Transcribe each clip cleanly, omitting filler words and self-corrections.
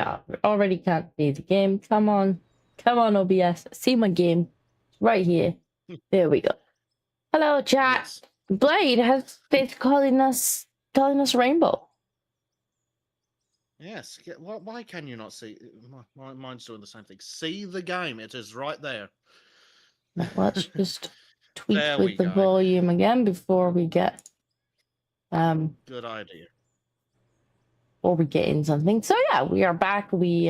yeah, we already can't see the game. Come on. Come on, OBS. See my game. Right here. There we go. Hello, chat. Yes. Blade has been calling us Rainbow. Yes. Why can you not see? Mine's doing the same thing. See the game. It is right there. Now, let's just tweak There with we the go. volume again before we get Good idea. before we get in something. So yeah, we are back. We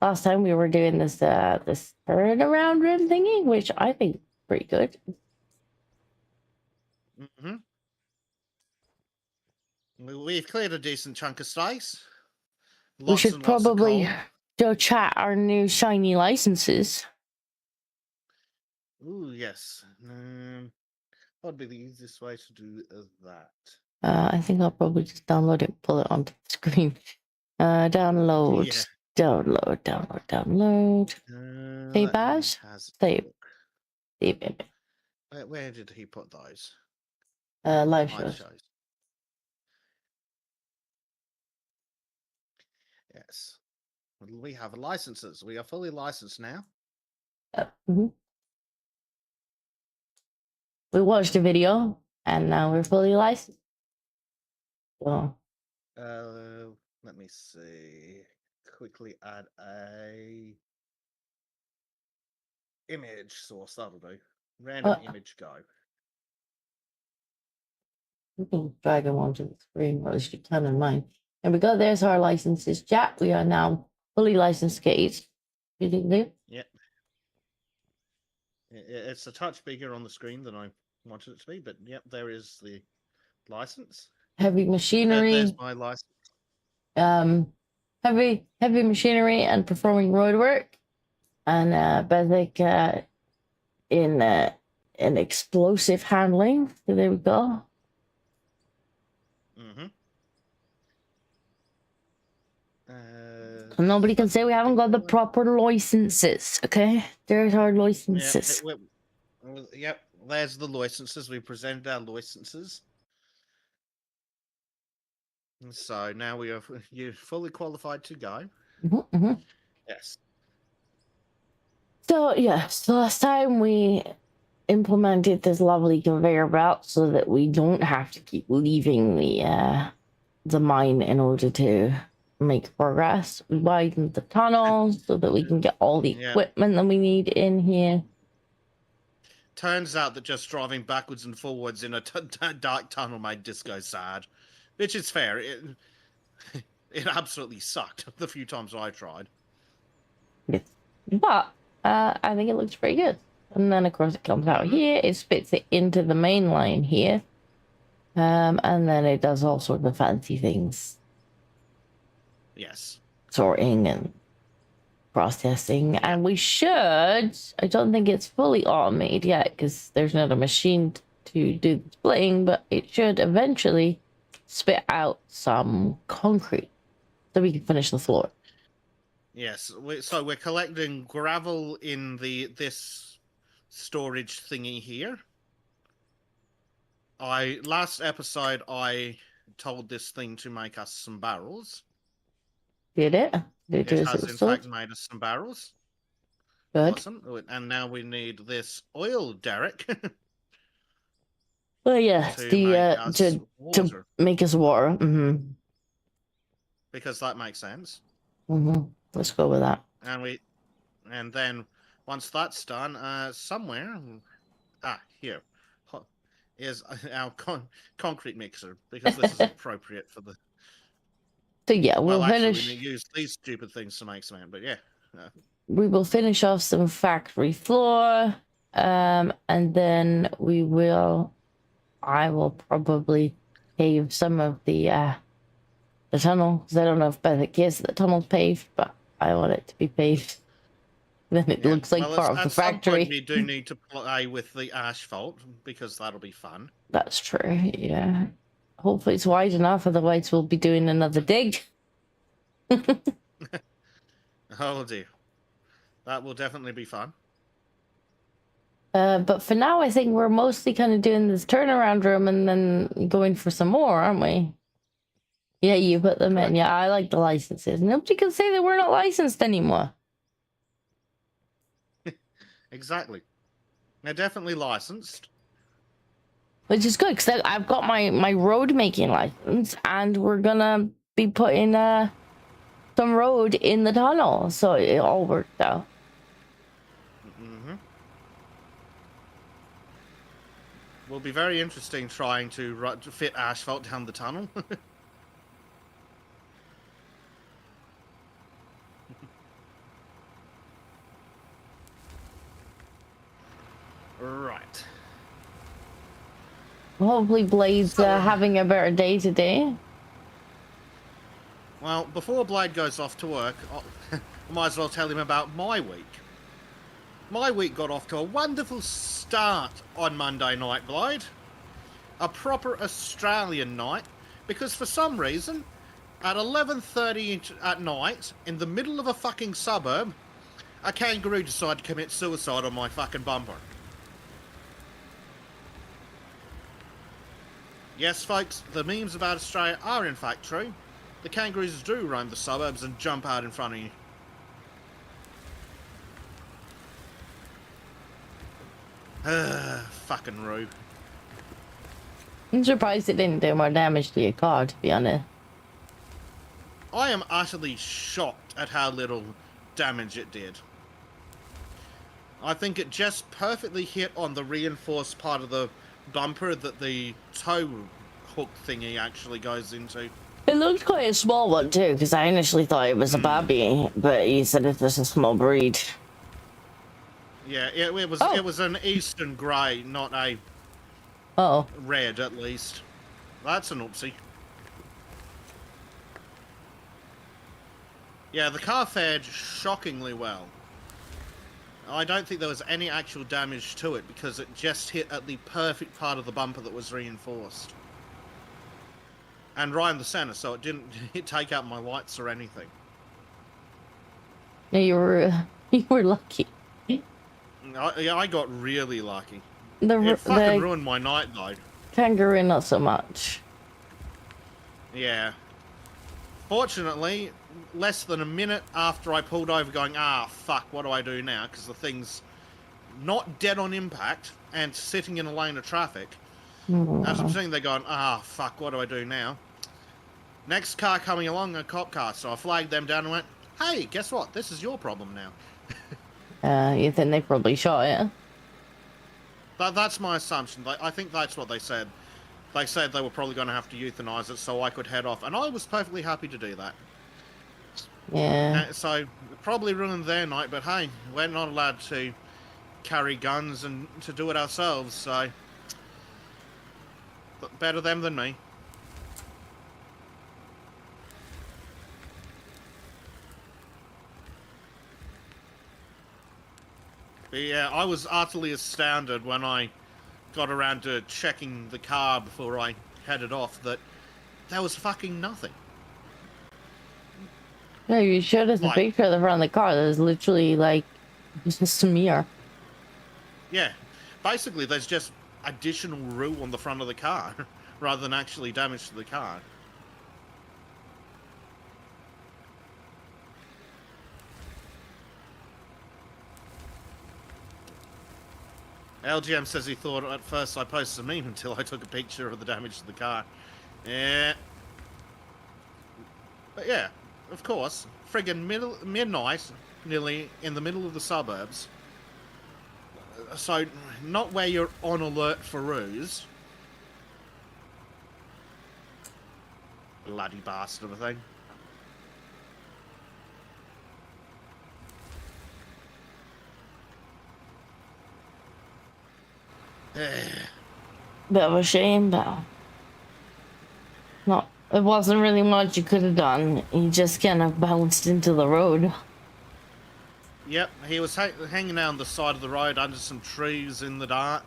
last time we were doing this this turnaround room thingy, which I think is pretty good. Mm-hmm. We've cleared a decent chunk of space. We should probably show chat our new shiny licenses. Ooh, yes. What'd be the easiest way to do that? I think I'll probably just download it, pull it onto the screen. Download, Yeah. download. Save as? Save. Save it. Where did he put those? Live shows. Yes. We have licenses. We are fully licensed now. We watched a video and now we're fully licensed. So. Let me see. Quickly add a image source. That'll do. Random image go. You can drag them onto the screen, or at least you can in mine. There we go. There's our licenses, chat. We are now fully licensed Kate. You think there? Yep. It's a touch bigger on the screen than I wanted it to be, but yep, there is the license. Heavy machinery. There's my license. Heavy machinery and performing road work, and Bezek in explosive handling. So there we go. Mm-hmm. So nobody can say we haven't got the proper licenses. Okay, there's our licenses. Yep, there's the licenses. We presented our licenses. So now you're fully qualified to go. Yes. So yes, last time we implemented this lovely conveyor belt so that we don't have to keep leaving the mine in order to make progress. We widened the tunnels so that we can get all the equipment that we need in here. Turns out that just driving backwards and forwards in a dark tunnel made Disco sad, which is fair. It absolutely sucked the few times I tried. Yes. But I think it looks pretty good. And then, of course, it comes out here. It spits it into the main line here. And then it does all sorts of fancy things. Yes. Sorting and processing. And we should... I don't think it's fully automated yet because there's not a machine to do the splitting, but it should eventually spit out some concrete so we can finish the floor. Yes. So we're collecting gravel in this storage thingy here. Last episode I told this thing to make us some barrels. Did it? It has in fact made us some barrels. Good. Awesome. And now we need this oil derrick. Well, yes, to make us water. Because that makes sense. Let's go with that. And then once that's done, somewhere, here is our concrete mixer, because this is appropriate for the. So yeah, we'll finish. We use these stupid things to make cement, but yeah. We will finish off some factory floor, and then I will probably pave some of the tunnel, because I don't know if Bezek cares that the tunnel's paved, but I want it to be paved. Then it looks like part of the factory. At some point we do need to play with the asphalt, because that'll be fun. That's true, yeah. Hopefully it's wide enough, otherwise we'll be doing another dig. Oh dear. That will definitely be fun. But for now, I think we're mostly kind of doing this turnaround room and then going for some more, aren't we? Yeah, you put them in. Correct. Yeah, I like the licenses. Nobody can say that we're not licensed anymore. Exactly. They're definitely licensed. Which is good because I've got my road making license, and we're gonna be putting some road in the tunnel, so it all worked out. Mm-hmm. Will be very interesting trying to fit asphalt down the tunnel. Right. Hopefully, Blade's So, having a better day today. well, before Blade goes off to work, I might as well tell him about my week. My week got off to a wonderful start on Monday night, Blade. A proper Australian night, because for some reason, at 11:30 at night, in the middle of a fucking suburb, a kangaroo decided to commit suicide on my fucking bumper. Yes, folks, the memes about Australia are in fact true. The kangaroos do roam the suburbs and jump out in front of you. Fucking Roo. I'm surprised it didn't do more damage to your car, to be honest. I am utterly shocked at how little damage it did. I think it just perfectly hit on the reinforced part of the bumper that the tow hook thingy actually goes into. It looked quite a small one too, because I initially thought it was a baby, but you said it's just a small breed. Yeah, it was. Oh. It was an eastern grey, not a Oh. red, at least. That's an oopsie. Yeah, the car fared shockingly well. I don't think there was any actual damage to it because it just hit at the perfect part of the bumper that was reinforced. And right in the center, so it didn't take out my lights or anything. Yeah, you were lucky. I got really lucky. The It fucking ruined my night, though. kangaroo, not so much. Yeah. Fortunately, less than a minute after I pulled over going, fuck, what do I do now? Because the thing's not dead on impact and sitting in a lane of traffic. As I'm sitting there going, fuck, what do I do now? Next car coming along, a cop car. So I flagged them down and went, hey, guess what? This is your problem now. You think they probably shot it? That's my assumption. I think that's what they said. They said they were probably going to have to euthanize it so I could head off. And I was perfectly happy to do that. Yeah. So it probably ruined their night, but hey, we're not allowed to carry guns and to do it ourselves, so better them than me. But yeah, I was utterly astounded when I got around to checking the car before I headed off that there was fucking nothing. No, you showed us a picture of the front of the car. There's literally like just a smear. Yeah, basically there's just additional rue on the front of the car rather than actually damage to the car. LGM says he thought at first I posted a meme until I took a picture of the damage to the car. Yeah. But yeah, of course, friggin' midnight, nearly in the middle of the suburbs. So, not where you're on alert for ruse. Bloody bastard of a thing. Bit of a shame, but not. It wasn't really much you could have done. You just kind of bounced into the road. Yep, he was hanging out on the side of the road under some trees in the dark.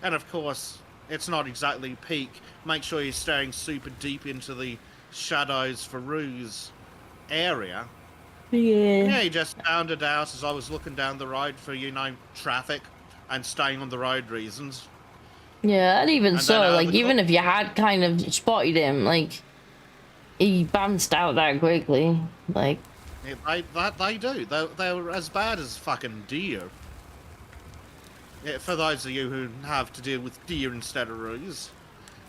And of course, it's not exactly peak. Make sure you're staring super deep into the shadows for ruse area. Yeah, he just found it out as I was looking down the road for, traffic and staying on the road reasons. Yeah, and even so, like, even if you had kind of spotted him, like, he bounced out that quickly. Like, Yeah, they do. They're as bad as fucking deer. Yeah, for those of you who have to deal with deer instead of roos.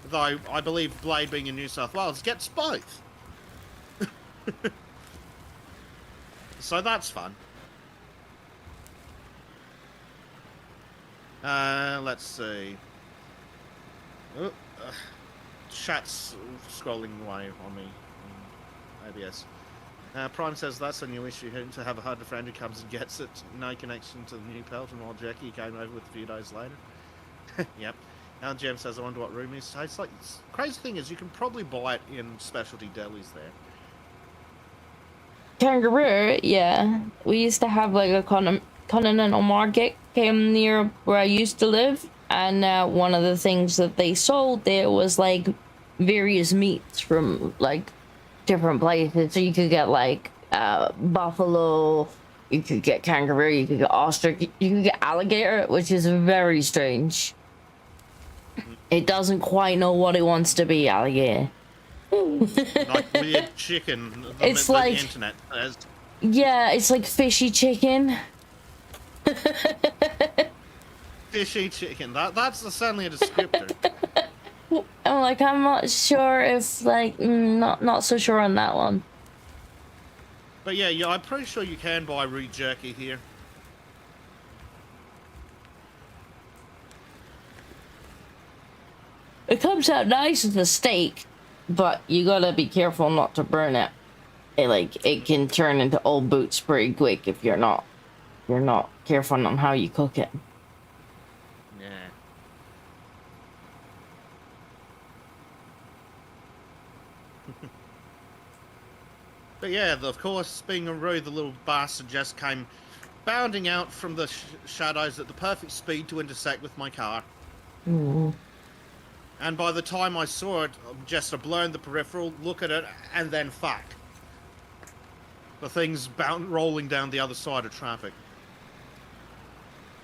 Though I believe Blade being in New South Wales gets both. So that's fun. Let's see. Oh, chat's scrolling away on me. ABS. Prime says that's a new issue. To have a harder friend who comes and gets it. No connection to the new pelt, and while Jackie came over with a few days later. Yep. Now Jem says, I wonder what roomies taste like. Crazy thing is, you can probably buy it in specialty delis there. kangaroo, yeah. We used to have like a continental market came near where I used to live, and one of the things that they sold there was like various meats from like different places. So you could get like buffalo, you could get kangaroo, you could get ostrich, you could get alligator, which is very strange. It doesn't quite know what it wants to be, alligator. Like weird chicken. It's the like internet says. Yeah, it's like fishy chicken. Fishy chicken. That's certainly a descriptor. I'm like, I'm not sure if like not so sure on that one. But yeah, I'm pretty sure you can buy root jerky here. It comes out nice as a steak, but you gotta be careful not to burn it. It can turn into old boots pretty quick if you're not careful on how you cook it. Yeah. But yeah, of course, being a Roo, the little bastard just came bounding out from the shadows at the perfect speed to intersect with my car. Mm. And by the time I saw it, just a blur in the peripheral, look at it, and then fuck. The thing's rolling down the other side of traffic.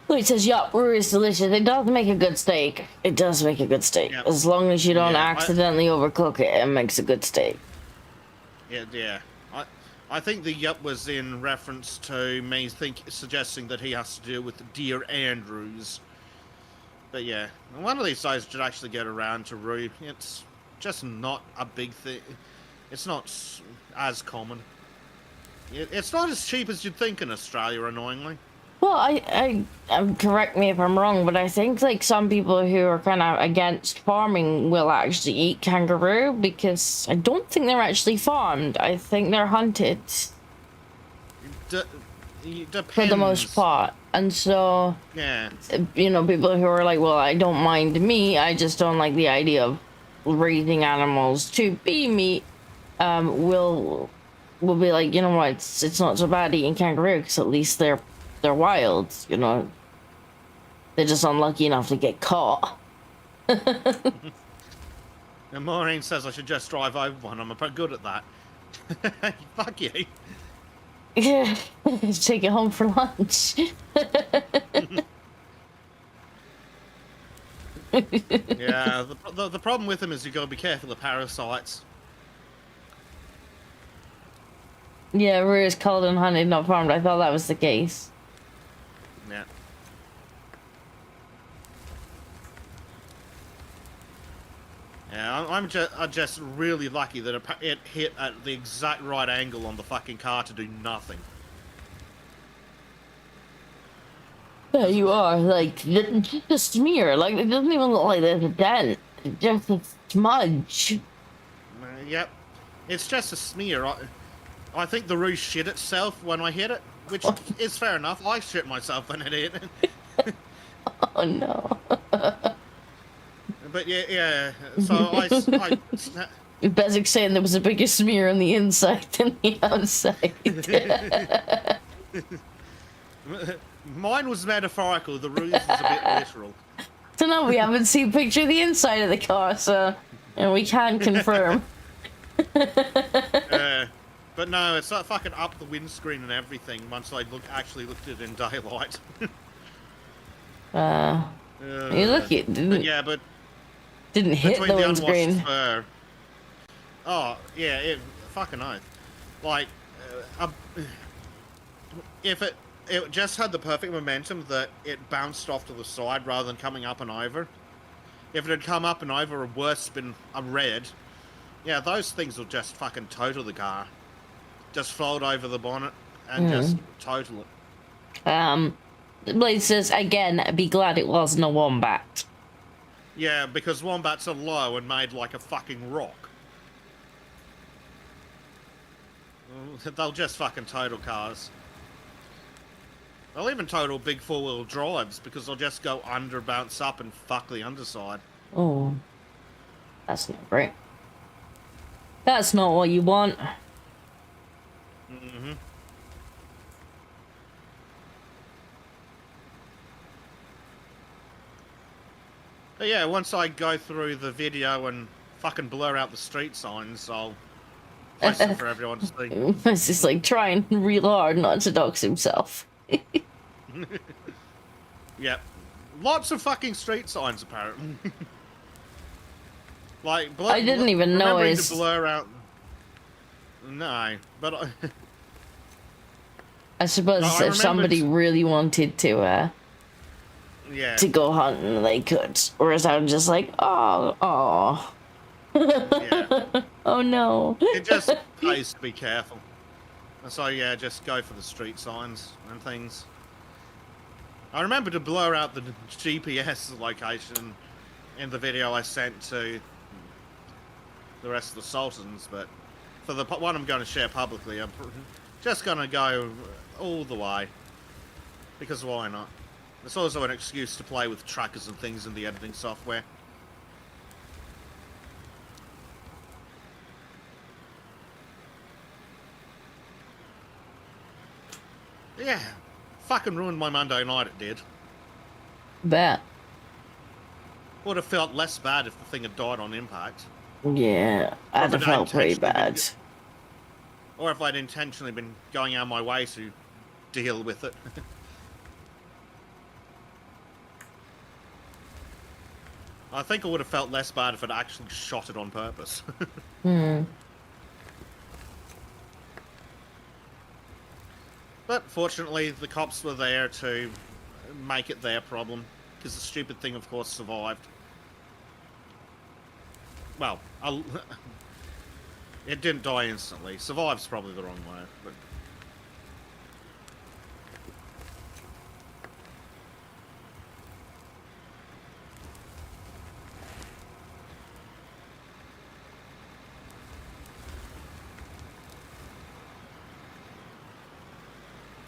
It says, yup, Roo is delicious. It does make a good steak. It does make a good steak. Yep. As long as you don't Yeah, accidentally overcook it, it makes a good steak. Yeah. I think the yup was in reference to me suggesting that he has to deal with deer and roos. But yeah, one of these days should actually get around to Roo. It's just not a big thing. It's not as common. It's not as cheap as you'd think in Australia, annoyingly. Well, correct me if I'm wrong, but I think like some people who are kind of against farming will actually eat kangaroo because I don't think they're actually farmed. I think they're hunted. Depends. For the most part. And so, yeah, people who are like, well, I don't mind meat, I just don't like the idea of raising animals to be meat, will be like, you know what, it's not so bad eating kangaroo because at least they're wild, they're just unlucky enough to get caught. And Maureen says I should just drive over one. I'm pretty good at that. Fuck you. Yeah, take it home for lunch. Yeah, the problem with them is you got to be careful of parasites. Yeah, Roo is culled and hunted, not farmed. I thought that was the case. Yeah. Yeah, I'm just really lucky that it hit at the exact right angle on the fucking car to do nothing. Yeah, you are. Like, just a smear. Like, it doesn't even look like there's a dent. It's just a smudge. Yep. It's just a smear. I think the roof shit itself when I hit it, which is fair enough. I shit myself when it hit. Oh, no. But yeah. So I Bezek saying there was a bigger smear on the inside than the outside. Mine was metaphorical. The roof is a bit literal. So no, we haven't seen a picture of the inside of the car, so and we can confirm. But no, it's not fucking up the windscreen and everything once I actually looked at it in daylight. You look it didn't. Yeah, but didn't hit the windscreen. Oh yeah, it fucking oath. Like, if it just had the perfect momentum that it bounced off to the side rather than coming up and over. If it had come up and over, or worse, been a red, yeah, those things will just fucking total the car. Just fold over the bonnet and just total it. Blade says again, be glad it wasn't a wombat. Yeah, because wombats are low and made like a fucking rock. They'll just fucking total cars. They'll even total big four-wheel drives because they'll just go under, bounce up, and fuck the underside. Oh, that's not great. That's not what you want. Mm-hmm. But yeah, once I go through the video and fucking blur out the street signs, I'll post it for everyone to see. It's just like trying real hard not to dox himself. Yep. Lots of fucking street signs, apparently. Like, I didn't even notice. To blur out. No, but I suppose if somebody really wanted to, yeah, to go hunting, they could. Whereas I'm just like, oh. Yeah. Oh no. It just pays to be careful. And so yeah, just go for the street signs and things. I remember to blur out the GPS location in the video I sent to the rest of the Sultans, but for the one I'm going to share publicly, I'm just going to go all the way. Because why not? It's also an excuse to play with trackers and things in the editing software. Yeah, fucking ruined my Monday night, it did. Bet. Would have felt less bad if the thing had died on impact. Yeah, I'd have felt pretty bad. Or if I'd intentionally been going out of my way to deal with it. I think I would have felt less bad if I'd actually shot it on purpose. But fortunately, the cops were there to make it their problem, because the stupid thing, of course, survived. Well, it didn't die instantly. Survive's probably the wrong word, but...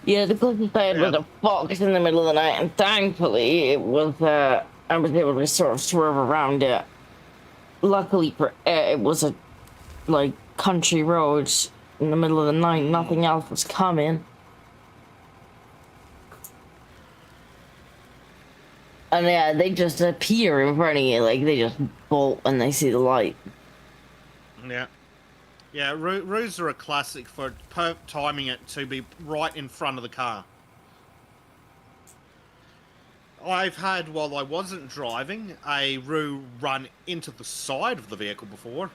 Yeah, the closest I had was a fox in the middle of the night, and thankfully it was, I was able to sort of swerve around it. Luckily for it was a, like, country road in the middle of the night, nothing else was coming. And yeah, they just appear in front of you, like, they just bolt when they see the light. Yeah. Yeah, roos are a classic for timing it to be right in front of the car. I've had, while I wasn't driving, a roo run into the side of the vehicle before.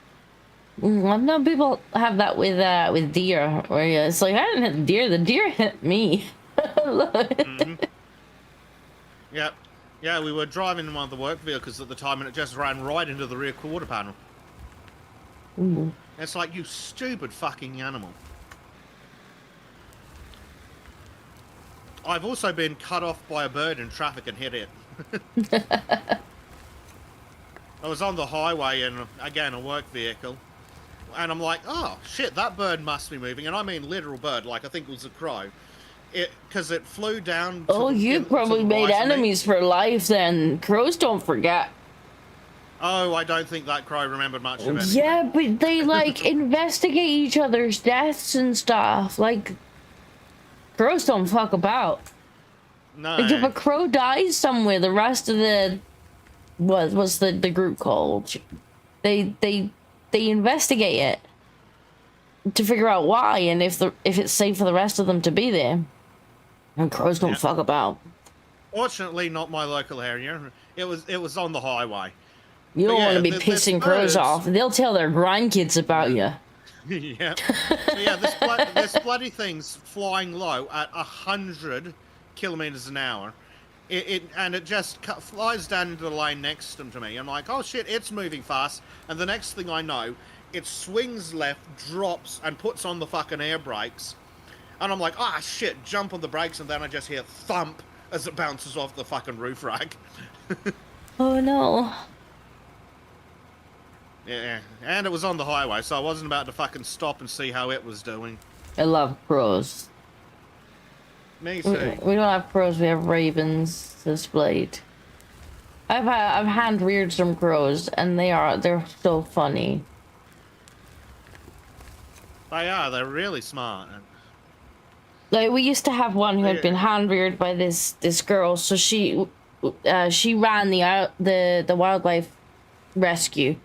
I've known people have that with deer, where it's like, I didn't hit the deer, the deer hit me. Yep. Yeah, we were driving in one of the work vehicles at the time, and it just ran right into the rear quarter panel. It's like, you stupid fucking animal. I've also been cut off by a bird in traffic and hit it. I was on the highway in, again, a work vehicle. And I'm like, oh, shit, that bird must be moving. And I mean literal bird, like I think it was a crow. Because it flew down... Oh, you probably made enemies for life then. Crows don't forget. Oh, I don't think that crow remembered much of it. Yeah, but they, like, investigate each other's deaths and stuff. Like, crows don't fuck about. No. Like, if a crow dies somewhere, the rest of the... What's the group called? They investigate it to figure out why and if it's safe for the rest of them to be there. And crows don't fuck about. Fortunately, not my local area. It was on the highway. You But don't want yeah, to be there's pissing crows birds. off. They'll tell their grandkids about you. Yeah. So yeah, this bloody thing's flying low at 100 kilometers an hour. It just flies down into the lane next to me. I'm like, oh shit, it's moving fast. And the next thing I know, it swings left, drops, and puts on the fucking air brakes. And I'm like, ah shit, jump on the brakes, and then I just hear thump as it bounces off the fucking roof rack. Oh no. Yeah, and it was on the highway, so I wasn't about to fucking stop and see how it was doing. I love crows. Me We too. don't have crows, we have ravens displayed. I've hand reared some crows and they're so funny. They're really smart. Like we used to have one who had been hand reared by this girl, so she ran the wildlife rescue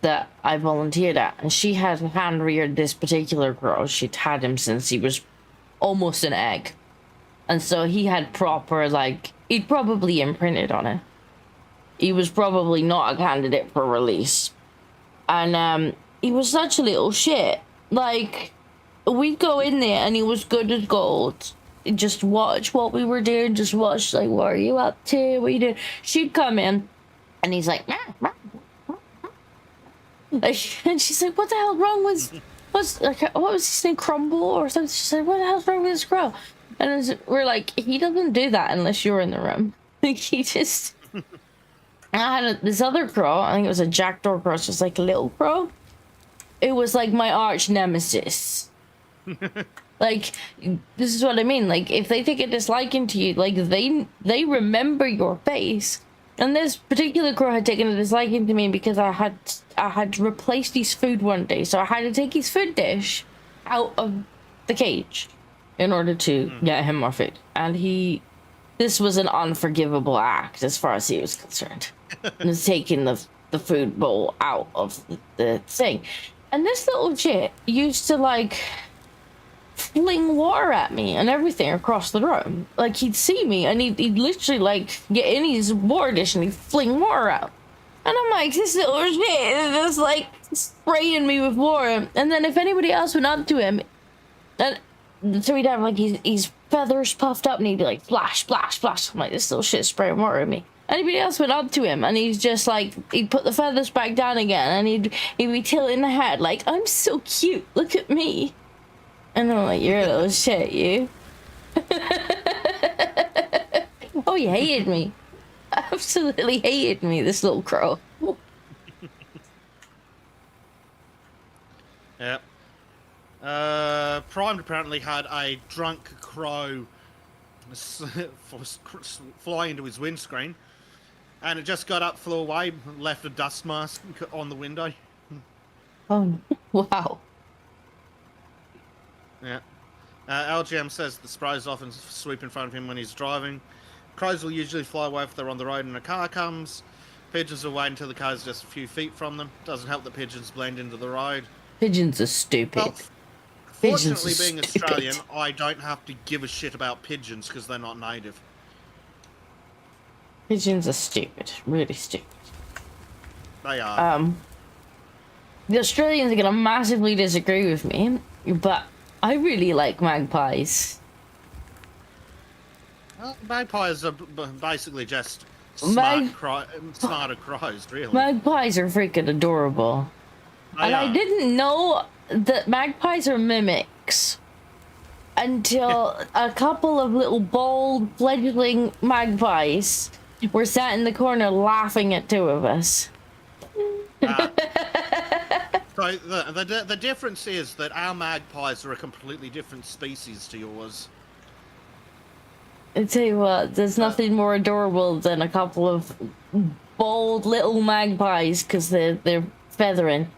that I volunteered at, and she had hand reared this particular crow. She'd had him since he was almost an egg, and so he had proper, like, he'd probably imprinted on it. He was probably not a candidate for release, and he was such a little shit. Like, we'd go in there and he was good as gold. Just watch what we were doing. Just watch, like, what are you up to? What are you doing? She'd come in and he's like, like, and she's like, what the hell wrong with, what was his name, Crumble or something? She said, what the hell's wrong with this crow? And we're like, he doesn't do that unless you're in the room. Like, he just, I had this other crow, I think it was a jackdaw crow, it's just like a little crow. It was like my arch nemesis. Like, this is what I mean. Like, if they take a disliking to you, like, they remember your face. And this particular crow had taken a disliking to me because I had replaced his food one day, so I had to take his food dish out of the cage in order to get him more food. And this was an unforgivable act as far as he was concerned. And taking the food bowl out of the thing. And this little shit used to, like, fling water at me and everything across the room. Like, he'd see me and he'd literally, like, get in his water dish and he'd fling water out. And I'm like, this little shit is just, like, spraying me with water. And then if anybody else went up to him, so he'd have, like, his feathers puffed up and he'd be like, splash, splash, splash. I'm like, this little shit spraying water at me. Anybody else went up to him and he's just like, he'd put the feathers back down again and he'd be tilting the head like, I'm so cute, look at me. And I'm like, you're a little shit, you. Oh, he hated me. Absolutely hated me, this little crow. Yep. Primed apparently had a drunk crow fly into his windscreen, and it just got up, flew away, left a dust mask on the window. Oh, wow. Yeah. LGM says the sprays often sweep in front of him when he's driving. Crows will usually fly away if they're on the road and a car comes. Pigeons will wait until the car's just a few feet from them. Doesn't help that pigeons blend into the road. Pigeons are stupid. Well, fortunately, being Australian, I don't have to give a shit about pigeons because they're not native. Pigeons are stupid. Really stupid. They are. The Australians are gonna massively disagree with me, but I really like magpies. Well, magpies are basically just smarter crows, really. Magpies are freaking adorable. And I didn't know that magpies are mimics until a couple of little bald fledgling magpies were sat in the corner laughing at two of us. So the difference is that our magpies are a completely different species to yours. I tell you what, there's nothing more adorable than a couple of bold little magpies, because they're feathering,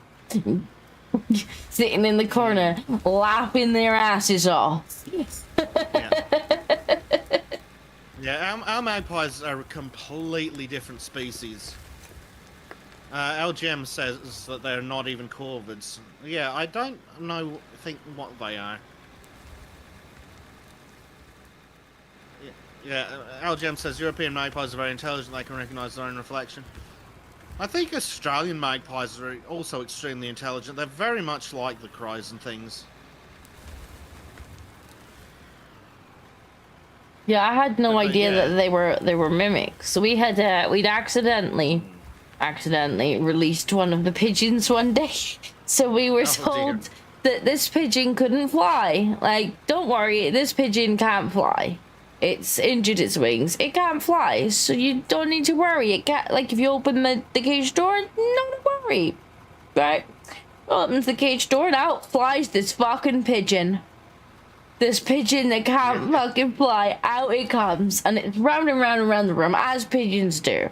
sitting in the corner, laughing their asses off. Yeah, our magpies are a completely different species. LGM says that they're not even corvids. Yeah, I don't think what they are. Yeah, LGM says European magpies are very intelligent, they can recognise their own reflection. I think Australian magpies are also extremely intelligent. They're very much like the crows and things. Yeah, I had no But, idea yeah. that they were mimics. So we'd accidentally released one of the pigeons one day. So we were told that this pigeon couldn't fly. Like, don't worry, this pigeon can't fly. It's injured its wings. It can't fly, so you don't need to worry. It can't, like, if you open the cage door, not worry. Right? Opens the cage door and out flies this fucking pigeon. This pigeon that can't fucking fly, out it comes, and it's round and round and round the room, as pigeons do.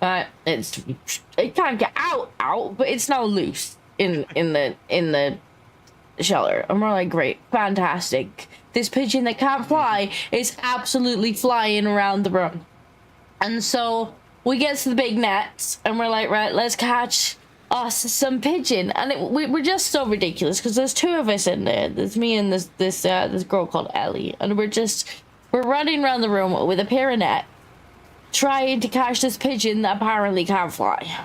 But it can't get out, but it's now loose in the shelter. And we're like, great, fantastic. This pigeon that can't fly is absolutely flying around the room. And so we get to the big nets, and we're like, right, let's catch us some pigeon. And we're just so ridiculous because there's two of us in there. There's me and this girl called Ellie, and we're running around the room with a pair of net, trying to catch this pigeon that apparently can't fly.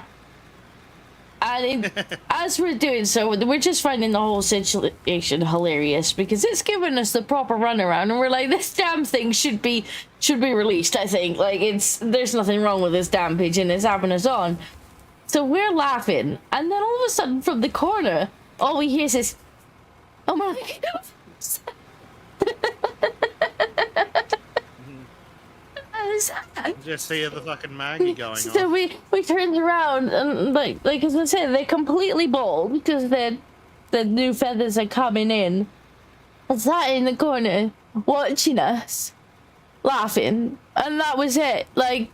And as we're doing so, we're just finding the whole situation hilarious because it's giving us the proper runaround, and we're like, this damn thing should be released. I think, like, there's nothing wrong with this damn pigeon. It's having us on. So we're laughing, and then all of a sudden, from the corner, all we hear is, "Oh my goodness!" Just see the fucking Maggie going so on. we turned around, and like as I said, they're completely bald because the new feathers are coming in. I sat in the corner watching us, laughing, and that was it. Like,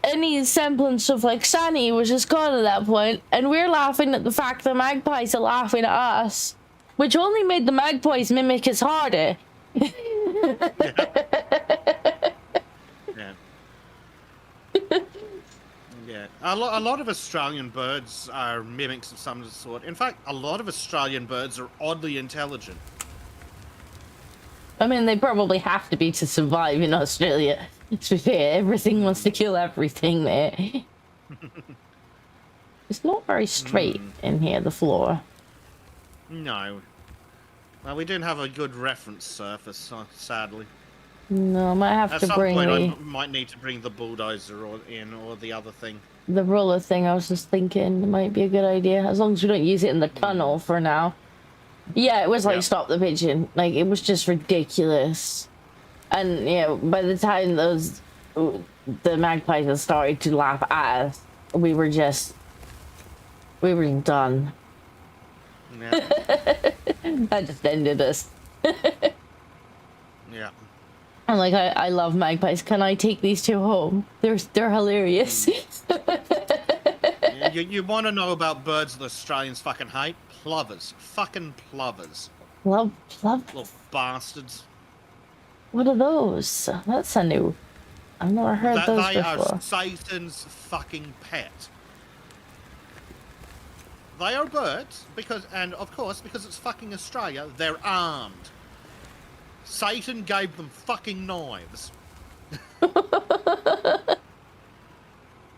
any semblance of like sanity was just gone at that point, and we're laughing at the fact that magpies are laughing at us, which only made the magpies mimic us harder. Yeah. A lot of Australian birds are mimics of some sort. In fact, a lot of Australian birds are oddly intelligent. I mean, they probably have to be to survive in Australia. To be fair, everything wants to kill everything there. It's not very straight in here, the floor. No. Well, we didn't have a good reference surface, sadly. No, I might have At to some bring point, I might need to bring the bulldozer or the other thing. the roller thing. I was just thinking it might be a good idea, as long as we don't use it in the tunnel for now. Yeah, it was like, stop the pigeon. Like, it was just ridiculous. And yeah, by the time the magpies had started to laugh at us, we were done. Yeah. That just ended us. Yeah. I'm like, I love magpies. Can I take these two home? They're hilarious. You want to know about birds that Australians fucking hate? Plovers. Fucking plovers. Love. Little bastards. What are those? That's a new. I've never heard those They before. are Satan's fucking pet. They are birds and of course, because it's fucking Australia, they're armed. Satan gave them fucking knives.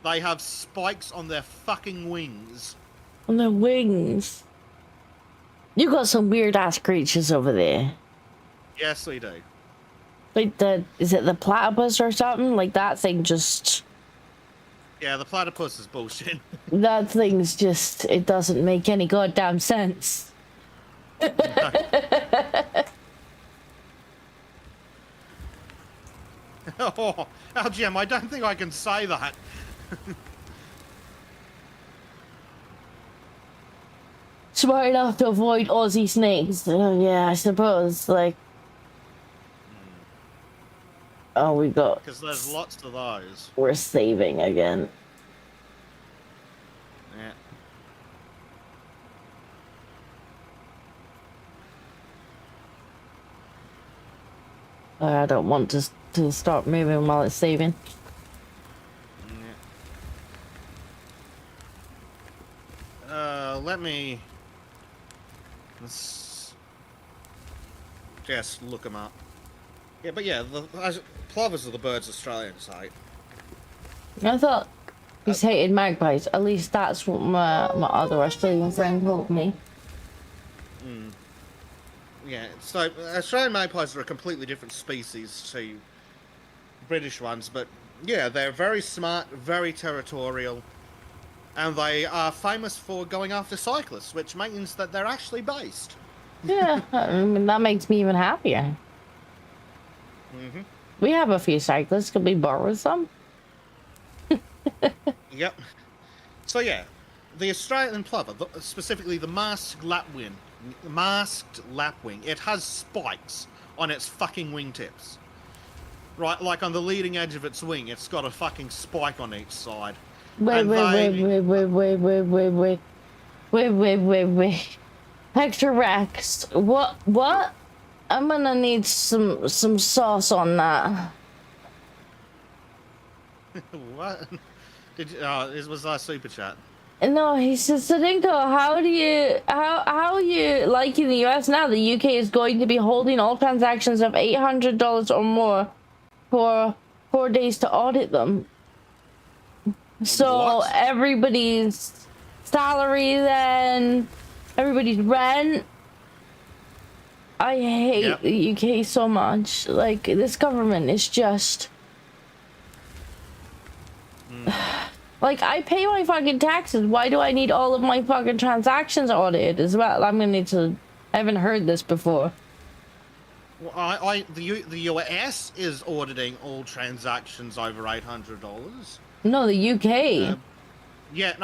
They have spikes on their fucking wings. On their wings. You got some weird ass creatures over there. Yes, they do. Like is it the platypus or something? Like, that thing just. Yeah, the platypus is bullshit. That thing's just. It doesn't make any goddamn sense. Oh, Jim, I don't think I can say that. Smart enough to avoid Aussie snakes. Yeah, I suppose. Like. Oh, we got. Because there's lots of those. We're saving again. Yeah. I don't want to start moving while it's saving. Yeah. Let's just look them up. Yeah, but yeah, plovers are the birds Australians hate. I thought He's hated magpies. At least that's what my other Australian friend told me. Yeah, so Australian magpies are a completely different species to British ones, but yeah, they're very smart, very territorial, and they are famous for going after cyclists, which means that they're actually based. Yeah, I mean, that makes me even happier. Mm-hmm. We have a few cyclists. Could we borrow some? Yep. So yeah, the Australian plover, specifically the masked lapwing, it has spikes on its fucking wingtips. Right, like on the leading edge of its wing, it's got a fucking spike on each side. Wait. Hector Rex, what? I'm gonna need some sauce on that. What? Was that a super chat? No, he says, Sadinko, how you like in the US now? The UK is going to be holding all transactions of $800 or more for 4 days to audit them. So What? everybody's salary, then everybody's rent. I hate the UK so much. Like, this government is just like, I pay my fucking taxes. Why do I need all of my fucking transactions audited as well? I'm gonna need to. I haven't heard this before. Well, the US is auditing all transactions over $800. No, the UK. Yeah,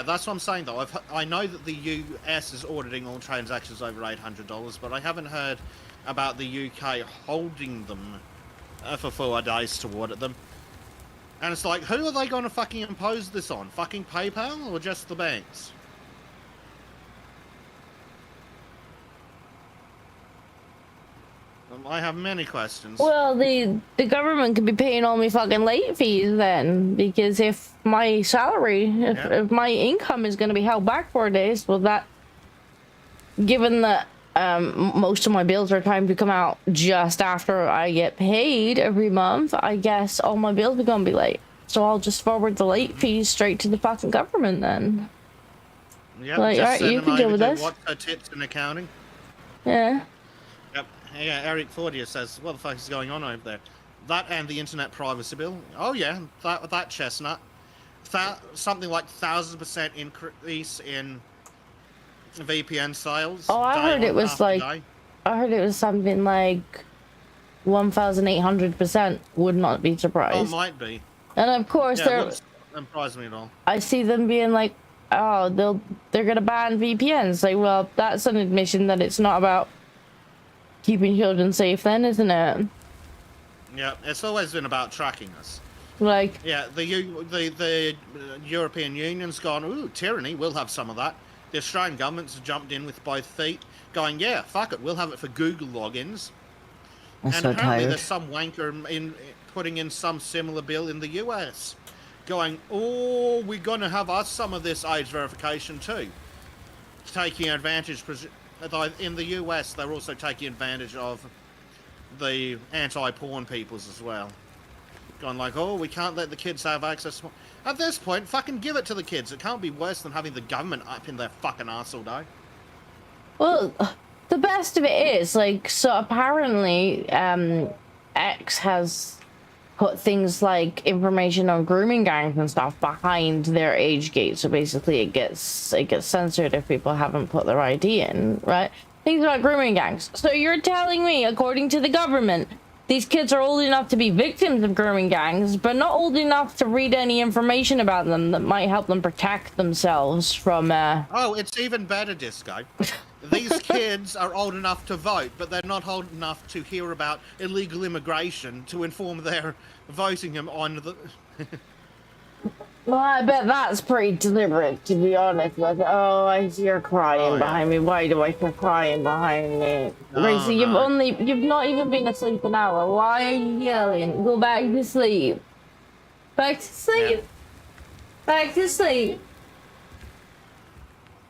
that's what I'm saying though. I know that the US is auditing all transactions over $800, but I haven't heard about the UK holding them for 4 days to audit them. And it's like, who are they going to fucking impose this on? Fucking PayPal or just the banks? I have many questions. Well, the government could be paying all my fucking late fees then, because if my salary, if my income is going to be held back 4 days, well, that, given that most of my bills are timed to come out just after I get paid every month, I guess all my bills are going to be late. So I'll just forward the late fees straight to the fucking government then. Yep, like, all right, you can deal with this. What's her tips in accounting? Yeah. Yep. Yeah, Eric Fordia says, what the fuck is going on over there? That and the internet privacy bill. Oh yeah, that chestnut. Something like 1,000% increase in VPN sales. Oh, I heard it was like, I heard it was something like 1,800%. Would not be surprised. Oh, might be. And of course, yeah, they're. Doesn't surprise me at all. I see them being like, oh, they're gonna ban VPNs. Like, well, that's an admission that it's not about keeping children safe, then, isn't it? Yeah, it's always been about tracking us. Like, yeah, the European Union's gone, ooh, tyranny, we'll have some of that. The Australian government's jumped in with both feet, going, yeah, fuck it, we'll have it for Google logins. I'm and so apparently tired. there's some wanker putting in some similar bill in the US, going, oh, we're going to have us some of this age verification too. Taking advantage, in the US, they're also taking advantage of the anti-porn peoples as well. Going like, oh, we can't let the kids have access. At this point, fucking give it to the kids. It can't be worse than having the government up in their fucking arse all day. Well, the best of it is, like, so apparently, X has put things like information on grooming gangs and stuff behind their age gate. So basically, it gets censored if people haven't put their ID in, right? Things about grooming gangs. So you're telling me, according to the government, these kids are old enough to be victims of grooming gangs, but not old enough to read any information about them that might help them protect themselves from, Oh, it's even better, Disco. These kids are old enough to vote, but they're not old enough to hear about illegal immigration to inform their voting them on the... Well, I bet that's pretty deliberate, to be honest with you. Oh, I see you're crying behind me. Why do I hear crying behind me? Right, so you've not even been asleep an hour. Why are you yelling? Go back to sleep. Back to sleep. Yeah. Back to sleep.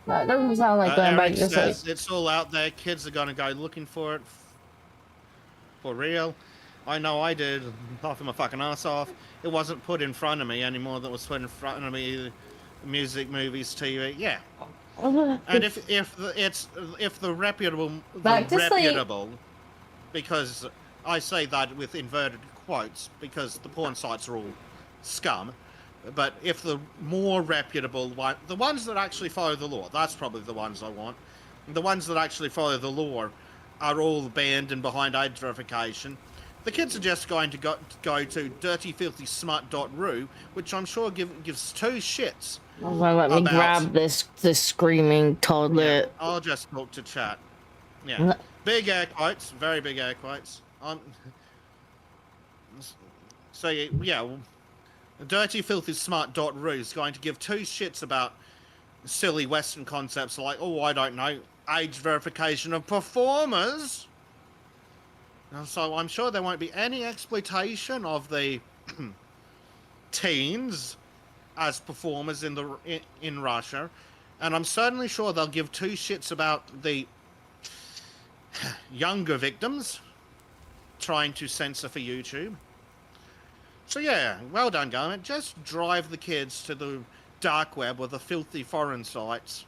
That doesn't sound like going back to sleep. It's all out there. Kids are going to go looking for it. For real. I know I did, laughing my fucking ass off. It wasn't put in front of me anymore than it was put in front of me. Music, movies, TV, yeah. And if the Back to sleep. because I say that with inverted quotes because the porn sites are all scum. But if the more reputable one, the ones that actually follow the law, that's probably the ones I want. The ones that actually follow the law are all banned and behind age verification. The kids are just going to go to dirtyfilthysmut.ru, which I'm sure gives two shits. Well, let me grab this screaming toddler. Yeah, I'll just talk to chat. Yeah, big air quotes, very big air quotes. So yeah, dirtyfilthysmut.ru is going to give two shits about silly Western concepts like, oh, I don't know, age verification of performers. So I'm sure there won't be any exploitation of the teens as performers in Russia, and I'm certainly sure they'll give two shits about the younger victims trying to censor for YouTube. So yeah, well done, government. Just drive the kids to the dark web or the filthy foreign sites.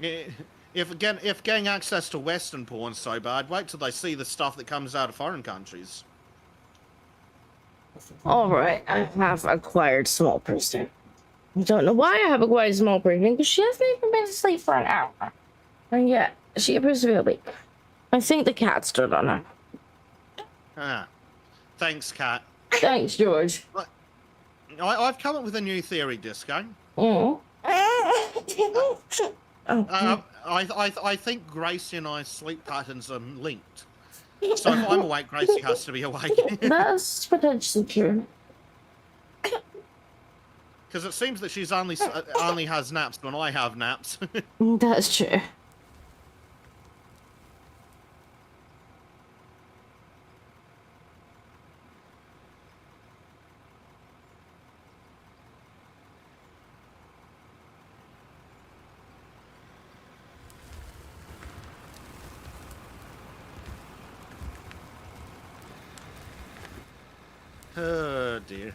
If getting access to Western porn's so bad, wait till they see the stuff that comes out of foreign countries. All right, I have acquired small person. I don't know why I have acquired small person because she hasn't even been asleep for an hour, and yet she appears to be awake. I think the cat stood on her. Ah, thanks, Kat. Thanks, George. I've come up with a new theory, Disco. Oh. I think Gracie and I's sleep patterns are linked. So if I'm awake, Gracie has to be awake. That's potentially true. Because it seems that she's only has naps when I have naps. That's true. Oh dear.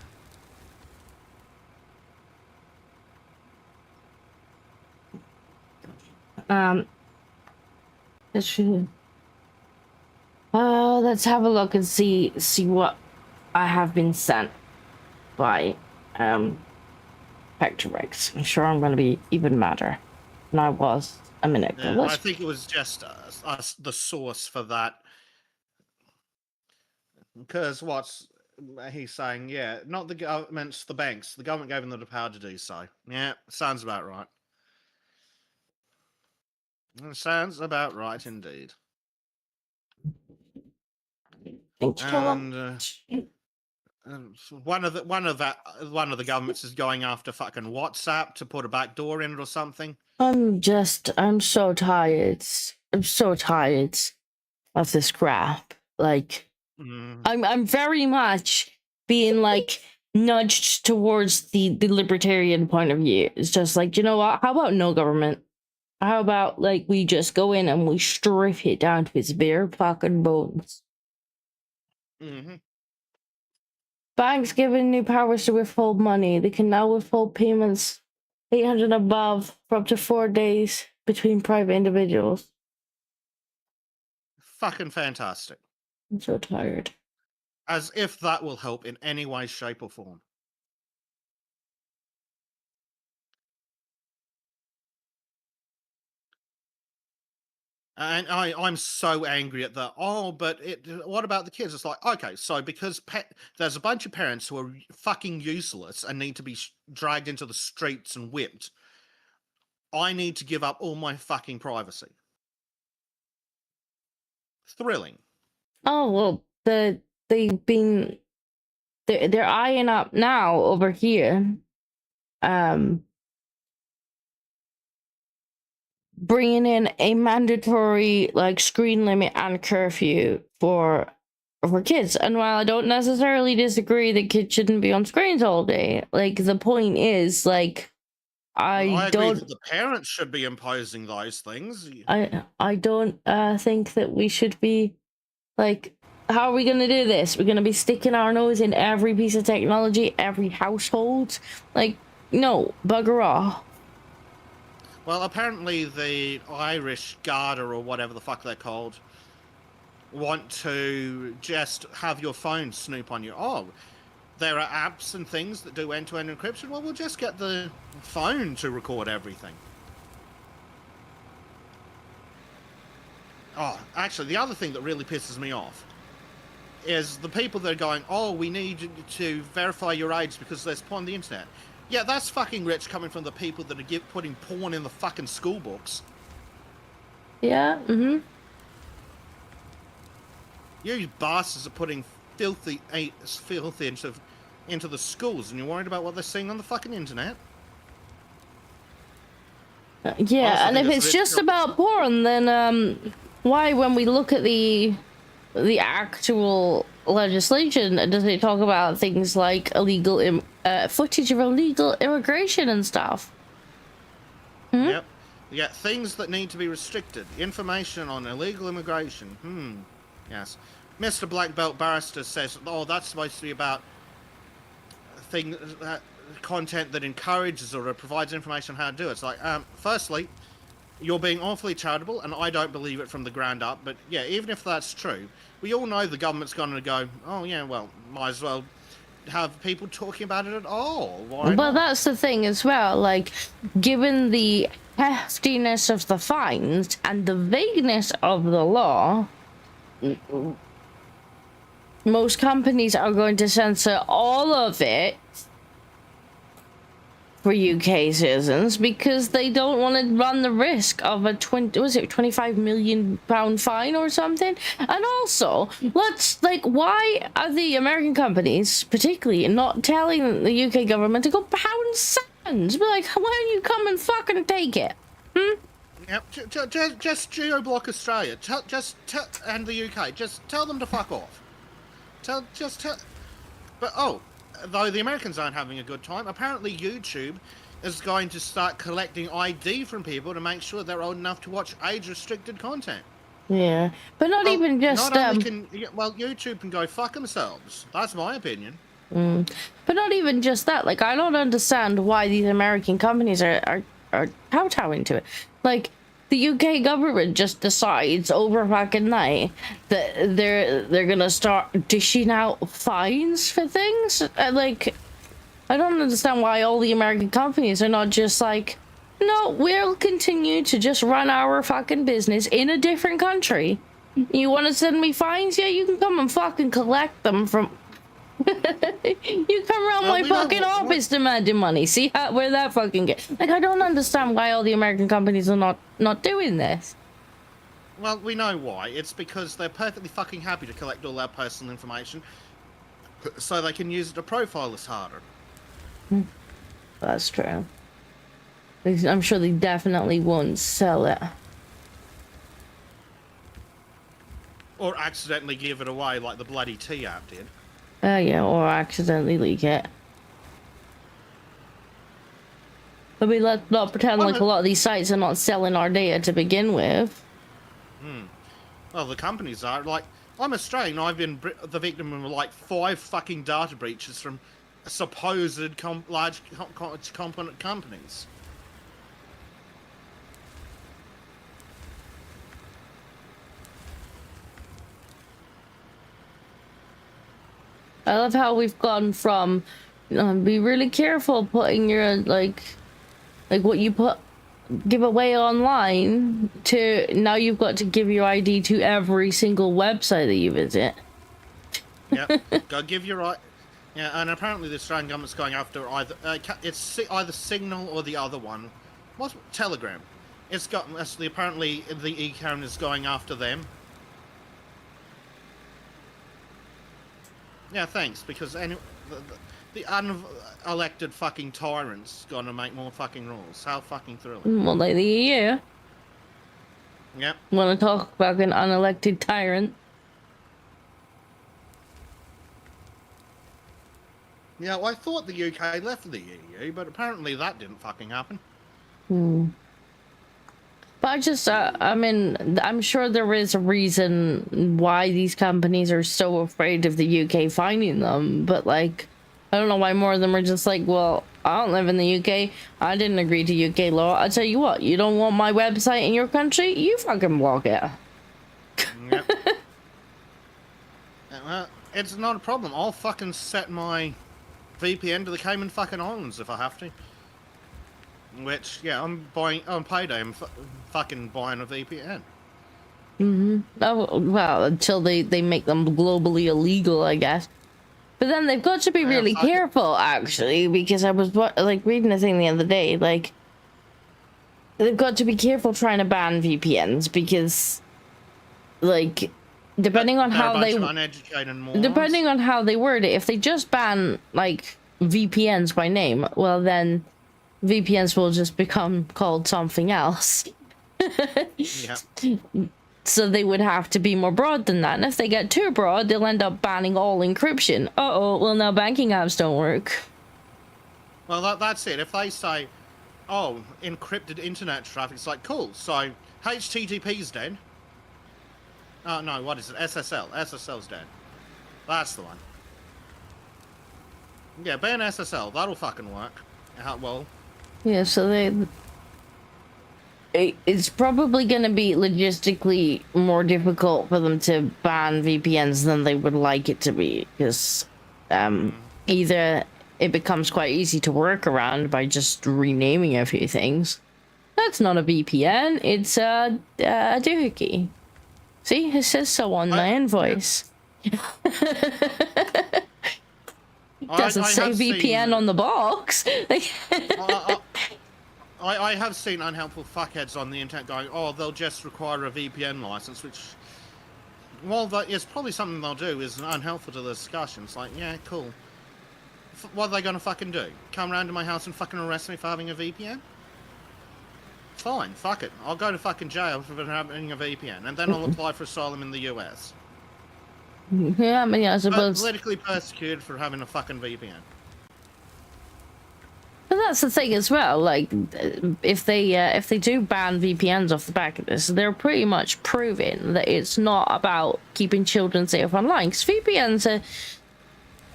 That's true. Let's have a look and see what I have been sent by Vector Rex. I'm sure I'm going to be even madder than I was a minute ago. Yeah, I think it was just the source for that. Because what's he's saying? Yeah, not the governments, the banks. The government gave them the power to do so. Yeah, sounds about right. Sounds about right indeed. Thank you. And one of the governments is going after fucking WhatsApp to put a backdoor in it or something. I'm so tired. I'm so tired of this crap. Like, I'm very much being like nudged towards the libertarian point of view. It's just like, you know what? How about no government? How about like we just go in and we strip it down to its bare fucking bones? Banks given new powers to withhold money. They can now withhold payments 800 above for up to 4 days between private individuals. Fucking fantastic. I'm so tired. As if that will help in any way, shape, or form. And I'm so angry at that. Oh, but what about the kids? It's like, okay, so because there's a bunch of parents who are fucking useless and need to be dragged into the streets and whipped, I need to give up all my fucking privacy. Thrilling. Oh, well, they're eyeing up now over here. Bringing in a mandatory like screen limit and curfew for kids. And while I don't necessarily disagree that kids shouldn't be on screens all day, like the point is like I agree don't that the parents should be imposing those things. I don't think that we should be like how are we going to do this? We're going to be sticking our nose in every piece of technology, every household? Like, no, bugger off. Well, apparently the Irish Garda or whatever the fuck they're called want to just have your phone snoop on you. Oh, there are apps and things that do end-to-end encryption. Well, we'll just get the phone to record everything. Oh, actually, the other thing that really pisses me off is the people that are going, oh, we need to verify your age because there's porn on the internet. Yeah, that's fucking rich coming from the people that are putting porn in the fucking school books. Yeah, You bastards are putting filthy into the schools, and you're worried about what they're seeing on the fucking internet? Yeah, and if it's just about porn, then why, when we look at the actual legislation, does it talk about things like illegal footage of illegal immigration and stuff? Yep. Yeah, things that need to be restricted. Information on illegal immigration. Yes. Mr. Black Belt Barrister says, oh, that's supposed to be about content that encourages or provides information on how to do it. It's like, firstly, you're being awfully charitable, and I don't believe it from the ground up. But yeah, even if that's true, we all know the government's going to go, oh yeah, well, might as well have people talking about it at all. Why But not? that's the thing as well, like, given the heftiness of the fines and the vagueness of the law, most companies are going to censor all of it for UK citizens because they don't want to run the risk of a £25 million fine or something. And also, why are the American companies particularly not telling the UK government to go pound sand? Be like, why don't you come and fucking take it? Yep, just geo-block Australia, and the UK. Just tell them to fuck off. But though the Americans aren't having a good time, apparently YouTube is going to start collecting ID from people to make sure they're old enough to watch age-restricted content. Yeah, but not even just YouTube can go fuck themselves. That's my opinion. But not even just that. Like, I don't understand why these American companies are kowtowing to it. Like, the UK government just decides over fucking night that they're gonna start dishing out fines for things. Like, I don't understand why all the American companies are not just like, no, we'll continue to just run our fucking business in a different country. You want to send me fines? Yeah, you can come and fucking collect them from. You come around my fucking office demanding money. See where that fucking get? Like, I don't understand why all the American companies are not doing this. Well, we know why. It's because they're perfectly fucking happy to collect all our personal information so they can use it to profile us harder. That's true. I'm sure they definitely won't sell it. Or accidentally give it away like the bloody T app did. Yeah, or accidentally leak it. I mean, let's not pretend like a lot of these sites are not selling our data to begin with. Well, the companies are. Like, I'm Australian. I've been the victim of like 5 fucking data breaches from supposed large component companies. I love how we've gone from be really careful putting your like what you give away online to now you've got to give your ID to every single website that you visit. Yep, go give your right. Yeah, and apparently the Australian government's going after either it's either Signal or the other one. What's Telegram? Apparently the e-count is going after them. Yeah, thanks, because the unelected fucking tyrant's gonna make more fucking rules. How fucking thrilling. Well, like the EU. Yep. Want to talk about an unelected tyrant? Yeah, well, I thought the UK left the EU, but apparently that didn't fucking happen. But I mean, I'm sure there is a reason why these companies are so afraid of the UK finding them. But like, I don't know why more of them are just like, well, I don't live in the UK. I didn't agree to UK law. I tell you what, you don't want my website in your country? You fucking block it. Yep. It's not a problem. I'll fucking set my VPN to the Cayman fucking Islands if I have to. Which, yeah, I'm buying on payday. I'm fucking buying a VPN. Oh, well, until they make them globally illegal, I guess. But then they've got to be really careful, actually, because I was like reading a thing the other day, like they've got to be careful trying to ban VPNs because, like, depending on how they word it, if they just ban like VPNs by name, well then VPNs will just become called something else. Yeah. So they would have to be more broad than that. And if they get too broad, they'll end up banning all encryption. Uh-oh, well now banking apps don't work. Well, that's it. If they say, oh, encrypted internet traffic, it's like, cool. So HTTP's dead. Oh, no, what is it? SSL. SSL's dead. That's the one. Yeah, ban SSL. That'll fucking work. Well. Yeah, so it's probably going to be logistically more difficult for them to ban VPNs than they would like it to be, because either it becomes quite easy to work around by just renaming a few things. That's not a VPN, it's a doohickey. See, it says so on my invoice. Yeah. Doesn't say VPN on the box. I have seen unhelpful fuckheads on the internet going, oh, they'll just require a VPN license, which, well, that is probably something they'll do, is unhelpful to the discussion. It's like, yeah, cool. What are they going to fucking do? Come around to my house and fucking arrest me for having a VPN? Fine, fuck it. I'll go to fucking jail for having a VPN, and then I'll apply for asylum in the US. Yeah, I mean, I suppose... politically persecuted for having a fucking VPN. But that's the thing as well, like, if they do ban VPNs off the back of this, they're pretty much proving that it's not about keeping children safe online. Because VPNs are,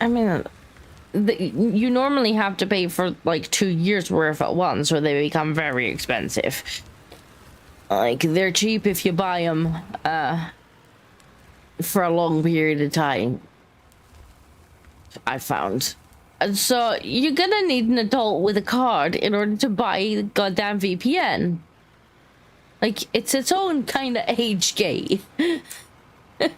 I mean, you normally have to pay for, like, 2 years worth at once, or they become very expensive. Like, they're cheap if you buy them, for a long period of time, I found. And so you're gonna need an adult with a card in order to buy the goddamn VPN. Like, it's its own kind of age gate. Yep.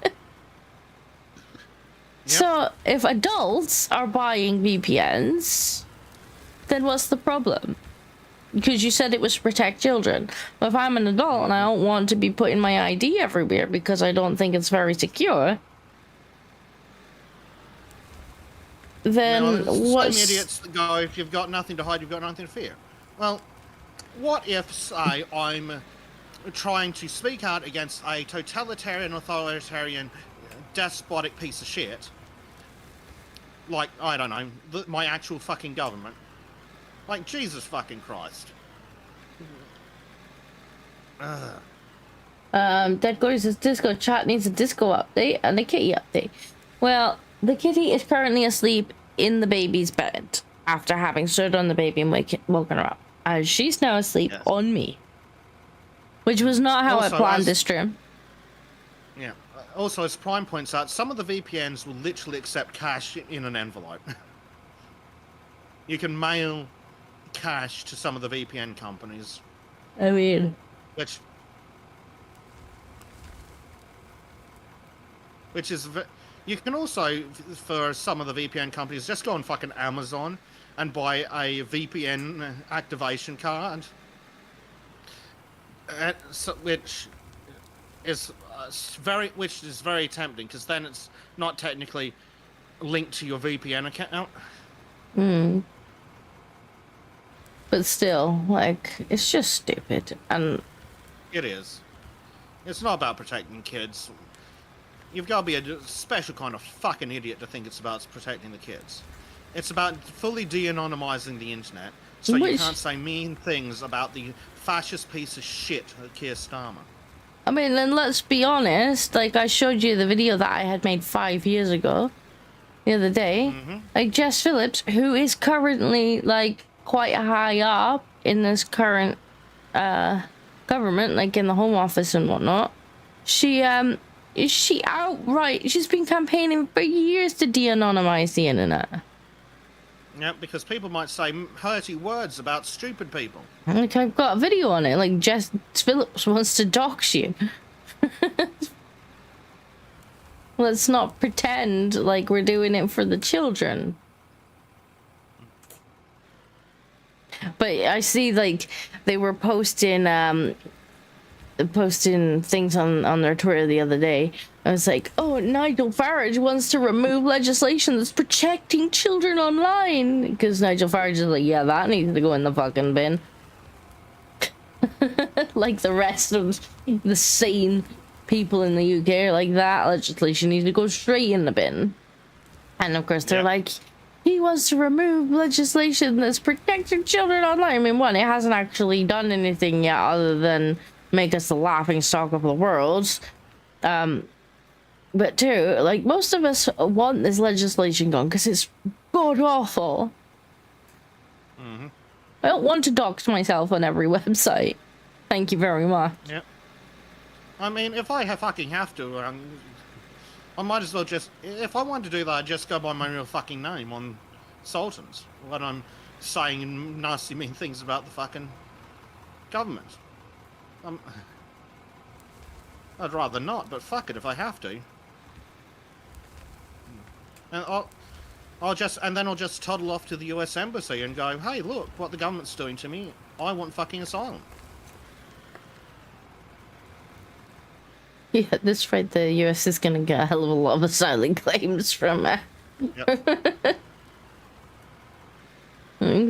So if adults are buying VPNs, then what's the problem? Because you said it was to protect children. Well, if I'm an adult and I don't want to be putting my ID everywhere because I don't think it's very secure, then what's... Some idiots that go, if you've got nothing to hide, you've got nothing to fear. Well, what if, say, I'm trying to speak out against a totalitarian, authoritarian, despotic piece of shit, like, I don't know, my actual fucking government. Like, Jesus fucking Christ. Dead Glory says Disco chat needs a disco update and a kitty update. Well, the kitty is currently asleep in the baby's bed after having stood on the baby and woken her up. And she's now asleep on me. Which was not how I planned this stream. Yeah. Also, as Prime points out, some of the VPNs will literally accept cash in an envelope. You can mail cash to some of the VPN companies. I mean... Which is... You can also, for some of the VPN companies, just go on fucking Amazon and buy a VPN activation card. Which is very tempting, because then it's not technically linked to your VPN account. But still, like, it's just stupid. And it is. It's not about protecting kids. You've got to be a special kind of fucking idiot to think it's about protecting the kids. It's about fully de-anonymizing the internet, so you Which- can't say mean things about the fascist piece of shit, Keir Starmer. I mean, then let's be honest. Like, I showed you the video that I had made 5 years ago, the other day. Like, Jess Phillips, who is currently, like, quite high up in this current government, like in the Home Office and whatnot. She's been campaigning for years to de-anonymize the internet. Yeah, because people might say hurty words about stupid people. Like, I've got a video on it. Like, Jess Phillips wants to dox you. Let's not pretend like we're doing it for the children. But I see, like, they were posting things on their Twitter the other day. I was like, oh, Nigel Farage wants to remove legislation that's protecting children online. Because Nigel Farage is like, yeah, that needs to go in the fucking bin. Like the rest of the sane people in the UK are like, that legislation needs to go straight in the bin. And of course they're like, he wants to remove legislation that's protecting children online. I mean, one, it hasn't actually done anything yet other than make us the laughing stock of the world. But two, like, most of us want this legislation gone because it's god awful. I don't want to dox myself on every website. Thank you very much. Yeah. I mean, if I fucking have to, I might as well just... If I want to do that, I'd just go by my real fucking name on Sultans when I'm saying nasty, mean things about the fucking government. I'd rather not, but fuck it if I have to. And I'll just toddle off to the US Embassy and go, hey, look what the government's doing to me. I want fucking asylum. Yeah, at this rate, the US is gonna get a hell of a lot of asylum claims from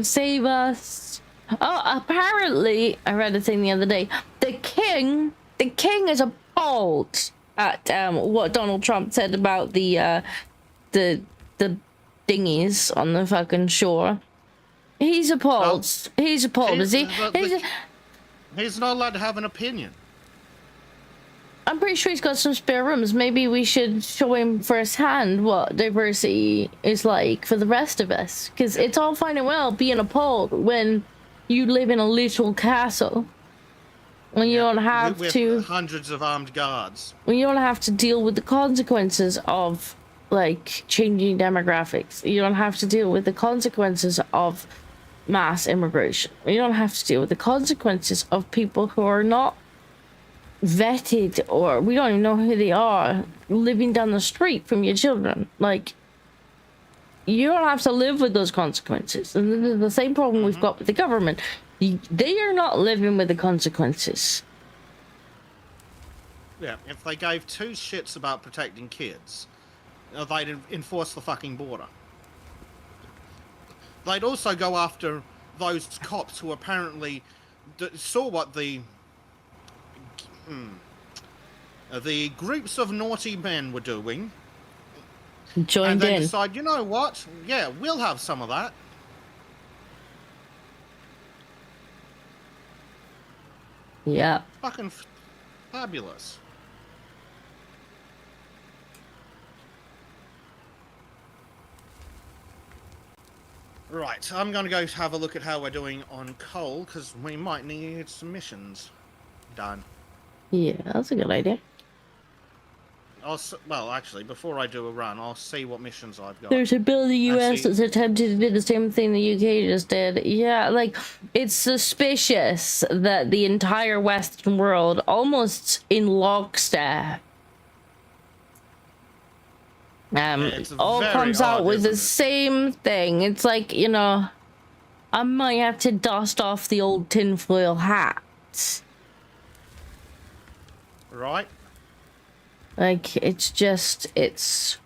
Save us. Oh, apparently, I read a thing the other day. The king is appalled at what Donald Trump said about the dinghies on the fucking shore. He's appalled. Well, he's appalled, is he? He's not allowed to have an opinion. I'm pretty sure he's got some spare rooms. Maybe we should show him firsthand what diversity is like for the rest of us. Because it's all fine and well being appalled when you live in a literal castle. When you don't have to... hundreds of armed guards. When you don't have to deal with the consequences of, like, changing demographics. You don't have to deal with the consequences of mass immigration. You don't have to deal with the consequences of people who are not vetted, or we don't even know who they are, living down the street from your children. Like, you don't have to live with those consequences. And this is the same problem we've got with the government. They are not living with the consequences. Yeah, if they gave two shits about protecting kids, they'd enforce the fucking border. They'd also go after those cops who apparently saw what the groups of naughty men were doing, Joined and then in. decide, you know what? Yeah, we'll have some of that. Yeah. Fucking fabulous. Right, I'm going to go have a look at how we're doing on coal, because we might need some missions done. Yeah, that's a good idea. Well, actually, before I do a run, I'll see what missions I've got. There's a bill in the US that's attempted to do the same thing the UK just did. Yeah, like, it's suspicious that the entire Western world, almost in lockstep, all comes out with the same thing. It's like, you know, I might have to dust off the old tinfoil hat. Right? Like, it's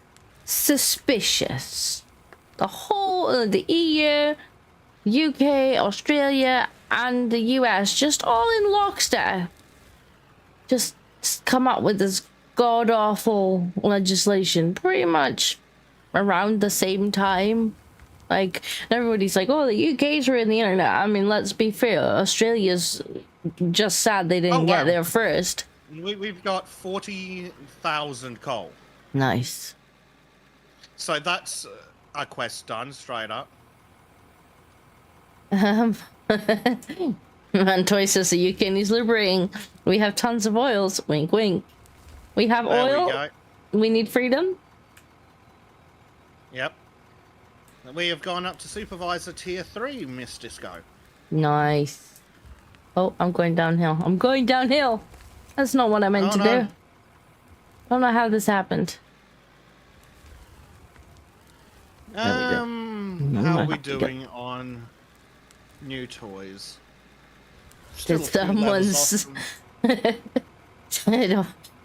suspicious. The whole, the EU, UK, Australia, and the US, just all in lockstep, just come up with this god-awful legislation pretty much around the same time. Like, everybody's like, oh, the UK's ruined the internet. I mean, let's be fair. Australia's just sad they didn't get there first. We've got 40,000 coal. Nice. So that's a quest done, straight up. Mantoy says the UK needs liberating. We have tons of oils. Wink, wink. We have oil. We go. We need freedom. Yep. We have gone up to supervisor tier 3, Miss Disco. Nice. Oh, I'm going downhill. I'm going downhill. That's not what I meant to do. Don't know how this happened. How are we doing on new toys? Did someone's...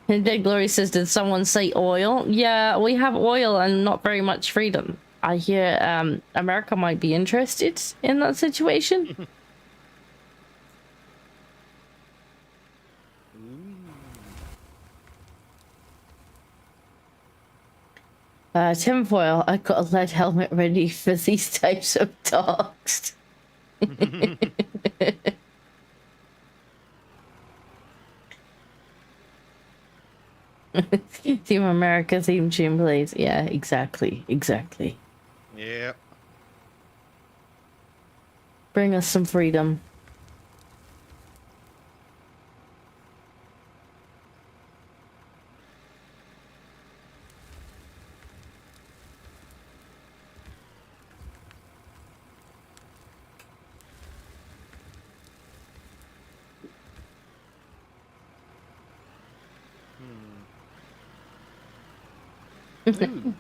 Dead Glory says, did someone say oil? Yeah, we have oil and not very much freedom. I hear America might be interested in that situation. Tinfoil, I got a lead helmet ready for these types of dogs. Team America theme tune plays. Yeah, exactly. Yeah. Bring us some freedom.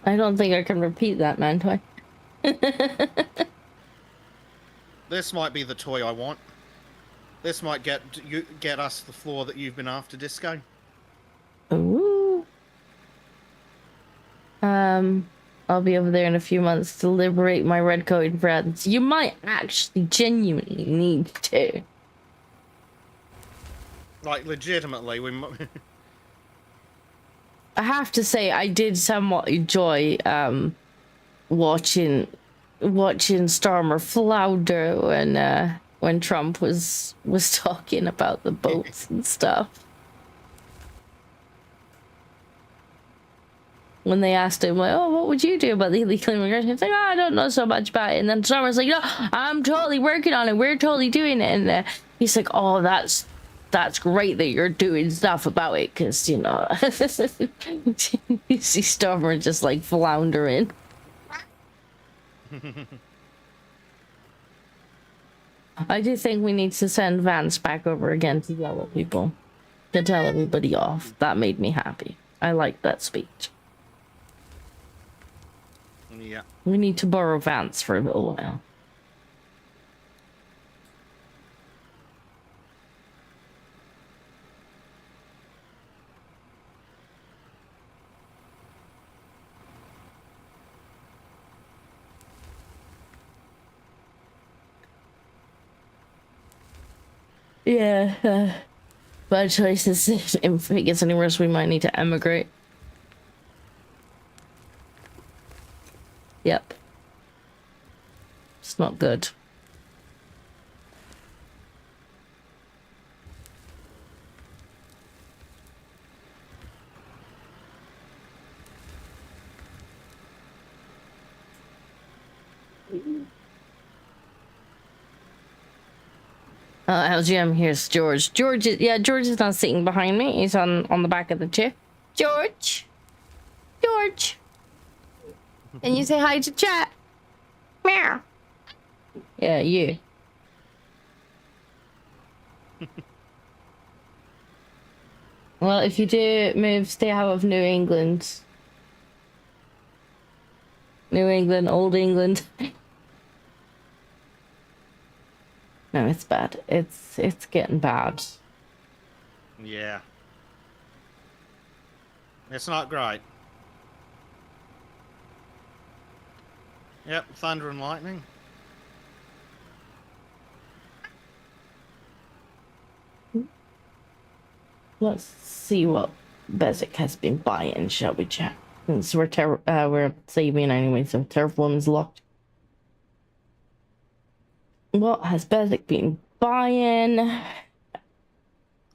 I don't think I can repeat that, Mantoy. This might be the toy I want. This might get us the floor that you've been after, Disco. Ooh. I'll be over there in a few months to liberate my red-coated friends. You might actually genuinely need to. Like, legitimately, we might... I have to say, I did somewhat enjoy watching Starmer flounder when Trump was talking about the boats and stuff. When they asked him, like, oh, what would you do about the illegal immigration? He's like, oh, I don't know so much about it. And then Starmer's like, no, I'm totally working on it. We're totally doing it. And he's like, oh, that's great that you're doing stuff about it, because, you know, you see Stormer just like floundering. I do think we need to send Vance back over again to yell at people, to tell everybody off. That made me happy. I liked that speech. Yeah. We need to borrow Vance for a little while. Yeah, bad choices. If it gets any worse, we might need to emigrate. Yep. It's not good. LGM, here's George. George is not sitting behind me. He's on the back of the chair. George! George! And you say hi to chat. Meow. Yeah, you. Well, if you do move, stay out of New England. New England, Old England. No, it's bad. It's getting bad. Yeah. It's not great. Yep, thunder and lightning. Let's see what Bezek has been buying, shall we, chat? Since we're saving anyway, so Terraform is locked. What has Bezek been buying?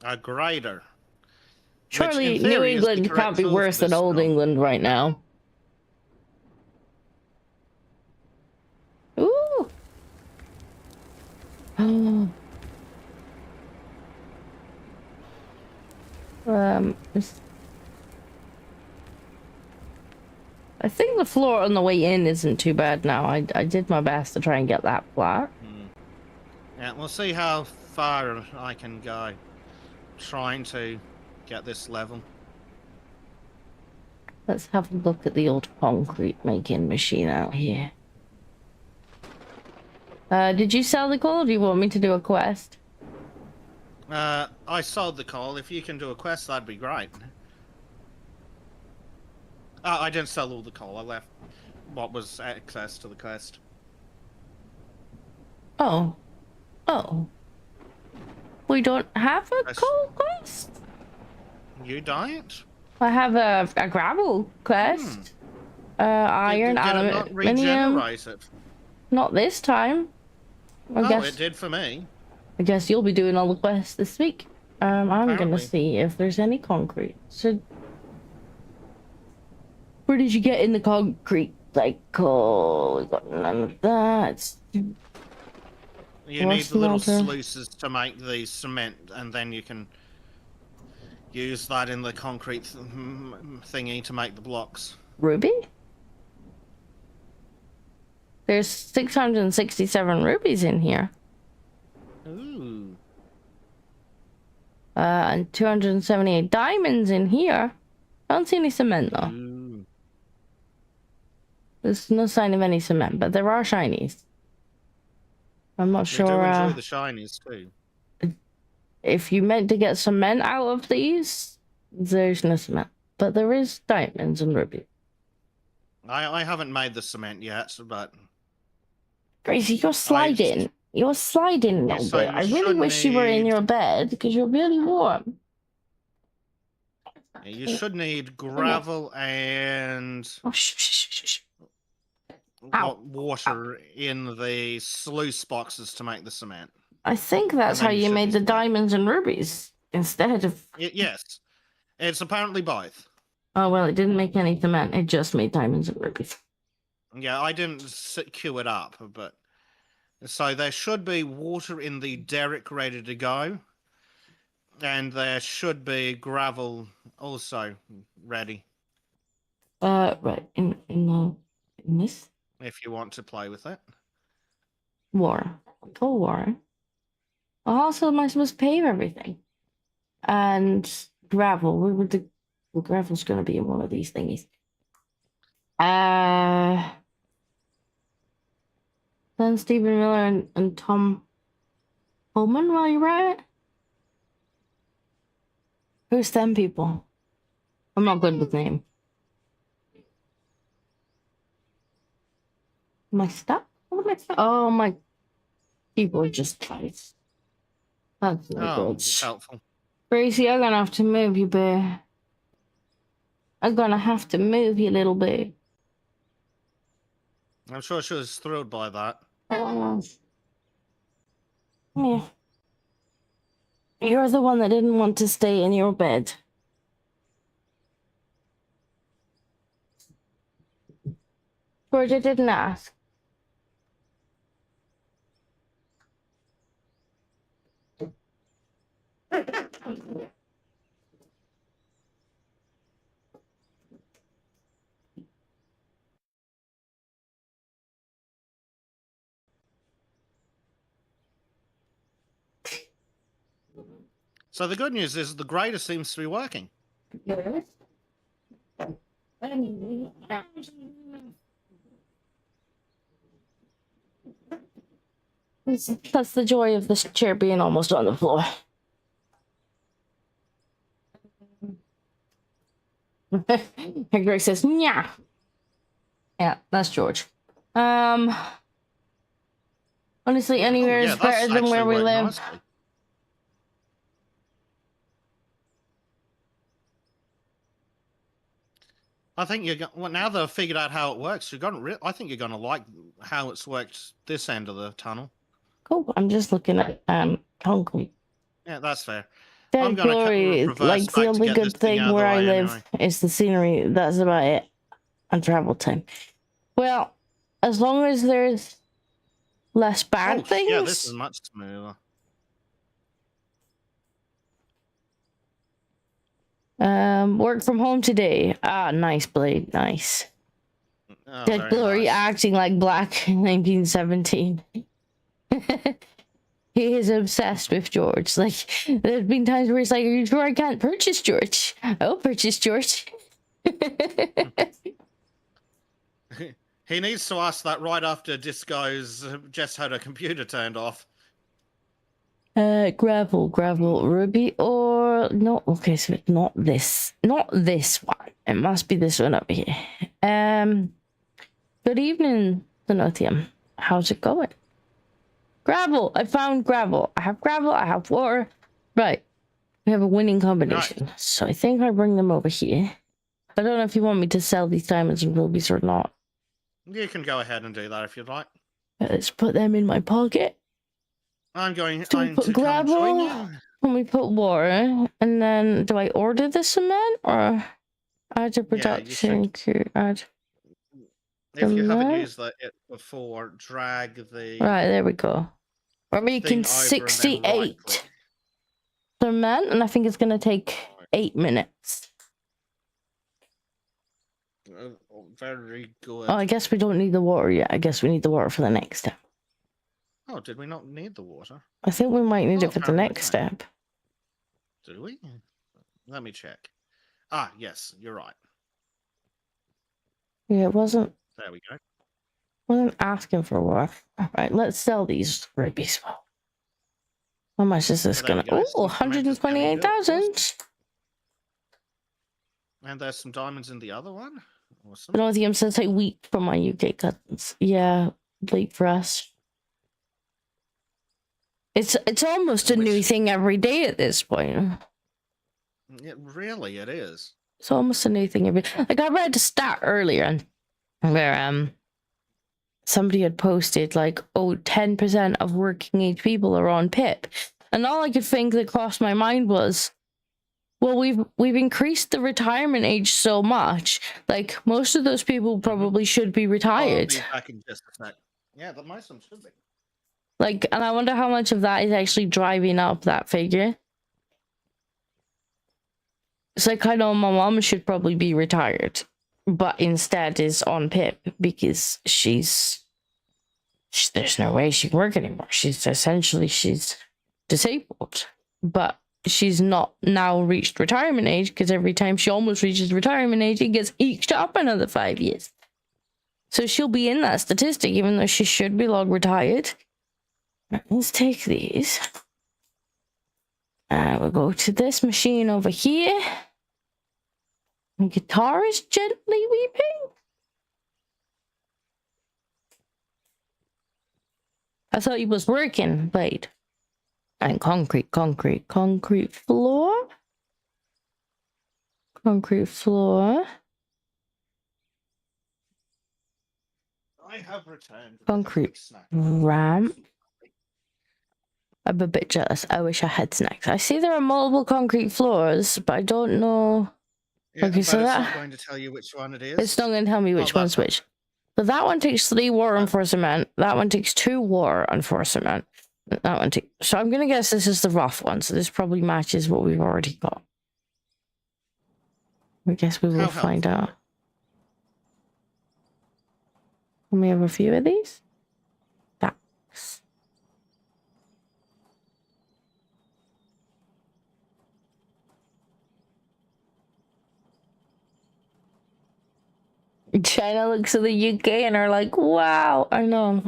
A grader. Which, Surely in New theory, is the England correct can't be tool for worse than this Old job. England right now. Ooh. I think the floor on the way in isn't too bad now. I did my best to try and get that flat. Yeah, we'll see how far I can go trying to get this level. Let's have a look at the old concrete making machine out here. Did you sell the coal? Or do you want me to do a quest? I sold the coal. If you can do a quest, that'd be great. I didn't sell all the coal. I left what was access to the quest. Oh. Oh. We don't have a coal quest? You don't? I have a gravel quest. Iron, Did it not aluminium. regenerate it? Not this time. I Oh, guess it did for me. I guess you'll be doing all the quests this week. I'm gonna Apparently. see if there's any concrete. So, where did you get in the concrete cycle? We got none of that. You need the little sluices to make the cement, and then you can use that in the concrete thingy to make the blocks. Ruby? There's 667 rubies in here. Ooh. And 278 diamonds in here. I don't see any cement though. Ooh. There's no sign of any cement, but there are shinies. I'm not sure. They do enjoy the shinies too. If you meant to get cement out of these, there's no cement. But there is diamonds and rubies. I haven't made the cement yet, but... Gracie, you're sliding. You're sliding a little So bit. I really wish you were in your bed because you're really warm. You should need gravel and Oh, shh. water in the sluice boxes to make the cement. I think that's how you made the diamonds and rubies instead of... Yes. It's apparently both. Oh, well, it didn't make any cement. It just made diamonds and rubies. Yeah, I didn't queue it up, but... So there should be water in the derrick ready to go. And there should be gravel also ready. Right. In this? If you want to play with it. War. Go war. How else am I supposed to pave everything? And gravel. Where would the gravel's going to be in one of these thingies? Then Stephen Miller and Tom Holman while you're at it? Who's them people? I'm not good with name. Am I stuck? What am I stuck? Oh, my keyboard just died. That's no good. It's helpful. Gracie, I'm gonna have to move you, bear. I'm gonna have to move you, little bear. I'm sure she was thrilled by that. Yeah. You're the one that didn't want to stay in your bed. Georgia didn't ask. So the good news is the grader seems to be working. Yes. That's the joy of this chair being almost on the floor. And Greg says, "Nya." Yeah, that's George. Honestly, anywhere is better than where we live. Nicely. I think you're well, now they've figured out how it works. I think you're going to like how it's worked this end of the tunnel. Oh, I'm just looking at concrete. Yeah, that's fair. Dead I'm gonna glory, reverse like the back to only get good this thing thing out of the where I way live anyway. is the scenery. That's about it. And travel time. Well, as long as there's less bad Oh, things. yeah, this is much smoother. Work from home today. Ah, nice, Blade. Nice. Oh, Dead very glory nice. acting like Black in 1917. He is obsessed with George. Like, there's been times where he's like, "Are you sure I can't purchase George? I'll purchase George." He needs to ask that right after Disco's just had a computer turned off. Gravel, Ruby, or no? Okay, so it's not this one. It must be this one over here. Good evening, Lithium. How's it going? Gravel. I found gravel. I have gravel. I have water. Right. We have a winning combination. Right. So I think I bring them over here. I don't know if you want me to sell these diamonds and rubies or not. You can go ahead and do that if you'd like. Let's put them in my pocket. I'm going Do we to put gravel? come join you. When we put water, and then do I order the cement or add to production? Add. If you haven't used it before, drag the. Right, there we go. We're making 68 cement, and I think it's going to take 8 minutes. Very good. Oh, I guess we don't need the water yet. I guess we need the water for the next step. Oh, did we not need the water? I think we might need it for the next step. Did we? Let me check. Ah, yes, you're right. Yeah, it wasn't. There we go. Wasn't asking for water. All right, let's sell these rubies. How much is this gonna? Oh, 128,000. And there's some diamonds in the other one. Awesome. Lithium says I weep for my UK cousins. Yeah, late for us. It's almost a new thing every day at this point. Really, it is. It's almost a new thing every. Like I read a stat earlier where somebody had posted like, oh, 10% of working age people are on PIP, and all I could think that crossed my mind was, well, we've increased the retirement age so much. Like most of those people probably should be retired. I'll be back in just a sec. Yeah, but most of them should be. Like, and I wonder how much of that is actually driving up that figure. It's like, I know my mom should probably be retired, but instead is on PIP because there's no way she can work anymore. She's disabled, but she's not now reached retirement age because every time she almost reaches retirement age, it gets eked up another 5 years. So she'll be in that statistic, even though she should be long retired. Let's take these. We'll go to this machine over here. The guitar is gently weeping. I thought he was working. Wait. And concrete floor. Concrete floor. I have returned. Concrete ramp. I'm a bit jealous. I wish I had snacks. I see there are multiple concrete floors, but I don't know. Yeah, okay, so it's not going to tell you which one it is. It's not going to tell me which one's which. But that one takes 3 water and 4 cement. That one takes 2 water and 4 cement. That one takes. So I'm going to guess this is the rough one. So this probably matches what we've already got. I guess we will find out. Can we have a few of these? Thanks. China looks at the UK and are like, wow, I know.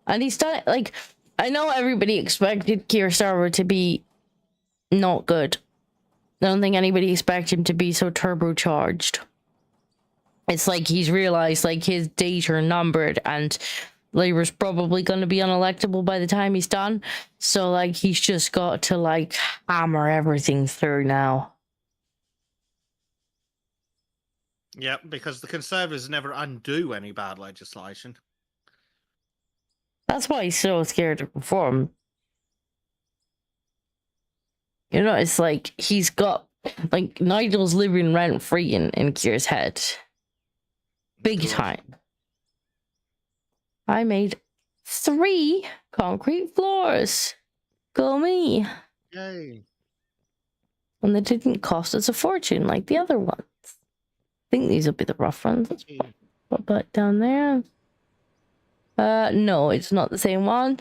And he's done it, like, I know everybody expected Kurosawa to be not good. I don't think anybody expected him to be so turbocharged. It's like he's realized, like, his days are numbered and Labour's probably going to be unelectable by the time he's done. So, like, he's just got to, like, hammer everything through now. Yeah, because the Conservatives never undo any bad legislation. That's why he's so scared to perform. You know, it's like he's got, like, Nigel's living rent free in Kier's head. Big Good. time. I made 3 concrete floors. Go me. Yay. And they didn't cost us a fortune like the other ones. I think these will be the rough ones. Let's put that down there. No, it's not the same one.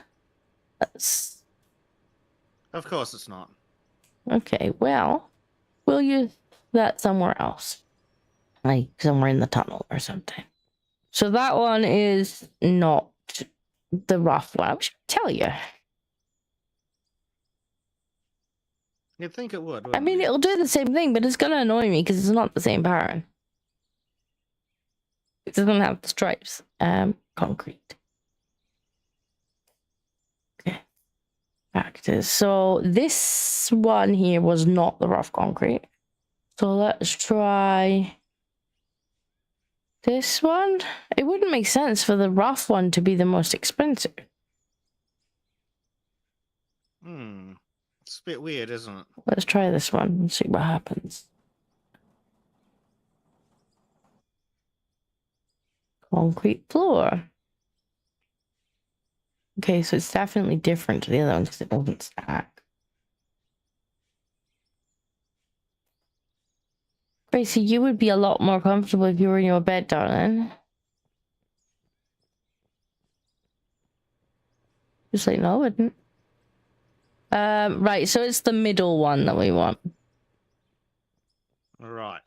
That's... Of course it's not. Okay, well, we'll use that somewhere else. Like somewhere in the tunnel or something. So that one is not the rough one. I should tell you. You'd think it would. I mean, it'll do the same thing, but it's gonna annoy me because it's not the same pattern. It doesn't have the stripes. Concrete. Okay. Back to so this one here was not the rough concrete. So let's try this one. It wouldn't make sense for the rough one to be the most expensive. It's a bit weird, isn't it? Let's try this one and see what happens. Concrete floor. Okay, so it's definitely different to the other ones because it doesn't stack. Gracie, you would be a lot more comfortable if you were in your bed, darling. Just like, no, I wouldn't. Right, so it's the middle one that we want. Right.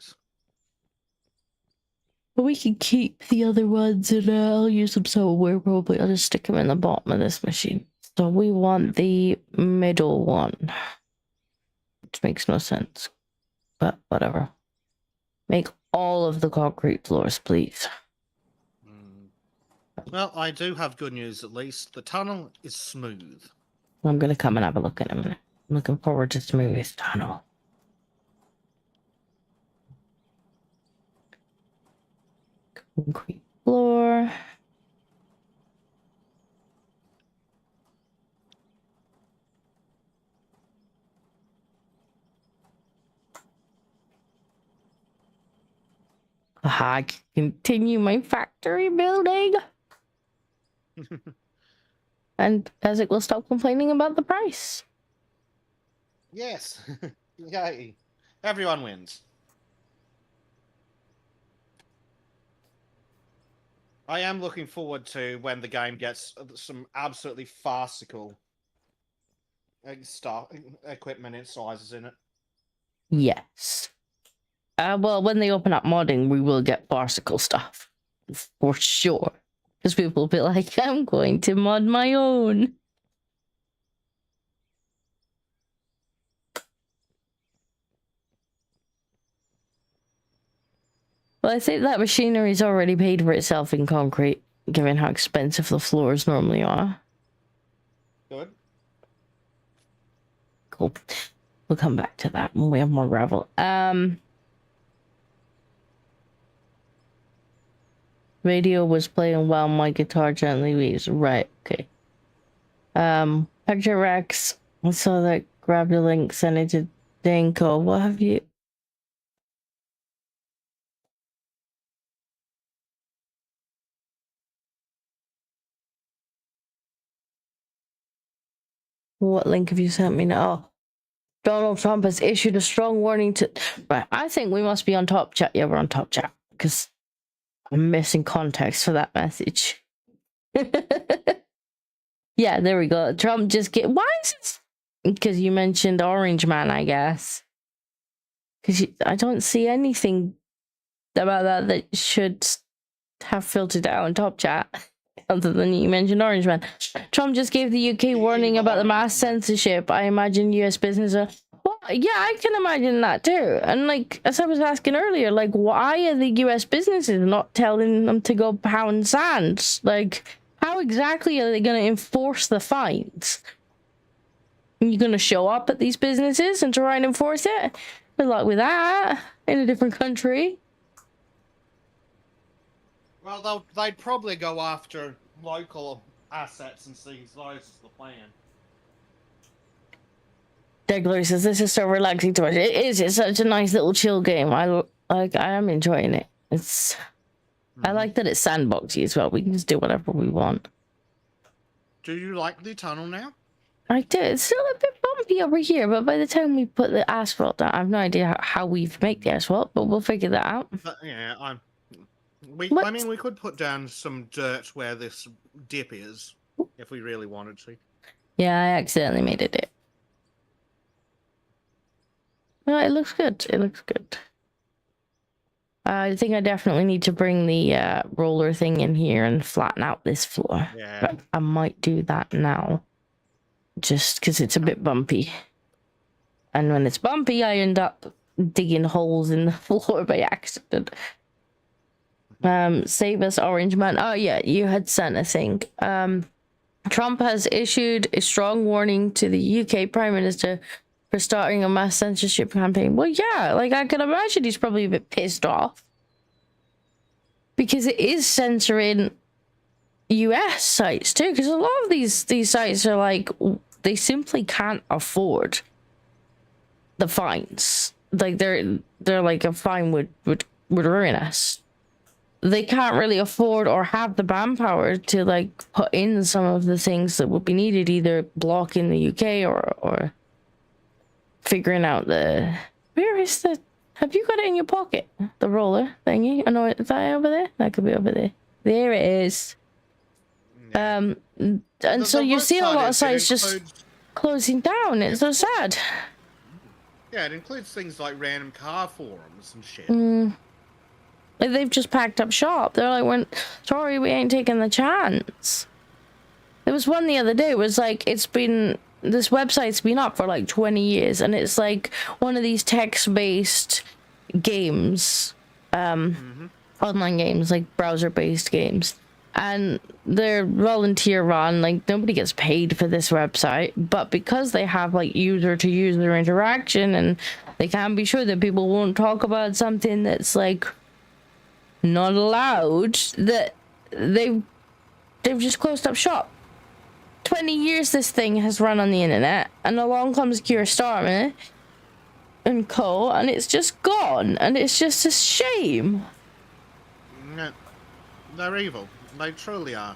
But we can keep the other ones and I'll use them somewhere probably. I'll just stick them in the bottom of this machine. So we want the middle one. Which makes no sense. But whatever. Make all of the concrete floors, please. Well, I do have good news at least. The tunnel is smooth. I'm gonna come and have a look in a minute. I'm looking forward to smooth tunnel. Concrete floor. I can continue my factory building. And Bezek will stop complaining about the price. Yes. Yay. Everyone wins. I am looking forward to when the game gets some absolutely farcical equipment and sizes in it. Yes. Well, when they open up modding, we will get farcical stuff. For sure. Because people will be like, I'm going to mod my own. Well, I think that machinery's already paid for itself in concrete, given how expensive the floors normally are. Good. Cool. We'll come back to that when we have more gravel. Radio was playing while my guitar gently weaves. Right, okay. Picture Rex, I saw that. Grab the link, send it to Danko. What have you? What link have you sent me now? Oh, Donald Trump has issued a strong warning to... Right, I think we must be on top chat. Yeah, we're on top chat. Because I'm missing context for that message. Yeah, there we go. Trump just get... Why is it... Because you mentioned Orange Man, I guess. Because I don't see anything about that should have filtered out on top chat. Other than you mentioned Orange Man. Trump just gave the UK warning about the mass censorship. I imagine US business... Well, yeah, I can imagine that too. And like, as I was asking earlier, like, why are the US businesses not telling them to go pound sand? Like, how exactly are they going to enforce the fines? Are you going to show up at these businesses and try and enforce it? Good luck with that in a different country. Well, they'd probably go after local assets and sees those as the plan. Degler says this is so relaxing to watch. It is. It's such a nice little chill game. I am enjoying it. It's. I like that it's sandboxy as well. We can just do whatever we want. Do you like the tunnel now? I do. It's still a bit bumpy over here, but by the time we put the asphalt down, I have no idea how we make the asphalt, but we'll figure that out. Yeah, I mean, we could put down some dirt where this dip is, if we really wanted to. Yeah, I accidentally made a dip. No, it looks good. It looks good. I think I definitely need to bring the roller thing in here and flatten out this floor. Yeah. But I might do that now. Just because it's a bit bumpy. And when it's bumpy, I end up digging holes in the floor by accident. Save us, Orange Man. Oh, yeah, you had sent a thing. Trump has issued a strong warning to the UK Prime Minister for starting a mass censorship campaign. Well, yeah, like I can imagine he's probably a bit pissed off. Because it is censoring US sites too, because a lot of these sites are like, they simply can't afford the fines. Like they're like, a fine would ruin us. They can't really afford or have the manpower to like put in some of the things that would be needed, either blocking the UK or figuring out the, where is the, have you got it in your pocket, the roller thingy? I know, is that over there? That could be over there. There it is. And so you see a lot of sites just closing down. It's so sad. Yeah, it includes things like random car forums and shit. Like they've just packed up shop. They're like, sorry, we ain't taking the chance. There was one the other day. It was like, this website's been up for like 20 years, and it's like one of these text-based games, online games, like browser-based games. And they're volunteer run, like nobody gets paid for this website, but because they have like user-to-user interaction, and they can be sure that people won't talk about something that's like not allowed, that they've just closed up shop. 20 years this thing has run on the internet, and along comes Keir Starmer and co, and it's just gone, and it's just a shame. No, they're evil. They truly are.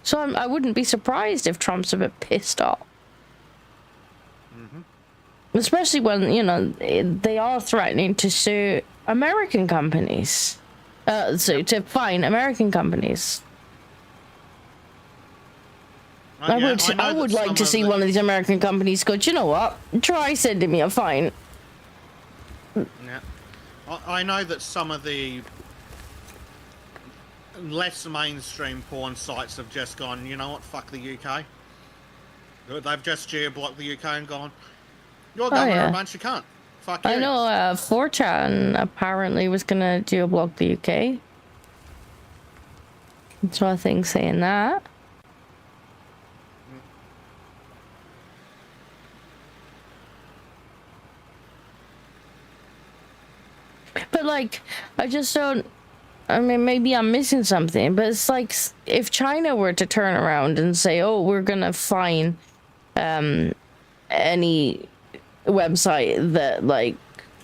So I wouldn't be surprised if Trump's a bit pissed off. Especially when, you know, they are threatening to sue American companies. So to fine American companies. I would like to see one of these American companies go, do you know what? Try sending me a fine. Yeah. I know that some of the less mainstream porn sites have just gone, you know what, fuck the UK. They've just geo-blocked the UK and gone, you're going a bunch of cunt. Fuck you. I know 4chan apparently was going to geo-block the UK. That's what I think saying that. But like, I just don't, I mean, maybe I'm missing something, but it's like, if China were to turn around and say, oh, we're gonna fine any website that, like,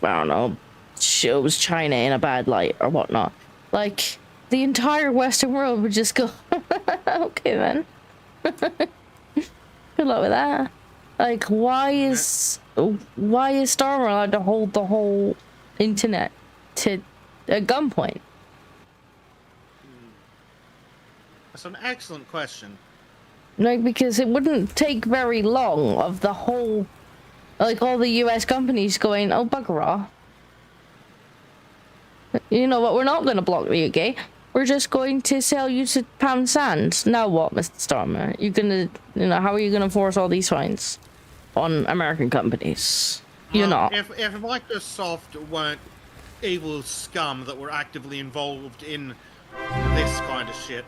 I don't know, shows China in a bad light or whatnot, like, the entire Western world would just go, okay then. Good luck with that. Like, why is Starmer allowed to hold the whole internet to a gunpoint? That's an excellent question. Like, because it wouldn't take very long of the whole, like, all the US companies going, oh, bugger off. You know what, we're not going to block the UK. We're just going to sell you to pound sand. Now what, Mr. Starmer? You're gonna, you know, how are you gonna force all these fines on American companies? You're not. If Microsoft weren't evil scum that were actively involved in this kind of shit,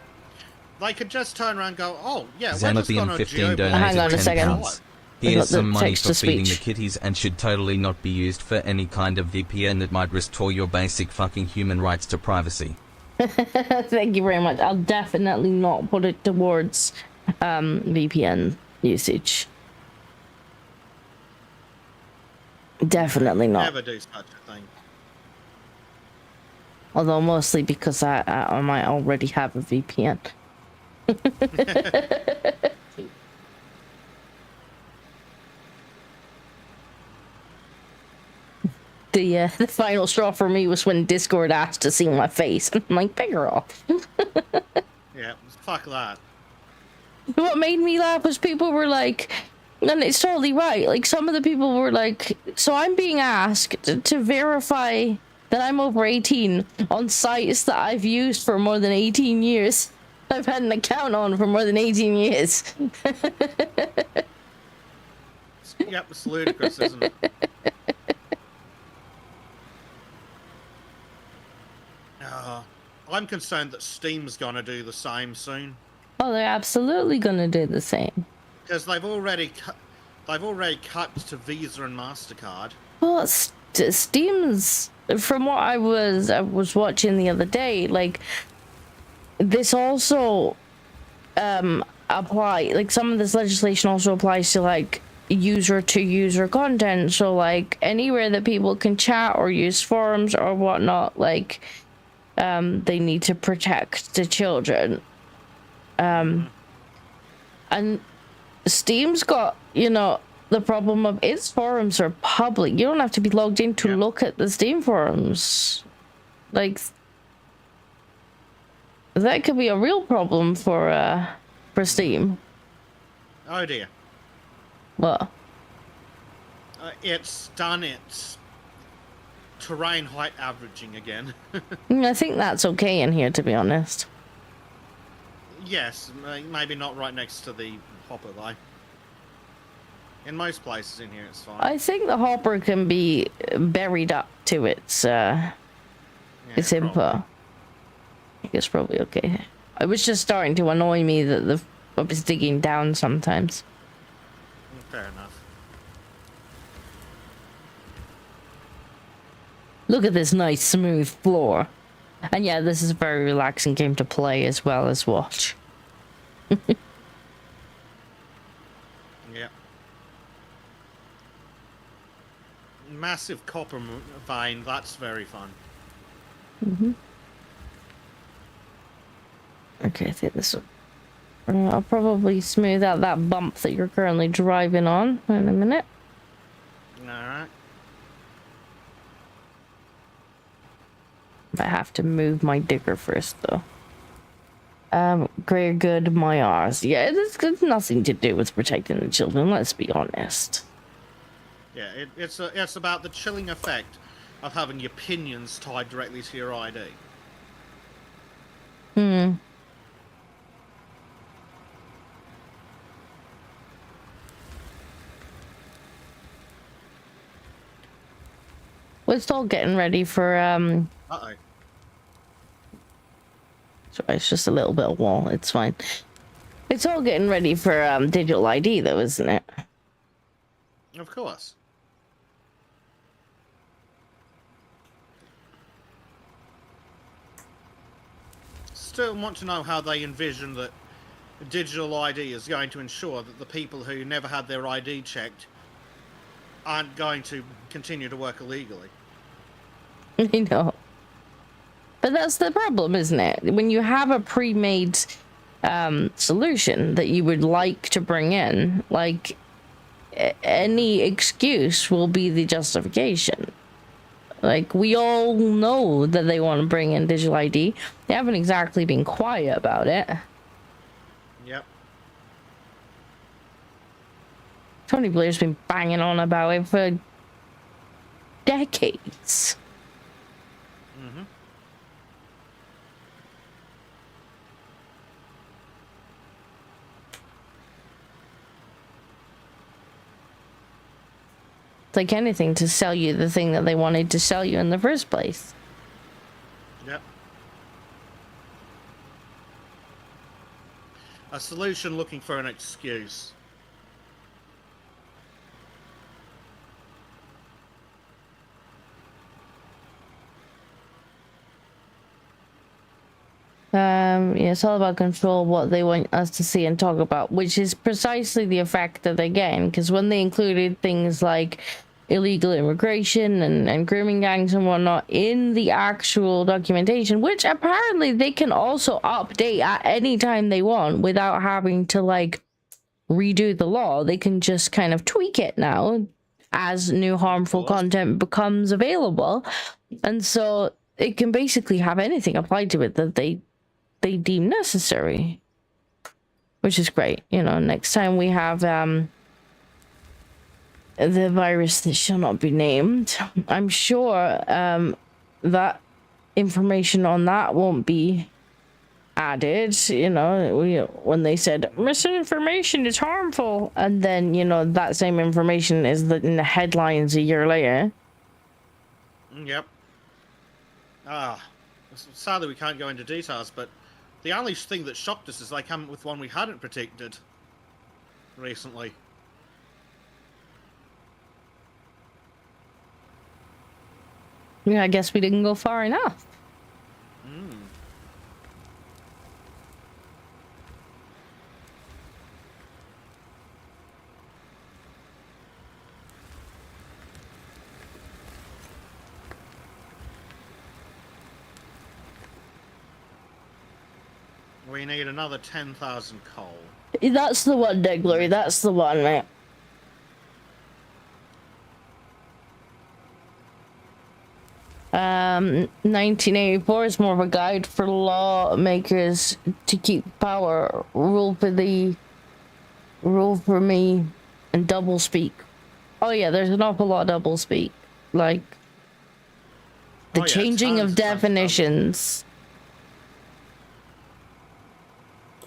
they could just turn around and go, oh, yeah, we're just gonna 15 donated Hang on a 10 second. pounds. Here's some money for feeding the text-to-speech. kitties and should totally not be used for any kind of VPN that might restore your basic fucking human rights to privacy. Thank you very much. I'll definitely not put it towards VPN usage. Definitely not. Never do such a thing. Although mostly because I might already have a VPN. The final straw for me was when Discord asked to see my face. I'm like, bigger off. Yeah, fuck that. What made me laugh was people were like, and it's totally right. Like some of the people were like, so I'm being asked to verify that I'm over 18 on sites that I've used for more than 18 years. I've had an account on for more than 18 years. Yep, it's ludicrous, isn't it? I'm concerned that Steam's gonna do the same soon. Oh, they're absolutely gonna do the same. Because they've already cut to Visa and MasterCard. Well, Steam's, from what I was watching the other day, like this also apply, like some of this legislation also applies to like user to user content. So like anywhere that people can chat or use forums or whatnot, like they need to protect the children. And Steam's got, you know, the problem of its forums are public. You don't have to be logged in to look at the Steam forums. Like that could be a real problem for Steam. Oh dear. What? It's done its terrain height averaging again. I think that's okay in here, to be honest. Yes, maybe not right next to the hopper though. In most places in here, it's fine. I think the hopper can be buried up to its input. Probably. I think it's probably okay. It was just starting to annoy me that the hopper is digging down sometimes. Fair enough. Look at this nice smooth floor. And yeah, this is a very relaxing game to play as well as watch. Yeah. Massive copper vein, that's very fun. Okay, I think this will... I'll probably smooth out that bump that you're currently driving on in a minute. Alright. I have to move my digger first, though. Greater good, my ours. Yeah, it's nothing to do with protecting the children, let's be honest. Yeah, it's about the chilling effect of having your pinions tied directly to your ID. We're still getting ready for, Uh-oh. Sorry, it's just a little bit of wall, it's fine. It's all getting ready for, digital ID, though, isn't it? Of course. Still want to know how they envision that digital ID is going to ensure that the people who never had their ID checked aren't going to continue to work illegally. I know. But that's the problem, isn't it? When you have a pre-made solution that you would like to bring in, like any excuse will be the justification. Like we all know that they want to bring in digital ID. They haven't exactly been quiet about it. Yep. Tony Blair's been banging on about it for decades. Mm-hmm. It's like anything to sell you the thing that they wanted to sell you in the first place. Yep. A solution looking for an excuse. Yeah, it's all about control, what they want us to see and talk about, which is precisely the effect that they gain. Because when they included things like illegal immigration and grooming gangs and whatnot in the actual documentation, which apparently they can also update at any time they want without having to like redo the law. They can just kind of tweak it now as new harmful content becomes available, and so it can basically have anything applied to it that they deem necessary, which is great. You know, next time we have the virus that shall not be named, I'm sure that information on that won't be added. You know, when they said misinformation is harmful, and then, you know, that same information is in the headlines a year later. Yep. Sadly we can't go into details, but the only thing that shocked us is they come with one we hadn't predicted recently. Yeah, I guess we didn't go far enough. We need another 10,000 coal. That's the one, Deglory. That's the one, mate. Um, 1984 is more of a guide for lawmakers to keep power, rule for me, and double speak. Oh yeah, there's an awful lot of double speak, like the changing of definitions.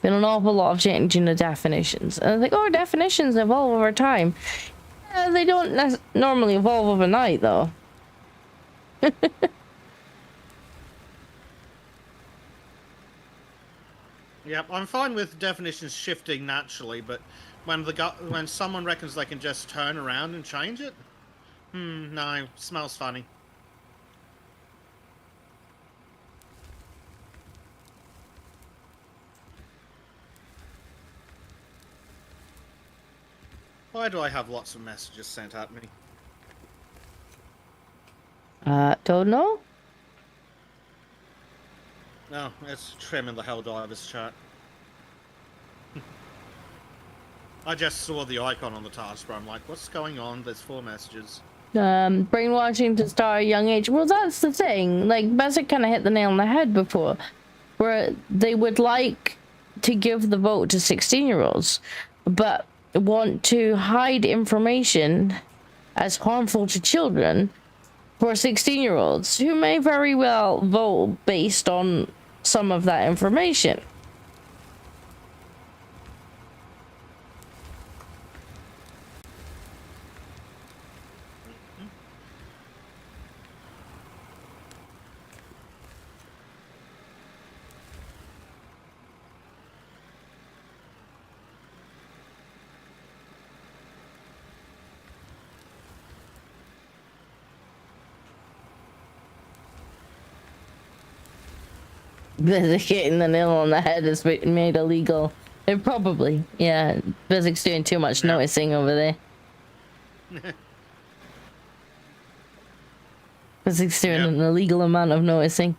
Been an awful lot of changing the definitions, and I think, oh, definitions evolve over time. Yeah, they don't normally evolve overnight, though. Yep, I'm fine with definitions shifting naturally, but when someone reckons they can just turn around and change it, no, smells funny. Why do I have lots of messages sent at me? Don't know. No, it's Trim in the Helldivers chat. I just saw the icon on the taskbar. I'm like, what's going on? There's 4 messages. Brainwashing to start at a young age. Well, that's the thing. Like, Bezek kind of hit the nail on the head before, where they would like to give the vote to 16-year-olds, but want to hide information as harmful to children for 16-year-olds who may very well vote based on some of that information. Hitting the nail on the head is made illegal. It probably, yeah. Bezek's doing too much noticing over there. Bezek's doing an illegal amount of noticing.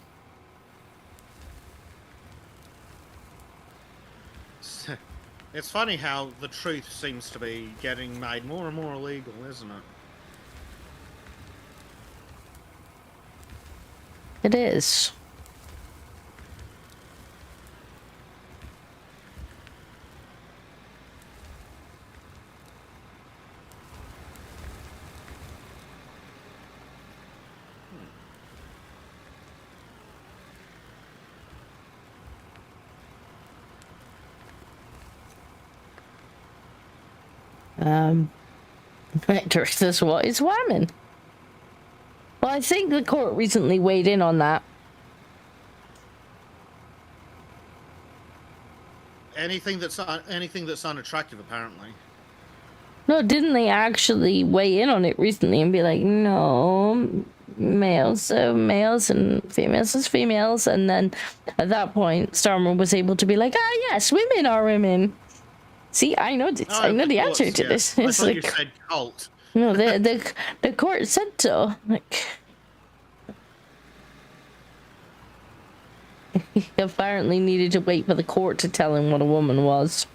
It's funny how the truth seems to be getting made more and more illegal, isn't it? It is. Director's what is whamming? Well, I think the court recently weighed in on that. Anything that's unattractive, apparently. No, didn't they actually weigh in on it recently and be like, no, males, so males, and females is females. And then at that point, Starmer was able to be like, ah, yes, women are women. See, I know this. I know the answer to this. I It's thought you like, said cult. no, the court said so. Like, he apparently needed to wait for the court to tell him what a woman was.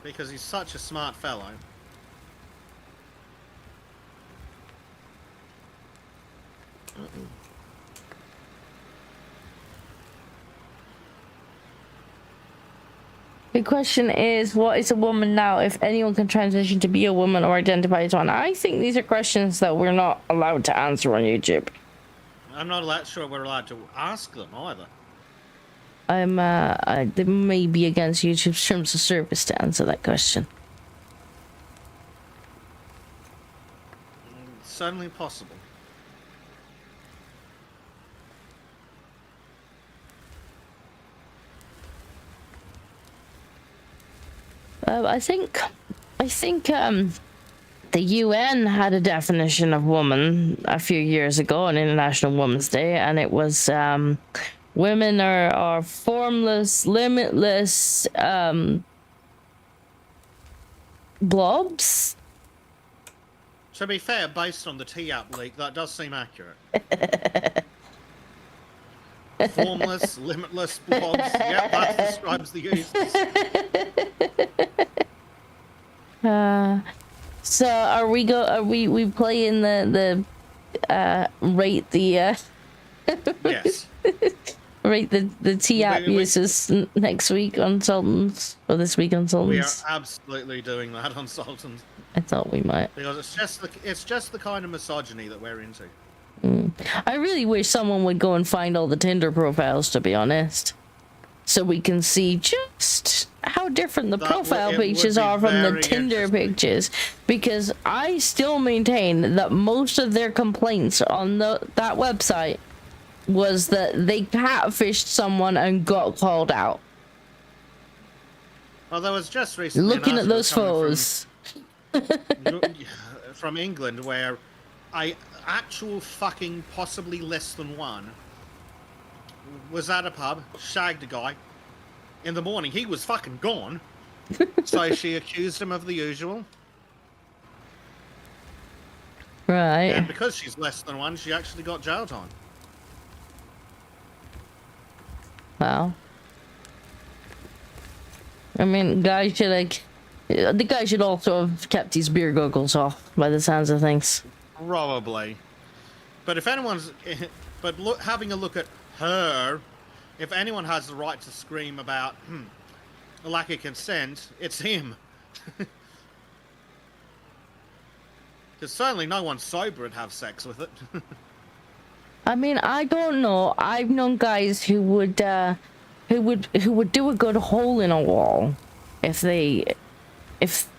Because he's such a smart fellow. The question is, what is a woman now? If anyone can transition to be a woman or identify as one? I think these are questions that we're not allowed to answer on YouTube. I'm not sure we're allowed to ask them either. They may be against YouTube's terms of service to answer that question. Certainly possible. I think the UN had a definition of woman a few years ago on International Women's Day, and it was women are formless, limitless blobs. To be fair, based on the T-App leak, that does seem accurate. Formless, limitless blobs. Yep, that describes the users. So are we playing the rate the Yes. rate the T-App users next week on Sultans, or this week on We are Sultans? absolutely doing that on Sultans. I thought we might. Because it's just the kind of misogyny that we're into. I really wish someone would go and find all the Tinder profiles, to be honest, so we can see just how different the profile pictures are from the Tinder pictures. Because I still maintain that most of their complaints on that website was that they catfished someone and got called out. Well, there was just recently Looking at those photos. From England, where a actual fucking possibly less than one was at a pub, shagged a guy. In the morning, he was fucking gone. So she accused him of the usual. Right. And because she's less than one, she actually got jail time. Wow. I mean, the guy should also have kept his beer goggles off, by the sounds of things. Probably. But if anyone's... But look, having a look at her, if anyone has the right to scream about a lack of consent, it's him. Because certainly no one sober would have sex with it. I mean, I don't know. I've known guys who would do a good hole in a wall if they just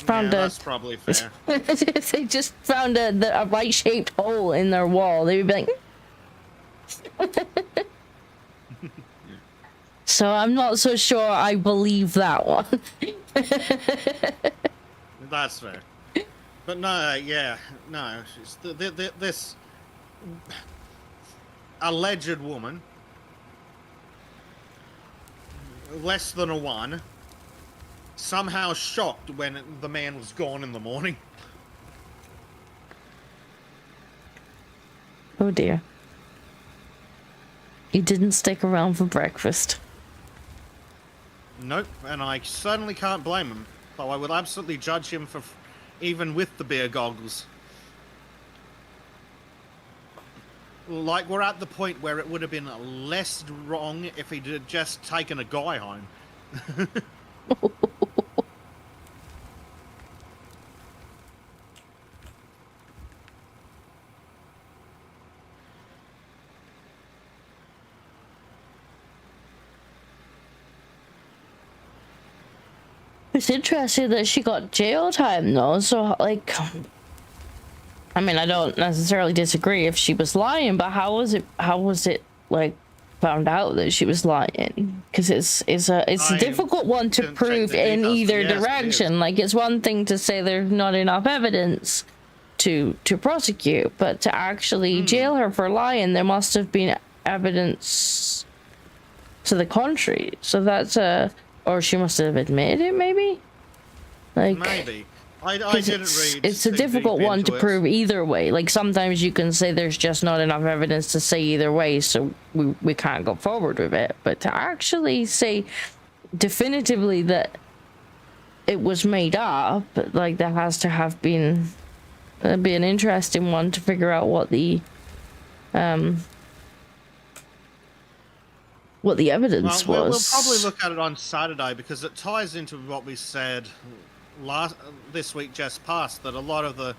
found that's probably fair. if they just found a right shaped hole in their wall, they would be like. So I'm not so sure I believe that one. That's fair. But no, yeah, no. It's this alleged woman, less than a one, somehow shocked when the man was gone in the morning. Oh dear. He didn't stick around for breakfast. Nope, and I certainly can't blame him. Though I would absolutely judge him for even with the beer goggles. Like, we're at the point where it would have been less wrong if he'd had just taken a guy home. It's interesting that she got jail time though, so like, I mean, I don't necessarily disagree if she was lying, but how was it like found out that she was lying, because it's a difficult one to didn't check prove the in details, either but yes, it is. direction. Like, it's one thing to say there's not enough evidence to prosecute, but to actually jail her for lying, there must have been evidence to the contrary. So that's or she must have admitted it, maybe. Like, maybe. I didn't read. It's a too difficult deep one into to it. prove either way. Like, sometimes you can say there's just not enough evidence to say either way, so we can't go forward with it. But to actually say definitively that it was made up, like, that has to have been, that'd be an interesting one to figure out what the evidence Well, was. we'll probably look at it on Saturday, because it ties into what we said this week just past, that a lot of the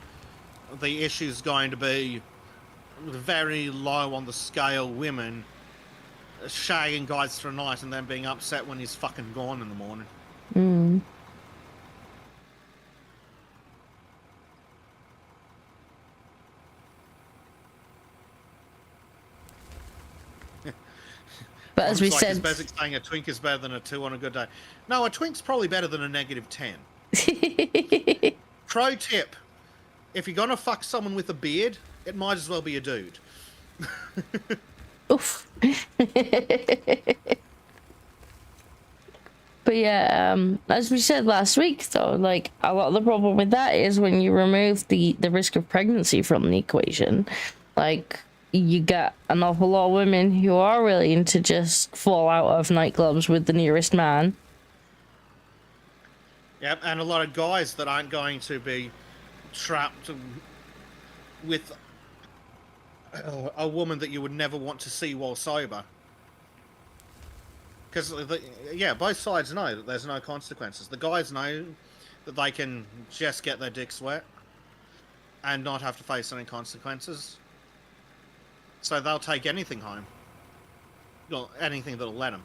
issues going to be very low on the scale women shagging guys for a night and then being upset when he's fucking gone in the morning. But as we Like, said, is Bezek saying a twink is better than a 2 on a good day? No, a twink's probably better than a -10. Pro tip: if you're gonna fuck someone with a beard, it might as well be a dude. oof. But yeah, as we said last week, though, like, a lot of the problem with that is when you remove the risk of pregnancy from the equation, like, you get an awful lot of women who are willing to just fall out of nightclubs with the nearest man. Yep, and a lot of guys that aren't going to be trapped with a woman that you would never want to see while sober. Because, yeah, both sides know that there's no consequences. The guys know that they can just get their dicks wet and not have to face any consequences. So they'll take anything home. Well, anything that'll let them.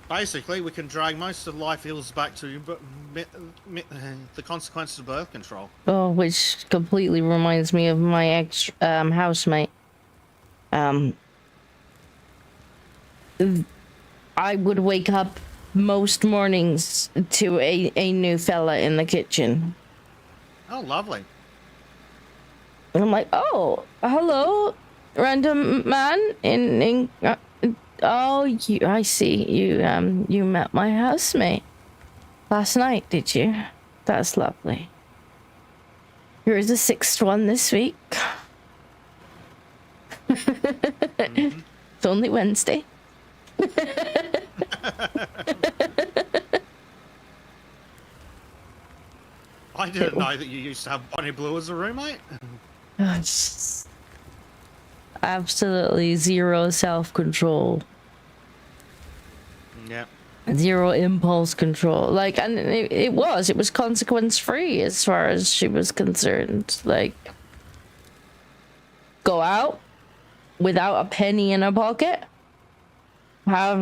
Basically, we can drag most of life ills back to the consequences of birth control. Oh, which completely reminds me of my ex housemate. I would wake up most mornings to a new fella in the kitchen. Oh, lovely. And I'm like, oh, hello, random man oh, I see. You met my housemate last night, did you? That's lovely. You're the 6th one this week. Mm-hmm. It's only Wednesday. I didn't know that you used to have Bonnie Blue as a roommate. It's absolutely zero self-control. Yeah. Zero impulse control. Like, and it was consequence-free as far as she was concerned. Like, go out without a penny in her pocket. Have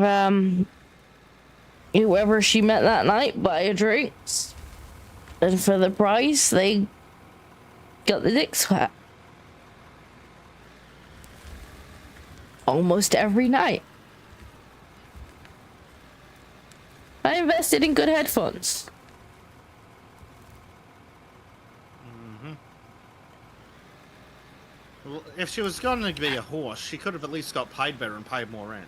whoever she met that night buy her drinks. And for the price, they got the dicks wet. Almost every night. I invested in good headphones. Well, if she was going to be a horse, she could have at least got paid better and paid more rent.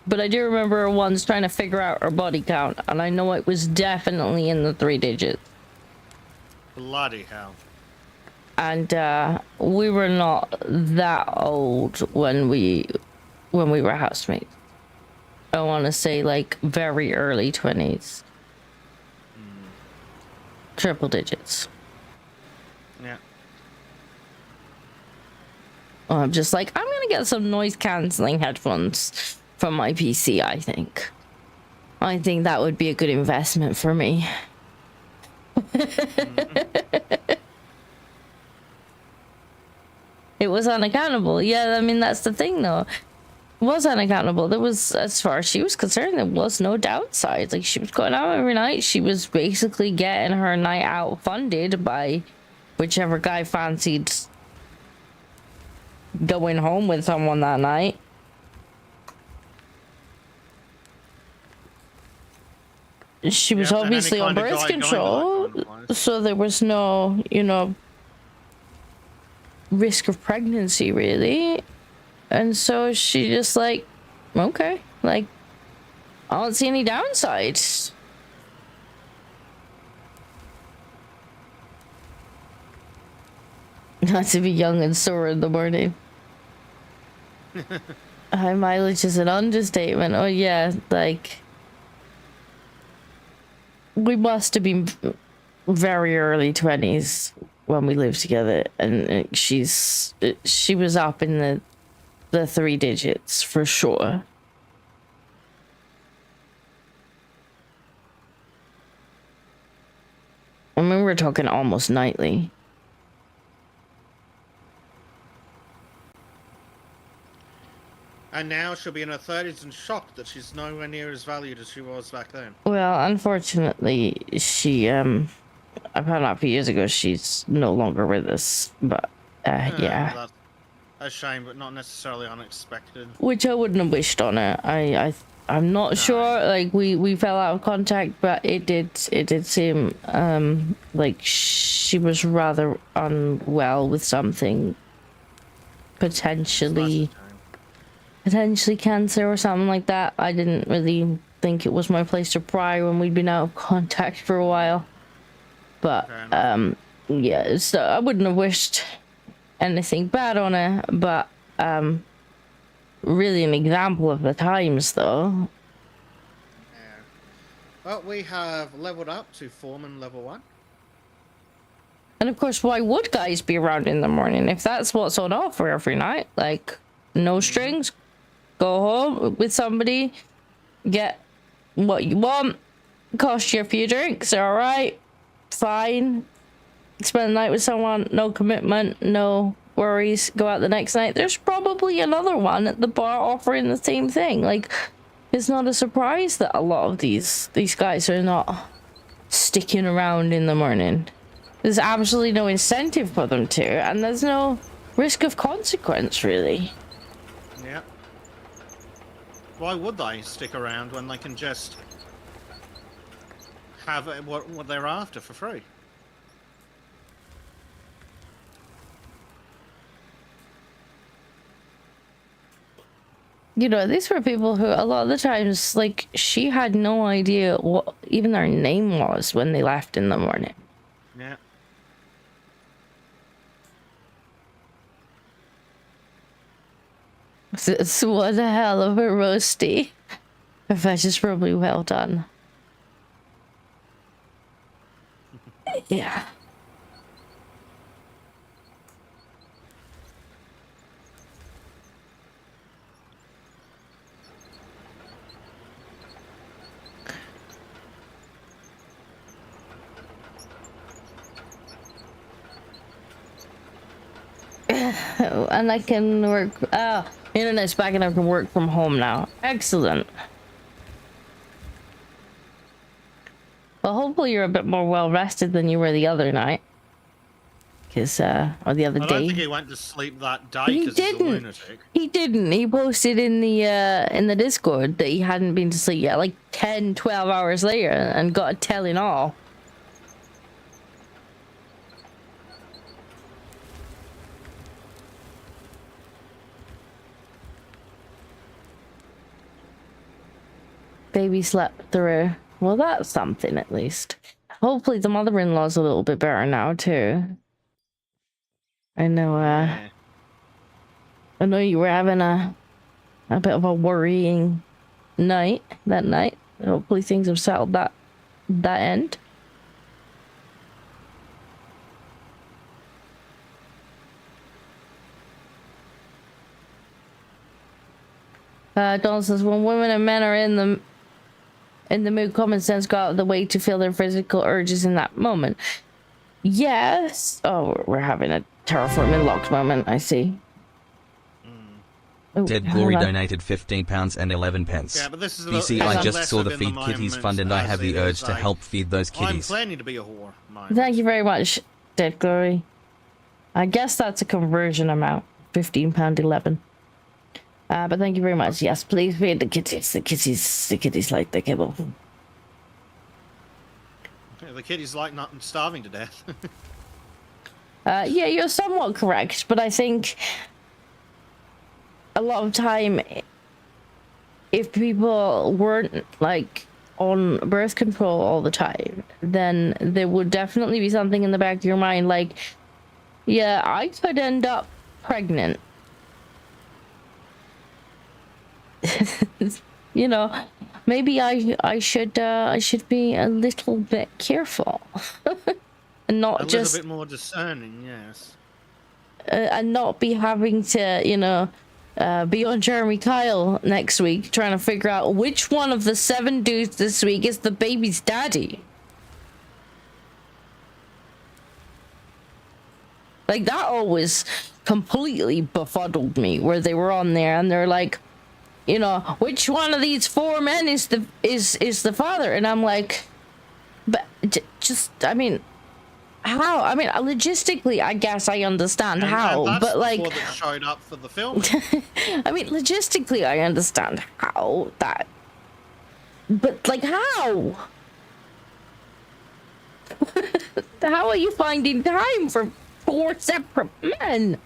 But I do remember her once trying to figure out her body count, and I know it was definitely in the 3 digits. Bloody hell. And we were not that old when we were housemates. I want to say like very early 20s. Triple digits. Yeah. I'm just like, I'm gonna get some noise cancelling headphones from my PC, I think. I think that would be a good investment for me. It was unaccountable. Yeah, I mean, that's the thing, though. It was unaccountable. There was, as far as she was concerned, there was no downside. Like, she was going out every night. She was basically getting her night out funded by whichever guy fancied going home with someone that night. She was obviously on birth control, so there was no, you know, risk of pregnancy, really. And so she just like, okay, like, I don't see any downsides. Not to be young and sore in the morning. High mileage is an understatement. Oh yeah, like, we must have been very early 20s when we lived together, and she was up in the 3 digits for sure. I mean, we're talking almost nightly. And now she'll be in her 30s and shocked that she's nowhere near as valued as she was back then. Well, unfortunately, she, I found out a few years ago she's no longer with us, but, yeah. That's a shame, but not necessarily unexpected. Which I wouldn't have wished on her. I'm not sure, like, we fell out of contact, but it did seem, like she was rather unwell with something, potentially cancer or something like that. I didn't really think it was my place to pry when we'd been out of contact for a while. But, yeah, so I wouldn't have wished anything bad on her, but, really an example of the times, though. Yeah. Well, we have leveled up to Foreman level 1. And of course, why would guys be around in the morning if that's what's on offer every night? Like, no strings, go home with somebody, get what you want, cost you a few drinks, all right, fine. Spend the night with someone, no commitment, no worries, go out the next night. There's probably another one at the bar offering the same thing. Like, it's not a surprise that a lot of these guys are not sticking around in the morning. There's absolutely no incentive for them to, and there's no risk of consequence, really. Yeah. Why would they stick around when they can just have what they're after for free? You know, these were people who a lot of the times, like, she had no idea what even their name was when they left in the morning. Yeah. It's what a hell of a roasty. That is probably well done. Yeah. And I can work. Internet's back and I can work from home now. Excellent. Well, hopefully you're a bit more well rested than you were the other night. Cause or the other day. I don't think he went to sleep that day because he's a lunatic. He didn't. He posted in the Discord that he hadn't been to sleep yet, like 10, 12 hours later, and got a telling all. Baby slept through. Well, that's something at least. Hopefully the mother-in-law's a little bit better now too. I know I know you were having a bit of a worrying night that night. Hopefully things have settled that end. Don says when women and men are in the in the mood, common sense got out of the way to feel their physical urges in that moment. Yes. Oh, we're having a terraforming locked moment. I see. Oh, Dead hang Glory on. donated £15 and 11 pence. Yeah, but this is BC, hang I on. just saw the less within Feed the Kitties moment fund and I as have the it urge is to a help feed those I'm kitties. planning to be a whore moment. Thank you very much, Dead Glory. I guess that's a conversion amount. £15.11. But thank you very much. Yes, please feed the kitties. The kitties like the kibble. Yeah, the kitty's like not starving to death. Yeah, you're somewhat correct, but I think a lot of time, if people weren't like on birth control all the time, then there would definitely be something in the back of your mind like, yeah, I could end up pregnant. You know, maybe I should be a little bit careful and not A just little bit more discerning, yes. and not be having to, you know, be on Jeremy Kyle next week trying to figure out which one of the 7 dudes this week is the baby's daddy. Like, that always completely befuddled me, where they were on there and they're like, you know, which one of these 4 men is the father? And I'm like, but just, I mean, how? I mean, logistically, I guess I understand how, and that's but like, that showed up for the film. I mean, logistically, I understand how that, but like, how? How are you finding time for 4 separate men?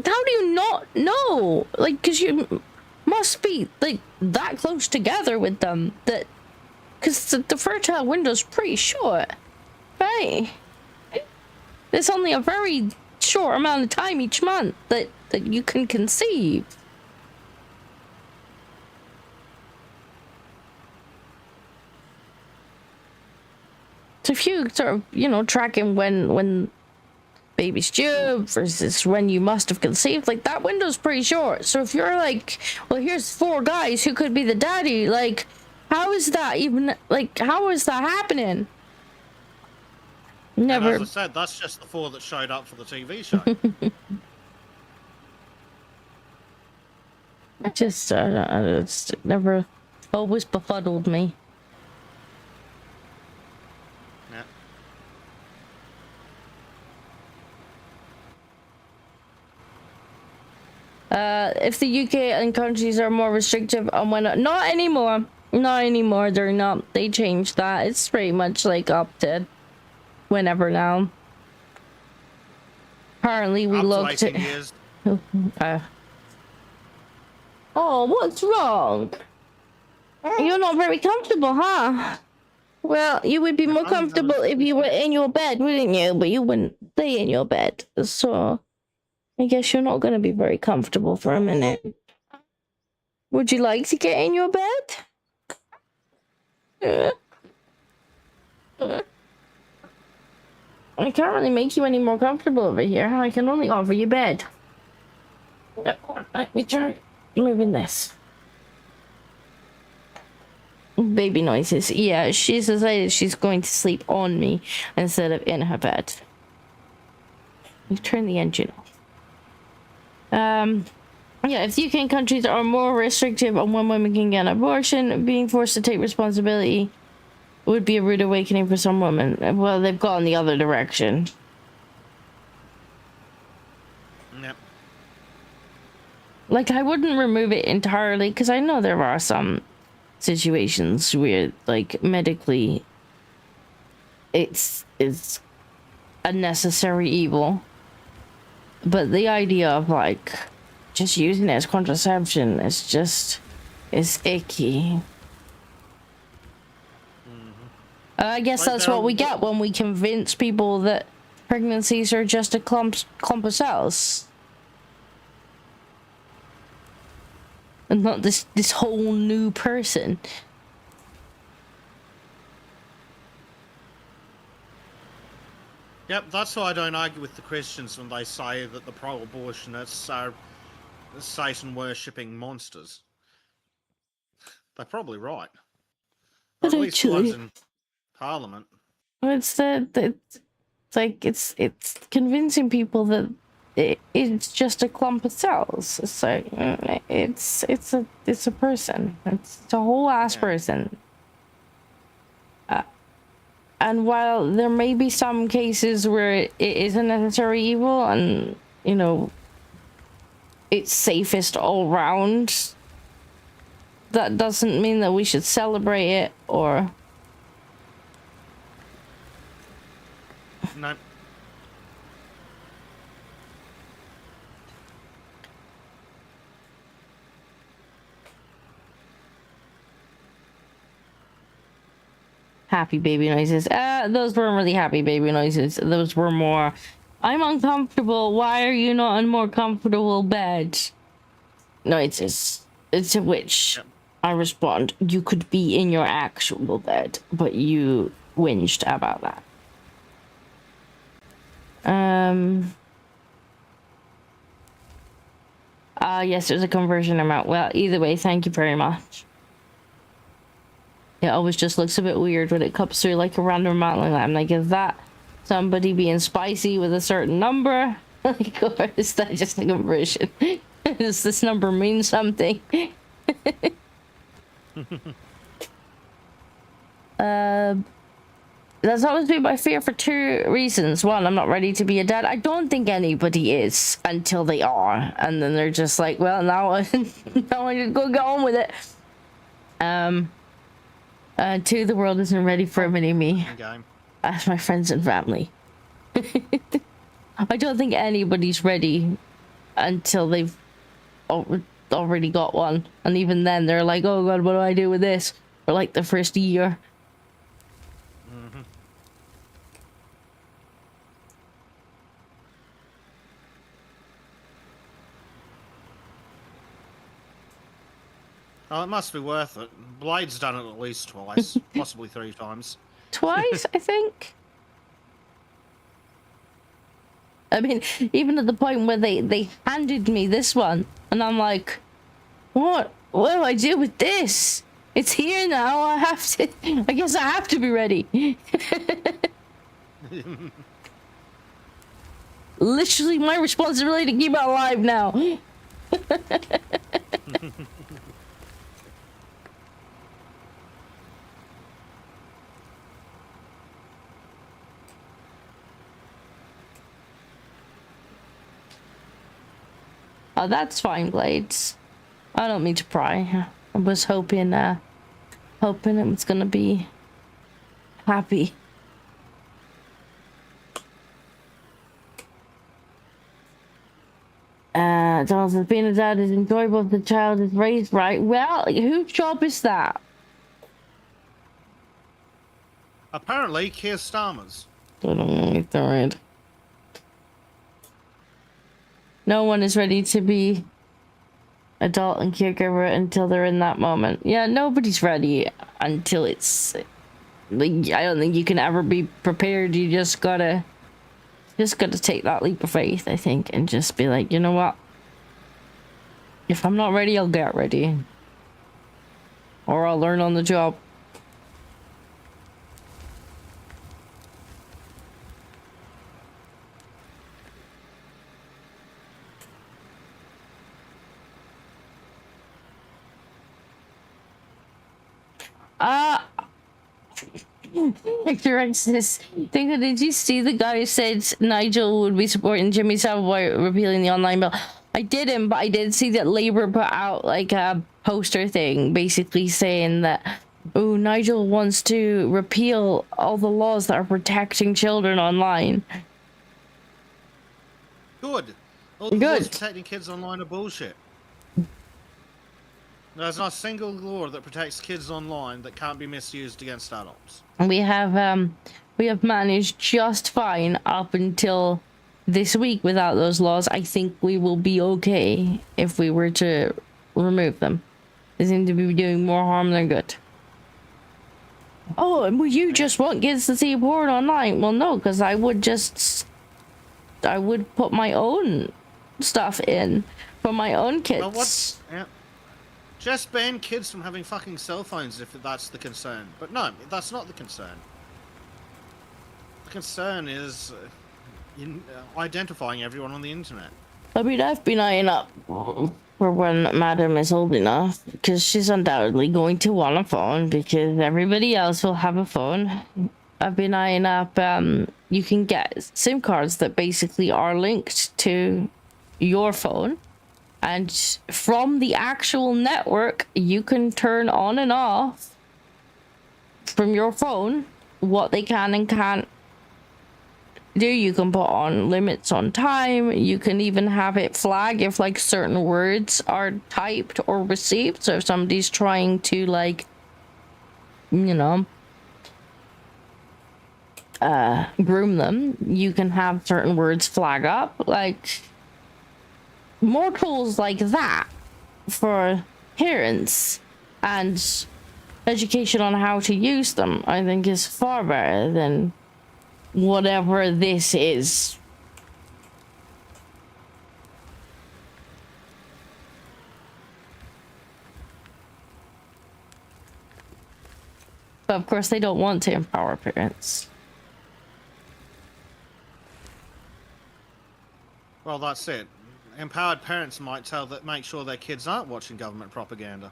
How do you not know? Like, because you must be like that close together with them that, because the fertile window's pretty short, right? There's only a very short amount of time each month that you can conceive. So if you sort of, you know, tracking when baby's due versus when you must have conceived, like, that window's pretty short. So if you're like, well, here's 4 guys who could be the daddy, like, how is that even, like, how is that happening? Never. And as I said, that's just the 4 that showed up for the TV show. It's never, always befuddled me. If the UK and countries are more restrictive on when, not anymore, they're not, they changed that. It's pretty much like up to whenever now. Apparently we looked at, years. oh, what's wrong? You're not very comfortable, huh? Well, you would be more comfortable if you were in your bed, wouldn't you? But you wouldn't stay in your bed, so I guess you're not going to be very comfortable for a minute. Would you like to get in your bed? I can't really make you any more comfortable over here. I can only offer you bed. Let me try moving this. Baby noises. Yeah, she's decided she's going to sleep on me instead of in her bed. You turn the engine off. Yeah, if the UK countries are more restrictive on when women can get an abortion, being forced to take responsibility would be a rude awakening for some women. Well, they've gone the other direction. Yep. Like, I wouldn't remove it entirely, because I know there are some situations where, like, medically it's a necessary evil. But the idea of, like, just using it as contraception is icky. I guess that's what we get when we convince people that pregnancies are just a clump of cells. And not this whole new person. Yep, that's why I don't argue with the Christians when they say that the pro-abortionists are Satan-worshipping monsters. They're probably right. But Or at least the ones actually- in Parliament. It's it's convincing people that it's just a clump of cells. So it's a person. It's a whole ass Yeah. person. And while there may be some cases where it isn't necessarily evil, and you know, it's safest all round, that doesn't mean that we should celebrate it or. No. Happy baby noises. Those weren't really happy baby noises. Those were more, I'm uncomfortable. Why are you not in more comfortable bed? Noises. To which Yep. I respond, you could be in your actual bed, but you whinged about that. Yes, there's a conversion amount. Well, either way, thank you very much. It always just looks a bit weird when it comes through like a random amount like that. I'm like, is that somebody being spicy with a certain number? Like, or is that just a conversion? Does this number mean something? That's always been my fear for two reasons. One, I'm not ready to be a dad. I don't think anybody is until they are, and then they're just like, well, now I just go get on with it. Two, the world isn't ready for a mini me. Game. As my friends and family. I don't think anybody's ready until they've already got one, and even then they're like, oh god, what do I do with this? For like the first year. Oh, it must be worth it. Blade's done it at least twice, possibly 3 times. Twice, I think. I mean, even at the point where they handed me this one, and I'm like, what do I do with this? It's here now. I guess I have to be ready. Literally my responsibility to keep it alive now. Oh, that's fine, Blades. I don't mean to pry. I was hoping it was gonna be happy. Jonathan, being a dad is enjoyable if the child is raised right. Well, whose job is that? Apparently, Keir Starmer's. I don't know, it's alright. No one is ready to be adult and caregiver until they're in that moment. Yeah, nobody's ready until it's like, I don't think you can ever be prepared. You just gotta take that leap of faith, I think, and just be like, you know what? If I'm not ready, I'll get ready. Or I'll learn on the job. Directions. Did you see the guy who said Nigel would be supporting Jimmy Savile repealing the online bill? I didn't, but I did see that Labour put out like a poster thing basically saying that, oh, Nigel wants to repeal all the laws that are protecting children online. Good. All the laws protecting kids online are bullshit. There's not a single law that protects kids online that can't be misused against adults. We have managed just fine up until this week without those laws. I think we will be okay if we were to remove them. They seem to be doing more harm than good. Oh, and you just want kids to see porn online? Well, no, because I would put my own stuff in for my own kids. Well, Just ban kids from having fucking cell phones if that's the concern. But no, that's not the concern. The concern is identifying everyone on the internet. I mean, I've been eyeing up for when Madam is old enough, because she's undoubtedly going to want a phone, because everybody else will have a phone. I've been eyeing up, you can get SIM cards that basically are linked to your phone, and from the actual network, you can turn on and off from your phone what they can and can't do. You can put on limits on time. You can even have it flag if like certain words are typed or received. So if somebody's trying to like, you know, groom them, you can have certain words flag up. Like, more tools like that for parents and education on how to use them, I think, is far better than whatever this is. But of course they don't want to empower parents. Well, that's it. Empowered parents might make sure their kids aren't watching government propaganda.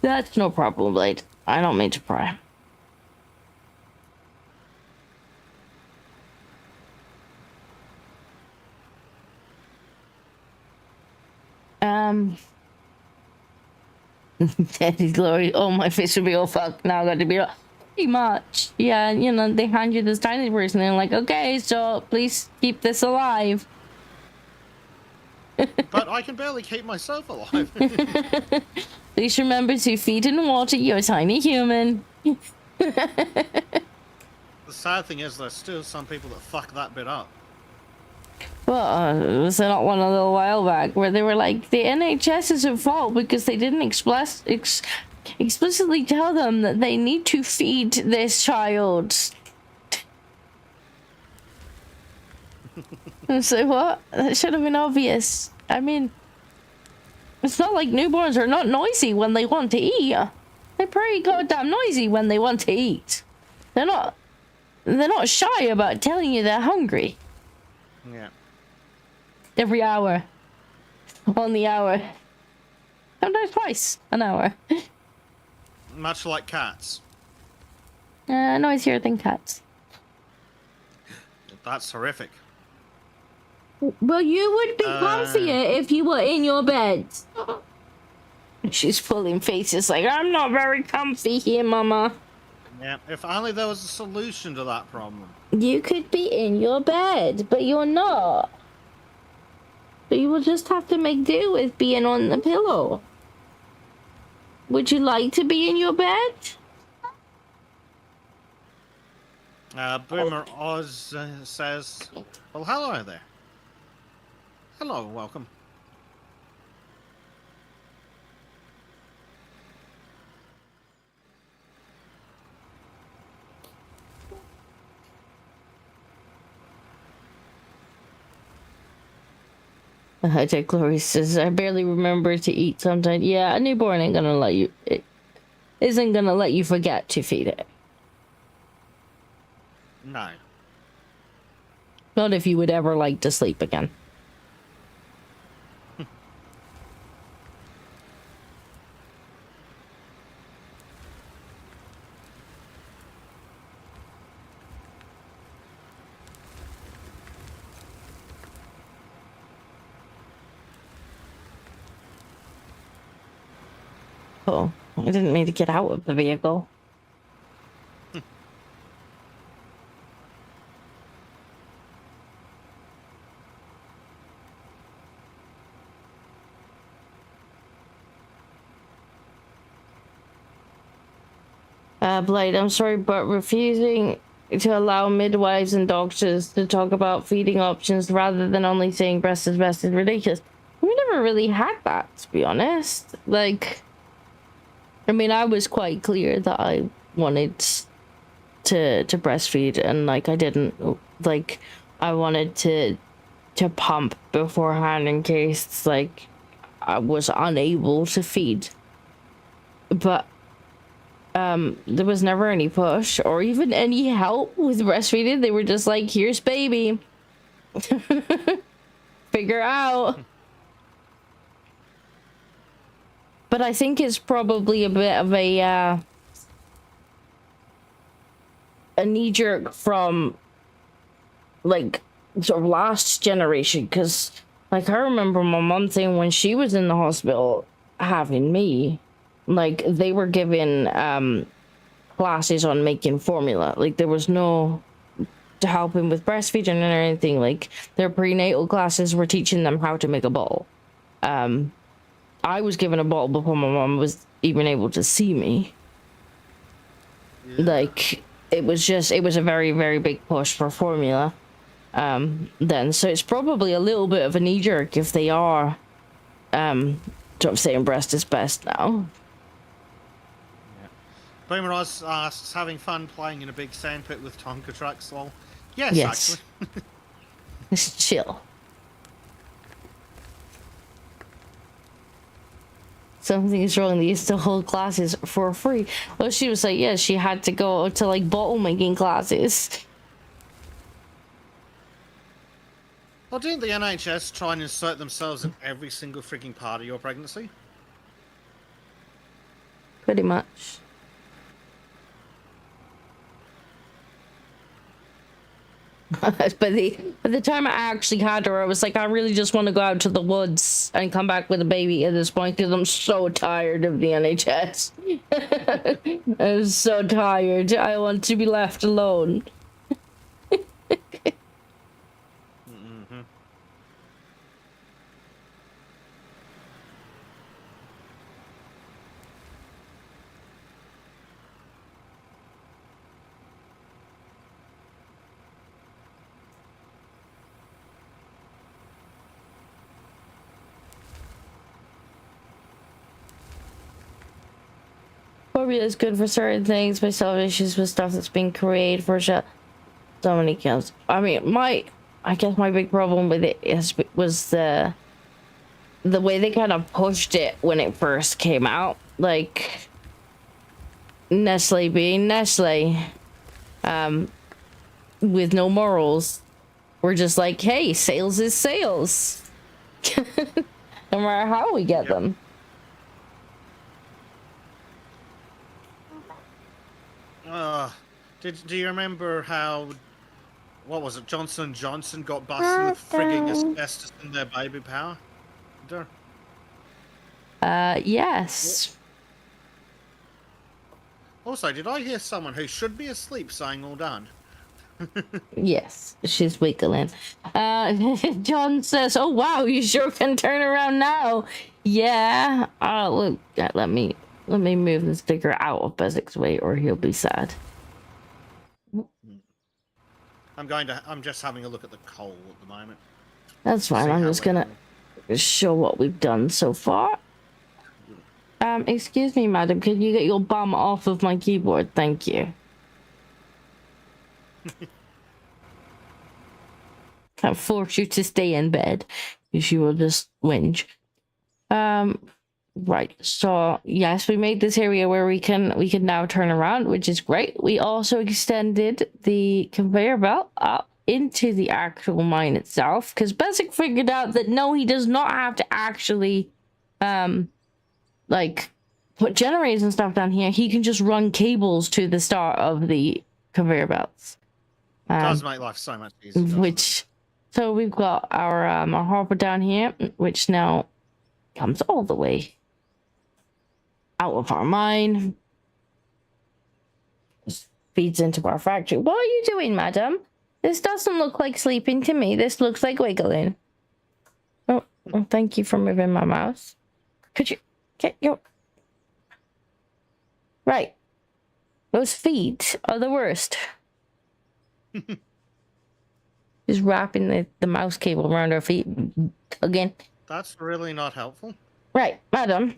That's no problem, Blade. I don't mean to pry. Daddy's glory. Oh, my face would be all fucked. Now I got to be pretty much. Yeah, you know, they hand you this tiny person and they're like, okay, so please keep this alive. But I can barely keep myself alive. Please remember to feed and water your tiny human. The sad thing is there's still some people that fuck that bit up. Well, was there not one a little while back where they were like, the NHS is at fault because they didn't explicitly tell them that they need to feed this child? And so what? That should have been obvious. I mean, it's not like newborns are not noisy when they want to eat. They're pretty goddamn noisy when they want to eat. They're not shy about telling you they're hungry. Yeah. Every hour. On the hour. Sometimes twice an hour. Much like cats. Noisier than cats. That's horrific. Well, you would be comfier if you were in your bed. She's pulling faces like, I'm not very comfy here, Mama. Yeah, if only there was a solution to that problem. You could be in your bed, but you're not. So you will just have to make do with being on the pillow. Would you like to be in your bed? Boomer Oz says, well, hello there. Hello, welcome. High-tech Glory says, I barely remember to eat sometimes. Yeah, a newborn ain't gonna let you... It isn't gonna let you forget to feed it. No. Not if you would ever like to sleep again. Oh, I didn't mean to get out of the vehicle. Blight, I'm sorry, but refusing to allow midwives and doctors to talk about feeding options rather than only saying breast is best is ridiculous. We never really had that, to be honest. Like, I mean, I was quite clear that I wanted to breastfeed, and like I didn't, like I wanted to pump beforehand in case like I was unable to feed. But there was never any push or even any help with breastfeeding. They were just like, here's baby. Figure out. But I think it's probably a bit of a knee-jerk from like sort of last generation, because like I remember my mom saying when she was in the hospital having me, like they were given classes on making formula. Like there was no to helping with breastfeeding or anything. Like their prenatal classes were teaching them how to make a bottle. I was given a bottle before my mom was even able to see me. Yeah. Like it was a very, very big push for formula then, so it's probably a little bit of a knee-jerk if they are sort of saying breast is best now. Boomer Oz asks, having fun playing in a big sandpit with Tonka trucks, lol. Yes, Yes. actually. Just chill. Something is wrong. They used to hold classes for free. Well, she was like, yeah, she had to go to like bottle making classes. Well, didn't the NHS try and insert themselves in every single freaking part of your pregnancy? Pretty much. But the time I actually had her, I was like, I really just want to go out to the woods and come back with a baby at this point because I'm so tired of the NHS. I'm so tired. I want to be left alone. Mm-hmm. Formula is good for certain things, but some issues with stuff that's being created for so many kills. I mean, I guess my big problem with it was the way they kind of pushed it when it first came out. Like Nestle being Nestle, with no morals. We're just like, hey, sales is sales. No matter how we get them. Do you remember how, what was it, Johnson & Johnson got busted with frigging asbestos in their baby powder? Yes. Also, did I hear someone who should be asleep saying all done? Yes, she's wiggling. John says, oh wow, you sure can turn around now. Yeah. Look, let me move this figure out of Bezek's way or he'll be sad. I'm just having a look at the coal at the moment. That's fine. I'm just gonna show what we've done so far. Excuse me, madam, can you get your bum off of my keyboard? Thank you. Can't force you to stay in bed if you will just whinge. Right, so yes, we made this area where we can now turn around, which is great. We also extended the conveyor belt up into the actual mine itself because Bezek figured out that no, he does not have to actually like put generators and stuff down here. He can just run cables to the start of the conveyor belts. Does make life so much easier. So we've got our hopper down here, which now comes all the way out of our mine. Just feeds into our factory. What are you doing, madam? This doesn't look like sleeping to me. This looks like wiggling. Oh, well, thank you for moving my mouse. Could you get your... Right. Those feet are the worst. Just wrapping the mouse cable around our feet again. That's really not helpful. Right, madam.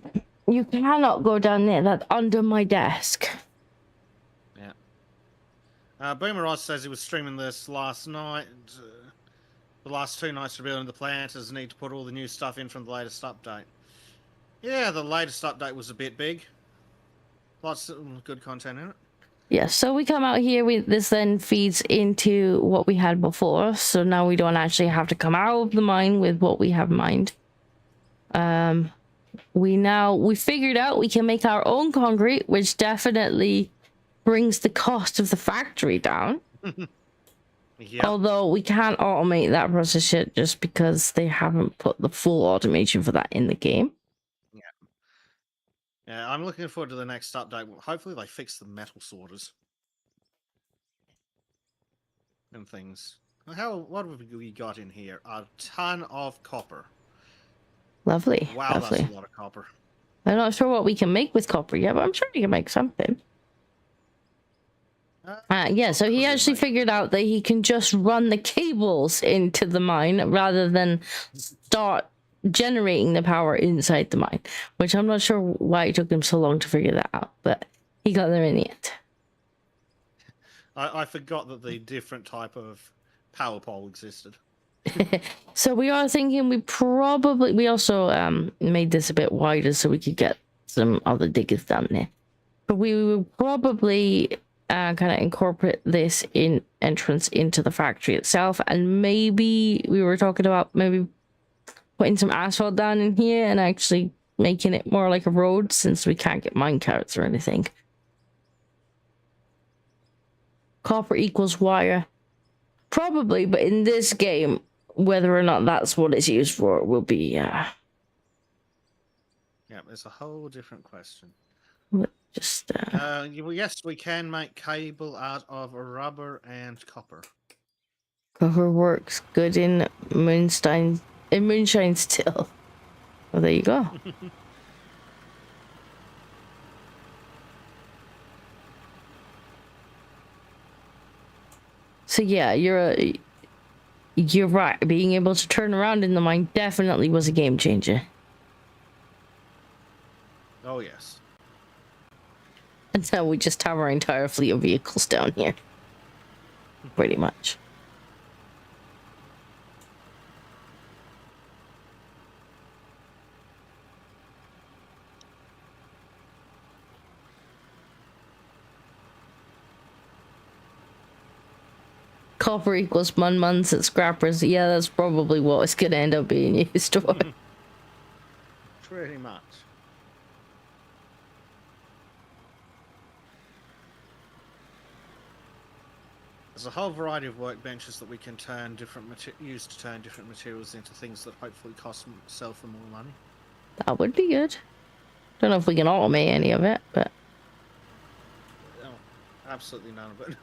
You cannot go down there. That's under my desk. Boomer Ross says he was streaming this last night. The last 2 nights revealing the planters need to put all the new stuff in from the latest update. Yeah, the latest update was a bit big. Lots of good content in it. Yeah, so we come out here, this then feeds into what we had before, so now we don't actually have to come out of the mine with what we have mined. We figured out we can make our own concrete, which definitely brings the cost of the factory down. Yep. Although we can't automate that process yet just because they haven't put the full automation for that in the game. Yeah, I'm looking forward to the next update. Hopefully they fix the metal sorters and things. What have we got in here? A ton of copper. Lovely. Wow, lovely. That's a lot of copper. I'm not sure what we can make with copper yet, but I'm sure you can make something. Yeah, so he actually figured out that he can just run the cables into the mine rather than start generating the power inside the mine, which I'm not sure why it took him so long to figure that out, but he got there in the end. I forgot that the different type of power pole existed. So we are thinking we also made this a bit wider so we could get some other diggers down there. But we will probably kind of incorporate this in entrance into the factory itself, and maybe we were talking about maybe putting some asphalt down in here and actually making it more like a road since we can't get mine carts or anything. Copper equals wire. Probably, but in this game, whether or not that's what it's used for will be Yeah, there's a whole different question. just yes, we can make cable out of rubber and copper. Copper works good in moonshine still. Well, there you go. So yeah, you're right. Being able to turn around in the mine definitely was a game changer. Oh yes. And now we just have our entire fleet of vehicles down here. Pretty much. Copper equals months at scrappers. Yeah, that's probably what it's gonna end up being used for. Pretty much. There's a whole variety of workbenches that we can use to turn different materials into things that hopefully sell for more money. That would be good. Don't know if we can automate any of it, but Oh, absolutely none of it.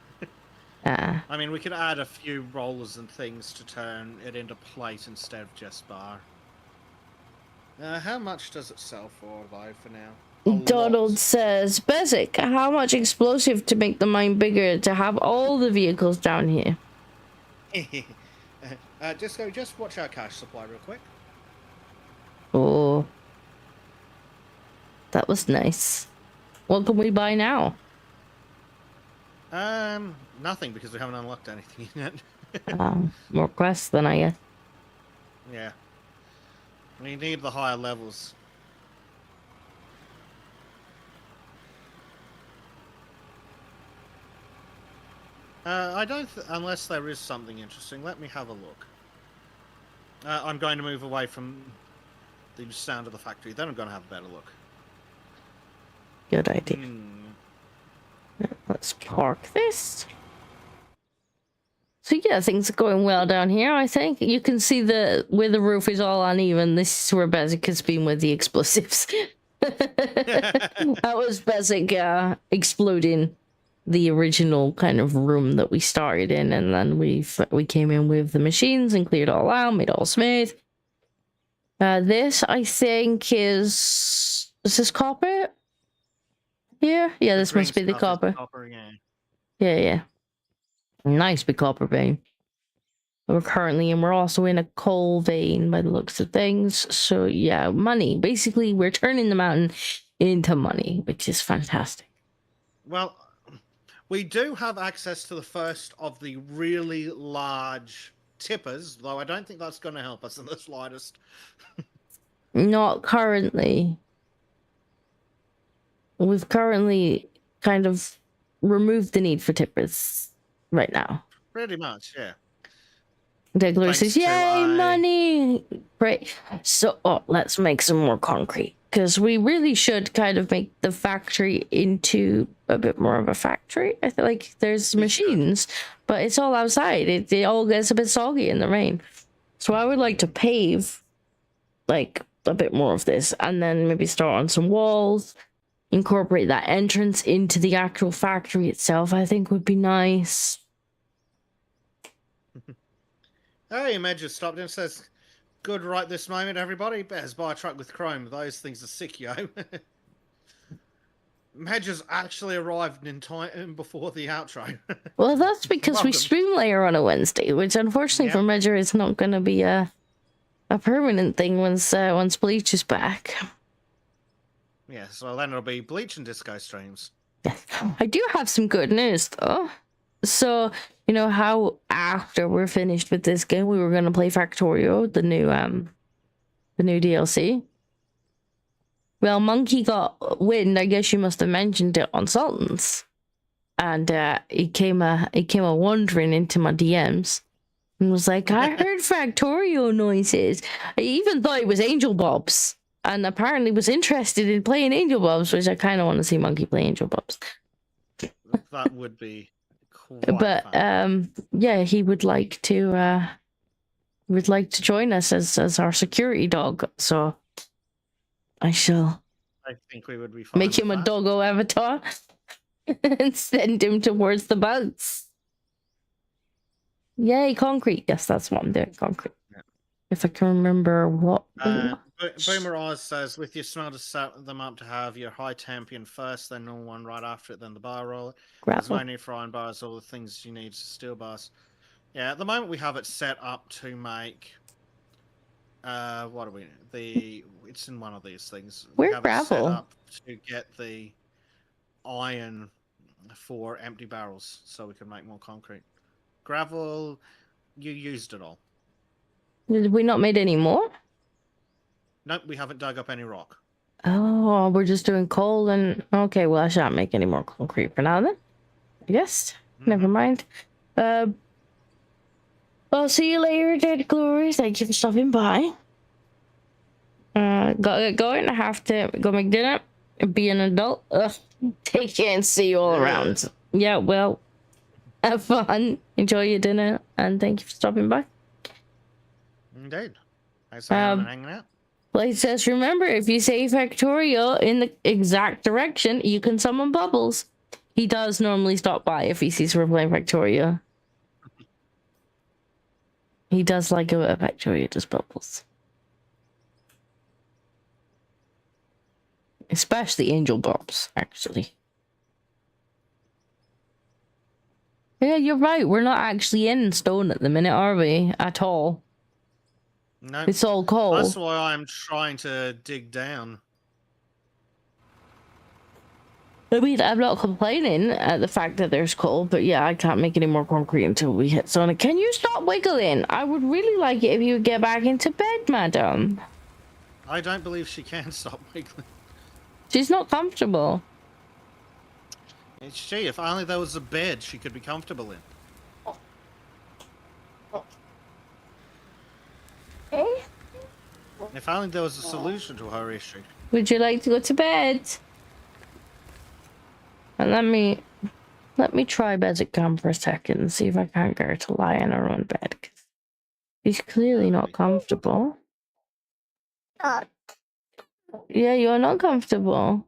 I mean, we could add a few rollers and things to turn it into plate instead of just bar. How much does it sell for, though, for now? Donald says, Bezek, how much explosive to make the mine bigger to have all the vehicles down here? Just watch our cash supply real quick. Oh, that was nice. What can we buy now? Nothing, because we haven't unlocked anything yet. More quests than I guess. Yeah. We need the higher levels. I don't, unless there is something interesting. Let me have a look. I'm going to move away from the sound of the factory. Then I'm going to have a better look. Good idea. Let's park this. So yeah, things are going well down here, I think. You can see where the roof is all uneven. This is where Bezek has been with the explosives. That was Bezek exploding the original kind of room that we started in, and then we came in with the machines and cleared it all out, made it all smooth. This, I think, is this copper? Here? Yeah, this must be the copper. Yeah. Nice big copper vein. We're also in a coal vein by the looks of things. So yeah, money. Basically, we're turning the mountain into money, which is fantastic. Well, We do have access to the first of the really large tippers, though I don't think that's going to help us in the slightest. Not currently. We've currently kind of removed the need for tippers right now. Pretty much, yeah. Declar Thanks says, to "Yay, money!" Great. So, let's make some more concrete because we really should kind of make the factory into a bit more of a factory. I feel like there's We should. machines, but it's all outside. It all gets a bit soggy in the rain. So I would like to pave like a bit more of this, and then maybe start on some walls. Incorporate that entrance into the actual factory itself, I think would be nice. Hey, Med just stopped in and says, "Good right this moment, everybody. Better buy a truck with chrome. Those things are sick, yo." Medge actually arrived in time before the outro. Well, that's because we Welcome. stream later on a Wednesday, which unfortunately for Measure is not going to be a permanent thing once Bleach is back. Yes, well then it'll be Bleach and Disco streams. Yes. I do have some good news though. So, you know how after we're finished with this game, we were going to play Factorio, the new DLC. Well, Monkey got wind. I guess you must have mentioned it on Sultan's, and he came wandering into my DMs and was like, "I heard Factorio noises." I even thought it was Angel Bobs, and apparently was interested in playing Angel Bobs, which I kind of want to see Monkey play Angel Bobs. That would be quite But fun. yeah, he would like to join us as our security dog. So I shall I think we would be fine. make him a doggo avatar and send him towards the boats. Yay, concrete. Yes, that's what I'm doing. Concrete. Yeah. If I can remember what. Boomer Oz says, with your smelter, set them up to have your high champion first, then normal one right after it, then the bar roller. There's no need for iron bars, all the things you need, steel bars. Yeah, at the moment we have it set up to make. What are we? It's in one of these things. We're we have gravel. it set up to get the iron for empty barrels, so we can make more concrete. Gravel, you used it all. Did we not made any more? Nope, we haven't dug up any rock. Oh, we're just doing coal and okay. Well, I shan't make any more concrete for now then. I guess. Never mind. I'll see you later, Dead Glory. Thank you for stopping by. Gotta get going. I have to go make dinner. Be an adult. Take care and see you all around. Yeah, well, have fun. Enjoy your dinner. And thank you for stopping by. Indeed. Thanks for hanging out. Blade says, remember, if you say Factorio in the exact direction, you can summon bubbles. He does normally stop by if he sees we're playing Factorio. He does like a Factorio does bubbles. Especially Angel Bobs, actually. Yeah, you're right. We're not actually in stone at the minute, are we? At all. No. It's all coal. That's why I'm trying to dig down. I mean, I'm not complaining at the fact that there's coal, but yeah, I can't make any more concrete until we hit Sonic. Can you stop wiggling? I would really like it if you would get back into bed, madam. I don't believe she can stop wiggling. She's not comfortable. It's she. If only there was a bed she could be comfortable in. If only there was a solution to her issue. Would you like to go to bed? And let me try Bezek Cam for a second and see if I can't get her to lie in her own bed. Cause she's clearly not comfortable. Yeah, you're not comfortable.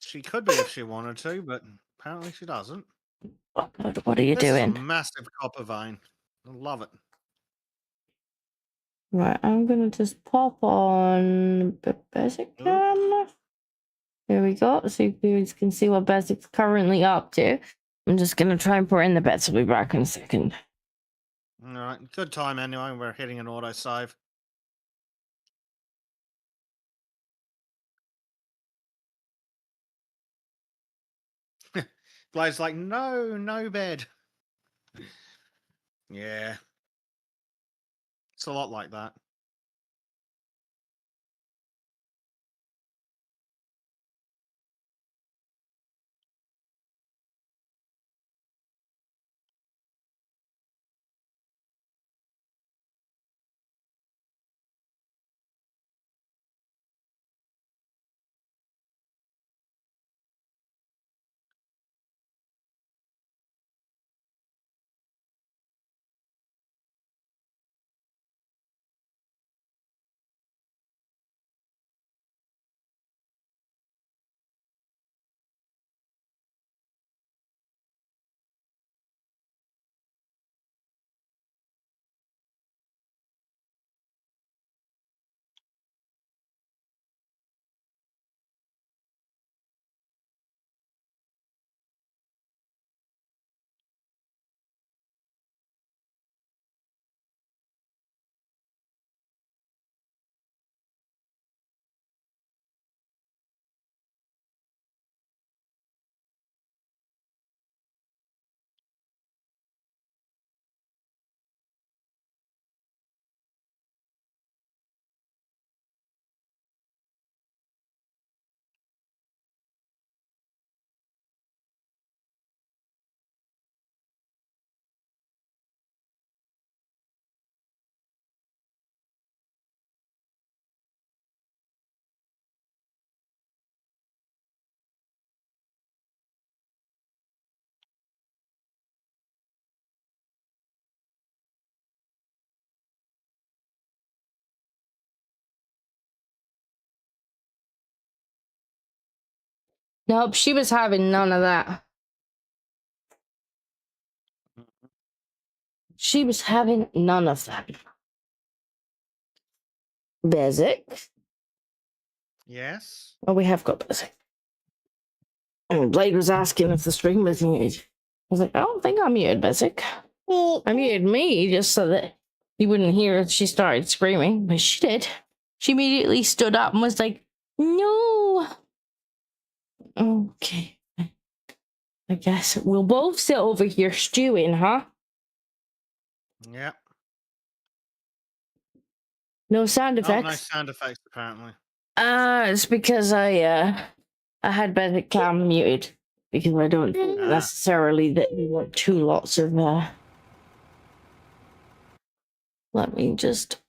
She could be if she wanted to, but apparently she doesn't. Oh God, what are you doing? This is a massive copper vein. I love it. Right, I'm gonna just pop on Bezek Cam. There we go. So you can see what Bezek's currently up to. I'm just gonna try and put her in the bed, so we'll be back in a second. Alright, good time anyway. We're hitting an autosave. Blade's like, no, no bed. Yeah. It's a lot like that. Nope, she was having none of that. She was having none of that. Bezek. Yes. Oh, we have got Bezek. And Blade was asking if the stream was muted. I was like, I don't think I'm muted, Bezek. I muted me just so that you wouldn't hear if she started screaming, but she did. She immediately stood up and was like, no. Okay. I guess we'll both sit over here stewing, huh? Yeah. No sound Oh, no effects. sound effects, apparently. It's because I had Bezek Cam muted because I don't think necessarily that we want two lots of let me just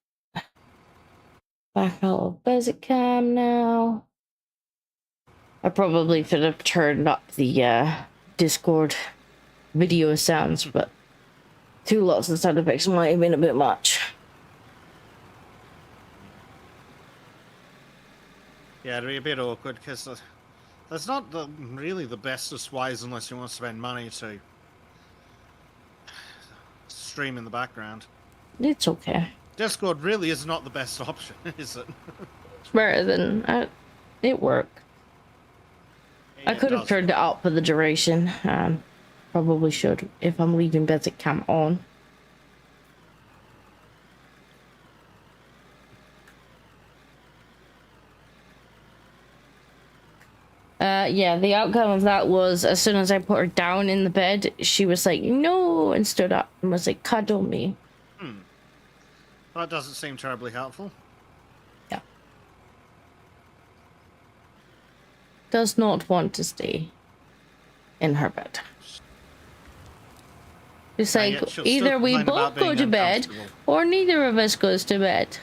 back out of Bezek Cam now. I probably should have turned up the Discord video sounds, but two lots of sound effects might have been a bit much. Yeah, it'd be a bit awkward because that's not really the bestest ways unless you want to spend money to stream in the background. It's okay. Discord really is not the best option, is it? It's better than it worked. I could have turned it up for the duration. Probably should if I'm leaving Bezek Cam on. Yeah, the outcome of that was as soon as I put her down in the bed, she was like, no, and stood up and was like, cuddle me. That doesn't seem terribly helpful. Yeah. Does not want to stay in her bed. It's like, either we both go to bed or neither of us goes to bed.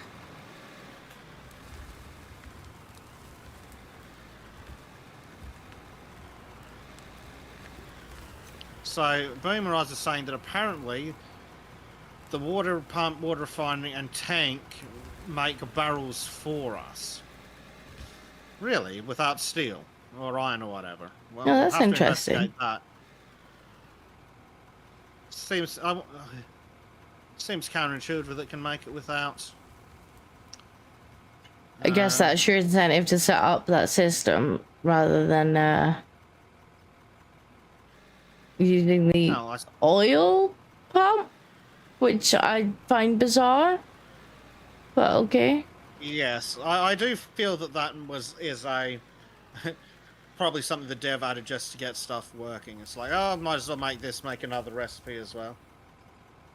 So, Boomerized is saying that apparently the water pump, water refinery, and tank make barrels for us. Really? Without steel or iron or whatever? Well, No, that's we'll have to interesting. investigate that. Seems counterintuitive that it can make it without. I guess that's your incentive to set up that system rather than using the oil pump, which I find bizarre. But okay. Yes, I do feel that is a probably something the dev added just to get stuff working. It's like, oh, might as well make another recipe as well.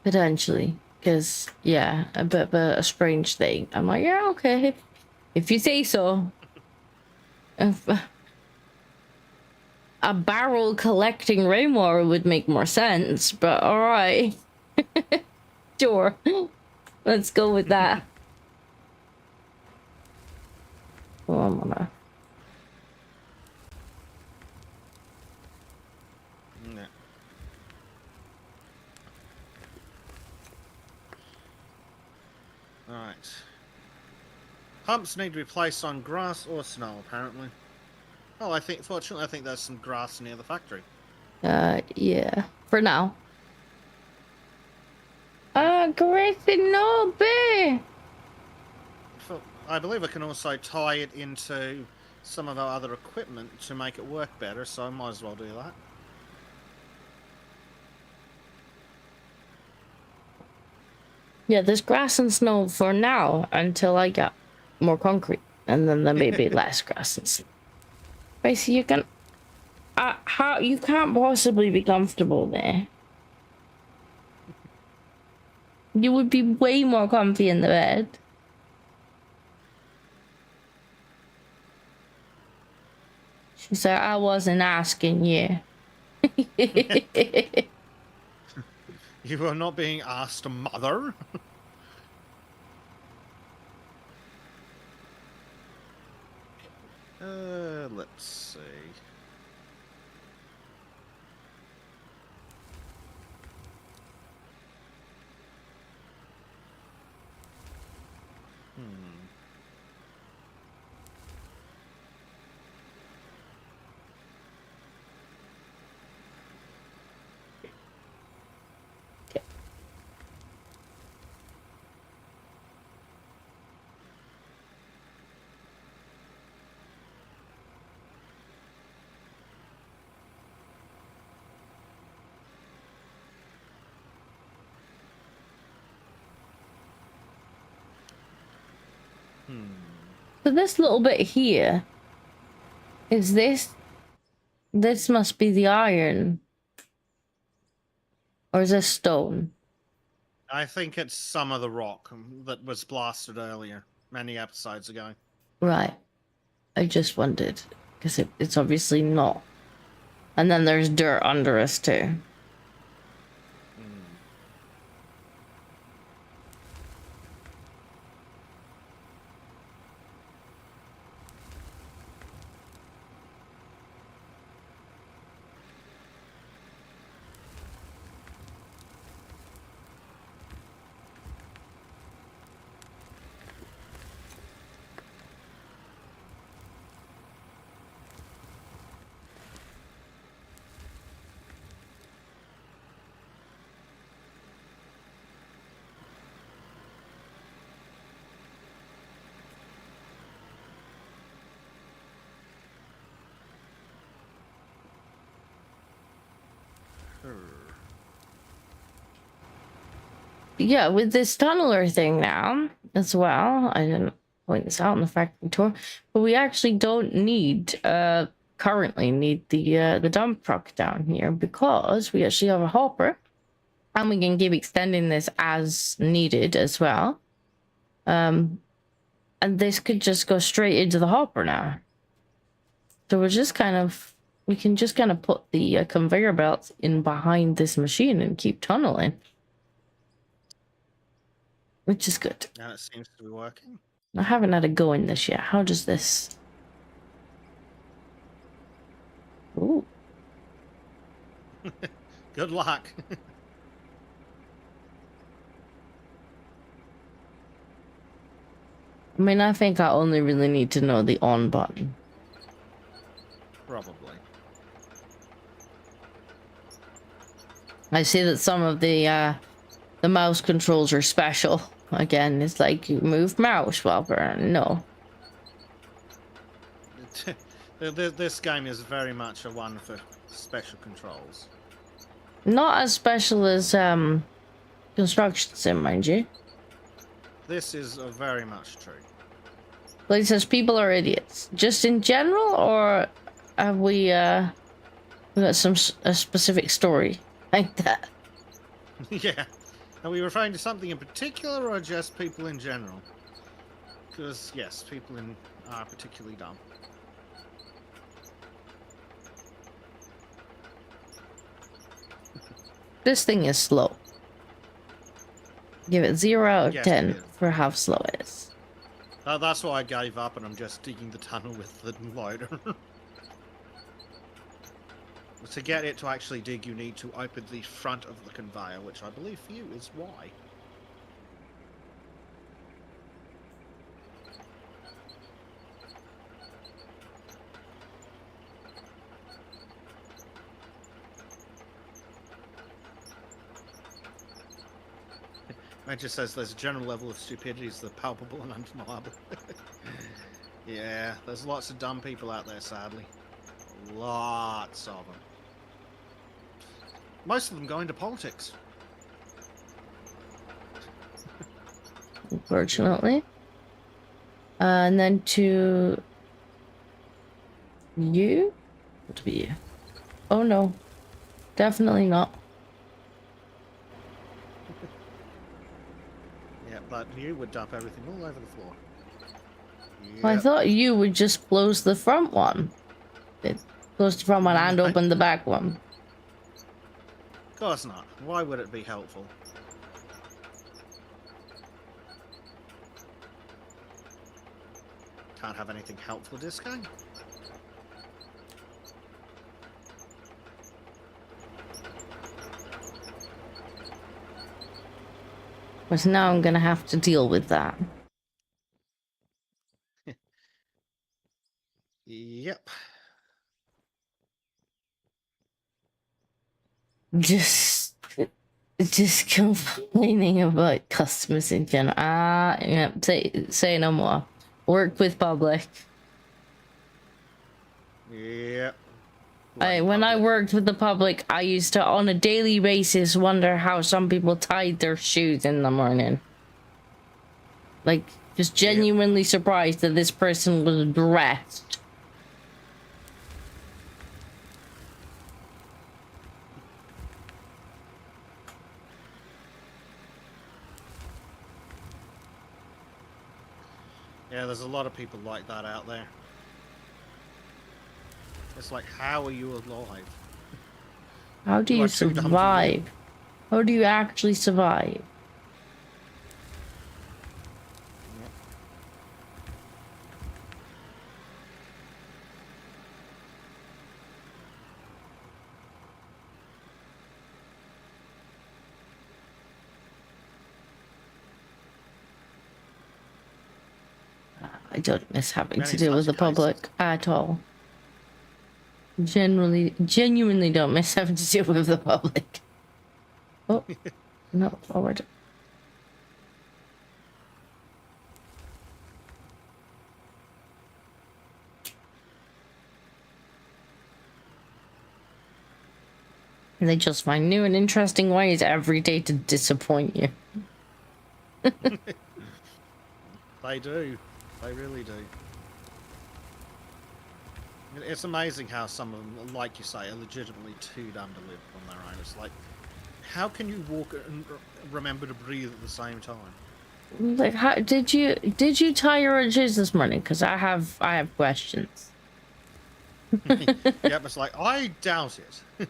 Potentially, because yeah, a bit of a strange thing. I'm like, yeah, okay, if you say so. If, a barrel collecting rainwater would make more sense, but all right, sure, let's go with that. Oh, I'm gonna. Yeah. All right. Pumps need to be placed on grass or snow, apparently. Oh, fortunately, I think there's some grass near the factory. Yeah, for now. Great, no, be. I believe I can also tie it into some of our other equipment to make it work better, so I might as well do that. Yeah, there's grass and snow for now until I get more concrete, and then there may be less grass and snow. Basically, you can. How you can't possibly be comfortable there. You would be way more comfy in the bed. She said, I wasn't asking you. You are not being asked, mother. Let's see. So this little bit here, is this must be the iron. Or is this stone? I think it's some of the rock that was blasted earlier, many episodes ago. Right. I just wondered, because it's obviously not. And then there's dirt under us too. Yeah, with this tunneler thing now as well, I didn't point this out in the factory tour, but we actually don't need currently need the dump truck down here because we actually have a hopper and we can keep extending this as needed as well. And this could just go straight into the hopper now. So we can just kind of put the conveyor belts in behind this machine and keep tunneling. Which is good. And it seems to be working. I haven't had a go in this yet. How does this? Ooh. Good luck. I mean, I think I only really need to know the on button. Probably. I see that some of the mouse controls are special. Again, it's like you move mouse while burn. No. This game is very much a one for special controls. Not as special as Construction Sim, mind you. This is very much true. But it says people are idiots. Just in general, or have we got a specific story like that? Yeah. Are we referring to something in particular or just people in general? Because, yes, people are particularly dumb. This thing is slow. Give it 0 out of Yes, 10 it is. for how slow it is. That's why I gave up and I'm just digging the tunnel with the loader. To get it to actually dig, you need to open the front of the conveyor, which I believe for you is why. It just says there's a general level of stupidity is the palpable and undeniable. Yeah, there's lots of dumb people out there, sadly. Lots of them. Most of them go into politics. Unfortunately. And then to you? What to be you? Oh no. Definitely not. Yeah, but you would dump everything all over the floor. Well, I Yep. thought you would just close the front one. Close the front one and open the back one. Of course not. Why would it be helpful? Can't have anything helpful this game. But now I'm gonna have to deal with that. Yep. Just complaining about customers in general. Yeah, say no more. Work with public. Yep. When I worked with the public, I used to, on a daily basis, wonder how some people tied their shoes in the morning. Like, just genuinely surprised that this person was dressed. Yeah, there's a lot of people like that out there. It's like, how are you alive? How do You you are too dumb to live. survive? How do you actually survive? Yep. I don't miss having Many to deal with the such cases. public at all. Genuinely don't miss having to deal with the public. Oh, no, forward. And they just find new and interesting ways every day to disappoint you. They do. They really do. It's amazing how some of them, like you say, are legitimately too dumb to live on their own. It's like, how can you walk and remember to breathe at the same time? Like, how did you tie your own shoes this morning? Because I have questions. Yep, it's like, I doubt it.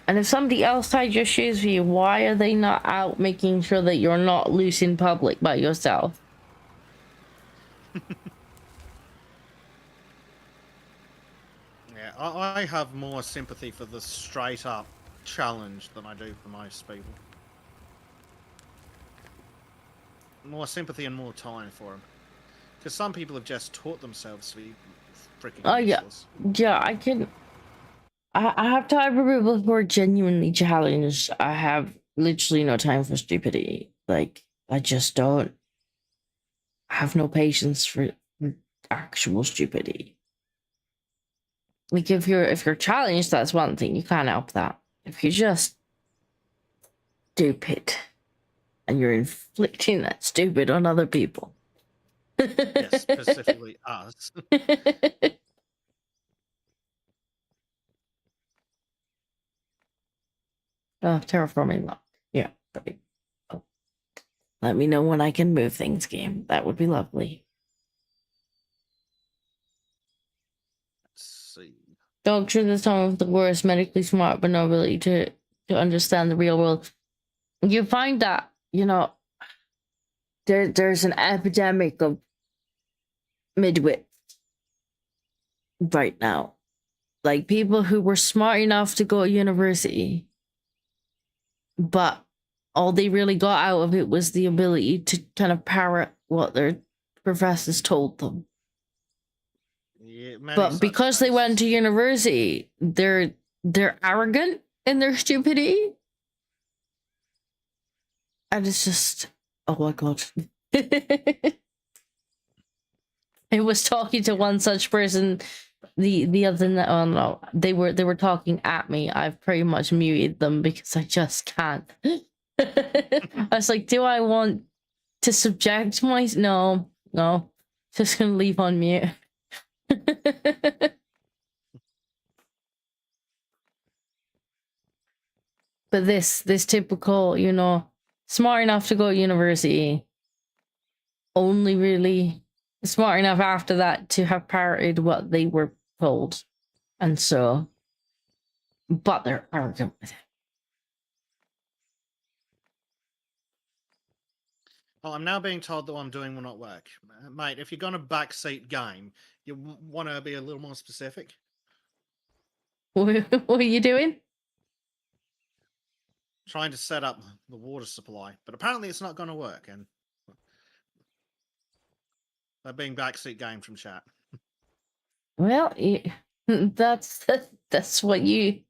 And if somebody else tied your shoes for you, why are they not out making sure that you're not loose in public by yourself? Yeah, I have more sympathy for the straight up challenge than I do for most people. More sympathy and more time for them. Because some people have just taught themselves to be freaking Oh yeah, useless. yeah. I have time for people who are genuinely challenged. I have literally no time for stupidity. Like, I just don't have no patience for actual stupidity. Like, if you're challenged, that's one thing. You can't help that. If you're just stupid and you're inflicting that stupid on other people, Yes, specifically us. Oh, terraforming lock. Yeah. Right. Oh. Let me know when I can move things, game. That would be lovely. Let's see. Doctors at the time of the worst, medically smart, but no ability to understand the real world. You find that, you know, there's an epidemic of midwits right now. Like people who were smart enough to go to university, but all they really got out of it was the ability to kind of parrot what their professors told them. Yeah, many But such because they went to cases. university, they're arrogant in their stupidity. And it's just, oh my god. I was talking to one such person the other night. Oh no, they were talking at me. I've pretty much muted them because I just can't. I was like, do I want to subject my no, just gonna leave on mute. But this typical, you know, smart enough to go to university, only really smart enough after that to have parroted what they were told. And so, but they're arrogant with it. Oh, I'm now being told that what I'm doing will not work. Mate, if you're going to backseat game, you want to be a little more specific. What are you doing? Trying to set up the water supply, but apparently it's not going to work, and they're being backseat game from chat. Well, that's what you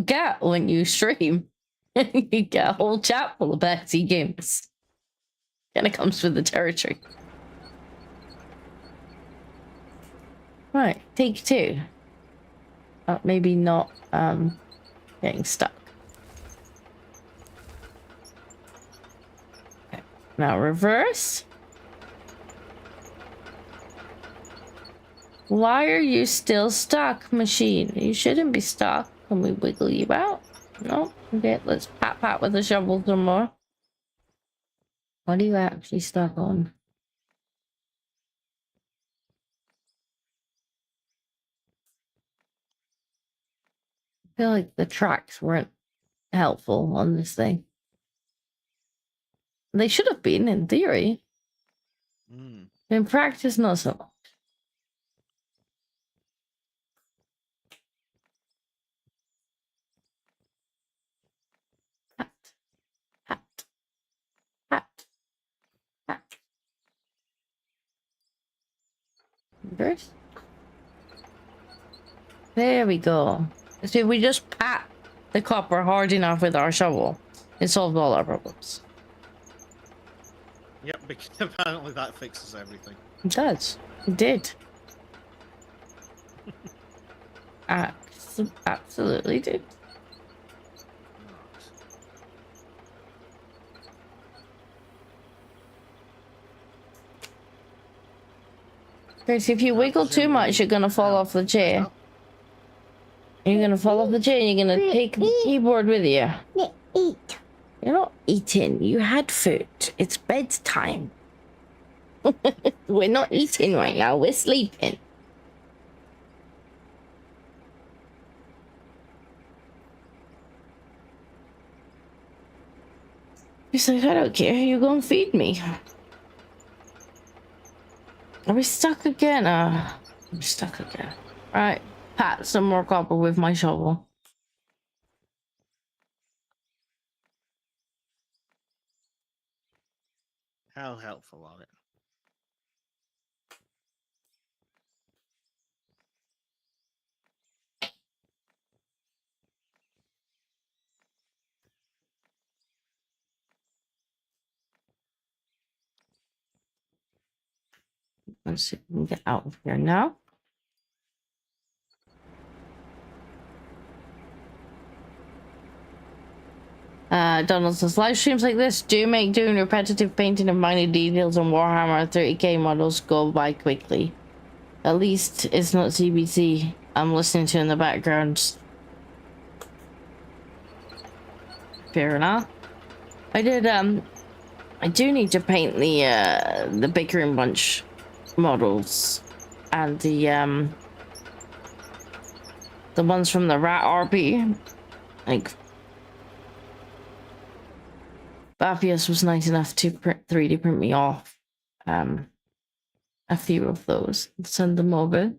get when you stream. You get a whole chat full of backseat games. Kind of comes with the territory. Right, take 2. Maybe not getting stuck. Okay. Now reverse. Why are you still stuck, machine? You shouldn't be stuck. Can we wiggle you out? No? Okay, let's pat with the shovel some more. What are you actually stuck on? I feel like the tracks weren't helpful on this thing. They should have been in theory. In practice, not so much. Pat, pat, pat, pat. Reverse. There we go. So if we just pat the copper hard enough with our shovel, it solved all our problems. Yep, because apparently that fixes everything. It does. It did. Absolutely did. Chris, if you wiggle too much, you're gonna fall off the chair. You're gonna fall off the chair and you're gonna take the keyboard with you. Eat. You're not eating. You had food. It's bedtime. We're not eating right now. We're sleeping. He's like, I don't care. You go and feed me. Are we stuck again? I'm stuck again. All right. Pat some more copper with my shovel. How helpful of it. Let's see if we can get out of here now. Donald says, live streams like this do make doing repetitive painting of minor details on Warhammer 30k models go by quickly. At least it's not CBC I'm listening to in the background. Fair enough. I do need to paint the Bickering Bunch models and the ones from the Rat RP. Like, Bapius was nice enough to 3D print me off a few of those and send them over.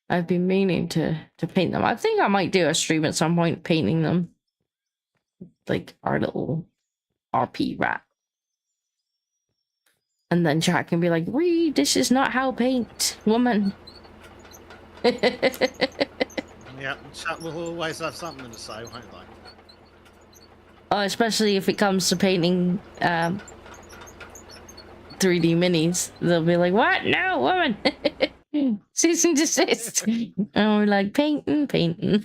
I've been meaning to paint them. I think I might do a stream at some point painting them. Like our little RP rat. And then chat can be like, read, this is not how paint, woman. Yeah, chat will always have something to say, won't they? Oh, especially if it comes to painting 3D minis. They'll be like, what? No, woman. Cease and desist. And we're like, painting.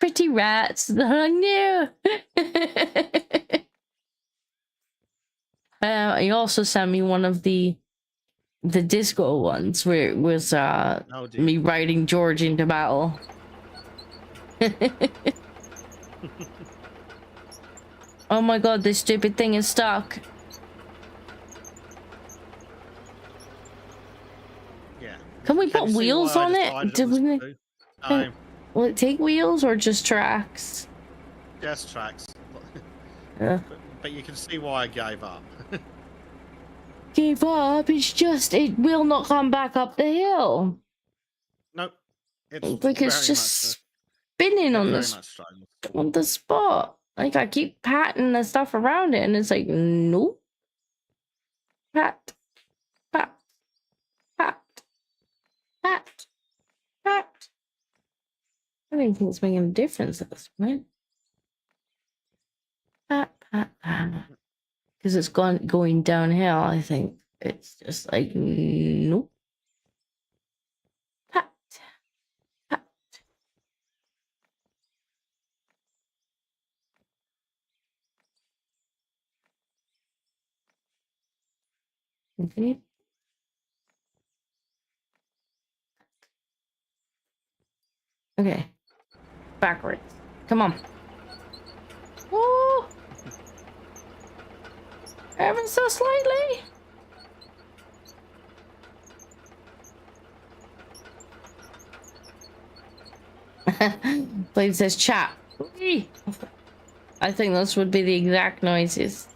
Pretty rats. They're like, no. He also sent me one of the disco ones where it was me riding George into battle. Oh my god, this stupid thing is stuck. Yeah. Can we put wheels on it? Will it take wheels or just tracks? Just tracks. Yeah. But you can see why I gave up. Give up? It's just, it will not come back up the hill. Nope. It's like it's just spinning on the spot. Like I keep patting the stuff around it and it's like, nope. Pat. Pat. Pat. Pat. Pat. I don't think it's making a difference at this point. Pat, pat, pat. Because it's going downhill, I think. It's just like, nope. Pat. Pat. Okay. Okay. Backwards. Come on. Oh! Ever so slightly. Blade says chat. I think those would be the exact noises.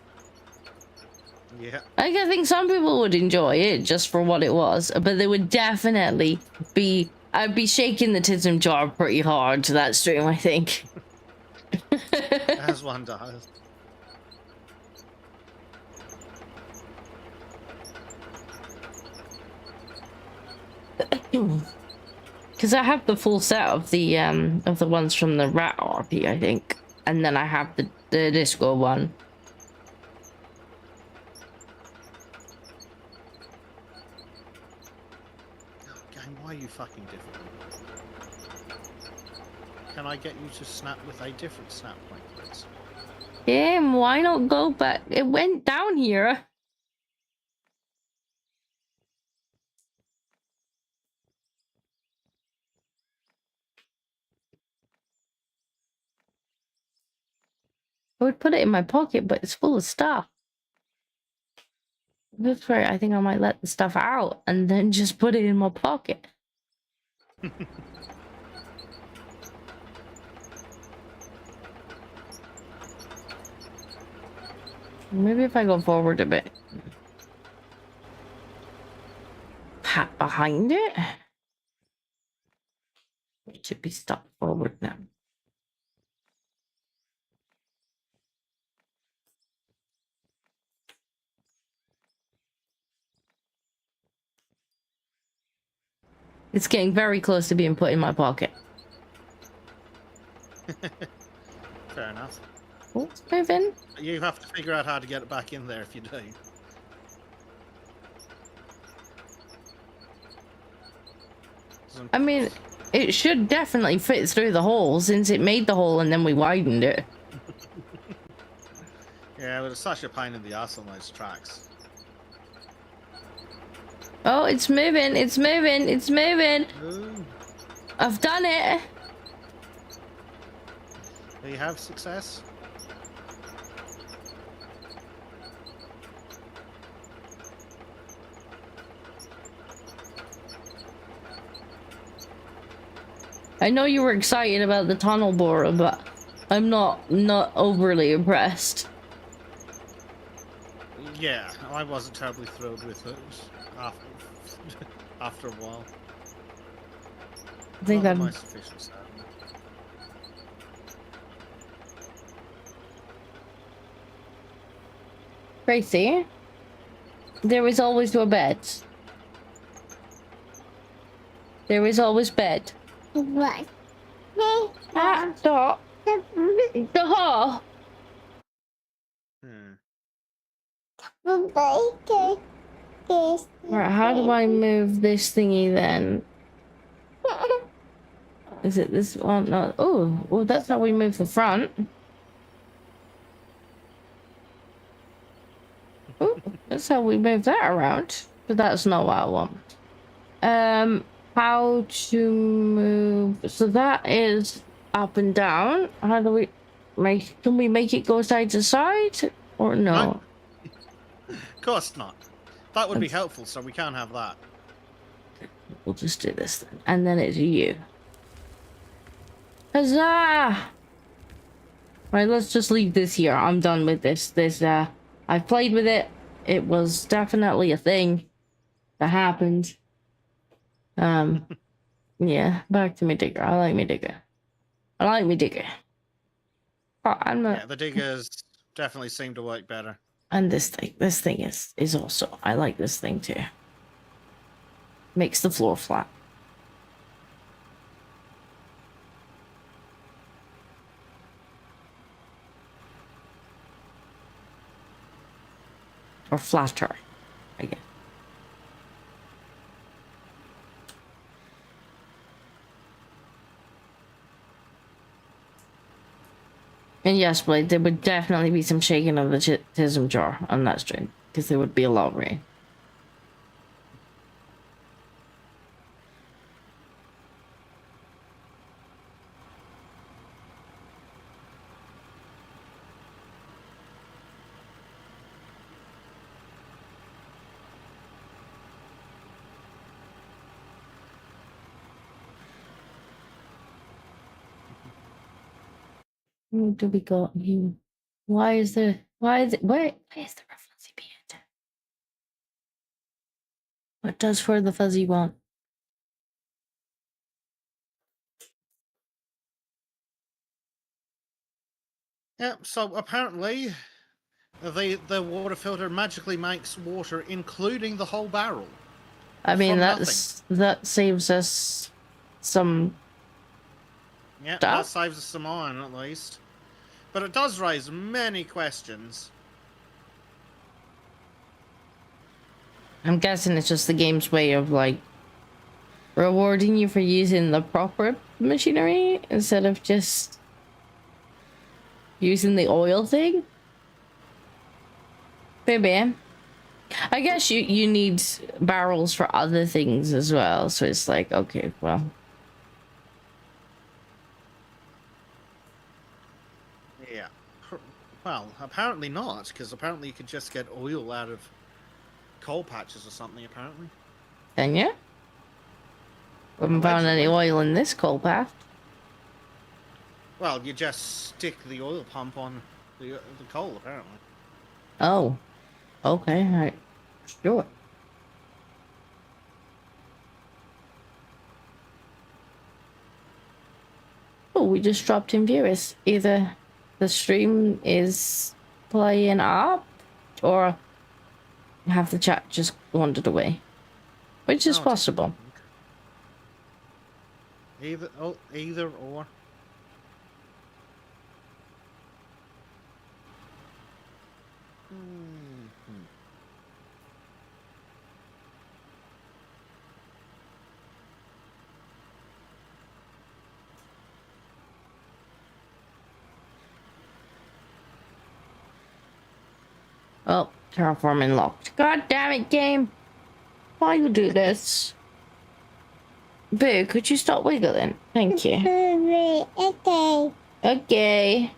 Yeah. Like, I think some people would enjoy it just for what it was, but they would definitely be... I'd be shaking the Tism jar pretty hard to that stream, I think. As one does. Because I have the full set of the ones from the Rat RP, I think, and then I have the disco one. Game, why are you fucking different? Can I get you to snap with a different snap point, please? Yeah, why not go back? It went down here. I would put it in my pocket, but it's full of stuff. That's right. I think I might let the stuff out and then just put it in my pocket. Maybe if I go forward a bit. Pat behind it. It should be stuck forward now. It's getting very close to being put in my pocket. Fair enough. Oh, it's moving. You have to figure out how to get it back in there if you do. I mean, It should definitely fit through the hole since it made the hole and then we widened it. Yeah, but it's such a pain in the ass on those tracks. Oh, it's moving, it's moving, it's moving. Ooh. I've done it. Do you have success? I know you were excited about the tunnel borer, but I'm not overly impressed. Yeah, I wasn't terribly thrilled with it after, after a while. I think Not I'm the most efficient sound. Tracy. There is always your bed. There is always bed. What? Ah, stop. Stop. Hmm. Right, how do I move this thingy then? Is it this one? No. Oh, well, that's how we move the front. Oh, that's how we move that around. But that's not what I want. How to move? So that is up and down. How do we make? Can we make it go side to side or no? Of course not. That would be helpful, so we can't have that. We'll just do this then, and then it's you. Huzzah! Right, let's just leave this here. I'm done with this. I've played with it. It was definitely a thing that happened. Yeah, back to me digger. I like me digger. I like me digger. Oh, I'm not. Yeah, the diggers definitely seem to work better. And this thing is also. I like this thing too. Makes the floor flat. Or flatter, I guess. And yes, Blade, there would definitely be some shaking of the tism jar on that stream, because there would be a lot of rain. What do we got here? Why is the reference being? What does for the fuzzy want? Yeah, so apparently the water filter magically makes water, including the whole barrel. I mean, From that saves us some. Yeah, Stuff? that saves us some iron at least. But it does raise many questions. I'm guessing it's just the game's way of like rewarding you for using the proper machinery instead of just using the oil thing. Maybe. I guess you need barrels for other things as well, so it's like, okay, well. Yeah. Well, apparently not, because apparently you could just get oil out of coal patches or something, apparently. Can you? Haven't found any oil in this coal path. Well, you just stick the oil pump on the coal, apparently. Oh. Okay, alright. Sure. Oh, we just dropped in viewers. Either the stream is playing up or have the chat just wandered away. Which is possible. Either or. Oh, terraforming locked. God damn it, game. Why you do this? Boo, could you stop wiggling? Thank you. Okay. Okay.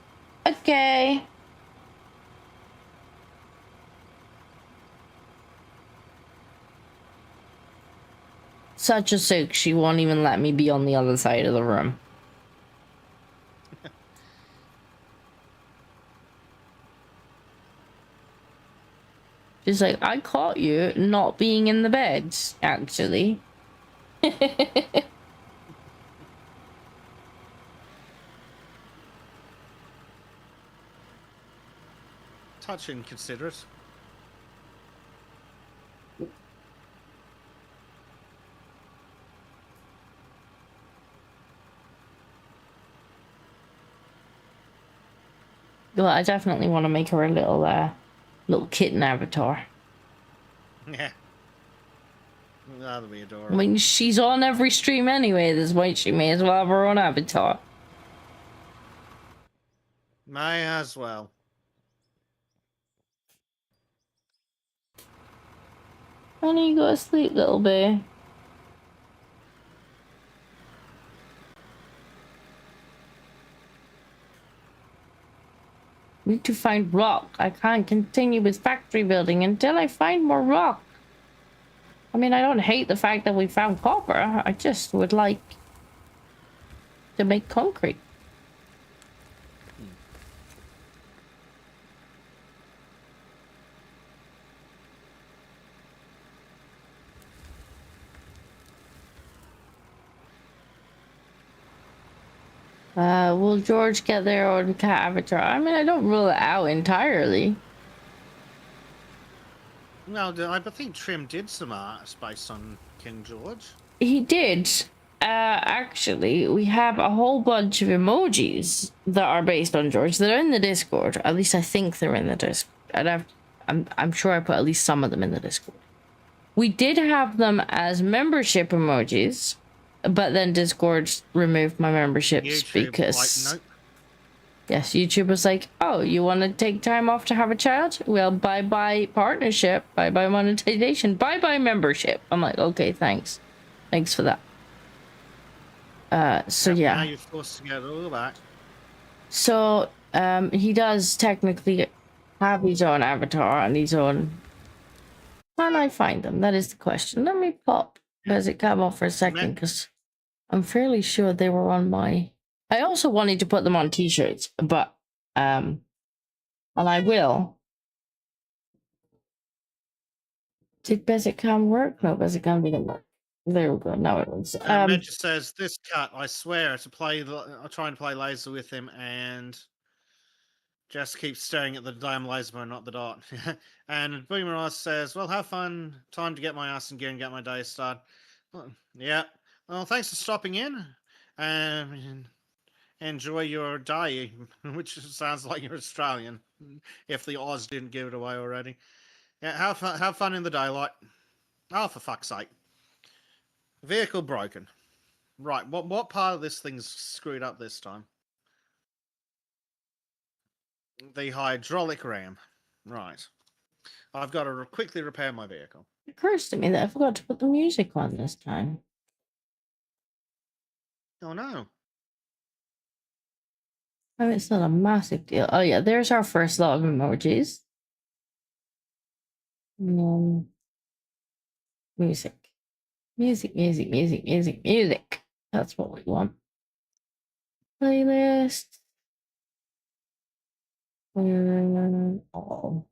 Okay. Such a sook, she won't even let me be on the other side of the room. She's like, I caught you not being in the bed, actually. Touch and considerate. Well, I definitely want to make her a little kitten avatar. Yeah. That'll be I adorable. mean, she's on every stream anyway this point. She may as well have her own avatar. May as well. Honey, you go to sleep, little bee. Need to find rock. I can't continue with factory building until I find more rock. I mean, I don't hate the fact that we found copper. I just would like to make concrete. Will George get their own cat avatar? I mean, I don't rule it out entirely. Well, I think Trim did some art based on King George. He did. Actually, we have a whole bunch of emojis that are based on George that are in the Discord. At least I think they're in the Discord. I'm sure I put at least some of them in the Discord. We did have them as membership emojis, but then Discord removed my memberships YouTube, because... like, nope. Yes, YouTube was like, oh, you want to take time off to have a child? Well, bye-bye partnership, bye-bye monetization, bye-bye membership. I'm like, okay, thanks. Thanks for that. So Yep, yeah. Now you're forced to get all back. So, he does technically have his own avatar and his own... Can I find them? That is the question. Let me pop Bezek Cam off for a second, because I'm fairly sure they were on my... I also wanted to put them on t-shirts, but, and I will. Did Bezek Cam work? No, Bezek Cam didn't work. There we go. Now it was. Medja says, this cat, I swear, I'm trying to play laser with him and just keeps staring at the damn laser bar, not the dot. And Boomer Ross says, well, have fun. Time to get my ass in gear and get my day started. Well, yeah. Well, thanks for stopping in. Enjoy your day, which sounds like you're Australian, if the Oz didn't give it away already. Yeah, have fun in the daylight. Oh, for fuck's sake. Vehicle broken. Right, what part of this thing's screwed up this time? The hydraulic ram. Right. I've got to quickly repair my vehicle. It occurs to me that I forgot to put the music on this time. Oh no. I mean, it's not a massive deal. Oh yeah, there's our first lot of emojis. Music. Music, music, music, music, music. That's what we want. Playlist. Oh.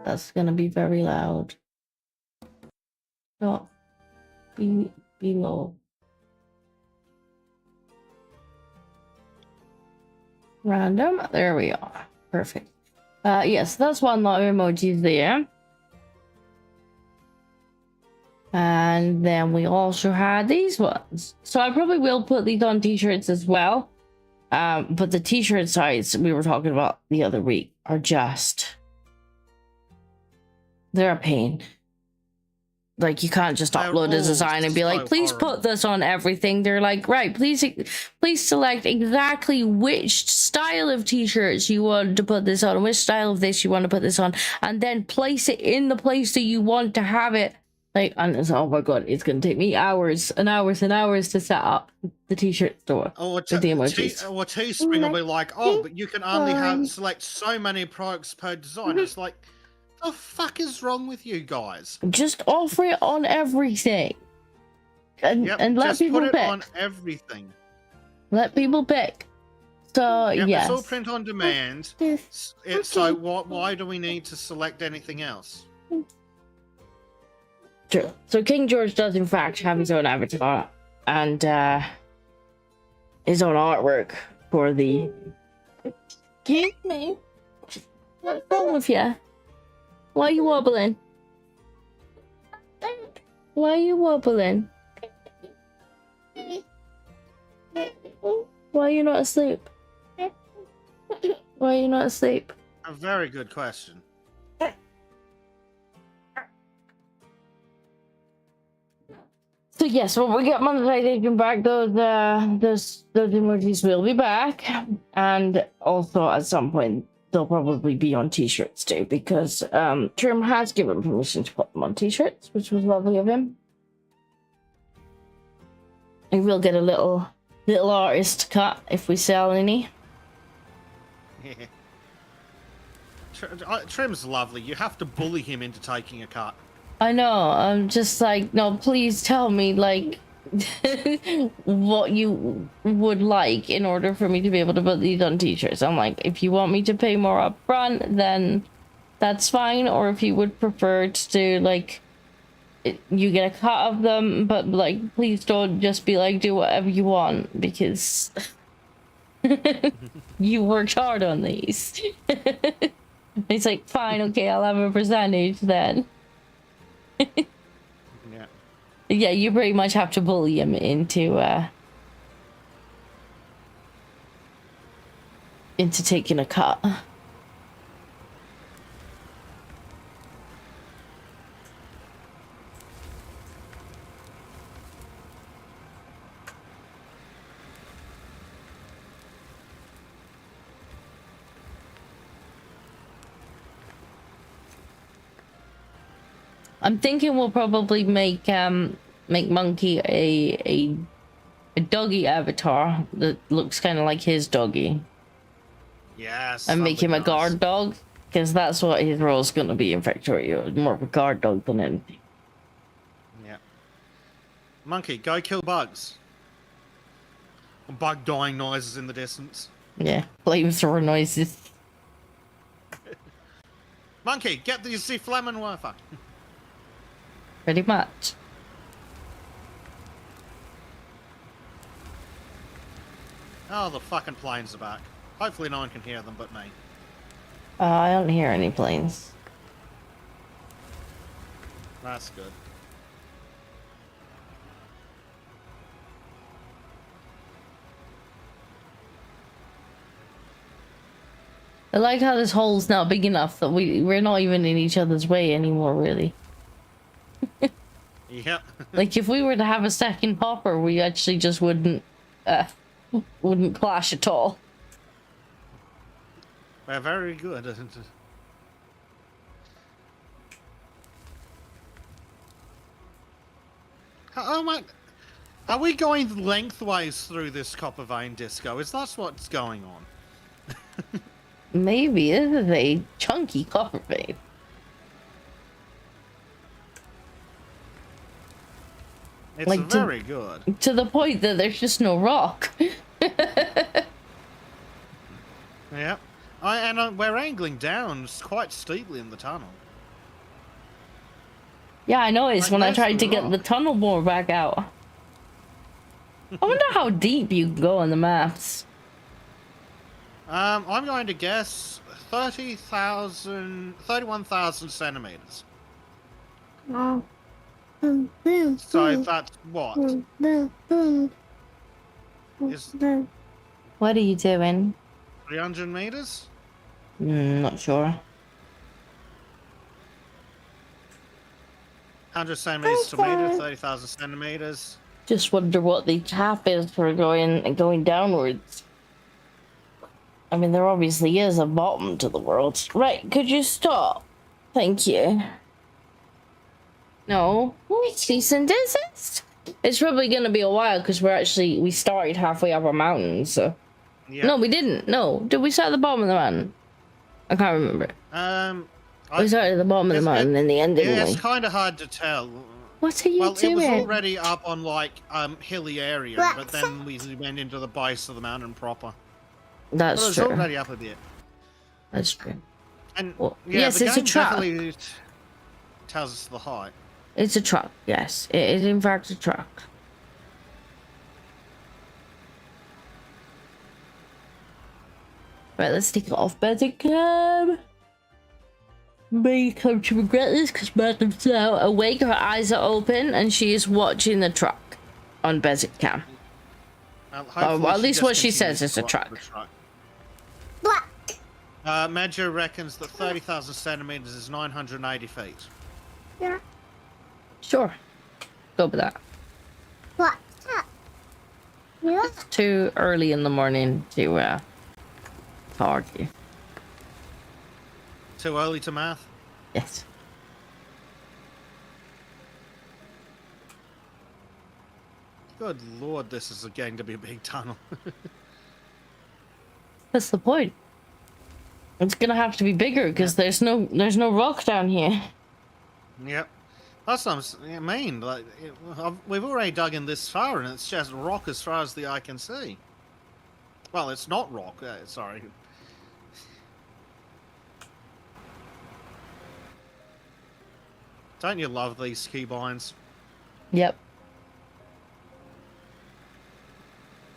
That's gonna be very loud. Stop. Be low. Random. There we are. Perfect. Yes, that's one lot of emojis there. And then we also had these ones. So I probably will put these on t-shirts as well. But the t-shirt size we were talking about the other week are just... they're a pain. Like, you can't just They're upload a all design and be like, so please horrible. put this on everything. They're like, right, please select exactly which style of t-shirts you want to put this on, which style of this you want to put this on, and then place it in the place that you want to have it. Like, and it's, oh my god, it's gonna take me hours and hours and hours to set up the t-shirt store Or with the emojis. Teespring will be like, oh, but you can only select so many products per design. It's like, the fuck is wrong with you guys? Just offer it on everything, and Yep, let just people put it pick. on everything. Let people pick. So Yep, yes. it's all print on demand. So why do we need to select anything else? True. So King George does in fact have his own avatar and his own artwork for the. Excuse me. What's wrong with you? Why are you wobbling? Why are you wobbling? Why are you not asleep? Why are you not asleep? A very good question. So yes, when we get monetization back, those emojis will be back, and also at some point they'll probably be on t-shirts too, because Trim has given permission to put them on t-shirts, which was lovely of him. We will get a little artist cut if we sell any. Trim's lovely. You have to bully him into taking a cut. I know. I'm just like, no, please tell me like what you would like in order for me to be able to put these on t-shirts. I'm like, if you want me to pay more up front, then that's fine. Or if you would prefer to do like, you get a cut of them, but like, please don't just be like, do whatever you want, because you worked hard on these. It's like, fine, okay, I'll have a percentage then. Yeah. Yeah, you pretty much have to bully him into taking a cut. I'm thinking we'll probably make Monkey a doggy avatar that looks kind of like his doggy, Yes. and make him a guard dog, because that's what his role is gonna be in Factorio, more of a guard dog than anything. Yeah. Monkey, go kill bugs. Bug dying noises in the distance. Yeah, flamethrower noises. Monkey, get the Flammenwerfer. Pretty much. Oh, the fucking planes are back. Hopefully no one can hear them but me. I don't hear any planes. That's good. I like how this hole's now big enough that we're not even in each other's way anymore, really. Yep. Like, if we were to have a second hopper, we actually just wouldn't clash at all. We're very good, isn't it? Oh my... Are we going lengthways through this copper vein disco? Is that what's going on? Maybe this is a chunky copper vein. It's Like very good. To the point that there's just no rock. Yeah. We're angling down quite steeply in the tunnel. Yeah, I noticed Like, when I where's tried the to get rock? the tunnel bore back out. I wonder how deep you can go on the maps. I'm going to guess 31,000 centimeters. So that's what? Is What are you doing? 300 meters? Not sure. 100 centimeters to meter, 30,000 centimeters. Just wonder what the cap is for going downwards. I mean, there obviously is a bottom to the world. Right, could you stop? Thank you. No. Cease and desist? It's probably going to be a while because we started halfway up our mountain, so. Yeah. No, we didn't. No. Did we start at the bottom of the mountain? I can't remember. We started at the bottom of the mountain and the end, didn't we? It's kind of hard to tell. What are you Well, doing? it was already up on like hilly area, but then we went into the base of the mountain proper. That's But it was true. already up a bit. That's true. And Well, yeah, yes, the it's a game truck. definitely tells us the height. It's a truck, yes. It is in fact a truck. Right, let's take it off Bezek. May come to regret this because Madam's now awake, her eyes are open, and she is watching the truck on Bezek cam. Well, at least what she says is a truck. Black. Major reckons that 30,000 centimeters is 980 feet. Yeah. Sure. Go with that. Black. Yeah. It's too early in the morning to argue. Too early to math? Yes. Good lord, this is going to be a big tunnel. That's the point. It's gonna have to be bigger because there's no rock down here. Yep. That's what I mean. Like, we've already dug in this far, and it's just rock as far as the eye can see. Well, it's not rock. Sorry. Don't you love these keybinds? Yep.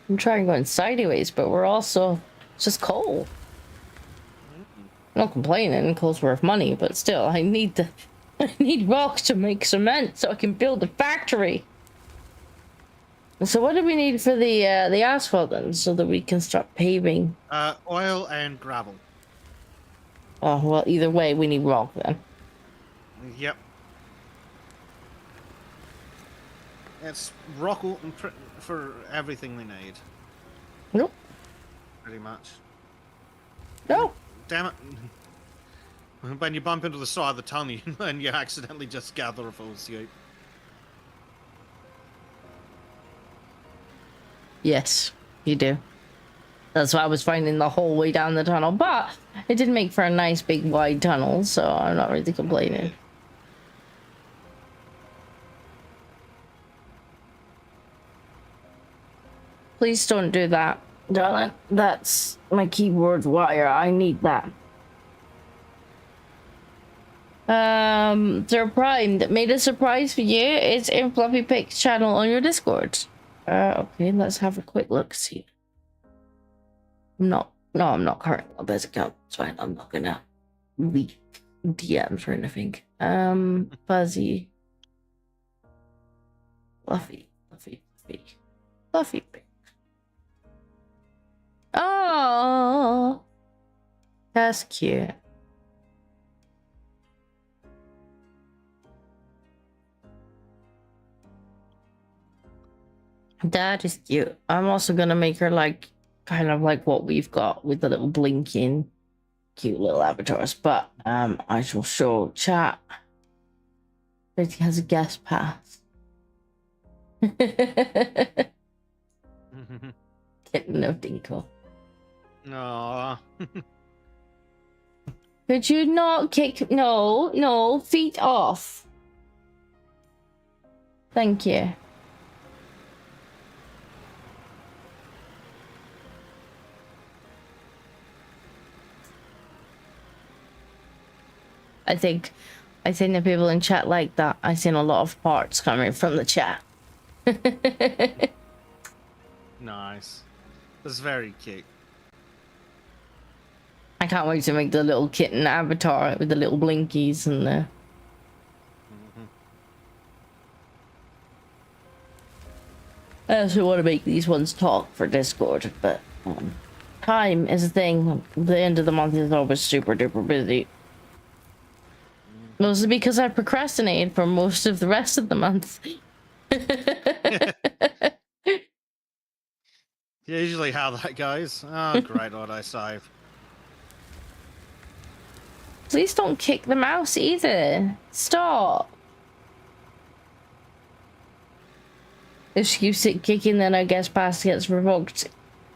I'm trying going sideways, but we're also it's just coal. I'm not complaining, coal's worth money, but still, I need rock to make cement so I can build a factory. So what do we need for the asphalt then, so that we can start paving? Oil and gravel. Oh well, either way, we need rock then. Yep. It's rock for everything we need, Nope. pretty much. No. Damn it. When you bump into the side of the tunnel and you accidentally just gather a full scoop. Yes, you do. That's what I was finding the whole way down the tunnel, but it did make for a nice big wide tunnel, so I'm not really complaining. Please don't do that, darling. That's my keyboard wire. I need that. They're primed. Made a surprise for you. It's in Fluffy Pig's channel on your Discord. Okay, let's have a quick look. See. I'm not currently on Bezek account. It's fine. I'm not gonna leak DMs or anything. Fuzzy. Fluffy Pig. Oh, that's cute. That is cute. I'm also gonna make her like kind of like what we've got with the little blinking cute little avatars, but I shall show chat that he has a guest pass. Kitten of Dinkle. Aww. Could you not kick? No, feet off. Thank you. I think the people in chat like that. I've seen a lot of parts coming from the chat. Nice. That's very cute. I can't wait to make the little kitten avatar with the little blinkies and the... I also want to make these ones talk for Discord, but time is a thing. The end of the month is always super duper busy. Mostly because I procrastinated for most of the rest of the month. Usually how that goes. Oh, great auto save. Please don't kick the mouse either. Stop. If you sit kicking, then I guess pass gets revoked.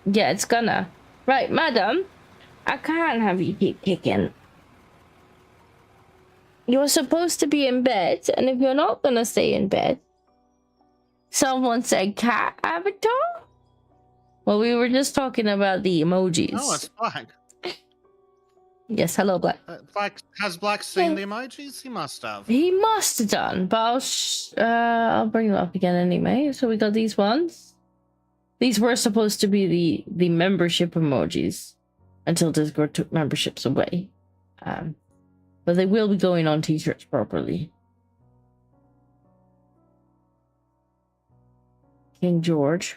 Yeah, it's gonna. Right, madam. I can't have you keep kicking. You're supposed to be in bed, and if you're not gonna stay in bed, someone said cat avatar? Well, we were just talking about the emojis. Oh, it's Black. Yes, hello, Black. Has Black seen the emojis? He must have. He must have done, but I'll bring them up again anyway. So we got these ones. These were supposed to be the membership emojis until Discord took memberships away. But they will be going on t-shirts properly. King George.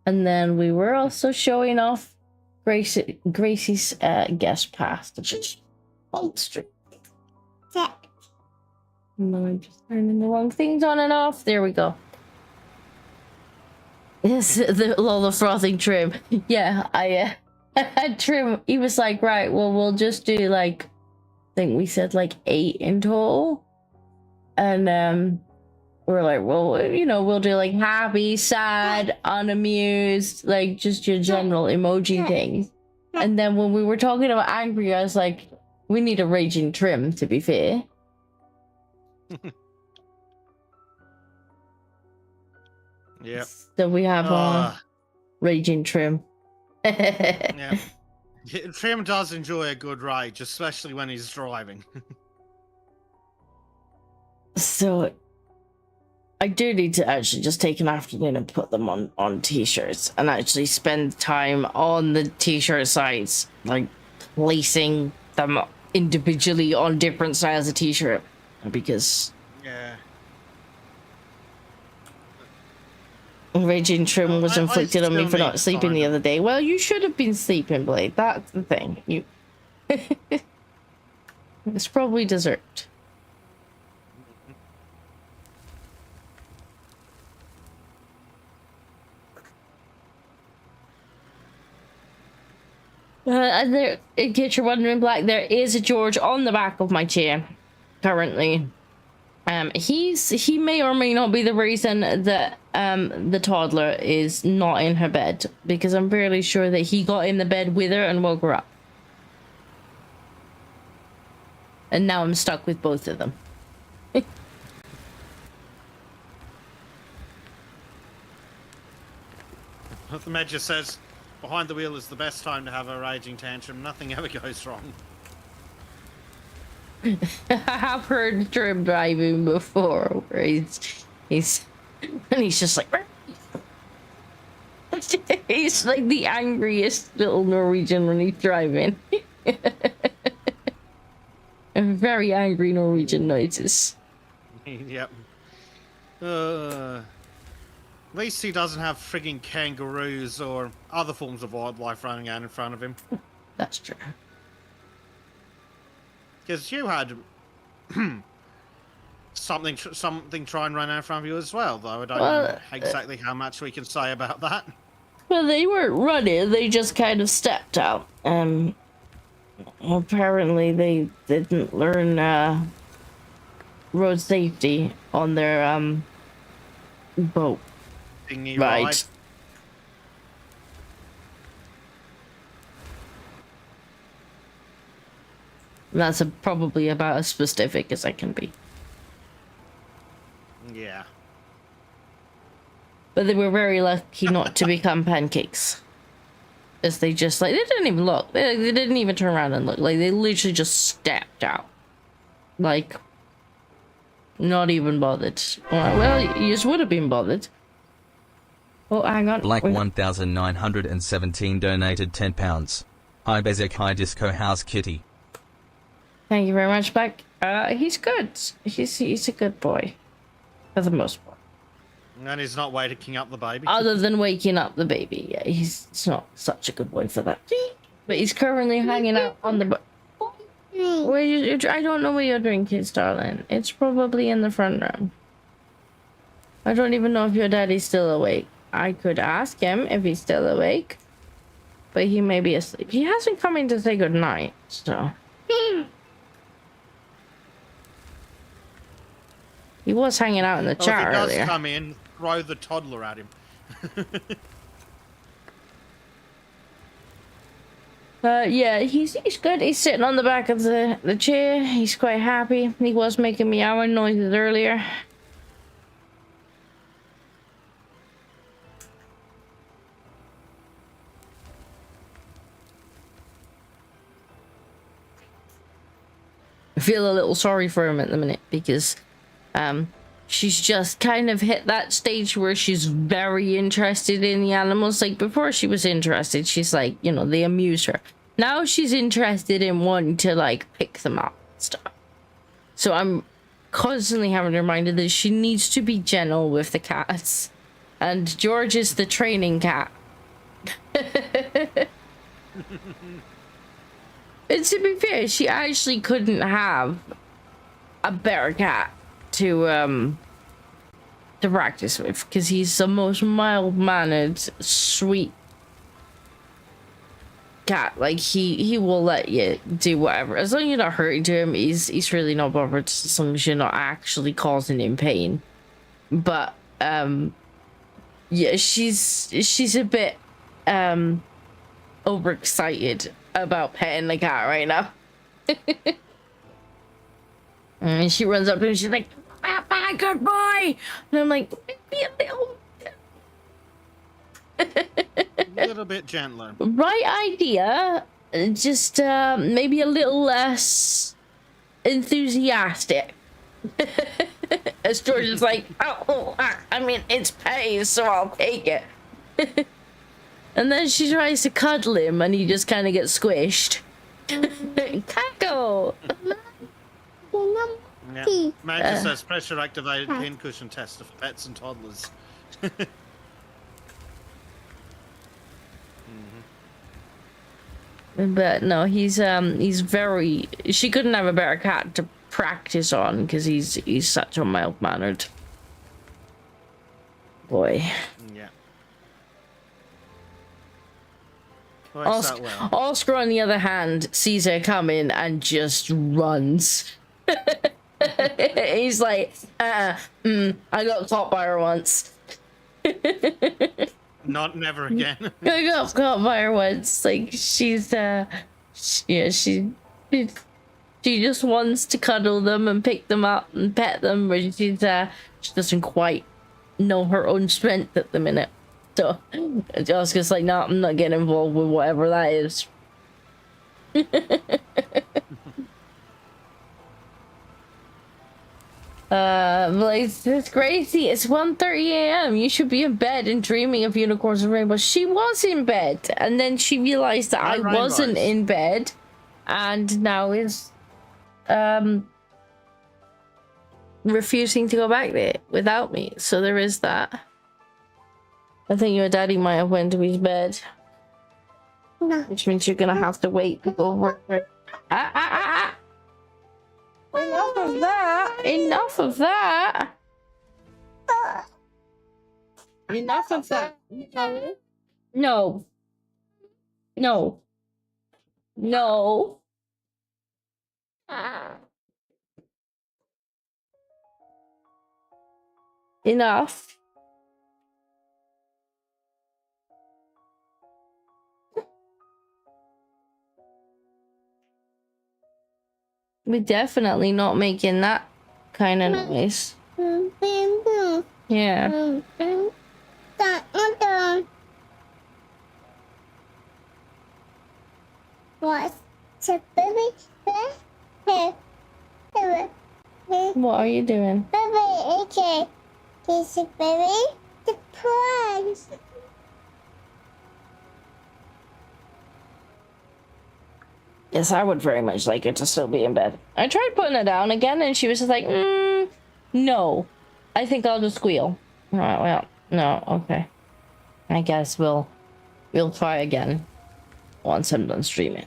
And then we were also showing off Gracie's guest pass, which is monster. Check. No, I'm just turning the wrong things on and off. There we go. Yes, the frothing trim. Yeah, I had trim. He was like, right, well, we'll just do like, I think we said like 8 in total. And we're like, well, you know, we'll do like happy, sad, unamused, like just your general emoji things. And then when we were talking about angry, I was like, we need a raging trim, to be fair. Yep. So we have raging trim. Yeah. Trim does enjoy a good rage, especially when he's driving. So I do need to actually just take an afternoon and put them on t-shirts and actually spend time on the t-shirt sites, like placing them individually on different styles of t-shirt, because Yeah. raging trim was I inflicted on me still for need not to sleeping find the it. other day. Well, you should have been sleeping, Blade. That's the thing. You it's probably deserved. There, in case you're wondering, Black, there is a George on the back of my chair currently. He may or may not be the reason that the toddler is not in her bed, because I'm fairly sure that he got in the bed with her and woke her up. And now I'm stuck with both of them. The Major says, behind the wheel is the best time to have a raging tantrum. Nothing ever goes wrong. I have heard Trim driving before, where he's just like, he's like the angriest little Norwegian when he's driving. And very angry Norwegian noises. Yep. At least he doesn't have frigging kangaroos or other forms of wildlife running out in front of him. That's true. Because you had something try and run out in front of you as well, though I don't know exactly how much we can say about that. Well, they weren't running, they just kind of stepped out. Apparently they didn't learn road safety on their boat. Thingy Right. ride. That's probably about as specific as I can be. Yeah. But they were very lucky not to become pancakes. As they just, like, they didn't even look. They didn't even turn around and look. Like, they literally just stepped out. Like, not even bothered. Well, you just would have been bothered. Oh, hang on. Black Wait. 1917 donated £10. Hi Bezek, hi Disco House Kitty. Thank you very much, Black. He's good. He's a good boy. For the most part. And he's not waking up the baby. Other than waking up the baby. Yeah, he's not such a good boy for that. But he's currently hanging out on the. Where I don't know where your drink is, darling. It's probably in the front room. I don't even know if your daddy's still awake. I could ask him if he's still awake, but he may be asleep. He hasn't come in to say goodnight, so. He was hanging out in the Oh, chat if he does earlier. come in, throw the toddler at him. Yeah, he's good. He's sitting on the back of the chair. He's quite happy. He was making meowing noises earlier. I feel a little sorry for him at the minute because she's just kind of hit that stage where she's very interested in the animals. Like before she was interested, she's like, you know, they amuse her. Now she's interested in wanting to like pick them up and stuff. So I'm constantly having to remind her that she needs to be gentle with the cats. And George is the training cat. And to be fair, she actually couldn't have a better cat to practice with, because he's the most mild-mannered, sweet cat. Like he will let you do whatever as long as you're not hurting to him. He's really not bothered as long as you're not actually causing him pain. But yeah, she's a bit overexcited about petting the cat right now. And she runs up to him and she's like, "Papa, good boy." And I'm like, maybe A little bit gentler. right idea, just maybe a little less enthusiastic. As George is like, oh, I mean, it's pay, so I'll take it. And then she tries to cuddle him and he just kind of gets squished. Cackle! Yeah. Maggie says pressure activated pincushion tester for pets and toddlers. But no, he's very. She couldn't have a better cat to practice on because he's such a mild-mannered boy. Yeah. Works out well. Oscar, on the other hand, sees her coming and just runs. He's like, I got caught by her once. Never again. I got caught by her once. Like she just wants to cuddle them and pick them up and pet them, but she doesn't quite know her own strength at the minute. So Oscar's like, no, I'm not getting involved with whatever that is. Like says, Gracie, it's 1:30 a.m. You should be in bed and dreaming of unicorns and rainbows. She was in bed, and then she realized that I wasn't in bed, and now is refusing to go back there without me. So there is that. I think your daddy might have went to his bed. No. Which means you're gonna have to wait to go over there. Enough of that! Enough of that! Enough of that! No. No. No. Enough. We're definitely not making that kind of noise. Yeah. What's the baby? What are you doing? Baby, okay. This is baby. The prize. Yes, I would very much like her to still be in bed. I tried putting her down again, and she was just like, no. I think I'll just squeal. Alright, well, no, okay. I guess we'll try again. once I'm done streaming.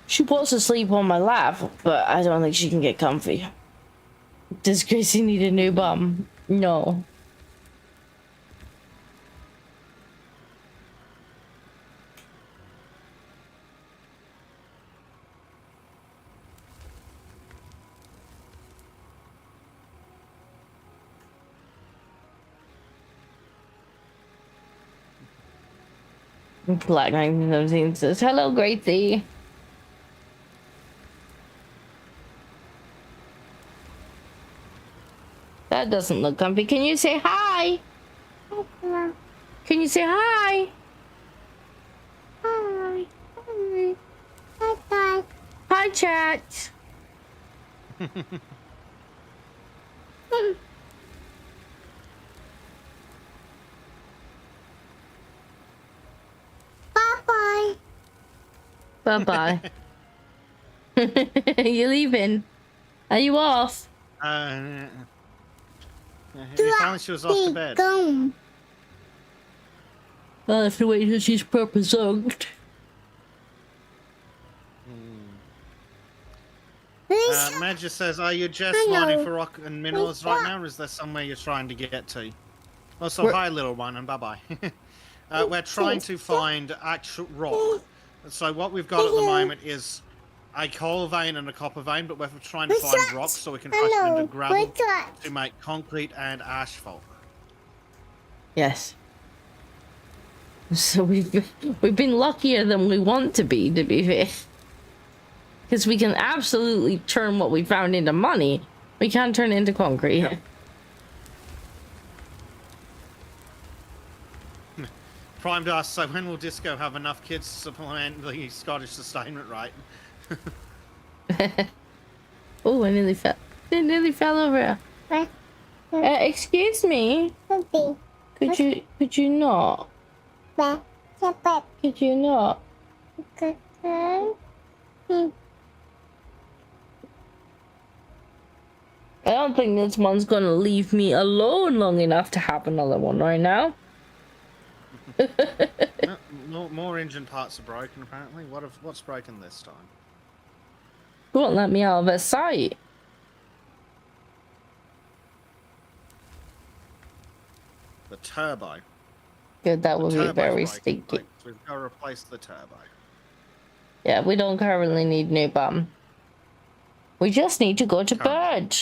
She wants to sleep on my lap, but I don't think she can get comfy. Does Gracie need a new bum? No. Black 1917 says, hello, Gracie. That doesn't look comfy. Can you say hi? Can you say hi? Hi. Hi. Bye. Hi, chat. Bye. Bye-bye. You leaving? Are you off? We found she was off to bed. Gone. I'll have to wait till she's proper zonked. Meg just says, are you just Hello. mining for rock and minerals What's right that? now, or is there somewhere you're trying to get to? Also, We're- hi, little one, and bye-bye. We're trying to find actual rock. So what we've got at the moment is a coal vein and a copper vein, but we're trying to What's find that? rock so we can crush it Hello. into gravel What's that? to make concrete and asphalt. Yes. So we've been luckier than we want to be fair. Because we can absolutely turn what we found into money. We can't turn it into concrete. Yep. Prime asks, so when will Disco have enough kids to supplement the Scottish sustainment rate? Oh, I nearly fell over. What? Excuse me. Something. Could you not? Bye. Could you not? I don't think this one's gonna leave me alone long enough to have another one right now. No, more engine parts are broken, apparently. What's broken this time? Won't let me out of her sight. The turbo. Good, that would be Turbo's very broken, stinky. right? So we've got to replace the turbo. Yeah, we don't currently need new bum. We just need to go to Currently. bed.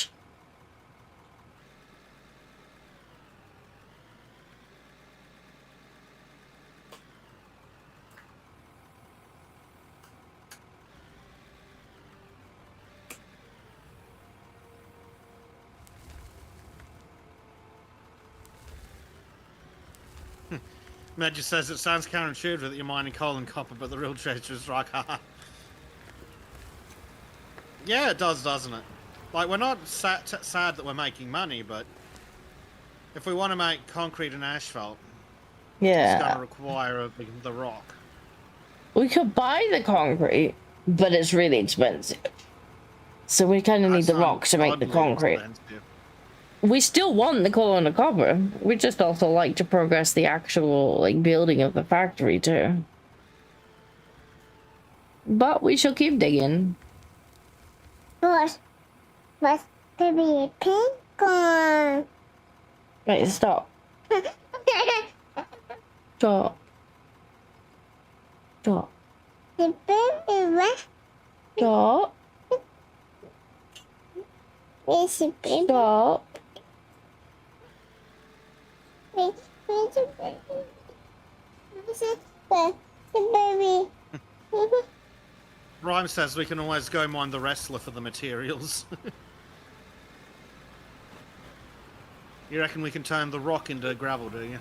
Meg just says it sounds counterintuitive that you're mining coal and copper, but the real treasure is rock. Yeah, it does, doesn't it? Like, we're not sad that we're making money, but if we want to make concrete and asphalt, it's going Yeah. to require the rock. We could buy the concrete, but it's really expensive. So we kind of need the That rock to make the sounds concrete. expensive. We still want the coal and the copper. We just also like to progress the actual like building of the factory too. But we shall keep digging. What's to be a penguin? Right, stop. Stop. Stop. The baby what? Stop. Where's the baby? Stop. Where's the baby? Where's the baby? Rhyme says we can always go mine the wrestler for the materials. You reckon we can turn the rock into gravel, do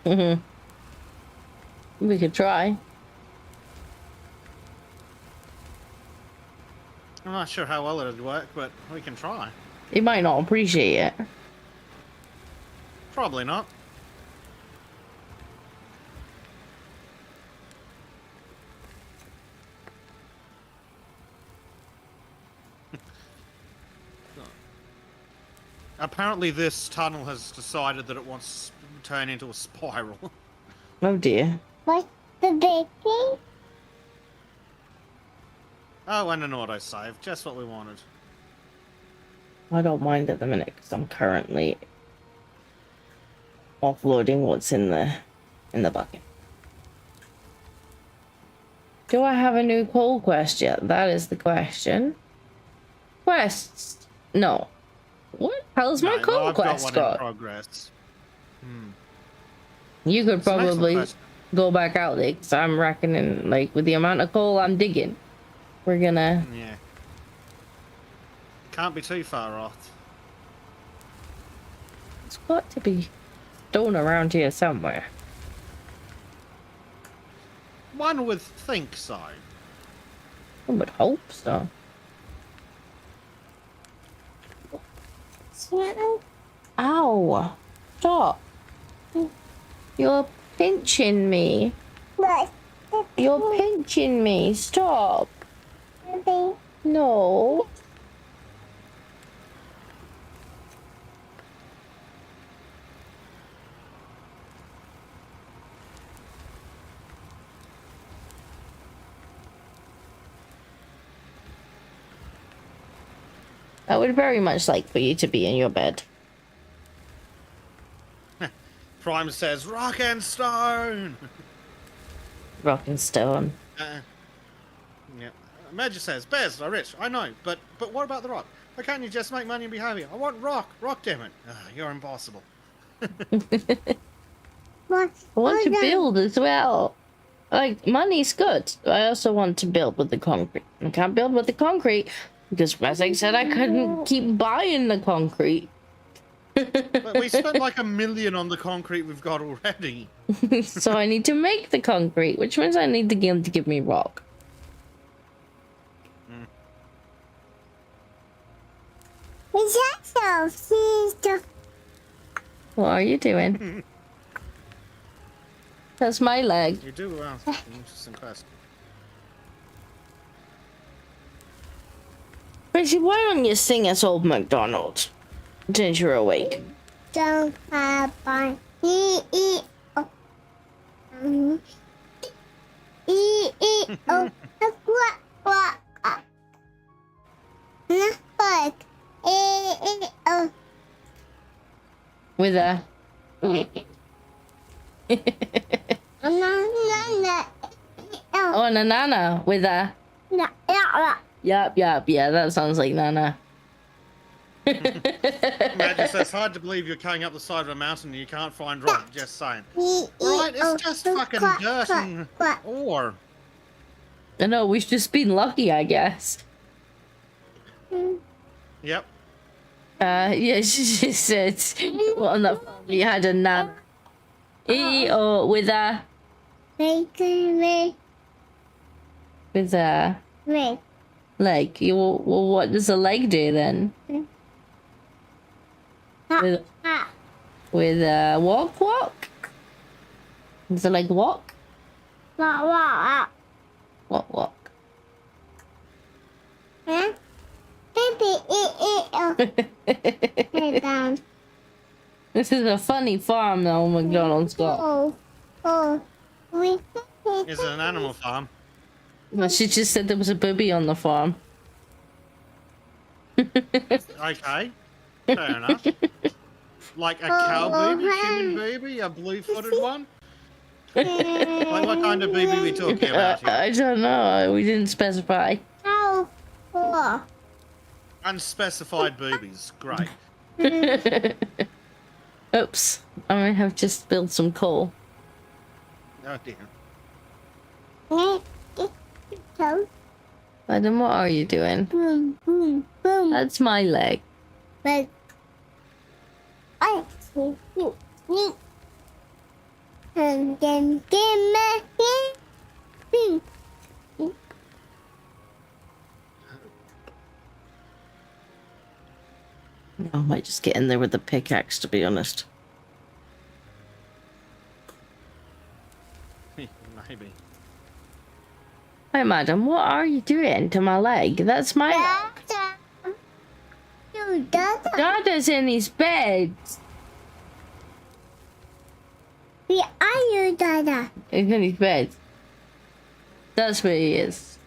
you? We could try. I'm not sure how well it'd work, but we can try. You might not appreciate it. Probably not. Apparently, this tunnel has decided that it wants to turn into a spiral. Oh dear. What's the baking? Oh, and an autosave. Just what we wanted. I don't mind at the minute because I'm currently offloading what's in the bucket. Do I have a new coal quest yet? That is the question. Quests? No. What hell's my No, coal I've got quest one in got? progress. You could It's an excellent probably question. go back out there because I'm reckoning, like, with the amount of coal I'm digging, we're gonna. Yeah. Can't be too far off. It's got to be stone around here somewhere. One would think so. I would hope so. Ow! Stop! You're pinching me. What's the You're pinching me. Stop. baby? No. I would very much like for you to be in your bed. Prime says, rock and stone! Rock and stone. Yeah. Major says, Bez, are rich. I know, but what about the rock? Why can't you just make money and be happy? I want rock. Rock, damn it. You're impossible. What's I want to the- build as well. Like, money's good. I also want to build with the concrete. I can't build with the concrete because Bezek said I couldn't keep buying the concrete. But we spent like $1 million on the concrete we've got already. So I need to make the concrete, which means I need the game to give me rock. Is that so? She's the What are you doing? That's my leg. You do well. Interesting quest. Tracy, why don't you sing us Old MacDonald? Since you're awake. don't have fun. E O. E O. What? Look. O. With a... Oh, and a Nana. With a... Yup, yeah, that sounds like Nana. Major says, hard to believe you're carrying up the side of a mountain and you can't find rock. Just saying. Right, it's just fucking dirt and ore. I know, we've just been lucky, I guess. Yep. Yeah, she said, well, on that farm you had a Nana. E-O with a... With a... leg. You, well, what does a leg do then? With a walk? Does a leg walk? Walk. This is a funny farm though McDonald's got. Is it an animal farm? Well, she just said there was a booby on the farm. Okay. Fair enough. Like a cow booby, human booby, a blue-footed one? Like what kind of booby we talking about here? I don't know. We didn't specify. Unspecified boobies. Great. Oops. I might have just spilled some coal. Oh dear. Adam, what are you doing? Boom, boom, boom. That's my leg. But I see you. And then I might just get in there with the pickaxe, to be honest. Maybe. Hi, madam. What are you doing to my leg? That's my leg. you, Dada? Dada's in his bed. Where are you, Dada? He's in his bed. That's where he is.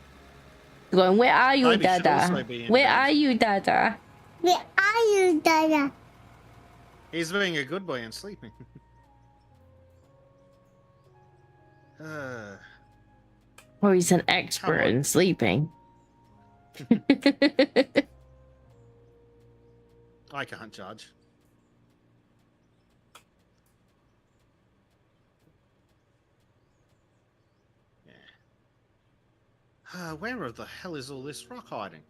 He's going, where are you, Maybe should Dada? also be in Where bed. are you, Dada? Where are you, Dada? He's being a good boy and sleeping. Or he's an expert on. in sleeping. I can't judge. Yeah. Where the hell is all this rock hiding?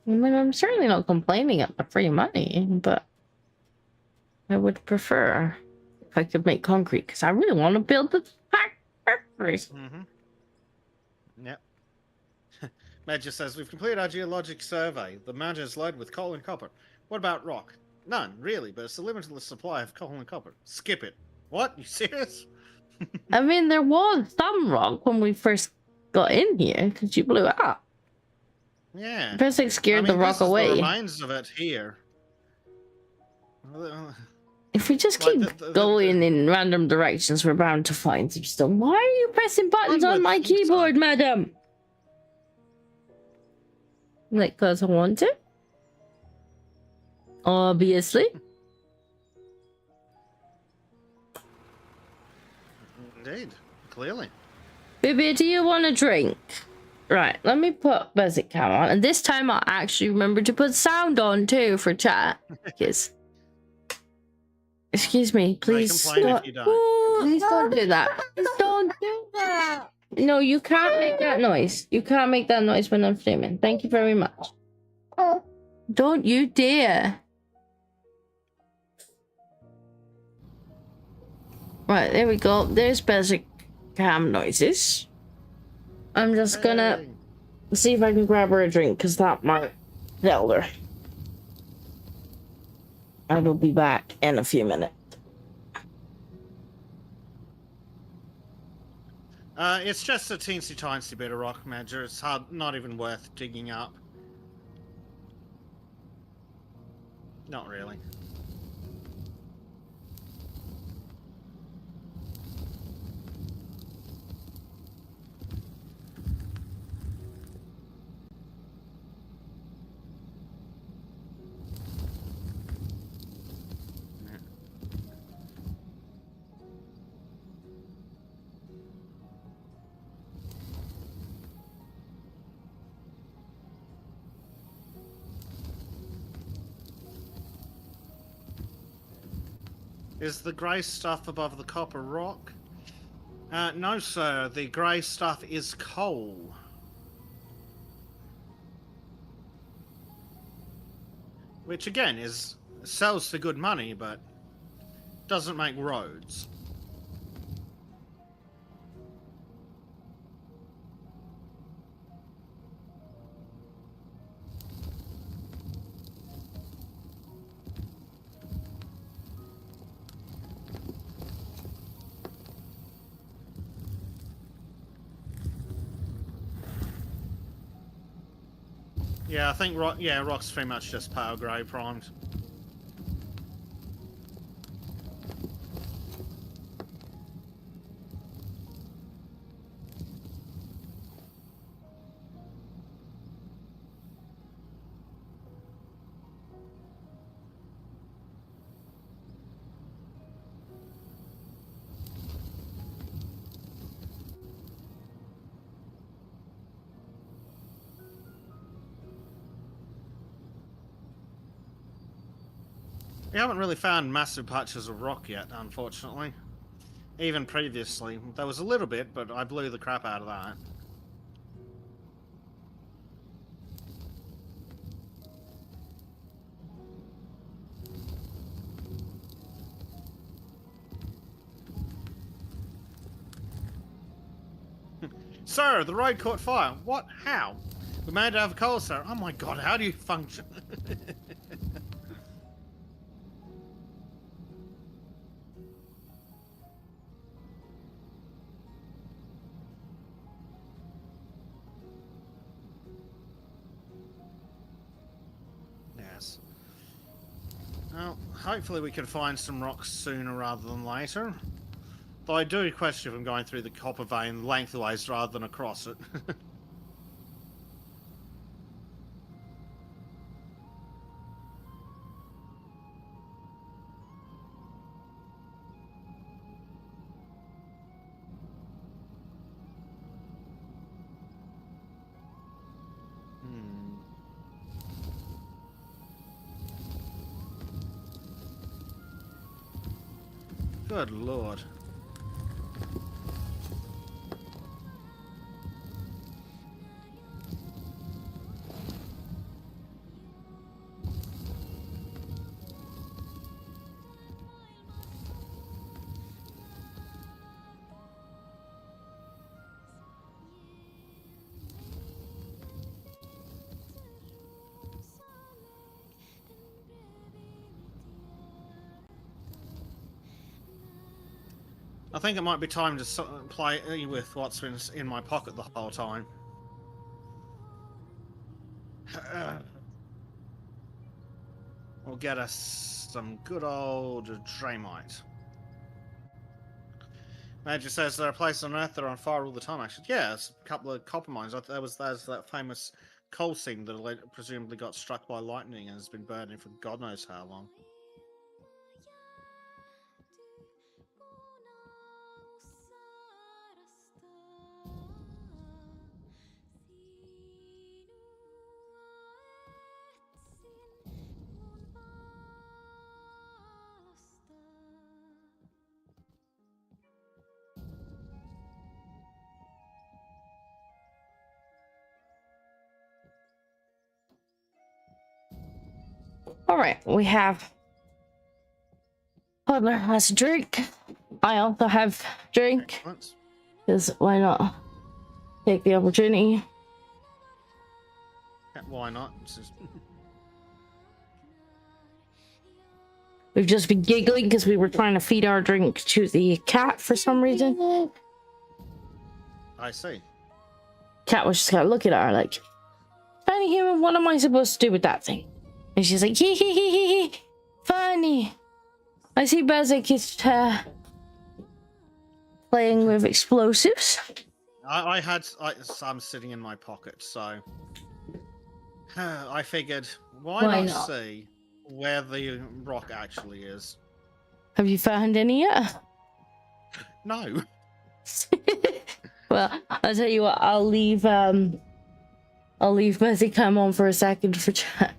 I mean, I'm certainly not complaining at the free money, but I would prefer if I could make concrete because I really want to build the factory. Mm-hmm. Yep. Major says, we've completed our geologic survey. The mountain is loaded with coal and copper. What about rock? None, really, but it's a limitless supply of coal and copper. Skip it. What? You serious? I mean, there was some rock when we first got in here because you blew it up. Yeah. Bezek scared the rock this is away. the remains of it here. If we just Like keep going in random directions, we're bound to find some stuff. Why are you pressing buttons One on would my think so. keyboard, madam? Like, because I want to? Obviously. Indeed. Clearly. Baby, do you want a drink? Right, let me put Bezek cam on. And this time I'll actually remember to put sound on too for chat. Yes. Excuse me, please. complain if you don't. Please don't do that. Please don't do that. No, you can't make that noise. You can't make that noise when I'm streaming. Thank you very much. Don't you dare. Right, there we go. There's Bezek cam noises. I'm just gonna see if I can grab her a drink, because that might tell her. I will be back in a few minutes. It's just a teensy-tiny bit of rock, Major. It's not even worth digging up. Not really. Is the grey stuff above the copper rock? No, sir. The grey stuff is coal. Which, again, sells for good money, but doesn't make roads. Yeah, I think rock's pretty much just pale grey primed. We haven't really found massive patches of rock yet, unfortunately. Even previously. There was a little bit, but I blew the crap out of that. Sir, the road caught fire. What? How? We made it out of coal, sir. Oh my god, how do you function? hopefully we can find some rocks sooner rather than later. Though I do question if I'm going through the copper vein lengthways rather than across it. Good lord. I think it might be time to play with what's been in my pocket the whole time. We'll get us some good old Draymite. Major says there are places on Earth that are on fire all the time. Actually, yeah, there's a couple of copper mines. There's that famous coal seam that presumably got struck by lightning and has been burning for God knows how long. All right, we have. Toddler has a drink. I also have drink. Excellent. Because why not take the opportunity? Yeah, why not? We've just been giggling because we were trying to feed our drink to the cat for some reason. I see. Cat was just kind of looking at her like, "Tiny human, what am I supposed to do with that thing?" And she's like, "Hee hee hee hee hee, funny." I see Bezek is playing with explosives. I'm sitting in my pocket, so I figured why not see where the rock actually is. Have you found any yet? No. Well, I'll tell you what. I'll leave Bezek come on for a second for chat.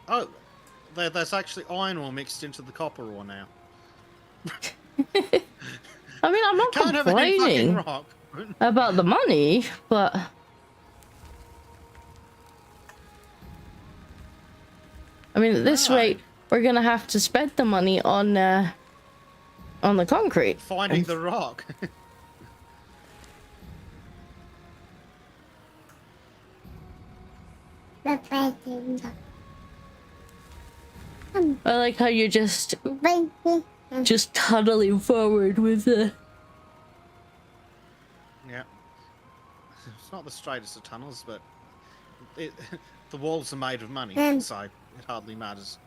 Oh, there's actually iron ore mixed into the copper ore now. I mean, I'm not Can't have any fucking complaining rock. about the money, but I mean, at this rate, we're gonna have to spend the money on the concrete. Finding the rock. I like how you're just tunneling forward with the. Yeah. It's not the straightest of tunnels, but the walls are made of money, so it hardly matters.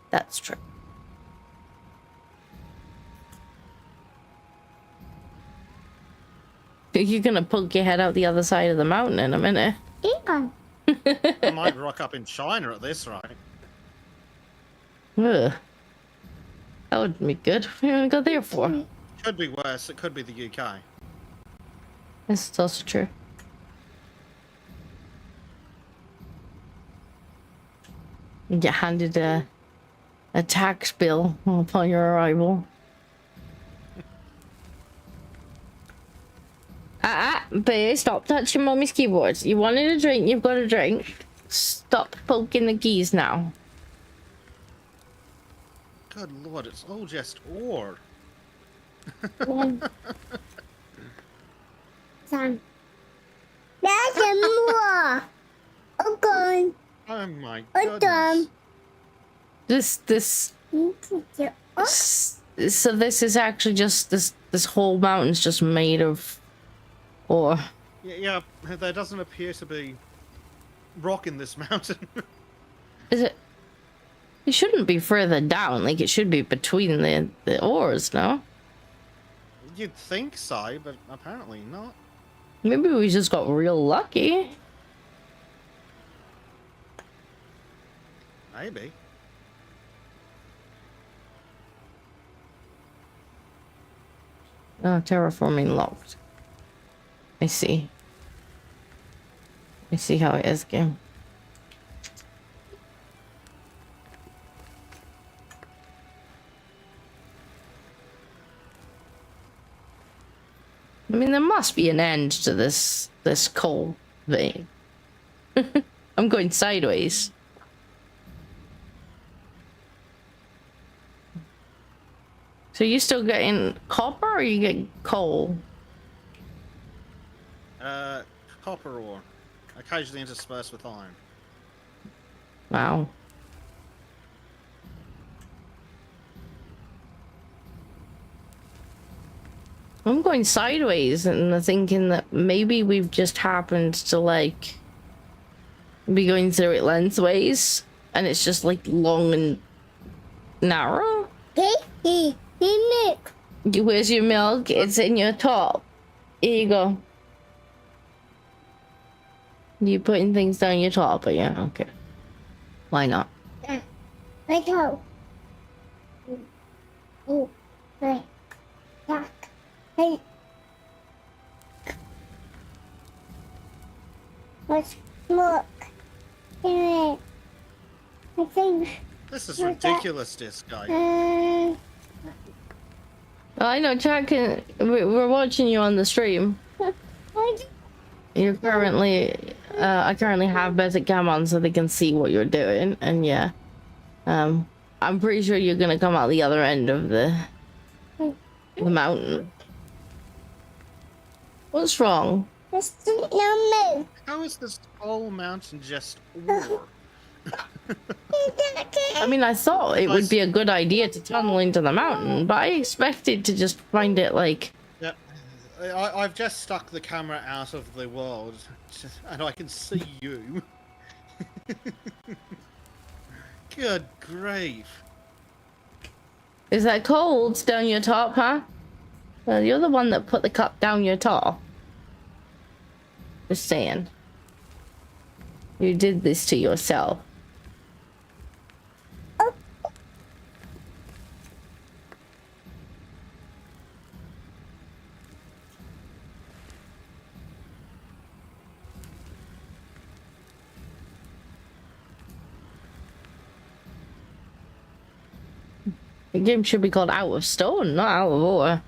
That's true. You're gonna poke your head out the other side of the mountain in a minute. I might rock up in China at this rate. Ugh. That would be good. What are you gonna go there for? Could be worse. It could be the UK. This is also true. You get handed a tax bill upon your arrival. Boo, stop touching mommy's keyboards. You wanted a drink, you've got a drink. Stop poking the keys now. Good lord, it's all just ore. Son. That's more. Okay. Oh my Okay. goodness. This So this is actually just this whole mountain's just made of ore. Yeah, there doesn't appear to be rock in this mountain. Is it? It shouldn't be further down. Like it should be between the ores, no? You'd think so, but apparently not. Maybe we just got real lucky. Maybe. Oh, terraforming locked. I see. I see how it is, game. I mean, there must be an end to this coal vein. I'm going sideways. So you still getting copper or you get coal? Copper ore, occasionally interspersed with iron. Wow. I'm going sideways and thinking that maybe we've just happened to like be going through it lengthways and it's just like long and narrow. Milk. Where's your milk? It's in your top. Here you go. You putting things down your top, yeah, okay. Why not? I go. Oh, right. Back. Hey. Let's look. I think. This is ridiculous, Disco. I know, Chad can. We're watching you on the stream. You're currently. I currently have Bezek cam on so they can see what you're doing, and yeah. I'm pretty sure you're gonna come out the other end of the mountain. What's wrong? Let's do no move. How is this whole mountain just ore? I mean, I thought it would be a good idea to tunnel into the mountain, but I expected to just find it like. Yeah, I've just stuck the camera out of the world, and I can see you. Good grief. Is that cold down your top, huh? Well, you're the one that put the cup down your top. Just saying. You did this to yourself. The game should be called Out of Stone, not Out of Ore.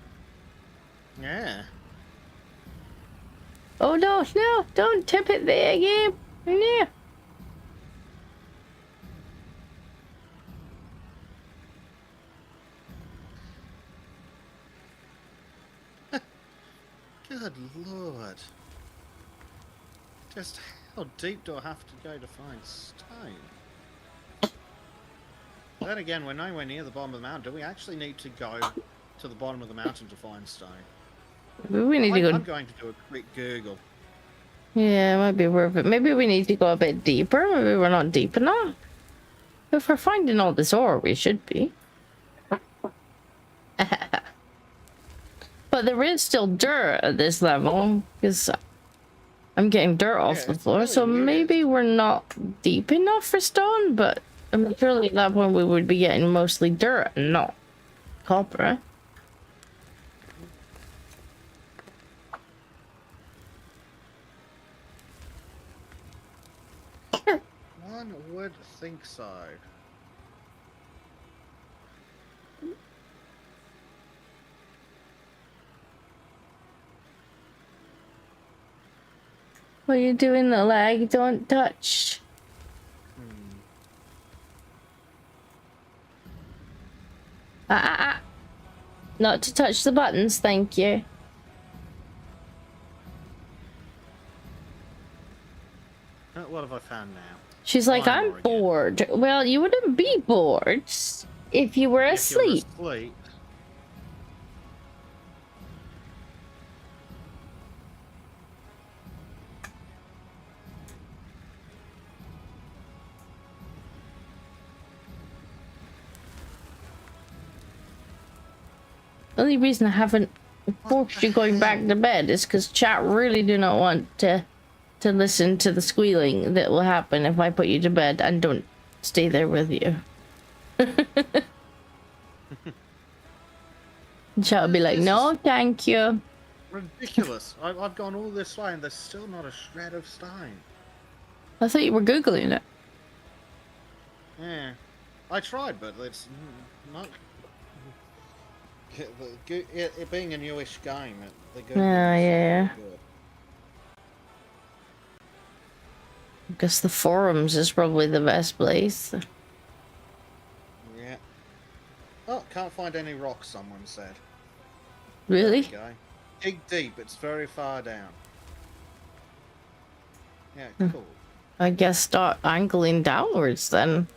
Yeah. Oh no, no, don't tip it there, game. No. Good lord. Just how deep do I have to go to find stone? Then again, we're nowhere near the bottom of the mountain. Do we actually need to go to the bottom of the mountain to find stone? Maybe we need to go. I'm going to do a quick Google. Yeah, it might be worth it. Maybe we need to go a bit deeper. Maybe we're not deep enough. If we're finding all this ore, we should be. But there is still dirt at this level, because I'm getting dirt off the floor, really so weird. maybe we're not deep enough for stone, but I mean, surely at that point we would be getting mostly dirt and not copper. One would think so. What are you doing, the leg? Don't touch. Not to touch the buttons, thank you. What have I found now? She's like, Fine, I'm Morgan. bored. Well, you wouldn't be bored if you were If you're asleep. asleep. The only reason I haven't forced you going back to bed is because chat really do not want to listen to the squealing that will happen if I put you to bed and don't stay there with you. Chat will be like, This no, is thank you. ridiculous. I've gone all this way and there's still not a shred of stone. I thought you were Googling it. Yeah, I tried, but it's not. It being a newish game, the Google Yeah. is good. I guess the forums is probably the best place. Yeah. Oh, can't find any rocks. Someone said. Really? There we go. Dig deep. It's very far down. Yeah, cool. I guess start angling downwards then.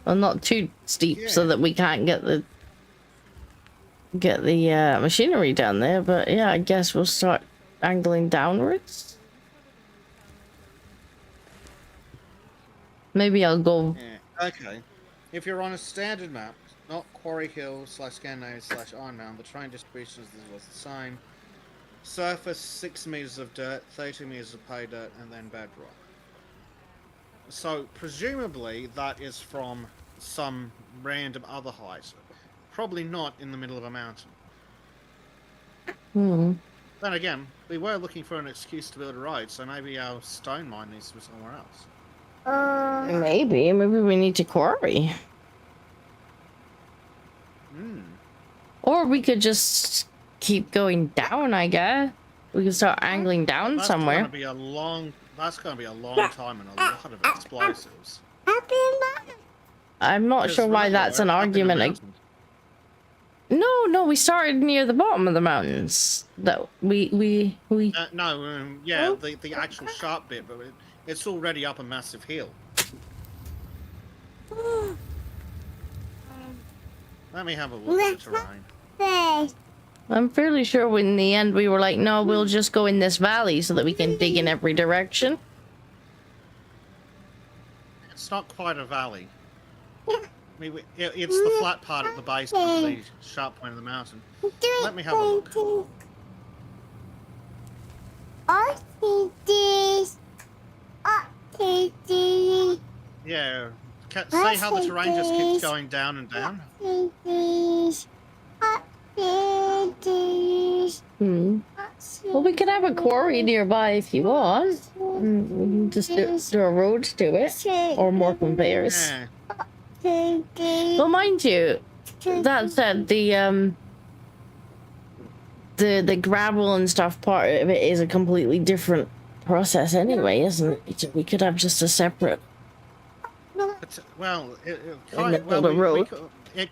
Well, not too steep so Yeah. that we can't get the machinery down there, but yeah, I guess we'll start angling downwards. Maybe I'll go. Yeah. Okay. If you're on a standard map, not Quarry Hill / Scandinavia / Iron Mountain, the terrain distribution was the same. Surface 6 meters of dirt, 30 meters of pay dirt, and then bedrock. So presumably that is from some random other height. Probably not in the middle of a mountain. Hmm. Then again, we were looking for an excuse to build a road, so maybe our stone mine needs to be somewhere else. Maybe we need to quarry. Or we could just keep going down, I guess. We could start angling down somewhere. That's gonna be a long time and a lot of explosives. I'm not sure why that's an argument. No, we started near the bottom of the mountains. That we yeah, the actual sharp bit, but it's already up a massive hill. Let me have a look at the terrain. I'm fairly sure in the end we were like, no, we'll just go in this valley so that we can dig in every direction. It's not quite a valley. I mean, it's the flat part at the base of the sharp point of the mountain. Let me have a look. Yeah. See how the terrain just keeps going down and down? Well, we could have a quarry nearby if you want. We can just do a road to it, or more conveyors. Yeah. Well, mind you, that said, the gravel and stuff part of it is a completely different process anyway, isn't it? We could have just a separate. But, well, it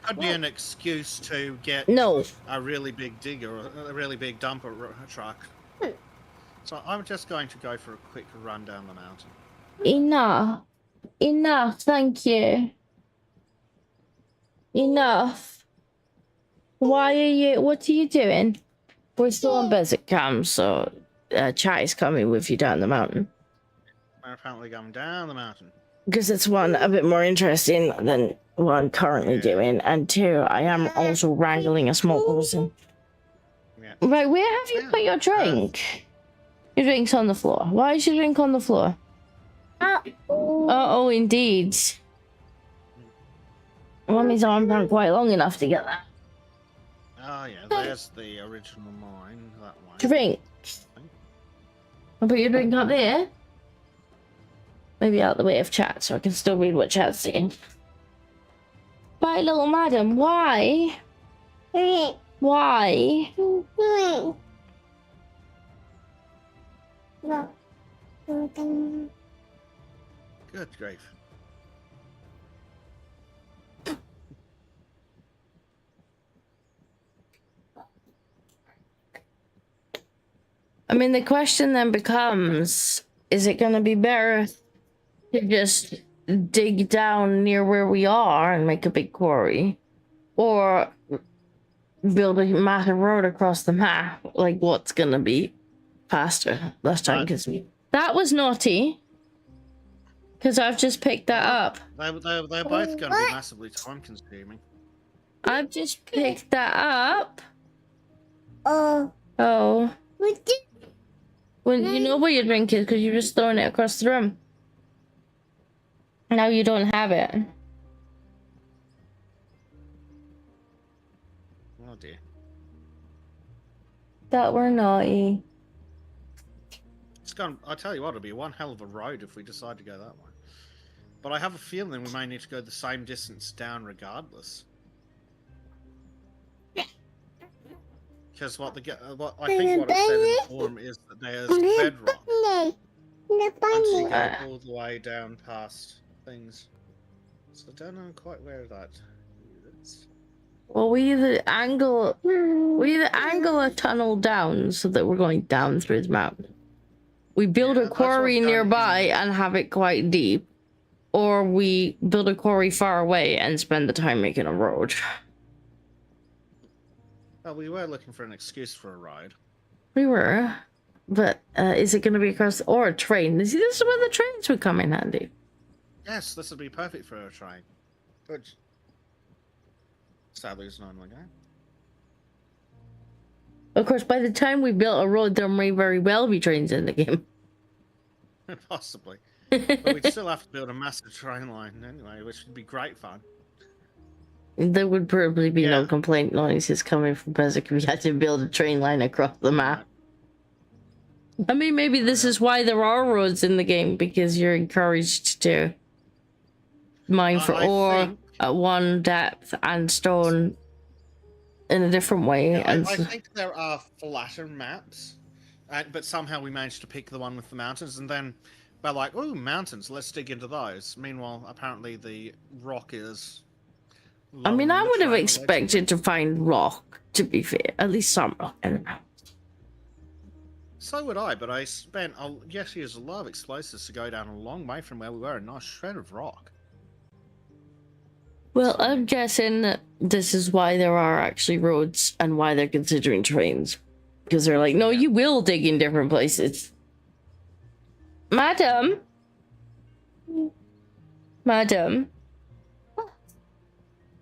could be an excuse to get a really big digger or a really big dumper truck. So I'm just going to go for a quick run down the mountain. Enough, thank you. Enough. What are you doing? We're still on Bezek cam, so chat is coming with you down the mountain. We're apparently going down the mountain. Because it's one a bit more interesting than what I'm currently doing, and two, I am also wrangling a small person. Yeah. Right, where have you put your drink? Your drink's on the floor. Why is your drink on the floor? Oh, indeed. Mummy's arms aren't quite long enough to get that. Oh yeah, there's the original mine, that one. Drink. I'll put your drink up there. Maybe out the way of chat so I can still read what chat's saying. Right, little madam, why? Why? Good grief. I mean, the question then becomes, is it going to be better to just dig down near where we are and make a big quarry? Or build a massive road across the map? Like, what's going to be faster, less time consuming? That was naughty. Because I've just picked that up. They're both going to be massively time consuming. I've just picked that up. Oh, Oh. what the? When you know what you're drinking because you're just throwing it across the room. Now you don't have it. Oh dear. That were naughty. It's gone. I tell you what, it'll be one hell of a road if we decide to go that way. But I have a feeling we may need to go the same distance down regardless. Because what I think what it said in the forum is that there's bedrock No, no, once you bunny. go all the way down past things. So I don't know quite where that is. Well, we either angle a tunnel down so that we're going down through the mountain. We build Yeah, a that's what quarry I've done nearby in- and have it quite deep, or we build a quarry far away and spend the time making a road. Well, we were looking for an excuse for a ride. We were, but is it going to be across or a train? This is where the trains would come in handy. Yes, this would be perfect for a train. Which sadly is not like that. Of course, by the time we built a road, there may very well be trains in the game. Possibly. But we'd still have to build a massive train line anyway, which would be great fun. There would probably be no Yeah. complaint noises coming from Bezek if we had to build a train line across the map. I mean, maybe this is why there are roads in the game, because you're encouraged to mine for I ore think- at one depth and stone in a different way. Yeah, and I think there are flatter maps, but somehow we managed to pick the one with the mountains, and then we're like, "Ooh, mountains! Let's dig into those." Meanwhile, apparently the rock is. I mean, I lowering the would have train expected to find rock, to be fair. At least some rock. So would I, but I spent yes, used a lot of explosives to go down a long way from where we were, a nice shred of rock. Well, I'm guessing that this is why there are actually roads and why they're considering trains. Because they're like, no, you will dig in different places. Madam? Madam?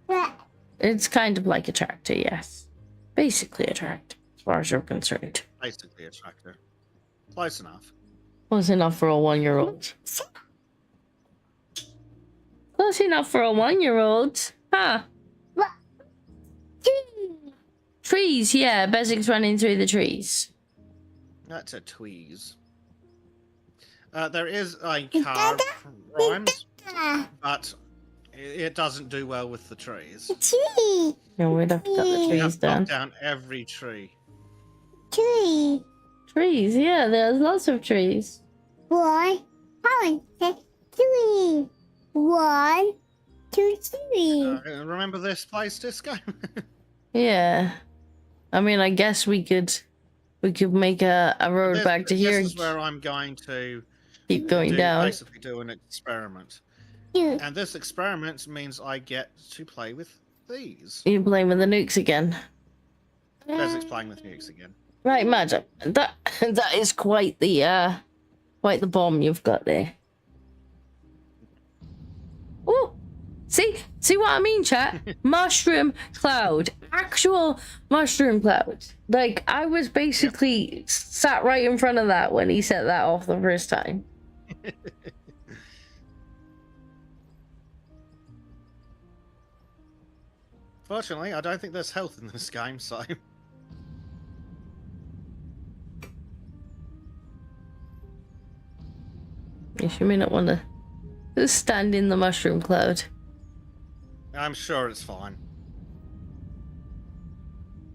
What? It's kind of like a tractor, yes. Basically a tractor, as far as you're concerned. Basically a tractor. Close enough. Close enough for a 1-year-old. Close enough for a 1-year-old. Huh. What? Tree. Trees, yeah. Bezek's running through the trees. That's a tweeze. There is a carved rhymes, Ah, but it doesn't do well with the trees. tree. No, we'd have to cut the You trees have to cut down. down every tree. Tree. Trees, yeah. There's lots of trees. One. How say three. 1, 2, 3. Remember this place, Disco? Yeah. I mean, I guess we could make a road back to here. This is where I'm going to Keep going down. basically do an experiment. 2. And this experiment means I get to play with these. You're playing with the nukes again. Bezek's playing with nukes again. Right, madam. That is quite the bomb you've got there. Oh, see what I mean, chat? Mushroom cloud, actual mushroom cloud. Like I was basically sat right in front of that when he set that off the first time. Fortunately, I don't think there's health in this game, so Yes, you may not want to just stand in the mushroom cloud. I'm sure it's fine.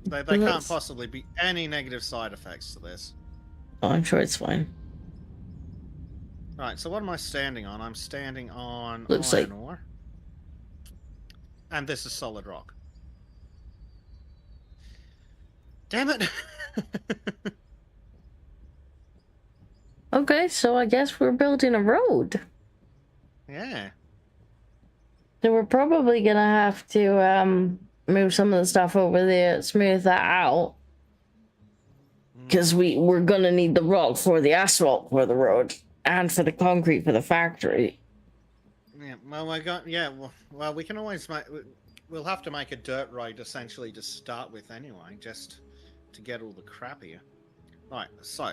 There Well, can't that's- possibly be any negative side effects to this. Oh, I'm sure it's fine. Right, so what am I standing on? I'm standing on Looks iron like- ore. And this is solid rock. Damn it! Okay, so I guess we're building a road. Yeah. So we're probably gonna have to move some of the stuff over there, smooth that out. Because we're gonna need the rock for the asphalt for the road and for the concrete for the factory. Yeah, well, well, we can always make. We'll have to make a dirt road essentially to start with anyway, just to get all the crap here. Right, so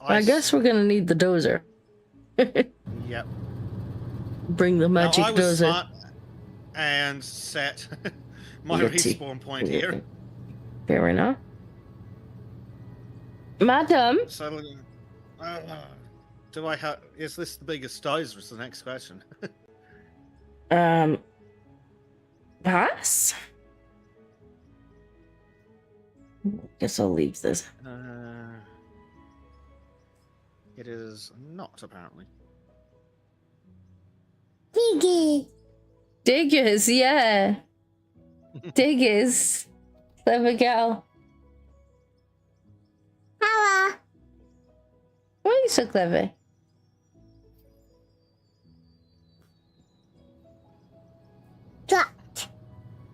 I guess we're gonna need the dozer. Yep. Bring the magic now, I was dozer. smart and set my Yeti. respawn point here. Fair enough. Madam? So, do I have? Is this the biggest dozer? Is the next question. Pass? Guess I'll leave this. It is not apparently. Piggy. Diggers, yeah. Diggers. Clever girl. Hello. Why are you so clever? Dropped.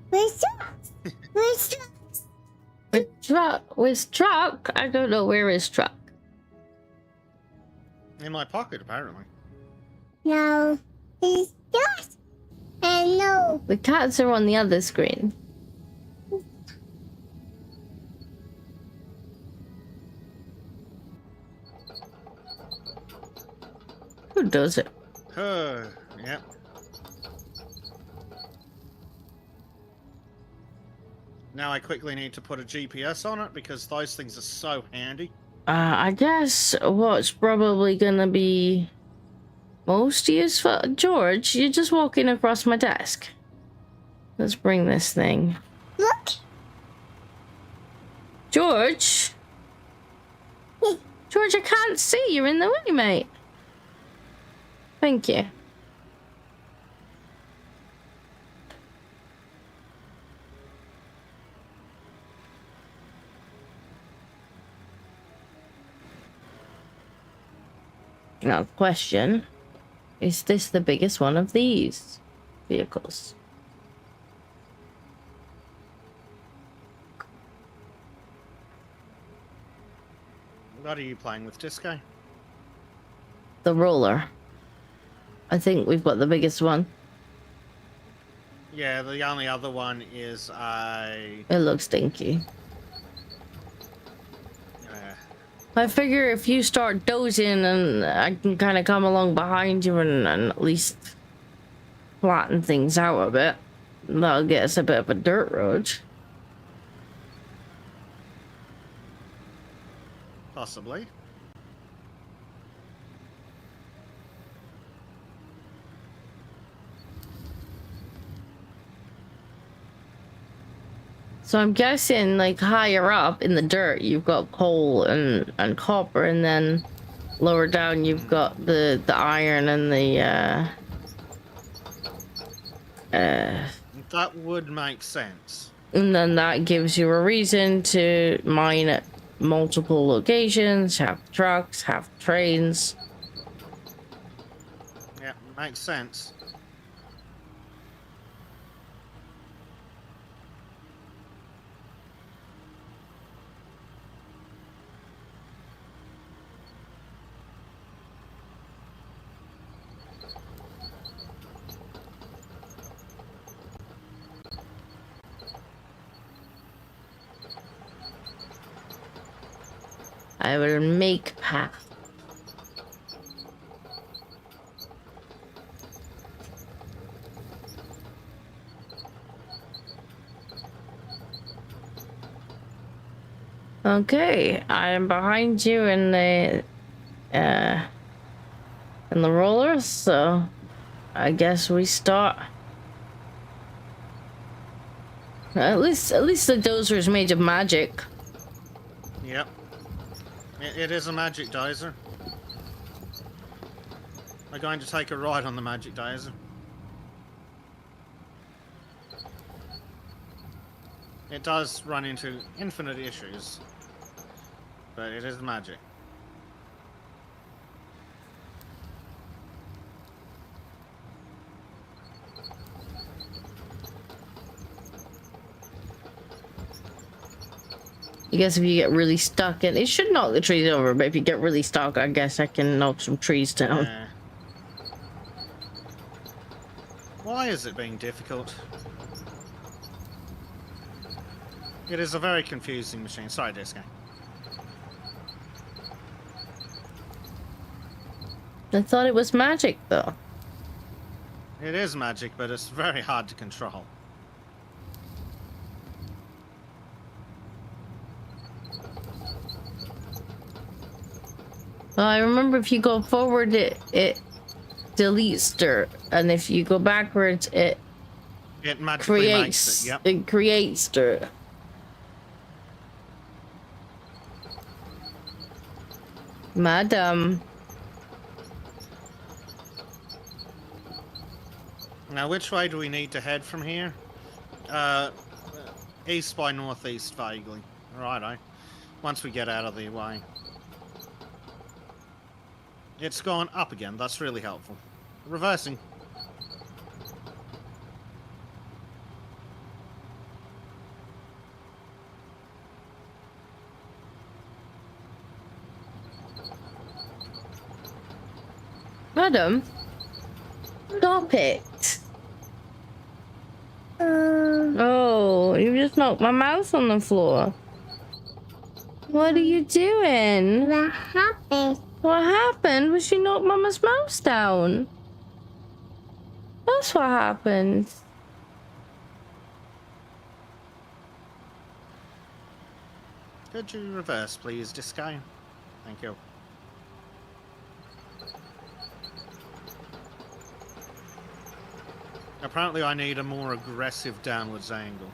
Where's dropped? Where's dropped? With truck? I don't know where is truck. In my pocket, apparently. No. He's dropped. And no. The cats are on the other screen. Who does it? Yep. Now I quickly need to put a GPS on it because those things are so handy. I guess what's probably gonna be most useful. George, you're just walking across my desk. Let's bring this thing. Look. George? George, I can't see. You're in the way, mate. Thank you. Now, question. Is this the biggest one of these vehicles? What are you playing with, Disco? The roller. I think we've got the biggest one. Yeah, the only other one is It looks stinky. I figure if you start dozing and I can kind of come along behind you and at least flatten things out a bit, that'll get us a bit of a dirt road. possibly. So I'm guessing, like, higher up in the dirt, you've got coal and copper, and then lower down you've got the iron and the That would make sense. and then that gives you a reason to mine at multiple locations, have trucks, have trains. Yeah, makes sense. I will make path. Okay, I am behind you in the roller, so I guess we start. At least the dozer is made of magic. Yep. It is a magic dozer. We're going to take a ride on the magic dozer. It does run into infinite issues, but it is magic. I guess if you get really stuck, and it should knock the trees over, but if you get really stuck, I guess I can knock some trees down. Why is it being difficult? It is a very confusing machine. Sorry, Disco. I thought it was magic, though. It is magic, but it's very hard to control. Well, I remember if you go forward, it deletes dirt, and if you go backwards, it It magically makes creates it. Yep. it creates dirt. Madam. Now, which way do we need to head from here? East by northeast, vaguely. Righto. Once we get out of the way. It's gone up again. That's really helpful. Reversing. Madam, stop it. Oh, you just knocked my mouse on the floor. What are you doing? What happened? What happened was you knocked Mama's mouse down. That's what happened. Could you reverse, please, Disco? Thank you. Apparently I need a more aggressive downwards angle.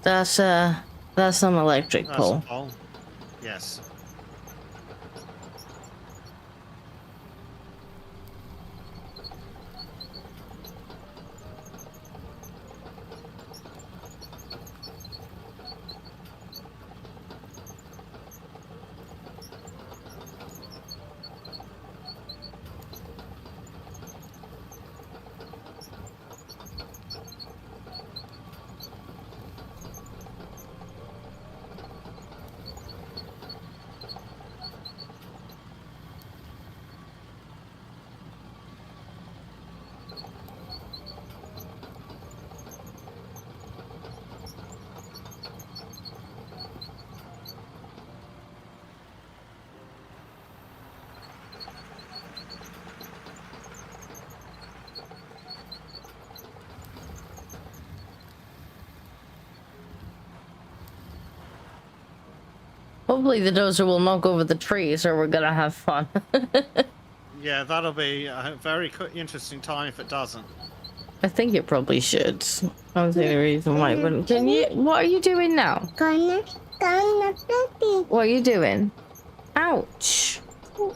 That's some electric That's pole. a pole. Yes. Hopefully the dozer will knock over the trees or we're gonna have fun. Yeah, that'll be a very interesting time if it doesn't. I think it probably should. I don't see any reason why it wouldn't. Can you? What are you doing now? Gonna baby. What are you doing? Ouch. No,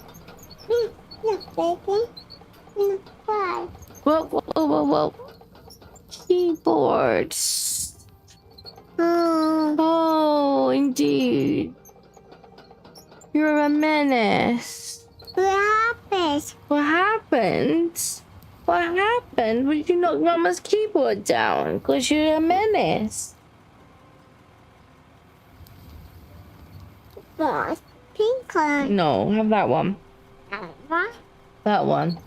baby. No, why? Whoa, whoa, whoa, whoa. Keyboards. Oh, indeed. You're a menace. What happened? What happened? What happened? Would you knock Mama's keyboard down? Because you're a menace. What? Pink one. No, have that one. What? That one.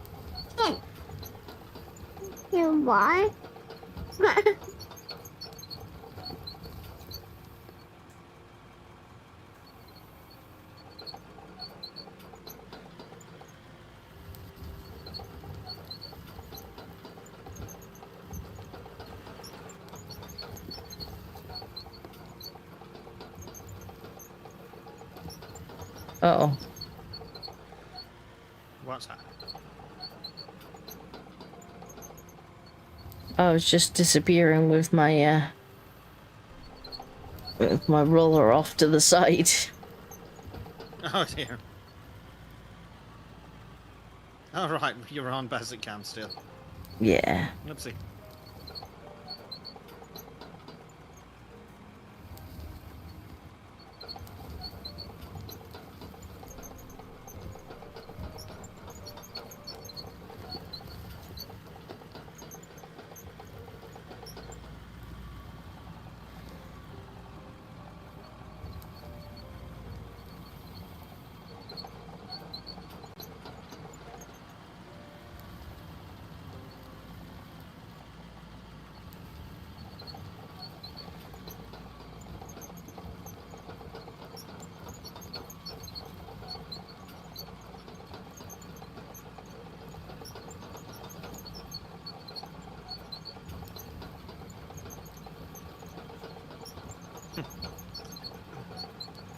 You what? Uh-oh. What's that? I was just disappearing with my roller off to the side. Oh dear. All right, you're on Bezek cam still. Yeah. Oopsie.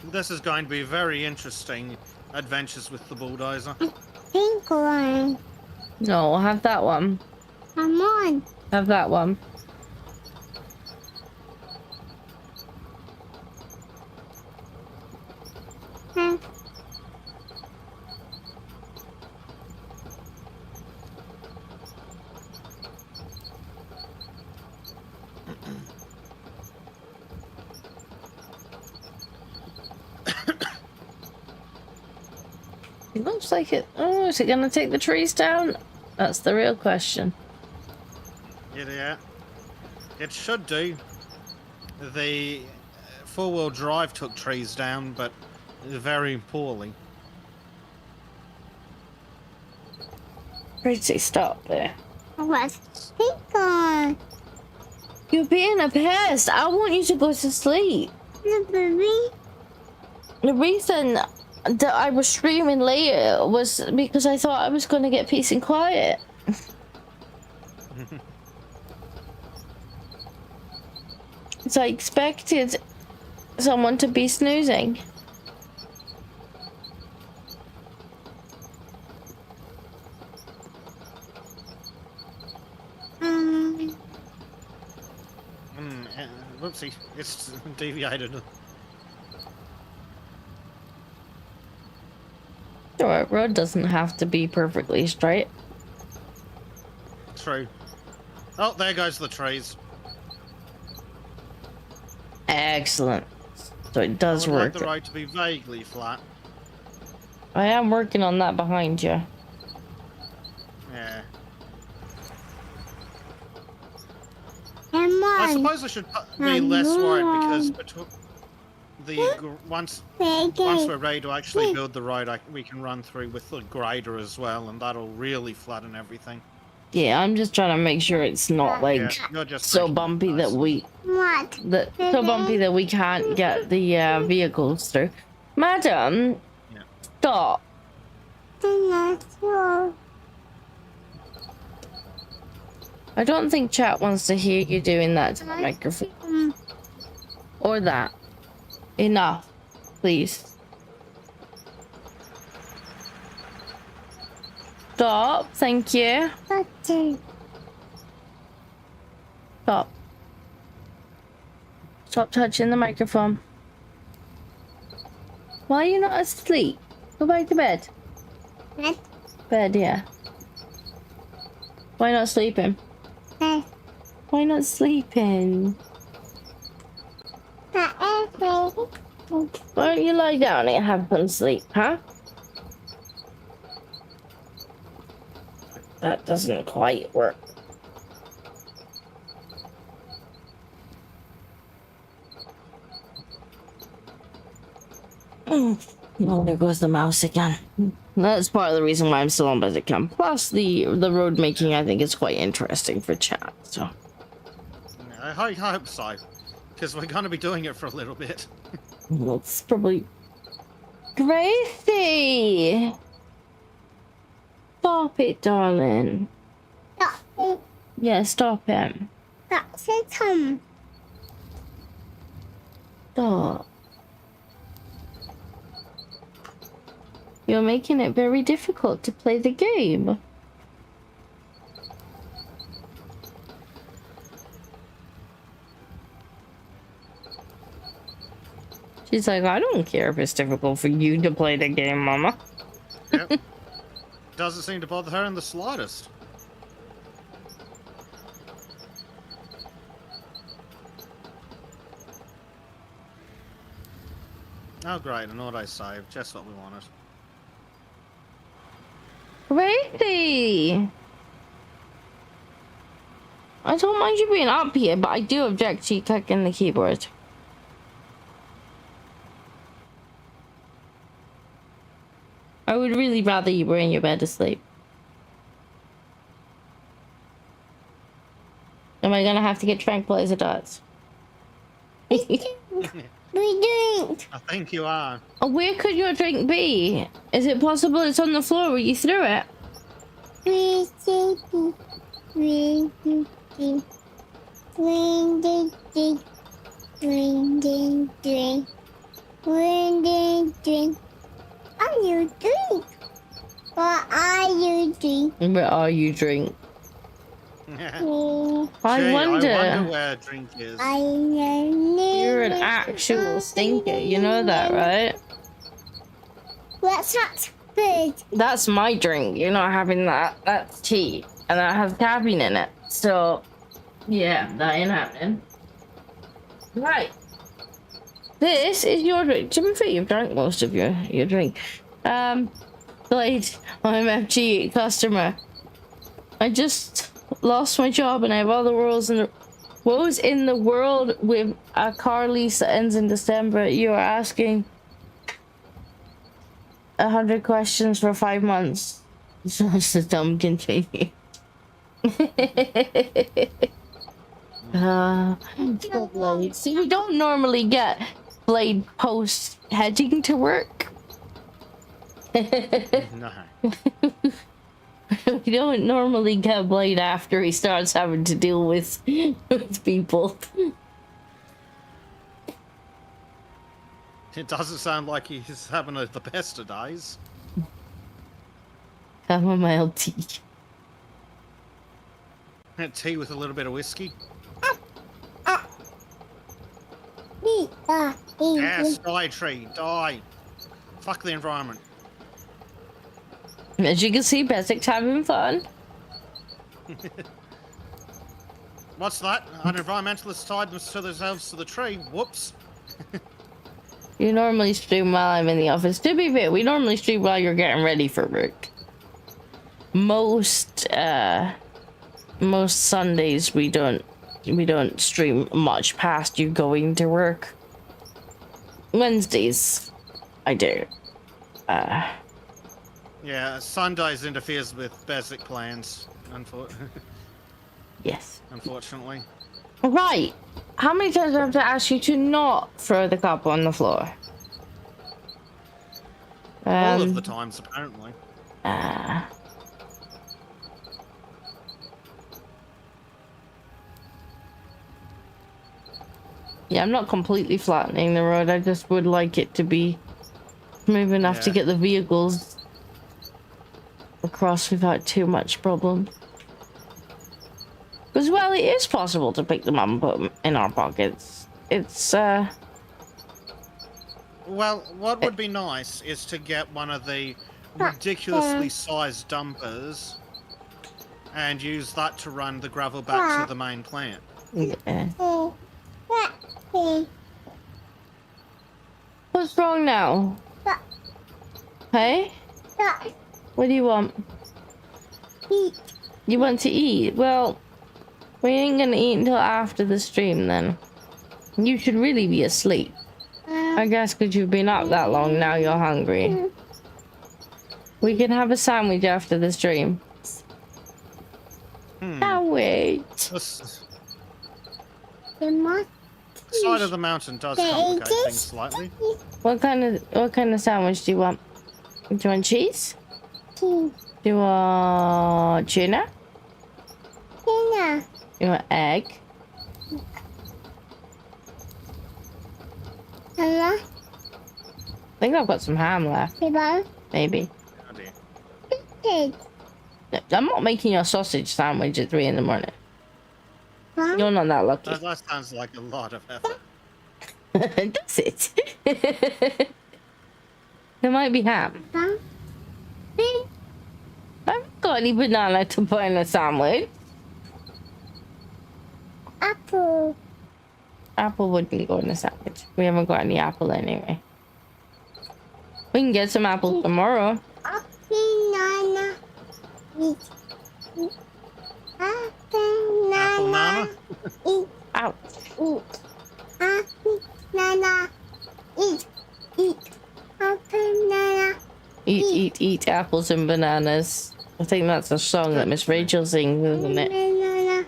This is going to be very interesting adventures with the bulldozer. Pink one. No, have that one. Come on. Have that one. Huh? It looks like it. Oh, is it gonna take the trees down? That's the real question. Yeah. It should do. The four-wheel drive took trees down, but very poorly. Pretty stop there. What's pink one? You're being a pest. I want you to go to sleep. The baby. The reason that I was streaming later was because I thought I was going to get peace and quiet. So I expected someone to be snoozing. Whoopsie, it's deviated. The road doesn't have to be perfectly straight. True. Oh, there goes the trees. Excellent. So it does I would work. like the road to be vaguely flat. I am working on that behind you. Yeah. Come I on. suppose I should be less worried because once we're ready to actually build the road, we can run through with the grader as well, and that'll really flatten everything. Yeah, I'm just trying to make sure it's not like Yeah, you're just so making it bumpy nice. that so bumpy that we can't get the vehicles through. Madam, Yeah. stop. I don't think chat wants to hear you doing that to the microphone. Or that. Enough, please. Stop, thank you. Stop. Stop touching the microphone. Why are you not asleep? Go back to bed. Bed, yeah. Why not sleeping? Why not sleeping? Why don't you lie down and have some sleep, huh? That doesn't quite work. Oh, there goes the mouse again. That's part of the reason why I'm still on Bezek. Plus, the road making I think is quite interesting for chat. So Yeah, I hope so, because we're going to be doing it for a little bit. it's probably Gracie. Stop it, darling. Yeah, stop him. That's it, Tom. Stop. You're making it very difficult to play the game. She's like, I don't care if it's difficult for you to play the game, Mama. Yep. Doesn't seem to bother her in the slightest. Oh great, an auto save, just what we wanted. Gracie! I don't mind you being up here, but I do object to you clicking the keyboard. I would really rather you were in your bed asleep. Am I gonna have to get tranquilizer dots? We drink. I think you are. Where could your drink be? Is it possible it's on the floor where you threw it? Drink, drink, drink. Drink, drink, drink. Are you drink? What are you drink? Where are you, drink? Mm, I Gee, wonder. I wonder where drink is. I know. You're an actual stinker. You know that, right? What's that food? That's my drink. You're not having that. That's tea. And that has caffeine in it. So, yeah, that ain't happening. Right. This is your drink. To be fair, you've drank most of your drink. Blade, I'm FG customer. I just lost my job and I have all the woes in the world with a car lease that ends in December. You are asking 100 questions for 5 months. Just a dumb continue. Blade. See, we don't normally get Blade post heading to work. No. We don't normally get Blade after he starts having to deal with people. It doesn't sound like he's having the best of days. Chamomile tea. Tea with a little bit of whiskey. Yes, die tree, die. Fuck the environment. As you can see, Bezek's having fun. What's that? An environmentalist tied themselves to the tree. Whoops. You normally stream while I'm in the office. To be fair, we normally stream while you're getting ready for work. Most Sundays we don't stream much past you going to work. Wednesdays, I do. Yeah, Sundays interferes with Bezek plans, Yes. unfortunately. Right. How many times do I have to ask you to not throw the cup on the floor? All of the times, apparently. Yeah, I'm not completely flattening the road. I just would like it to be smooth enough to Yeah. get the vehicles across without too much problem. Because, well, it is possible to pick them up and put them in our pockets. It's, Well, what would be nice is to get one of the ridiculously sized dumpers and use that to run the gravel back to the main plant. yeah. What's wrong now? Hey? What do you want? You want to eat? Well, we ain't gonna eat until after the stream then. You should really be asleep. I guess because you've been up that long, now you're hungry. We can have a sandwich after the stream. Sandwich! This The side of the mountain does complicate things slightly. What kind of sandwich do you want? Do you want cheese? monkey. Do you want tuna? Dinner. You want egg? Hello. I think I've got some ham left. People. Maybe. Oh dear. Kids. No, I'm not making you a sausage sandwich at 3 in the morning. Huh? You're not that lucky. That sounds like a lot of effort. Does it? There might be ham. Huh? I haven't got any banana to put in a sandwich. Apple. Apple wouldn't go in a sandwich. We haven't got any apple anyway. We can get some apples tomorrow. Banana. Eat. Apple Banana. nana? Eat. Ouch. Eat. Banana. Eat. Eat. Banana. Eat apples and bananas. I think that's a song that Miss Rachel sings, isn't it? Banana.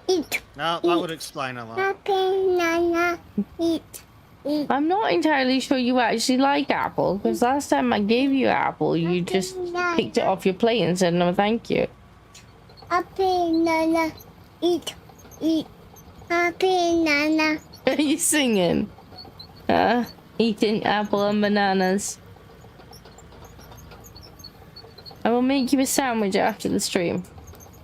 Eat. No, that would explain a lot. Banana. Eat. Eat. I'm not entirely sure you actually like apple, because last time I gave you apple, you just picked it off your plate and said no thank you. A banana. Eat. Eat. A banana. Are you singing? Eating apple and bananas. I will make you a sandwich after the stream.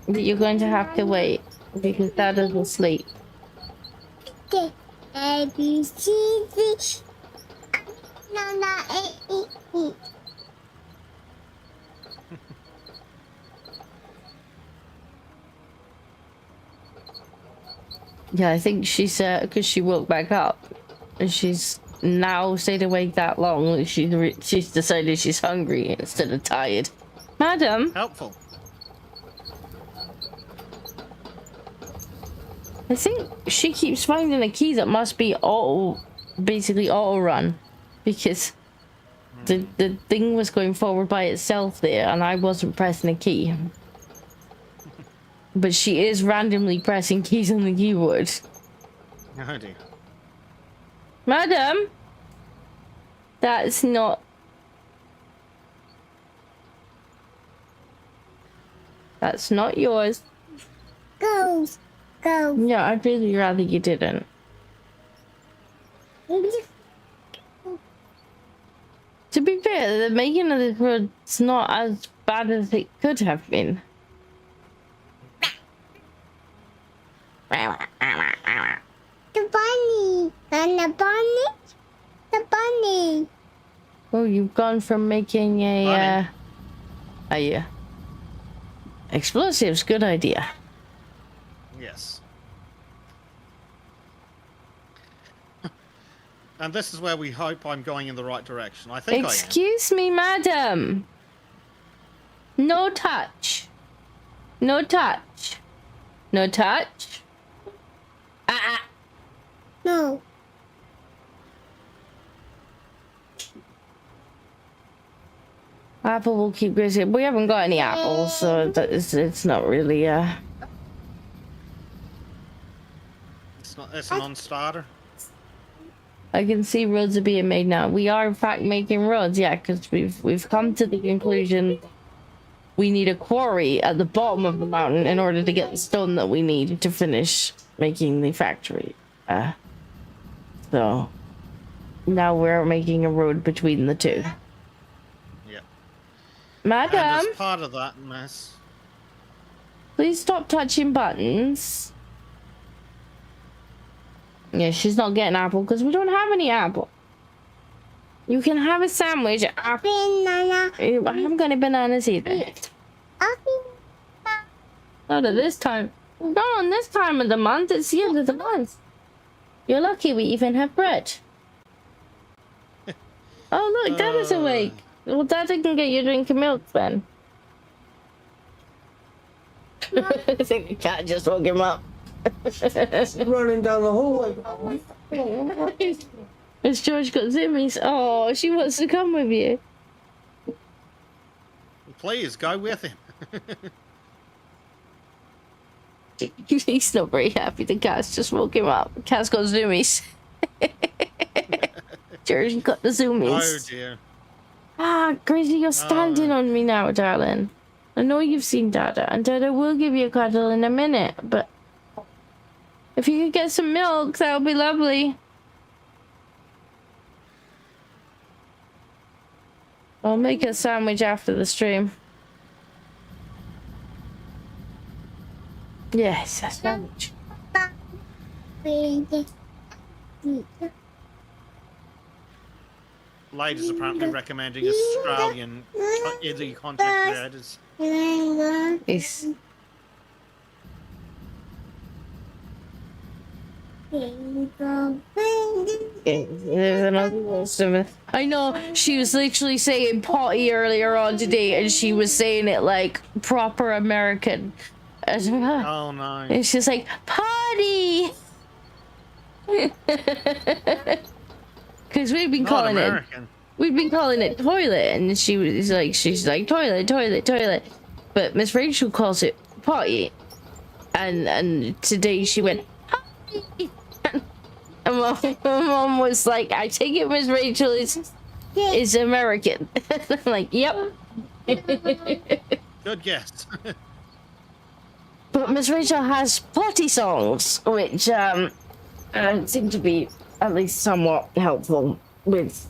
But you're going to have to wait because Dada's asleep. Okay. A, B, C, D. No, not A, E, E. Yeah, I think she's because she woke back up and she's now stayed awake that long that she's decided she's hungry instead of tired. Madam, Helpful. I think she keeps finding a key that must be basically auto run, because the thing was going forward by itself there and I wasn't pressing a key. But she is randomly pressing keys on the keyboard. Oh dear. Madam, that's not. That's not yours. Go. Go. Yeah, I'd really rather you didn't. To be fair, the making of this road's not as bad as it could have been. The bunny. And the bunny. The bunny. Oh, you've gone from making a explosives. Good idea. Yes. And this is where we hope I'm going in the right direction. I think Excuse me, madam. No touch. No touch. No touch. No. Apple will keep grazing. We haven't got any apples, so it's not really it's a non-starter. I can see roads are being made now. We are in fact making roads, yeah, because we've come to the conclusion we need a quarry at the bottom of the mountain in order to get the stone that we need to finish making the factory. So now we're making a road between the two. Yeah. Madam, And as part of that mess. please stop touching buttons. Yeah, she's not getting apple because we don't have any apple. You can have a sandwich. Banana. I haven't got any bananas either. Not at this time. Not on this time of the month. It's the end of the month. You're lucky we even have bread. Oh, look, Dada's awake. Well, Dada can get you a drink of milk then. I think the cat just woke him up. Running down the hallway. Has George got zimmies? Oh, she wants to come with you. Please go with him. He's not very happy. The cat's just woke him up. The cat's got zoomies. George got the zoomies. Oh dear. Ah, Gracie, you're standing on me now, darling. I know you've seen Dada, and Dada will give you a cuddle in a minute, but if you could get some milk, that would be lovely. I'll make a sandwich after the stream. Yes, a sandwich. Ladies apparently recommending Australian indie content creators. Yes. There's another one. I know she was literally saying potty earlier on today, and she was saying it like proper American. Oh no. And she's like, potty! Because we've been calling it toilet, and she's like toilet, toilet, toilet. But Miss Rachel calls it potty. And today she went, potty! And my mom was like, I take it Miss Rachel is American. I'm like, yep. Good guess. But Miss Rachel has potty songs, which seemed to be at least somewhat helpful with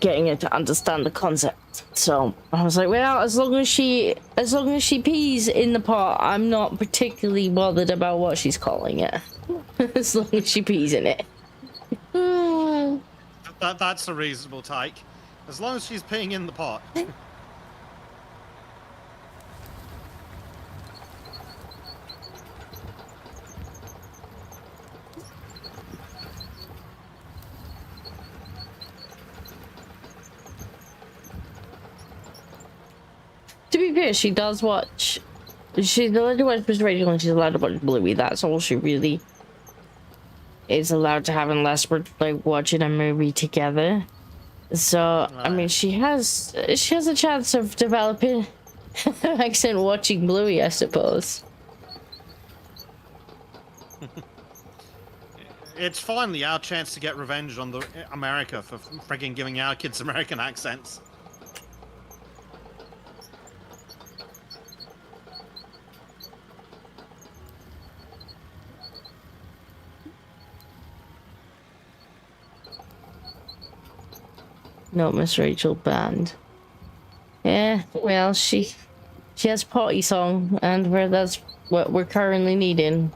getting her to understand the concept. So I was like, well, as long as she pees in the pot, I'm not particularly bothered about what she's calling it. As long as she pees in it. That's a reasonable take. As long as she's peeing in the pot. To be fair, she does watch. She's allowed to watch Mr. Rachel and she's allowed to watch Bluey. That's all she really is allowed to have unless we're like watching a movie together. So I mean, she has a chance of developing an accent watching Bluey, I suppose. It's finally our chance to get revenge on the America for freaking giving our kids American accents. No, Miss Rachel banned. Yeah, well, she has potty song, and that's what we're currently needing.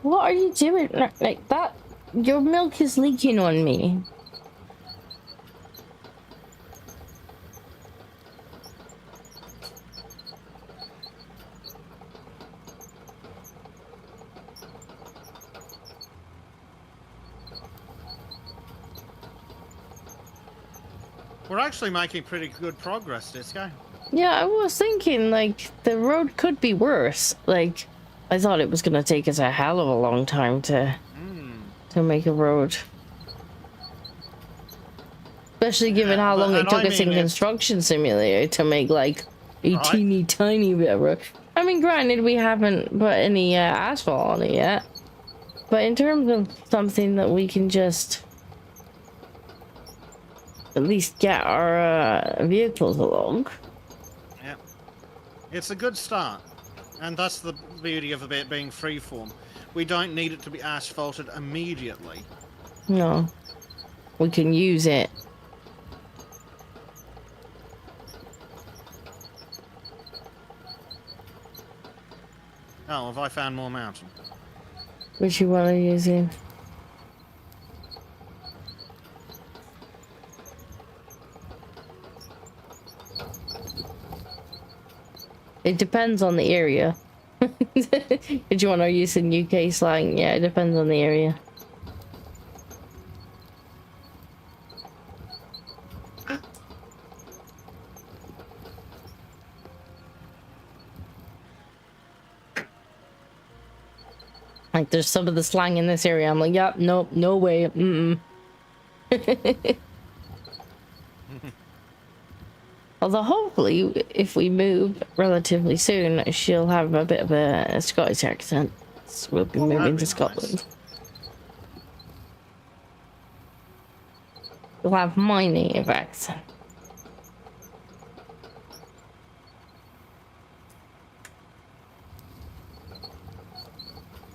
What are you doing? Like that? Your milk is leaking on me. We're actually making pretty good progress, Disco. Yeah, I was thinking, like, the road could be worse. Like, I thought it was gonna take us a hell of a long time to make a road. Especially given how long it took us in Construction Simulator to make, like, a teeny tiny bit of road. I mean, granted, we haven't put any asphalt on it yet. But in terms of something that we can just at least get our vehicles along. Yeah. It's a good start. And that's the beauty of it being freeform. We don't need it to be asphalted immediately. No. We can use it. Oh, have I found more mountain? Which you want to use it? It depends on the area. Did you want to use in UK slang? Yeah, it depends on the area. Like, there's some of the slang in this area. I'm like, yep, nope, no way. Although hopefully, if we move relatively soon, she'll have a bit of a Scottish accent. So we'll be moving to Scotland. We'll have my native accent.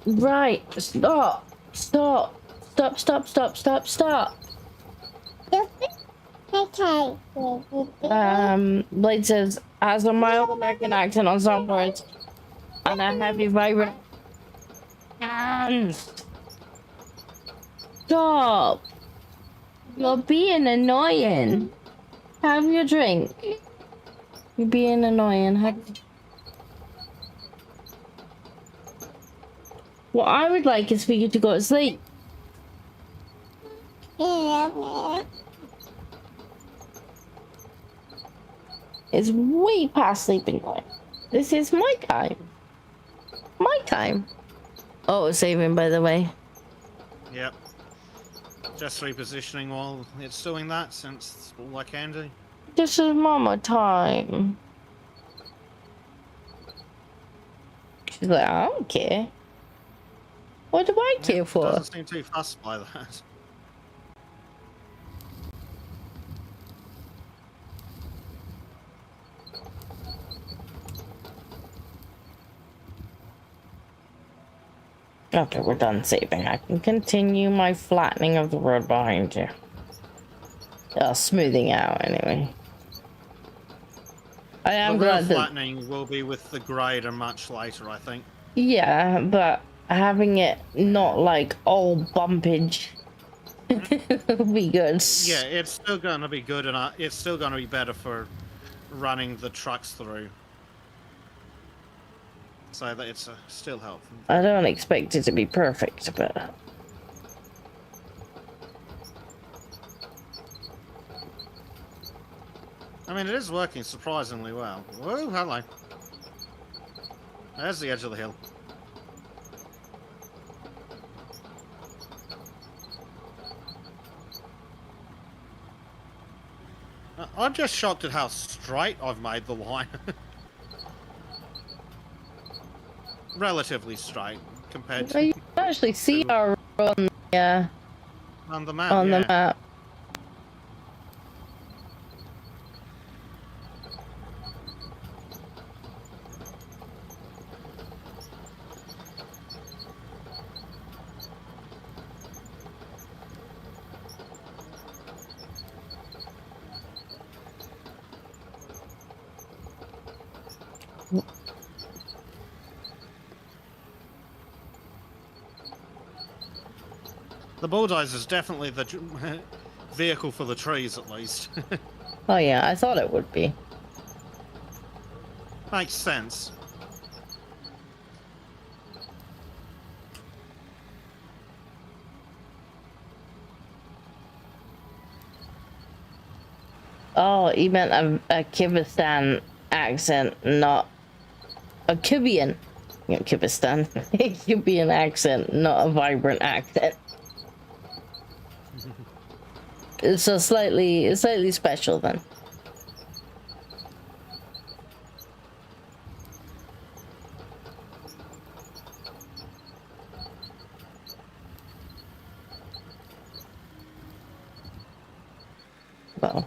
Right, stop. Okay. Blade says, has a mild American accent on some words and a heavy vibrant. Stop. You're being annoying. Have your drink. You're being annoying. What I would like is for you to go to sleep. It's way past sleeping time. This is my time. My time. Oh, saving, by the way. Yep. Just repositioning while it's doing that, since it's all I can do. This is mama time. She's like, I don't care. What do I care for? Doesn't seem too fussed by that. Okay, we're done saving. I can continue my flattening of the road behind you. Smoothing out, anyway. I The am real glad that... flattening will be with the grader much later, I think. Yeah, but having it not like all bumpage will be good. Yeah, it's still going to be good, and it's still going to be better for running the trucks through. So that it's still helpful. I don't expect it to be perfect, but... I mean, it is working surprisingly well. Whoa, hello. There's the edge of the hill. I'm just shocked at how straight I've made the line. Relatively straight compared to You can actually see our road on the, on the map. on Yeah. the map. The bulldozer's definitely the vehicle for the trees, at least. Oh yeah, I thought it would be. Makes sense. Oh, you meant a Kyrgyzstan accent, not a Cuban. Yeah, Kyrgyzstan. A Cuban accent, not a vibrant accent. It's a slightly special then. Well.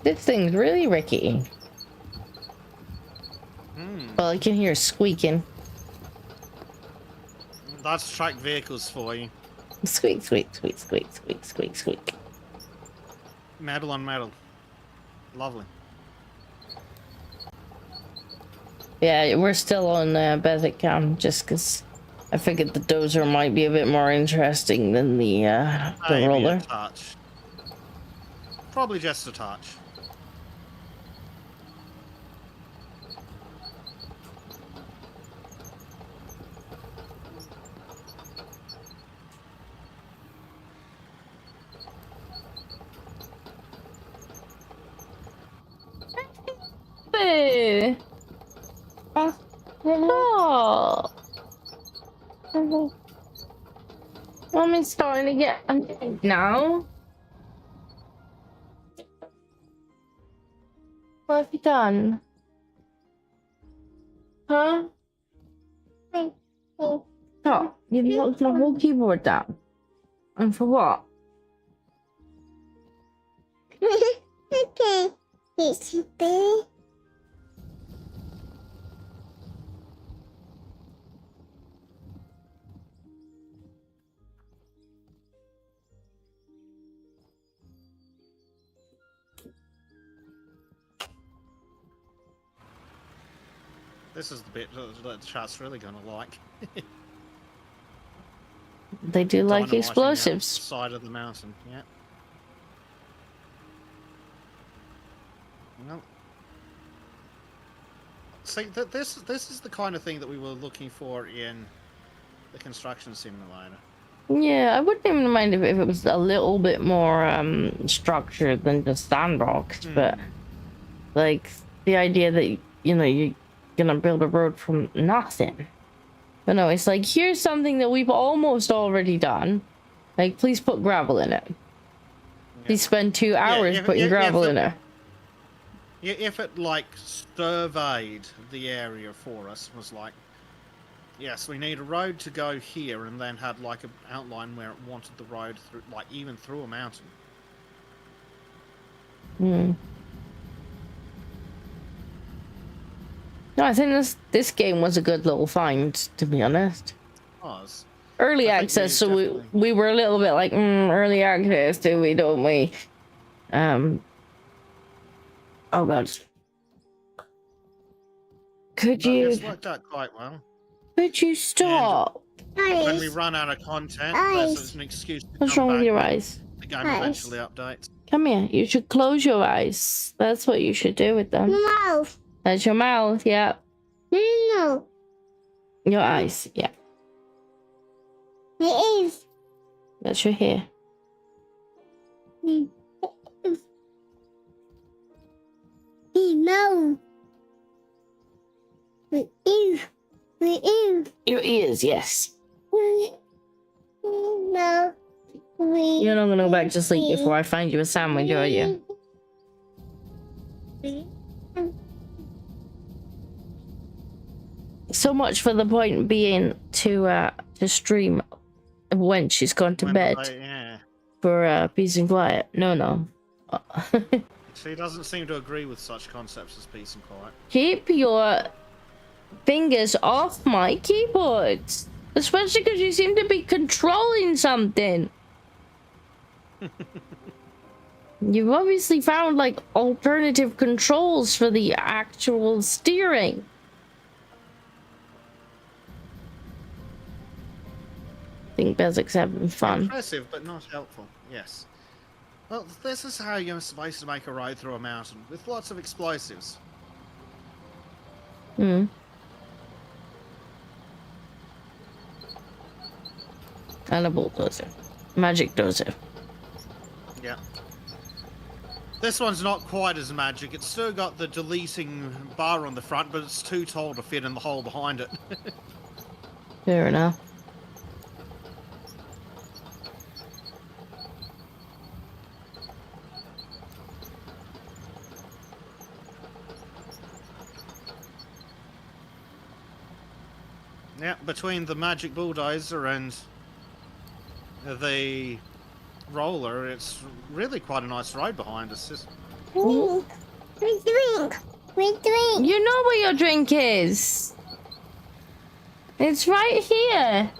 This thing's really rickety. Well, I can hear squeaking. That's track vehicles for you. Squeak, squeak, squeak, squeak, squeak, squeak, squeak. Metal on metal. Lovely. Yeah, we're still on Bezek cam just because I figured the dozer might be a bit more interesting than the Maybe roller. a touch. Probably just a touch. Boo! Oh! Mommy's starting to get annoyed now. What have you done? Huh? Oh, you knocked my whole keyboard down. And for what? Okay. It's big. This is the bit that the chat's really gonna like. They do like Dynamiting the explosives. Side of the mountain, yeah. No. See, this is the kind of thing that we were looking for in the construction simulator. Yeah, I wouldn't even mind if it was a little bit more structured than just sandbox, but like the idea that you know you're gonna build a road from nothing. But no, it's like here's something that we've almost already done. Like, please put gravel in it. You spend 2 hours if- putting if- gravel if in it- there. Yeah, if it like surveyed the area for us, was like, yes, we need a road to go here, and then had like an outline where it wanted the road through, like even through a mountain. Hmm. No, I think this game was a good little find, to be honest. Was Early I think access, we so definitely- we were a little bit like, early access, do we, don't we? Oh god. Could but you it's worked out quite well. stop? When we Eyes. run out of content, Eyes. there's an excuse to What's come wrong with back your when eyes? the game Eyes. eventually updates. Come here. You should close your eyes. That's what you should do with them. Mouth. That's your mouth, yeah. No. Your eyes, yeah. It is. That's your hair. No. We is. We is. Your ears, yes. No. We. You're not gonna go back to sleep before I find you a sandwich, are you? So much for the point being to stream when she's gone to When bed yeah. for peace and quiet. No. She doesn't seem to agree with such concepts as peace and quiet. Keep your fingers off my keyboard. Especially because you seem to be controlling something. You've obviously found like alternative controls for the actual steering. I think Bezek's having fun. Impressive, but not helpful. Yes. Well, this is how you're supposed to make a road through a mountain, with lots of explosives. Hmm. And a bulldozer. Magic dozer. Yeah. This one's not quite as magic. It's still got the deleting bar on the front, but it's too tall to fit in the hole behind it. Fair enough. Yeah, between the magic bulldozer and the roller, it's really quite a nice road behind us. We drink. We drink. You know where your drink is. It's right here.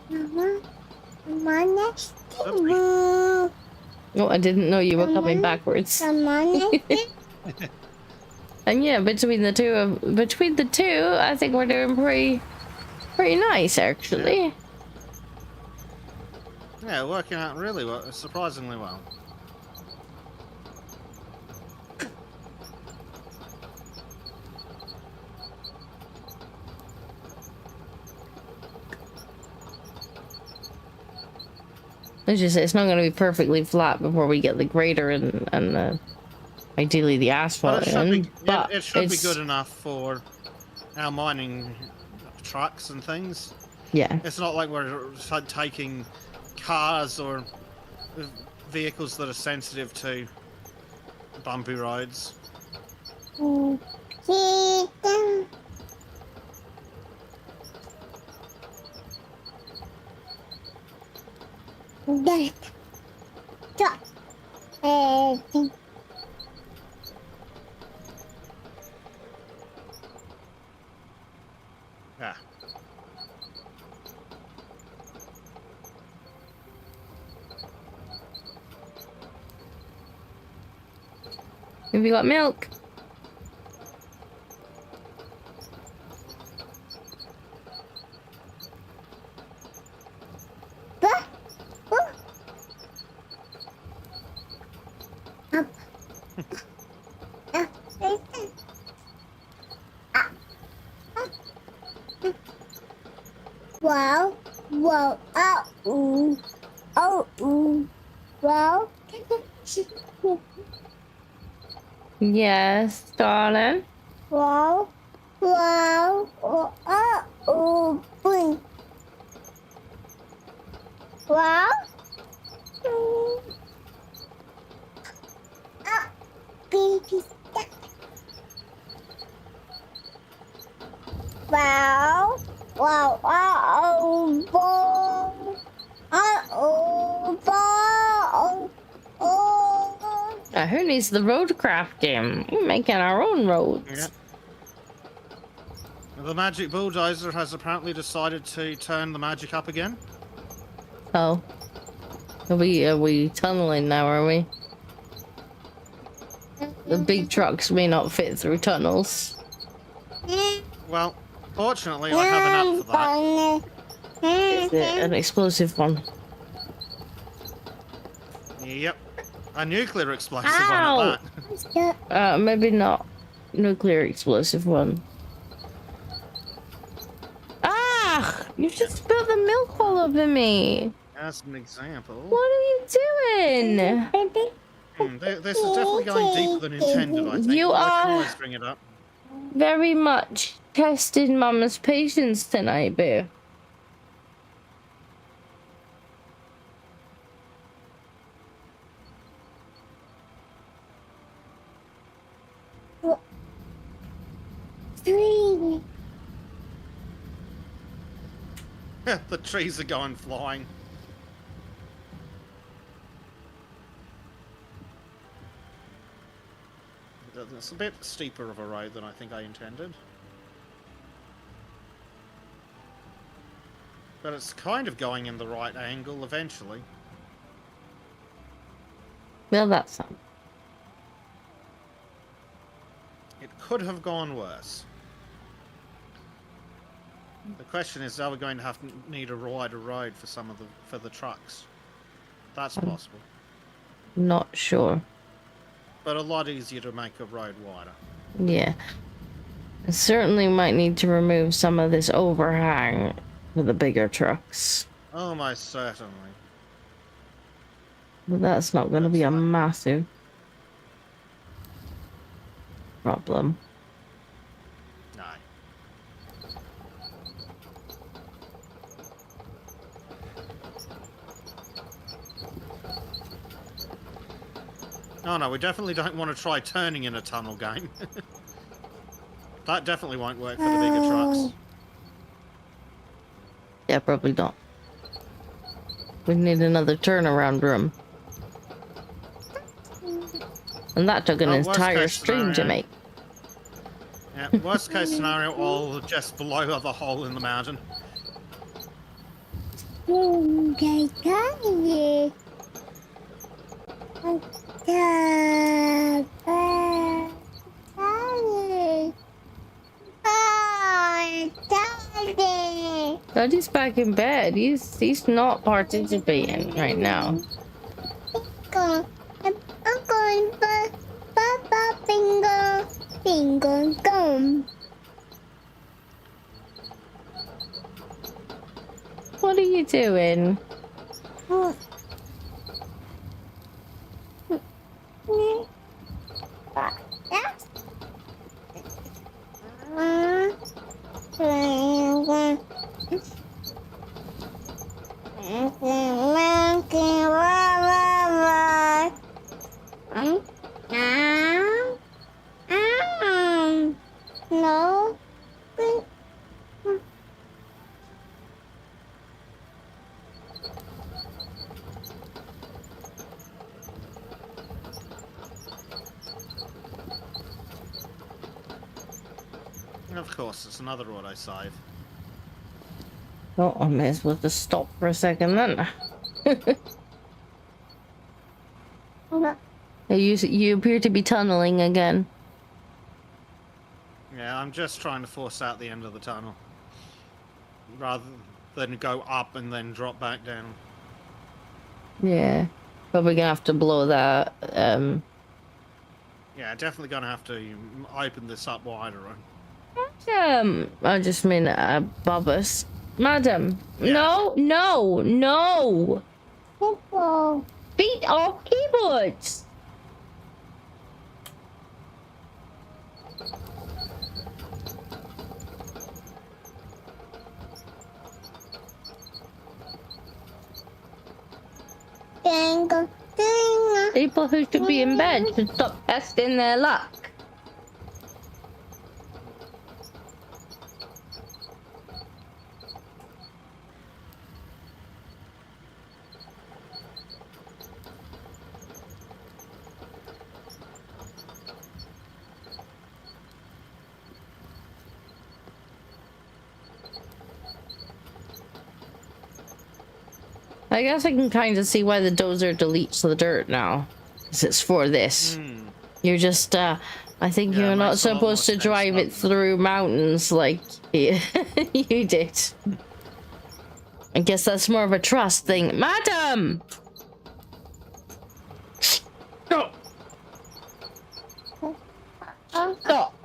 Mama. Mama next. Oopsie. Oh, I didn't know you were coming backwards. Mama next. And yeah, between the two, I think we're doing pretty nice actually. Yeah, working out really well, surprisingly well. It's just it's not going to be perfectly flat before we get the grader and ideally the But asphalt it should, in. be, But it should be it's- good enough for our mining trucks and things. Yeah. It's not like we're taking cars or vehicles that are sensitive to bumpy roads. Chicken. That. That. Yeah. Have you got milk? Bah. Oh. Up. Wow. Wow. Oh. Ooh. Oh. Ooh. Wow. Yes, darling. Wow. Wow. Oh, oh, oh, boom. Wow. Ah, baby. Wow. Wow. Oh, ball. Oh, ball. Oh. Who needs the road crafting? We're making our own roads. Yeah. The magic bulldozer has apparently decided to turn the magic up again. Oh. Are we tunneling now, are we? The big trucks may not fit through tunnels. Well, fortunately, I have an app for that. Is it an explosive one? Yep. A nuclear explosive Ow! one at that. Maybe not nuclear explosive one. Ah! You just spilled the milk all over me. As an example. What are you doing? This is definitely going deeper than intended, I think. You but I are- can always bring it up. Very much testing Mama's patience tonight, boo. Three. The trees are going flying. It's a bit steeper of a road than I think I intended. But it's kind of going in the right angle eventually. Well, that's some. It could have gone worse. The question is, are we going to need a wider road for for the trucks? That's possible, Not sure. but a lot easier to make a road wider. Yeah. I certainly might need to remove some of this overhang for the bigger trucks. Almost certainly. But that's not going to be a massive problem. No. Oh no, we definitely don't want to try turning in a tunnel game. That definitely won't work for the bigger trucks. Yeah, probably not. We need another turnaround room. And that took an Oh, worst entire case stream to scenario. make. Yeah, worst case scenario, all just below the hole in the mountain. Okay, Kanye. Daddy's back in bed. He's not participating right now. I'm going bingo, bingo, gum. What are you doing? No. Of course, it's another autosave. Oh, I may as well just stop for a second then. You appear to be tunneling again. Yeah, I'm just trying to force out the end of the tunnel. Rather than go up and then drop back down. Yeah. Probably gonna have to blow that. Yeah, definitely gonna have to open this up wider. I just mean above us. Madam. Yeah. No. Football. Beat off keyboards. People who should be in bed should stop testing their luck. I guess I can kind of see why the dozer deletes the dirt now. 'Cause it's for this. You're just, I think Yeah, you're it not makes a lot more supposed to sense drive not it to. through mountains like you did. I guess that's more of a trust thing. Madam! Stop! Stop!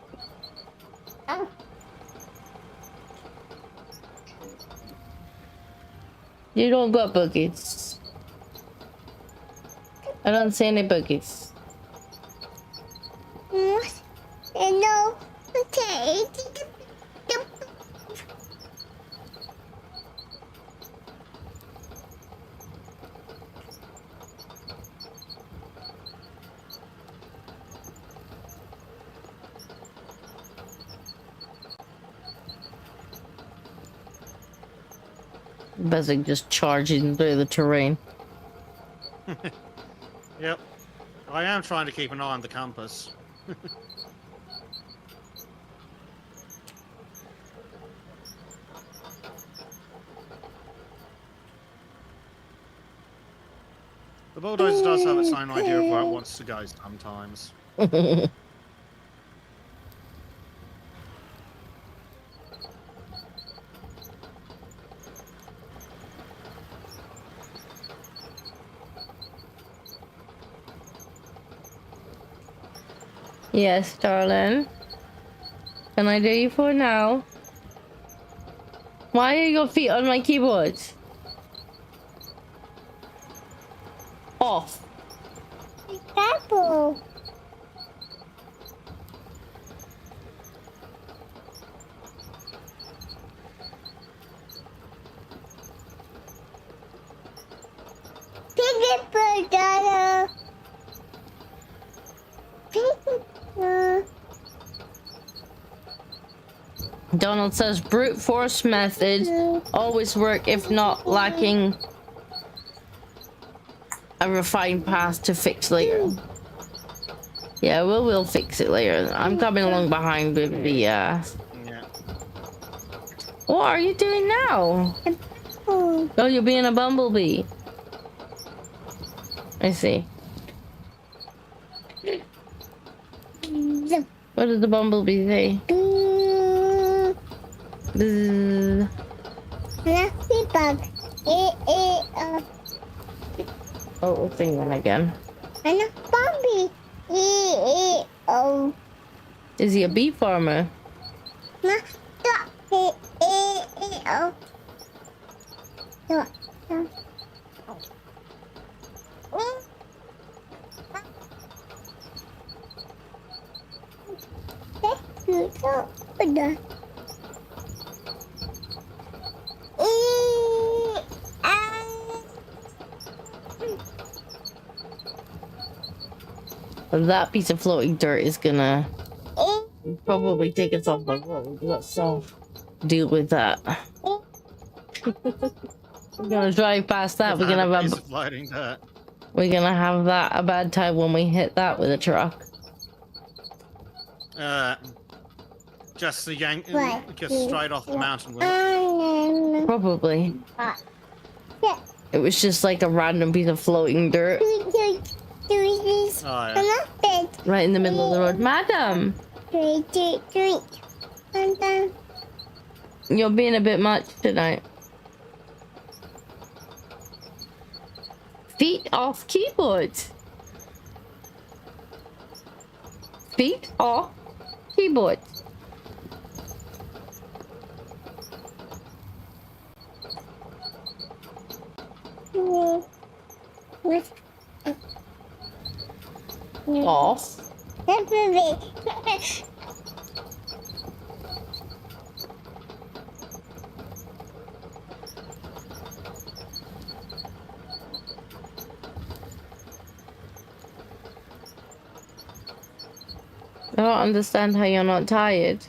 You don't got boogies. I don't see any boogies. No. Okay. Bezek just charging through the terrain. Yep. I am trying to keep an eye on the compass. The bulldozer does have its own idea of where it wants to go sometimes. Yes, darling. Can I do you for now? Why are your feet on my keyboard? Off. Apple. Piggy burger. Piggy. Donald says brute force method always work if not lacking a refined path to fix later. Yeah, we'll fix it later. I'm coming along behind with the Yeah. What are you doing now? Oh. Oh, you're being a bumblebee. I see. What does the bumblebee say? Bzzz. Fluffy bug. Oh, we'll sing that again. And a Bobby. Oh. Is he a bee farmer? Ma. Oh. Udah. That piece of floating dirt is gonna probably take us off the road. Let's deal with that. We're gonna drive past that. We're gonna have floating dirt. we're gonna have that a bad time when we hit that with a truck. Just the yank, Right. just straight off the mountain. Will Probably. Yeah. It was just like a random piece of floating dirt This. Oh, yeah. right in the middle of the road. Madam, you're being a bit much tonight. Feet off keyboard. Feet off keyboard. Off. I don't understand how you're not tired.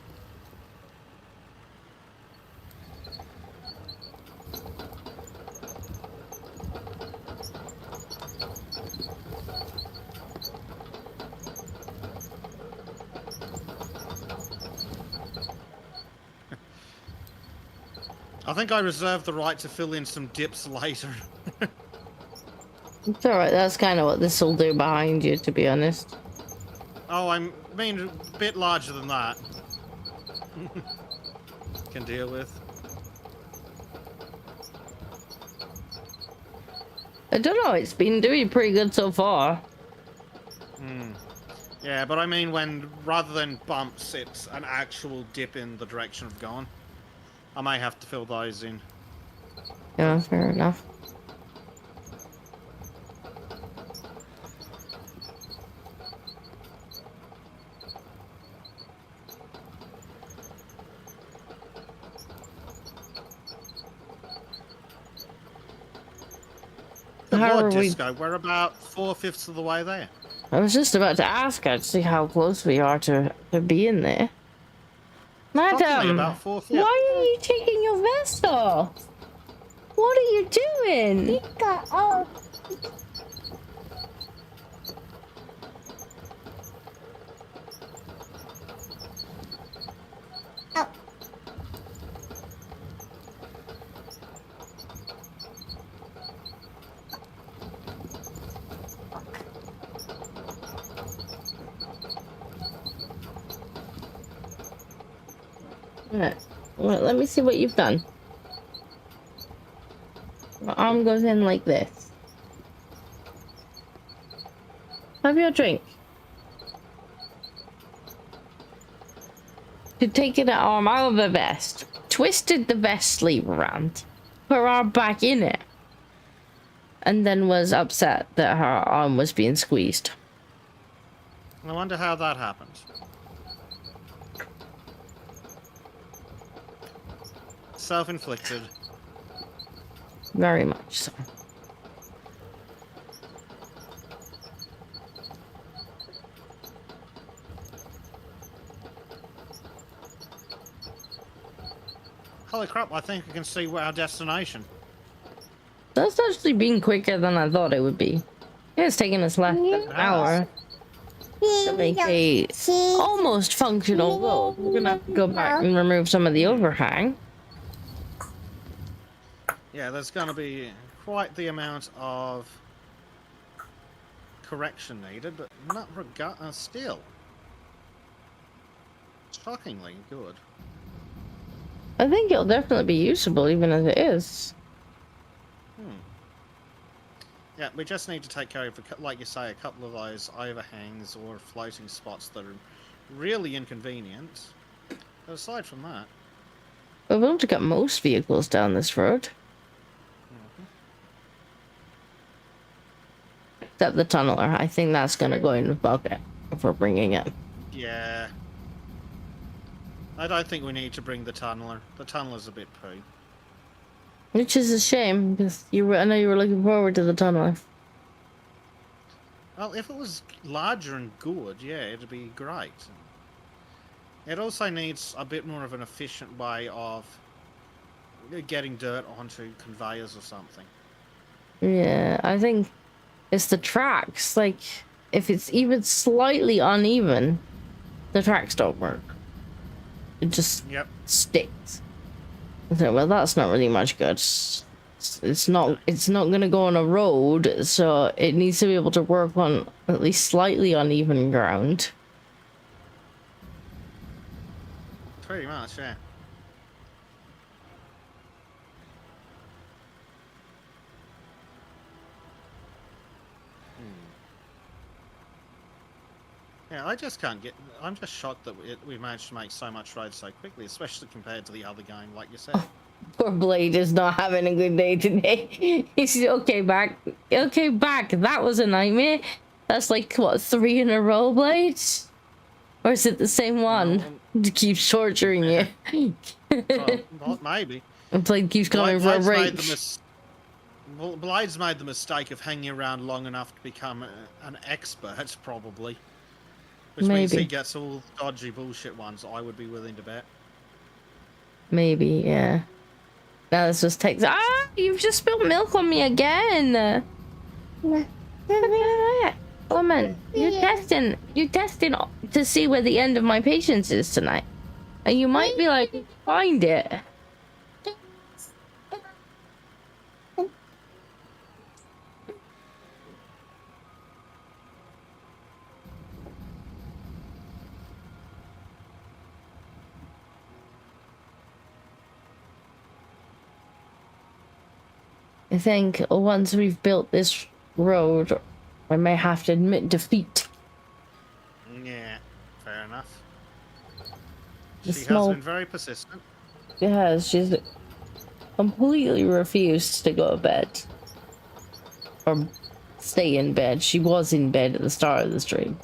I think I reserve the right to fill in some dips later. It's alright, that's kind of what this will do behind you, to be honest. Oh, I mean a bit larger than that. Can deal with. I don't know, it's been doing pretty good so far. Yeah, but I mean when, rather than bumps, it's an actual dip in the direction of going. I may have to fill those in. Yeah, fair enough. Good How Lord, are we- Disco, we're about 4/5 of the way there. I was just about to ask her to see how close we are to being there. Probably Madam, about 4/5. why are you taking your vest off? What are you doing? Pika, oh, oh, Right. Well, let me see what you've done. My arm goes in like this. Have your drink. To take it arm out of the vest, twisted the vest sleeve around, put her arm back in it, and then was upset that her arm was being squeezed. I wonder how that happened. Self-inflicted. Very much so. Holy crap, I think I can see our destination. That's actually been quicker than I thought it would be. It's taken us less than an hour to make a almost functional road. We're gonna have to go back and remove some of the overhang. Yeah, there's going to be quite the amount of correction needed, but not still. Shockingly good. I think it'll definitely be usable even as it is. Yeah, we just need to take care of, like you say, a couple of those overhangs or floating spots that are really inconvenient. But aside from that, We've able to get most vehicles down this road. Except the tunneler. I think that's gonna go in the bucket if we're bringing it. yeah. I don't think we need to bring the tunneler. The tunneler's a bit poo. Which is a shame, because I know you were looking forward to the tunneler. Well, if it was larger and good, yeah, it'd be great. It also needs a bit more of an efficient way of getting dirt onto conveyors or something. Yeah, I think it's the tracks. Like, if it's even slightly uneven, the tracks don't work. It just Yep. sticks. So, well, that's not really much good. It's not gonna go on a road, so it needs to be able to work on at least slightly uneven ground. Pretty much, yeah. Yeah, I just can't get... I'm just shocked that we managed to make so much road so quickly, especially compared to the other game, like you said. Poor Blade is not having a good day today. He's okay back. Okay back. That was a nightmare. That's like, what, 3 in a row, Blade? Or is it the same one? It keeps torturing you. Well, maybe. And Blade keeps coming for a break. Blade's made the mistake of hanging around long enough to become an expert, probably. Which means he Maybe. gets all dodgy bullshit ones I would be willing to bet. Maybe, yeah. Now this just takes. Ah! You've just spilled milk on me again! Woman, you're testing to see where the end of my patience is tonight. And you might be like, find it. I think once we've built this road, I may have to admit defeat. Yeah, fair enough. The She small- has been very persistent. Yeah, she's completely refused to go to bed. Or stay in bed. She was in bed at the start of the stream.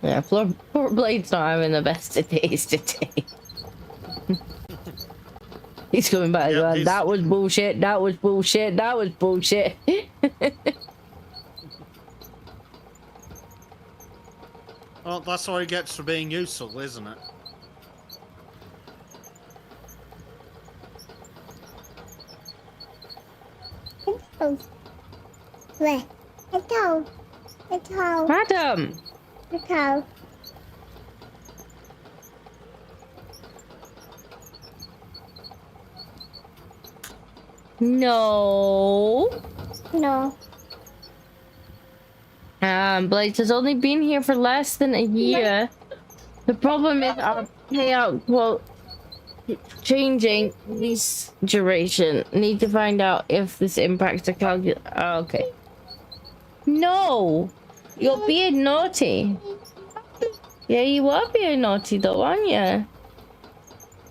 Yeah, poor Blade's not having the best of days today. He's coming back. Yep, Going, he's- that was bullshit. That was bullshit. That was bullshit. Well, that's what he gets for being useful, isn't it? Wait. I told. Madam! No. No. Blades has only been here for less than a year. The problem is our payout quote changing this duration. Need to find out if this impacts the calcul. Okay. No! You're being naughty. Yeah, you are being naughty though, aren't you?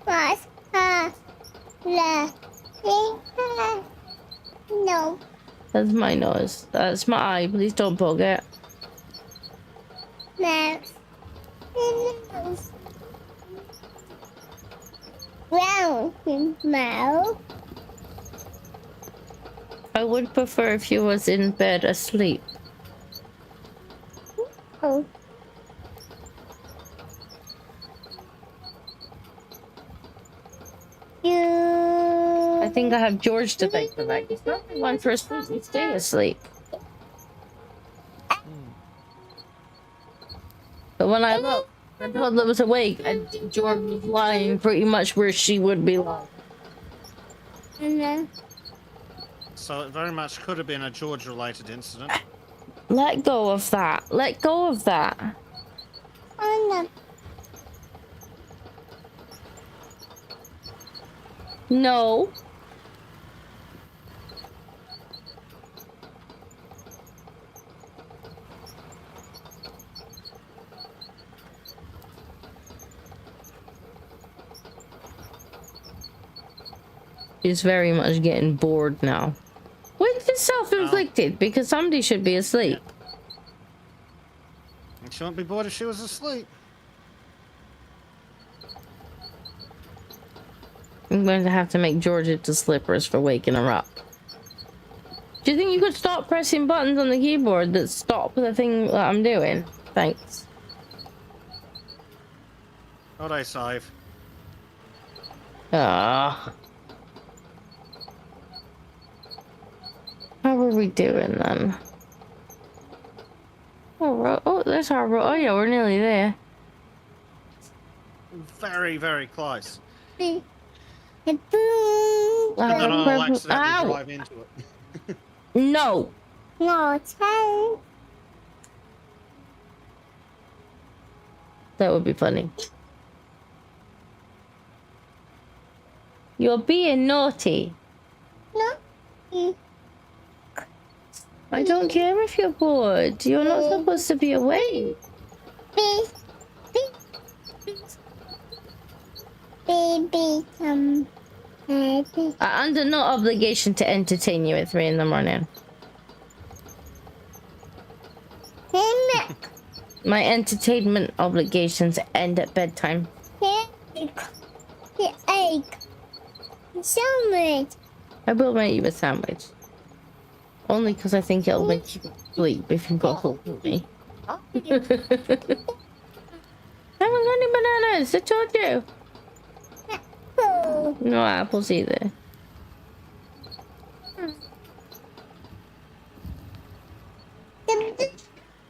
What's no. That's my nose. That's my eye. Please don't poke it. Mouse. Round mouse. I would prefer if you was in bed asleep. Oh. I think I have George to thank for that. He's not the one for asleep. You stay asleep. But when I looked, the toddler was awake and George was lying pretty much where she would be lying. So it very much could have been a George-related incident. Let go of that. Let go of that. Oh No. She's very much getting bored now. Which is self-inflicted because somebody should be asleep. And she wouldn't be bored if she was asleep. I'm going to have to make George into slippers for waking her up. Do you think you could stop pressing buttons on the keyboard that stop the thing that I'm doing? Thanks. Not I save. Ah. How are we doing then? Oh, there's our road. Oh yeah, we're nearly there. Very, very close. no. And then I'll Ow. accidentally drive into it. No. No, ten. That would be funny. You're being naughty. No. I don't care if you're bored. You're not supposed to be awake. Baby, baby. I'm under no obligation to entertain you at 3 in the morning. Milk. My entertainment obligations end at bedtime. Egg. The egg. Sandwich. I will make you a sandwich. Only because I think it'll make you sleep if you got hold of me. I haven't got any bananas, I told you. Oh. No apples either.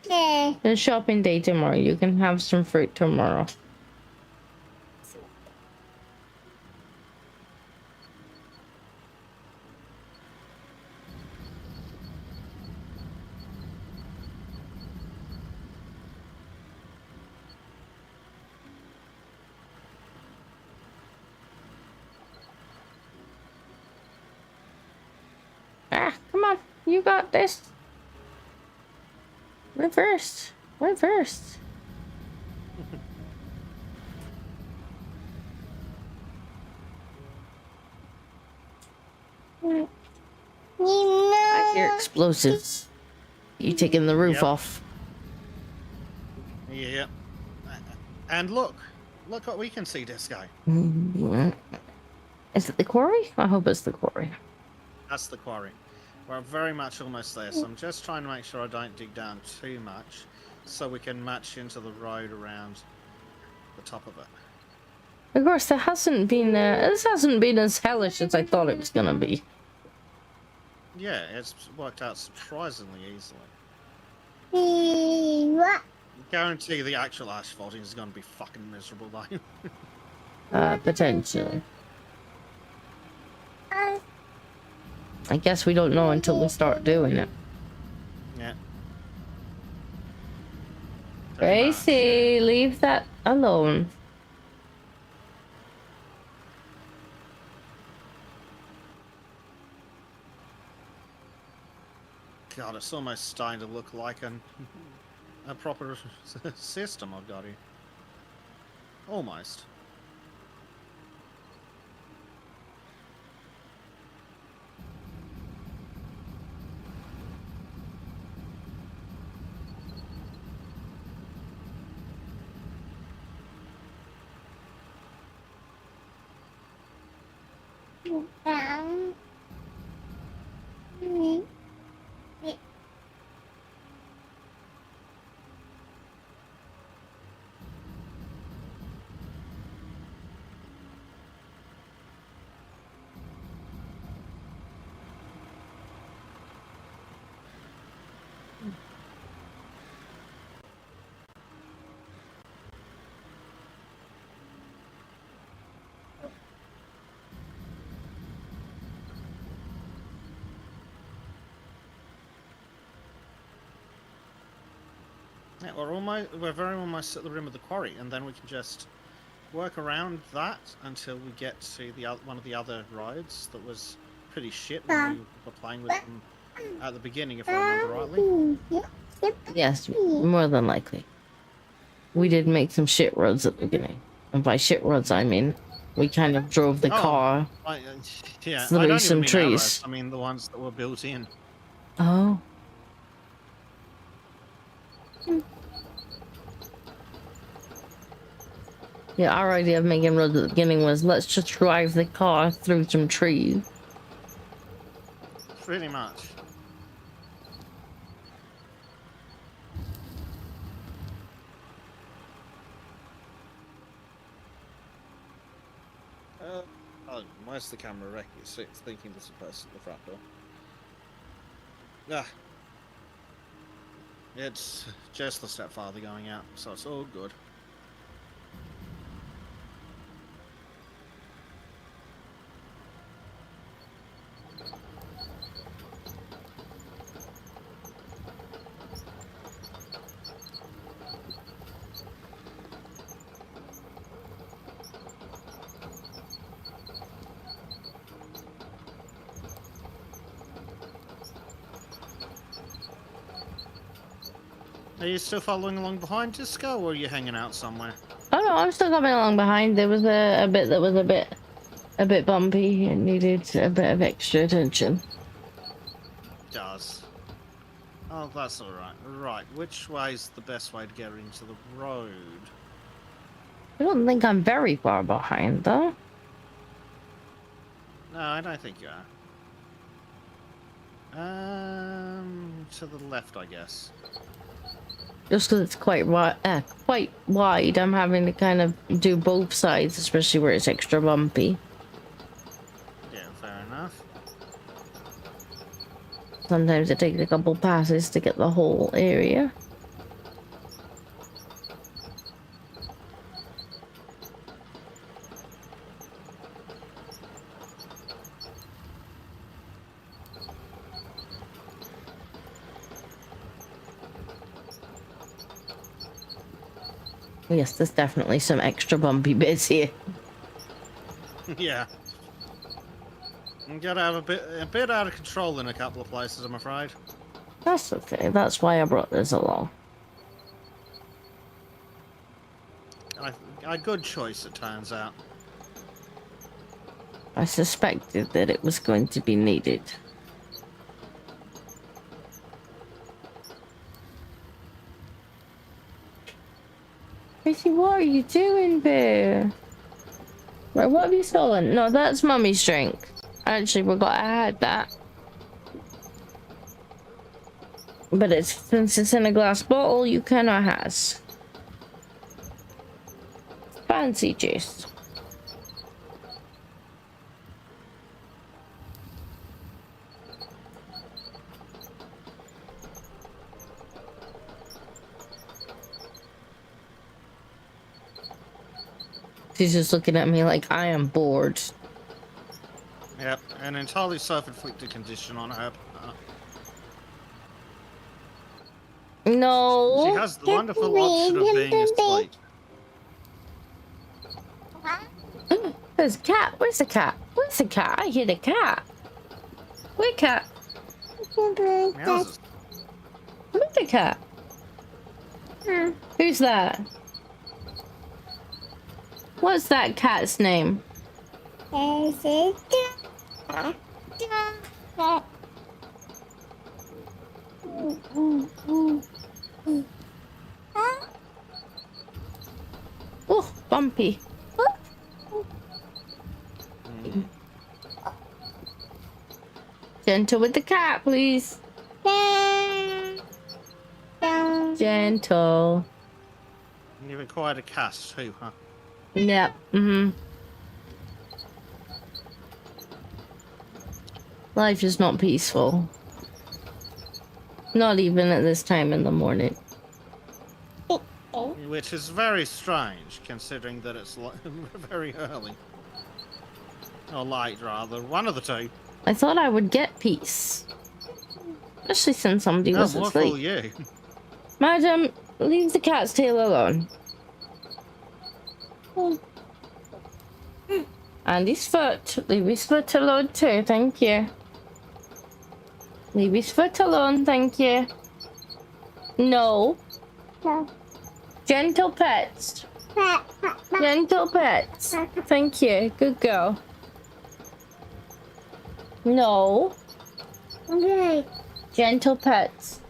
Yeah. It's shopping day tomorrow. You can have some fruit tomorrow. Ah, come on. You got this. Reverse. Reverse. You I hear know. explosives. You taking the roof Yep. off. Yeah. And look what we can see, Disco. Is it the quarry? I hope it's the quarry. That's the quarry. We're very much almost there, so I'm just trying to make sure I don't dig down too much, so we can match into the road around the top of it. Of course, this hasn't been as hellish as I thought it was gonna be. Yeah, it's worked out surprisingly easily. What? Guarantee the actual asphalting is going to be fucking miserable though. Potentially. I guess we don't know until we start doing it. Yeah. Gracie, leave that alone. God, it's almost starting to look like a proper system I've got here. Almost. Yeah, we're very almost at the rim of the quarry, and then we can just work around that until we get to the one of the other rides that was pretty shit when we were playing with them at the beginning, if I remember rightly. Yes, more than likely. We did make some shit roads at the beginning. And by shit roads, I mean we kind of drove the car. Yeah, through I don't some even mean trees. arrows, I mean the ones that were built in. Oh. Yeah, our idea of making roads at the beginning was let's just drive the car through some trees. Pretty much. Oh, where's the camera wreck? It's thinking there's a person at the front door. Ah. It's just the stepfather going out, so it's all good. Are you still following along behind Disco, or are you hanging out somewhere? Oh no, I'm still coming along behind. There was a bit that was a bit bumpy and needed a bit of extra attention. Does. Oh, that's all right. Right, which way's the best way to get into the road? I don't think I'm very far behind, though. No, I don't think you are. To the left, I guess. Just because it's quite wide, I'm having to kind of do both sides, especially where it's extra bumpy. Yeah, fair enough. Sometimes it takes a couple passes to get the whole area. Yes, there's definitely some extra bumpy bits here. Yeah. I'm gonna have a bit out of control in a couple of places, I'm afraid. That's okay. That's why I brought this along. A good choice, it turns out. I suspected that it was going to be needed. Tracy, what are you doing there? Right, what have you stolen? No, that's Mummy's drink. I actually forgot I had that. But since it's in a glass bottle, you cannot has. Fancy juice. She's just looking at me like I am bored. Yep, an entirely self-inflicted condition on her. No. She has the wonderful option of being asleep. There's a cat. Where's the cat? Where's the cat? I hear the cat. Where cat? Meows. Where's the cat? Who's that? What's that cat's name? Oh, bumpy. Gentle with the cat, please. Gentle. You've acquired a cast too, huh? Yep. Life is not peaceful. Not even at this time in the morning. Which is very strange, considering that it's very early. Or late, rather. One of the two. I thought I would get peace. Especially since somebody No, wasn't more fool asleep. you. Madam, leave the cat's tail alone. And his foot. Leave his foot alone too, thank you. Leave his foot alone, thank you. No. Gentle pets. Gentle pets. Thank you. Good girl. No. Okay. Gentle pets.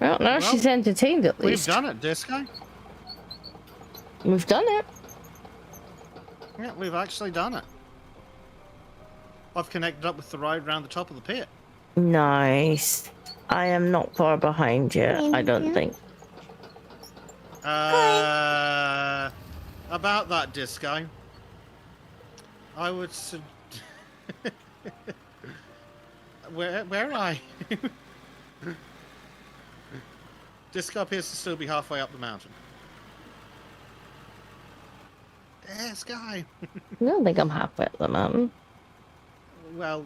Well, now she's entertained at least. We've done it, Disco. We've done it. Yeah, we've actually done it. I've connected up with the road round the top of the pit. Nice. I am not far behind you, I don't think. About that, Disco. I would where are you? Disco appears to still be halfway up the mountain. Disco! I don't think I'm halfway up the mountain. Well,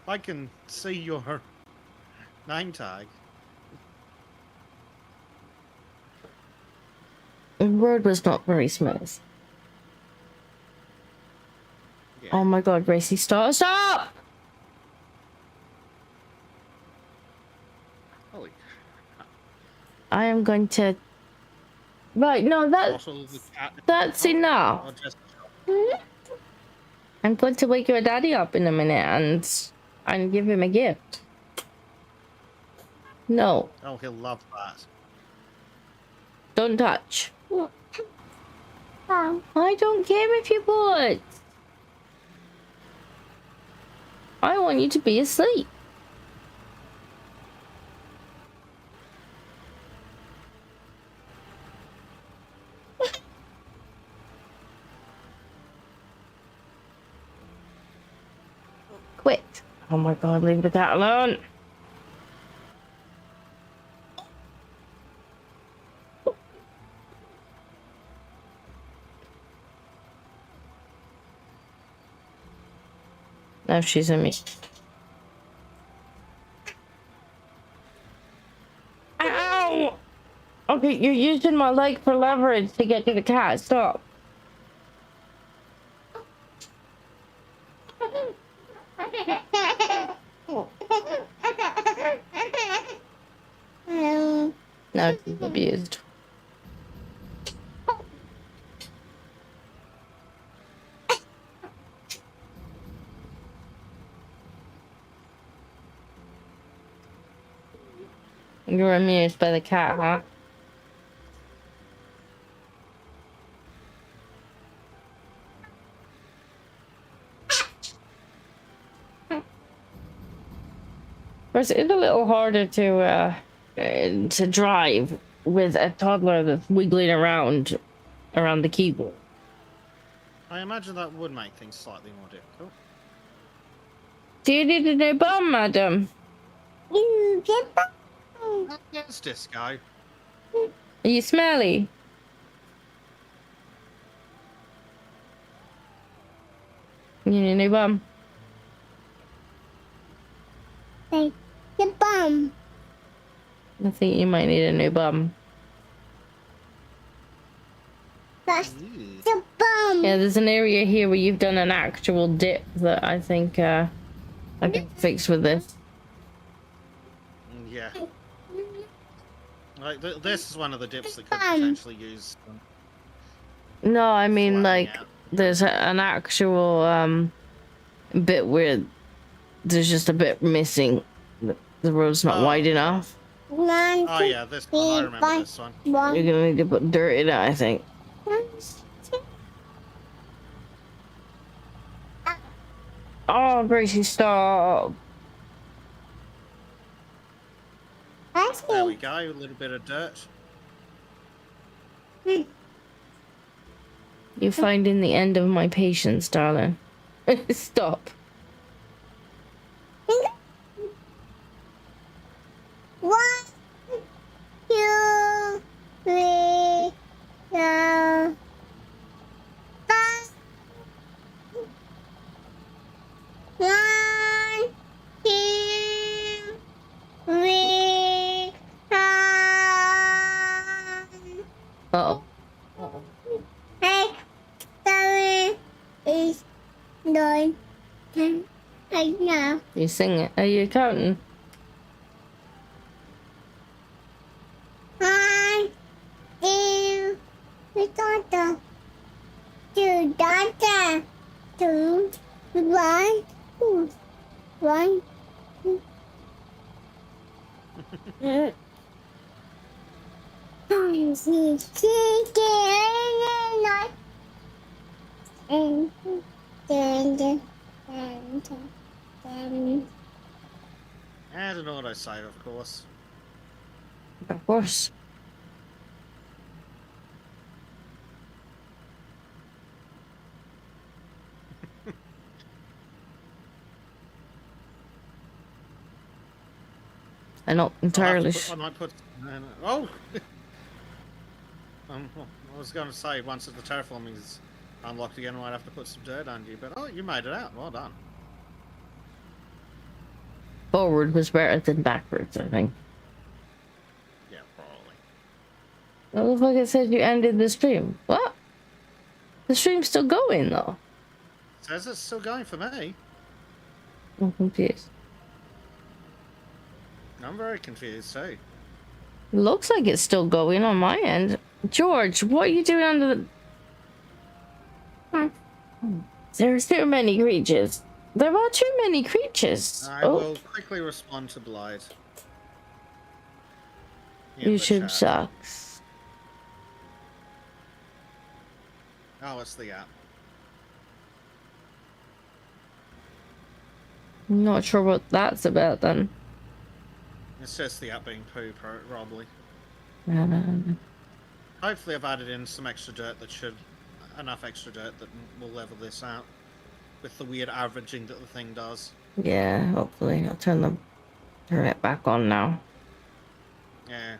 I can see your name tag. The road was not very smooth. Yeah. Oh my god, Gracie, stop! Holy. I am going to Right, no, Bottle the cat. that's enough. Or just I'm going to wake your daddy up in a minute and give him a gift. No, oh, he'll love that. don't touch. Mom. I don't care if you put. I want you to be asleep. Quit. Oh my god, leave the cat alone. Now she's in me. Ow! Okay, you're using my leg for leverage to get to the cat. Stop. Now she's abused. You're amused by the cat, huh? Of course, it's a little harder to drive with a toddler that's wiggling around the keyboard. I imagine that would make things slightly more difficult. Do you need a new bum, madam? You get back. Yes, Disco. Are you smelly? You need a new bum? Hey, the bum. I think you might need a new bum. That's Ooh. the bum. Yeah, there's an area here where you've done an actual dip that I think I can fix with this. Yeah. Like this is one of the dips that could Bum. potentially use. No, I mean flattening like out. there's an actual bit where there's just a bit missing. The road's not Oh. wide enough. One, Oh yeah, this one. I remember this one. You're one. gonna need to put dirt in it, I think. Oh, Gracie, stop. That's There we it. go. A little bit of dirt. You're finding the end of my patience, darling. Stop. One, two, three, four, five. One, two, three, four. Uh-oh. 6, 7, 8, 9, 10. I know. You sing it. Are you counting? 1, 2, 3, 2, 2, 1, 2, 1. And an autosave, of course. Of course. I'm not entirely I might put. Oh. I was going to say once the terraforming is unlocked again, I might have to put some dirt under you. But oh, you made it out. Well done. forward was better than backwards, I think. Yeah, probably. What the fuck, it said you ended the stream. What? The stream's still going though. Says it's still going for me. I'm confused. I'm very confused too. Looks like it's still going on my end. George, what are you doing under the... There's too many creatures. There are too many creatures. I will quickly respond to Blythe. In the YouTube chat. sucks. Oh, it's the app. I'm not sure what that's about then. It's just the app being poo, probably. Um, Hopefully I've added in some extra dirt that should... Enough extra dirt that will level this out. With the weird averaging that the thing does. yeah, hopefully. I'll turn it back on now. Yeah.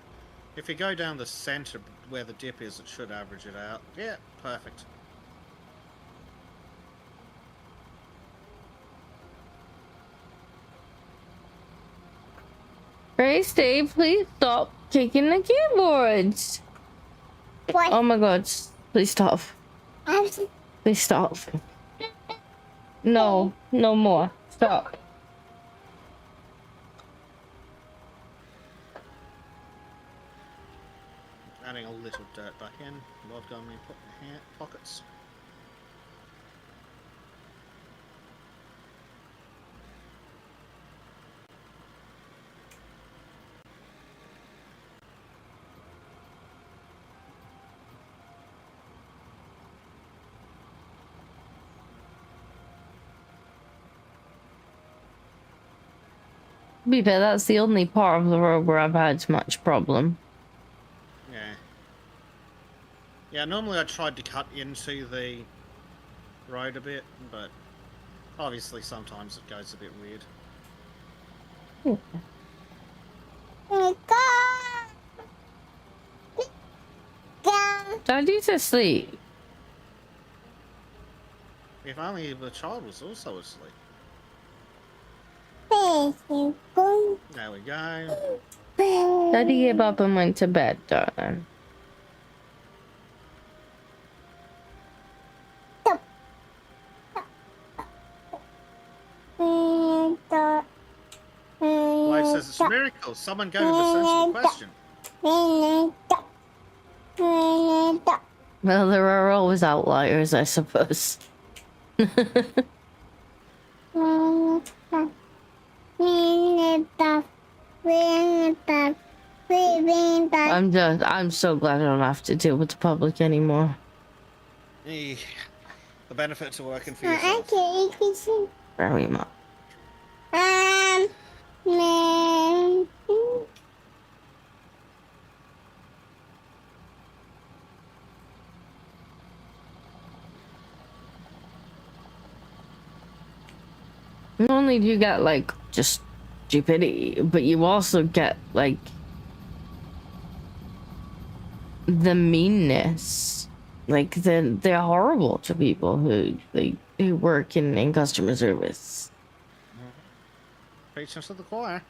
If you go down the center where the dip is, it should average it out. Yeah, perfect. Hey, Steve, please stop kicking the keyboards. What? Oh my god, please stop. I'm Please stop. No, no more. Stop. Adding a little dirt back in. Love got me put in here, pockets. To be fair, that's the only part of the road where I've had much problem. Yeah. Yeah, normally I tried to cut into the road a bit, but obviously sometimes it goes a bit weird. Daddy's asleep. If only the child was also asleep. There we go. Daddy gave up and went to bed, darling. Life says it's a miracle. Someone gave him a sensible question. Well, there are always outliers, I suppose. I'm so glad I don't have to deal with the public anymore. Eh, the benefit to working for yourself. Very much. Not only do you get like just stupidity, but you also get like the meanness. Like they're horrible to people who work in customer service. Patience of the choir.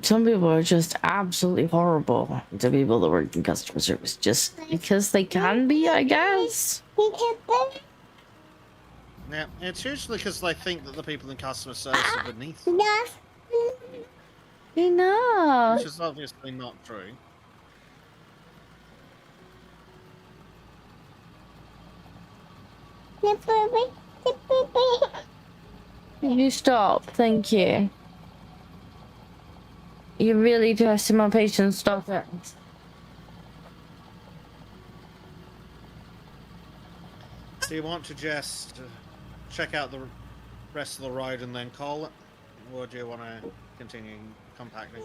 Some people are just absolutely horrible to people that work in customer service just because they can be, I guess. Yeah, it's usually because they think that the people in customer service are beneath, Enough. which is obviously not true. You stop, thank you. You're really testing my patience, stop it. Do you want to just check out the rest of the road and then call it? Or do you want to continue compacting?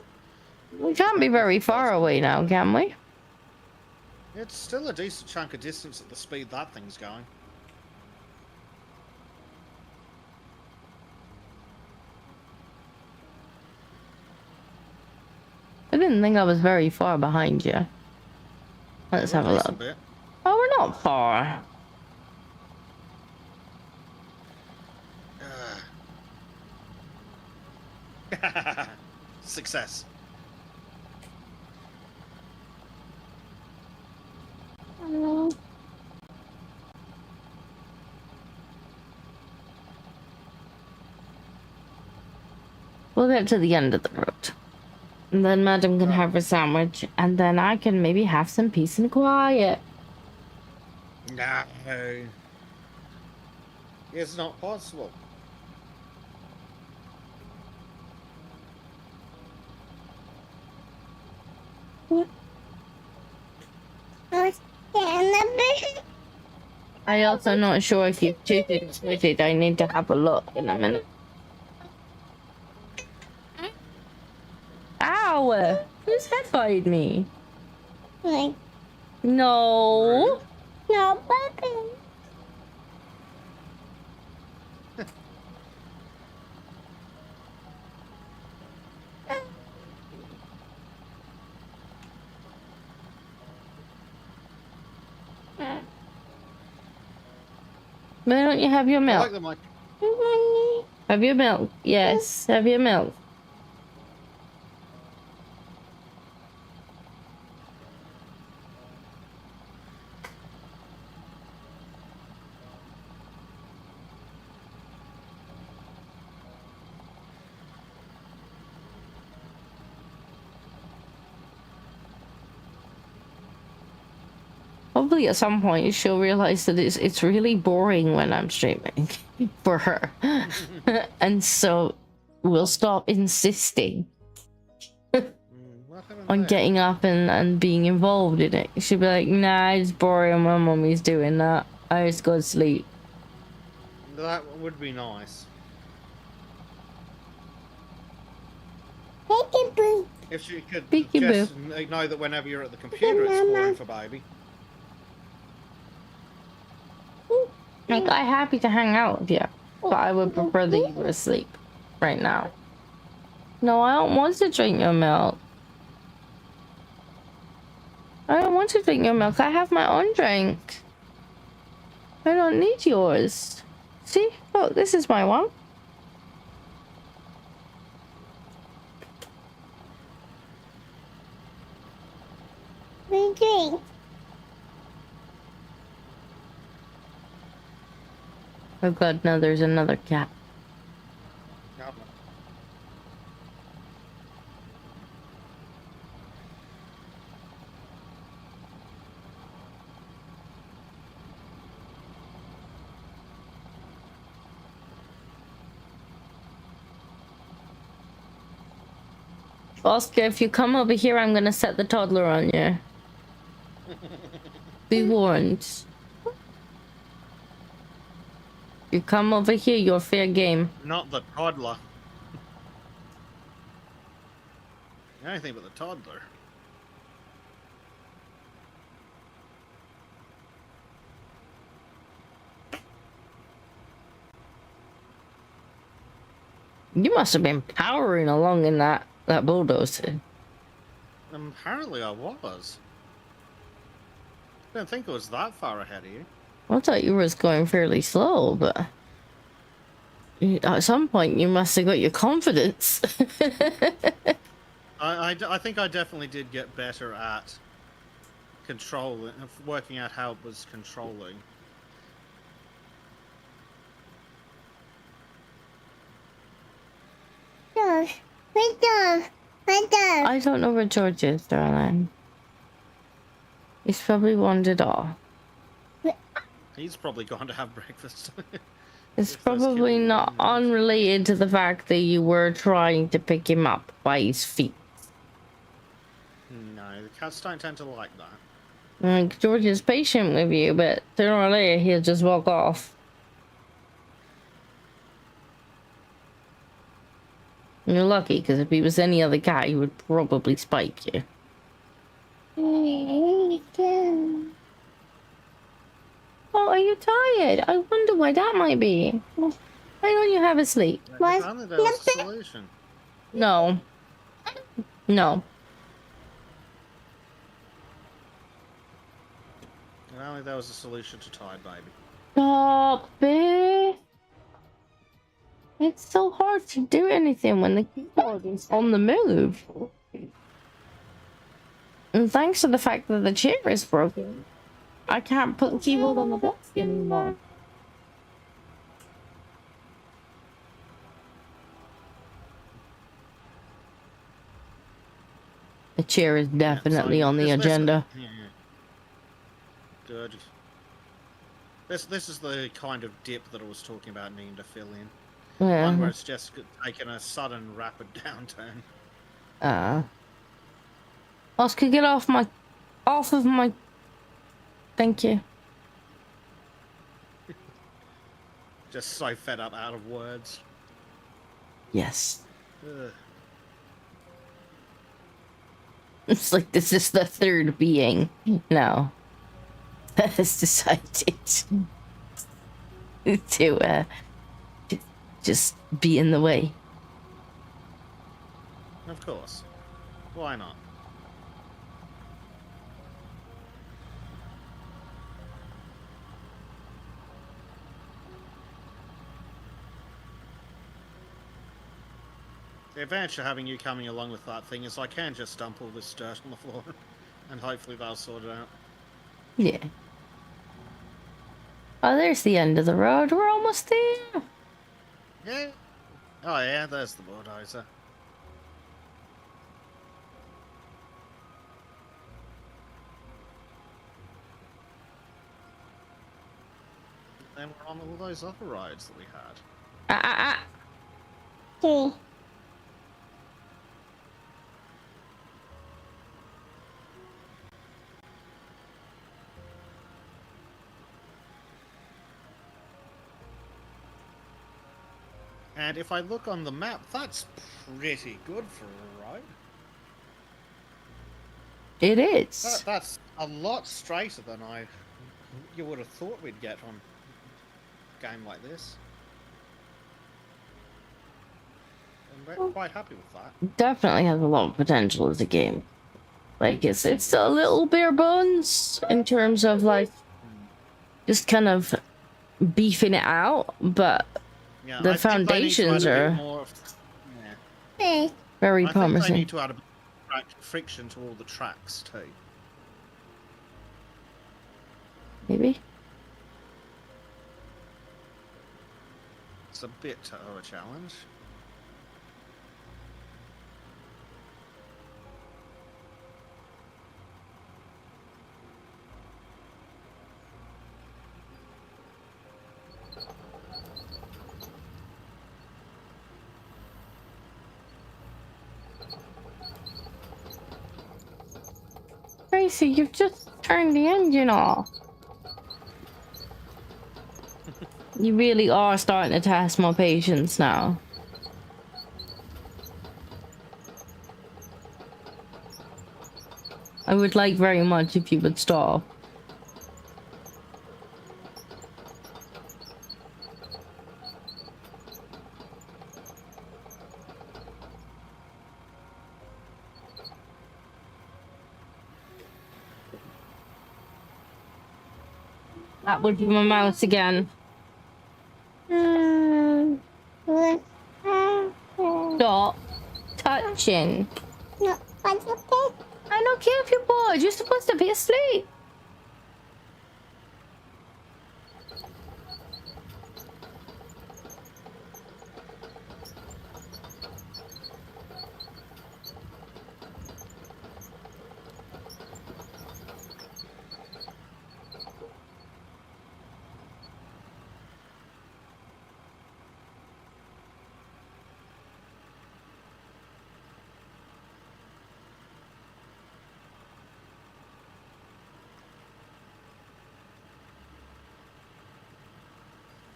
We can't be very far away now, can we? It's still a decent chunk of distance at the speed that thing's going. I didn't think I was very far behind you. Let's have a look. Bit. Oh, we're not far. Success. We'll get to the end of the road. And then Madam can have her sandwich, and then I can maybe have some peace and quiet. No. It's not possible. What's the number? I also not sure if you've tooted or tooted. I need to have a look in a minute. Ow! Who's headbutted me? Like, No. no, puppy. Why don't you have your I milk? like the mic. Have your milk. Yes, have your milk. Hopefully at some point she'll realize that it's really boring when I'm streaming for her. And so we'll stop insisting What happened on there? getting up and being involved in it. She'll be like, nah, it's boring when mommy's doing that. I just go to sleep. That would be nice. Peekaboo. If she could Peekaboo. just know that whenever you're at the computer, it's boring for baby. Like, I'm happy to hang out with you, but I would prefer that you were asleep right now. No, I don't want to drink your milk. I don't want to drink your milk. I have my own drink. I don't need yours. See? Look, this is my one. We drink. Oh god, no, there's another cat. No. Oscar, if you come over here, I'm gonna set the toddler on you. Be warned. You come over here, you're fair game. Not the toddler. Anything but the toddler. You must have been powering along in that bulldozer. Apparently I was. Didn't think it was that far ahead of you. I thought you was going fairly slow, but at some point you must have got your confidence. I think I definitely did get better at controlling, working out how it was controlling. Dog. My dog. My dog. I don't know where George is, darling. He's probably wandered off. He's probably gone to have breakfast. It's If that's probably killing not him. unrelated to the fact that you were trying to pick him up by his feet. No, the cats don't tend to like that. Like, George is patient with you, but sooner or later he'll just walk off. And you're lucky, because if he was any other cat, he would probably spike you. Oh, are you tired? I wonder why that might be. Why don't you have a sleep? Why- If only there was a solution. No. No. If only there was a solution to Tide Baby. Stop it. It's so hard to do anything when the keyboard is on the move. And thanks to the fact that the chair is broken, I can't put the keyboard on the desk anymore. chair is definitely So on the this- agenda. yeah. Good. This is the kind of dip that I was talking about needing to fill in. One where Yeah. it's just taken a sudden rapid downturn. Oscar, get off of my. Thank you. Just so fed up out of words. Yes. Ugh. It's like this is the third being now that has decided to just be in the way. Of course. Why not? The advantage of having you coming along with that thing is I can just dump all this dirt on the floor and hopefully they'll sort it out. Yeah. Oh, there's the end of the road. We're almost there. Yeah. Oh yeah, there's the bulldozer. Then we're on all those other rides that we had. Okay. And if I look on the map, that's pretty good for a ride. It is. That's a lot straighter than you would have thought we'd get on a game like this. I'm quite happy with that. Definitely has a lot of potential as a game. Like it's still a little bare bones in terms of like just kind of beefing it out, but Yeah, the I think they need to foundations add a bit are more of- yeah. Hey. very I think they promising. need to add a bit of friction to all the tracks too. Maybe. It's a bit of a challenge. Tracy, you've just turned the engine off. You really are starting to test my patience now. I would like very much if you would stop. That would be my mouse again. What happened? Stop touching. No, what's okay? I don't care if you're bored. You're supposed to be asleep.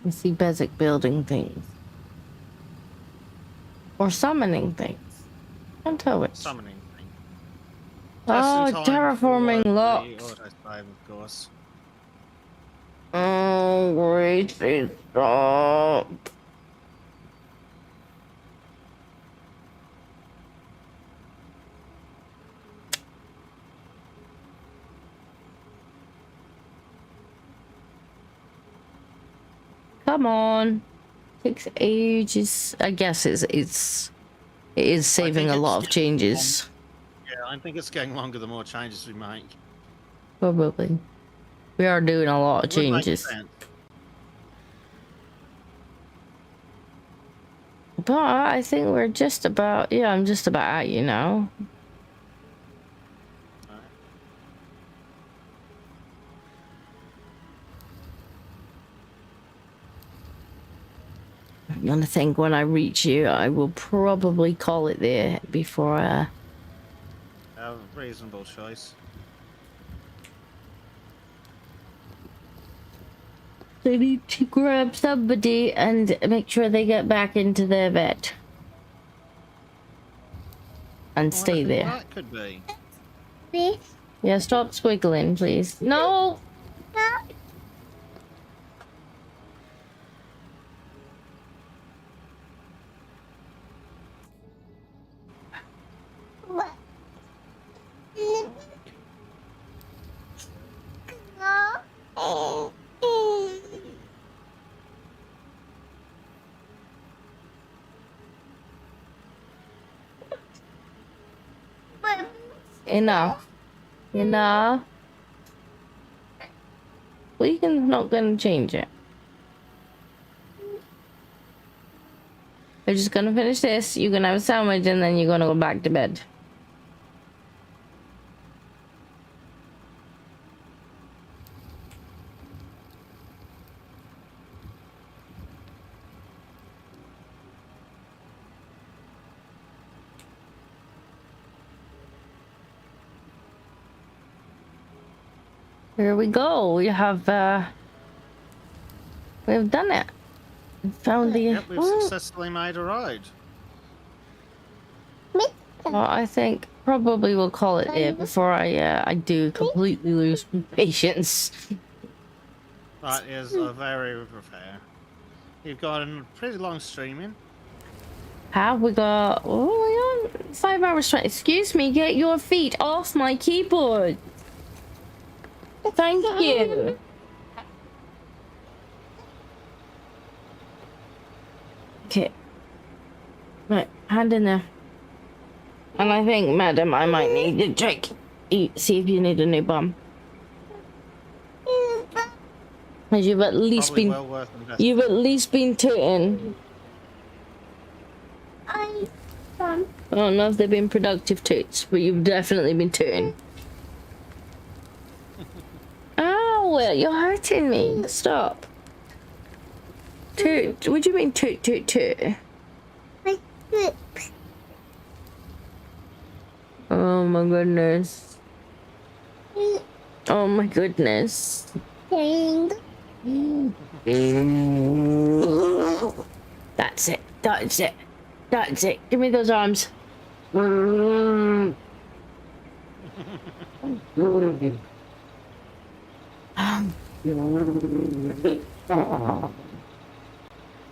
I see Bezek building things. Or summoning things. Can't tell which. Summoning thing. Oh, Just in time terraforming for the locks. autosave, of course. Oh, great. Stop. Come on. Takes ages. I guess it is saving a it's lot of getting changes. Yeah, I think it's getting longer the more changes we make. Probably. We are doing a lot of Would make changes. sense. But I think we're just about, yeah, I'm just about at you now. And I think when I reach you, I will probably call it there before A reasonable choice. they need to grab somebody and make sure they get back into their bed. And I wonder stay who there. that could be. This. Yeah, stop squiggling, please. No! What? No. But Enough. Enough. We can not gonna change it. We're just gonna finish this. You're gonna have a sandwich and then you're gonna go back to bed. Here we go. We have done it. We found the Yep, we've successfully made a ride. well, I think probably we'll call it there before I do completely lose patience. That is a very fair. You've got a pretty long stream in. Have we got 5 hours? Excuse me, get your feet off my keyboard. Thank you. Okay. Right, hand in there. And I think, madam, I might need to check. See if you need a new bum. As you've at least Probably been, well worth investing. you've at least been tooting. I I don't know if they've been productive toots, but you've definitely been tooting. Ow, you're hurting me. Stop. Toot. What do you mean toot, toot, toot? my foot. Oh my goodness. Oh my goodness. Thing. That's it. That's it. That's it. Give me those arms.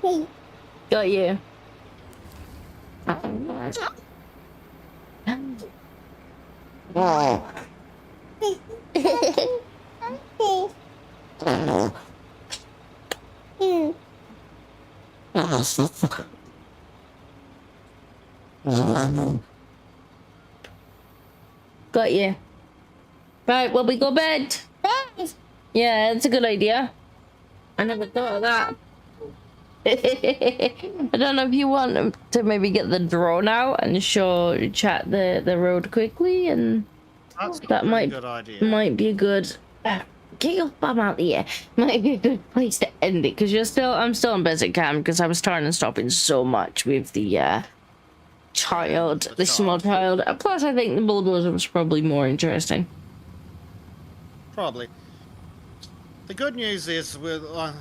Hey. Got you. Got you. Right, well, we go bed. Yeah, that's a good idea. I never thought of that. I don't know if you want to maybe get the drone out and show chat the road quickly, and That's that a might good idea. might be a good. Get your bum out the air. Might be a good place to end it because I'm still on Bezek cam because I was trying and stopping so much with the child, the small child. Plus, I think the bulldozer was probably more interesting. Probably. The good news is we'll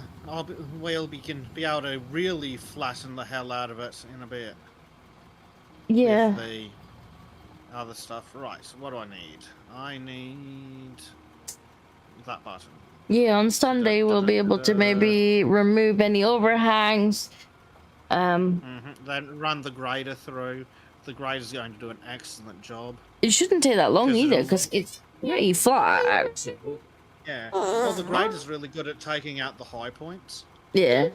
can be able to really flatten the hell out of it in a bit. Yeah. With the other stuff. Right, so what do I need? I need that button. Yeah, on Sunday we'll be able to maybe remove any overhangs. Then run the grader through. The grader's going to do an excellent job. It shouldn't take that long 'Cause either, it'll- because it's pretty flat. Yeah. Well, the grader's really good at taking out the high points. Yeah.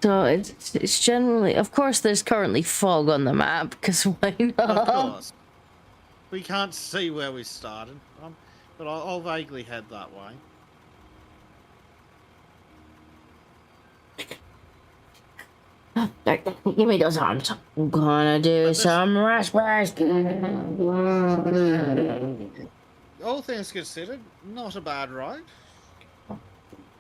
So it's generally, of course, there's currently fog on the map, because why Of not? course. We can't see where we started, but I'll vaguely head that way. Give me those arms. I'm gonna do some raspberries. All things considered, not a bad ride.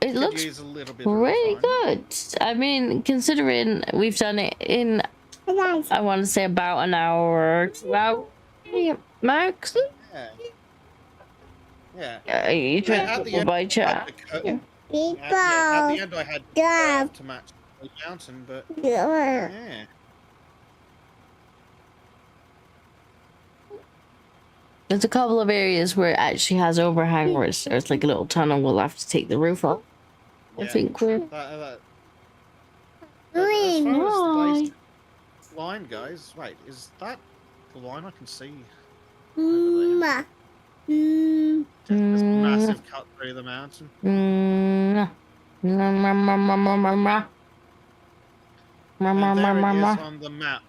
It looks use a little bit of pretty refinement. good. I mean, considering we've done it in, Guys, I want to say about an hour, 2 hours max. Yeah. You At try the to end, by I had chat. the curve. Yeah. people. At the end, I had the Yeah. curve to match the mountain, but Yeah. yeah. There's a couple of areas where it actually has overhang where there's like a little tunnel. We'll have to take the roof off. I Yeah. think we're. As far Green. as the Why? base line goes, wait, is that the line I can see? Ma. Mm. Just this massive cut through the mountain. Mm, And there it is on the map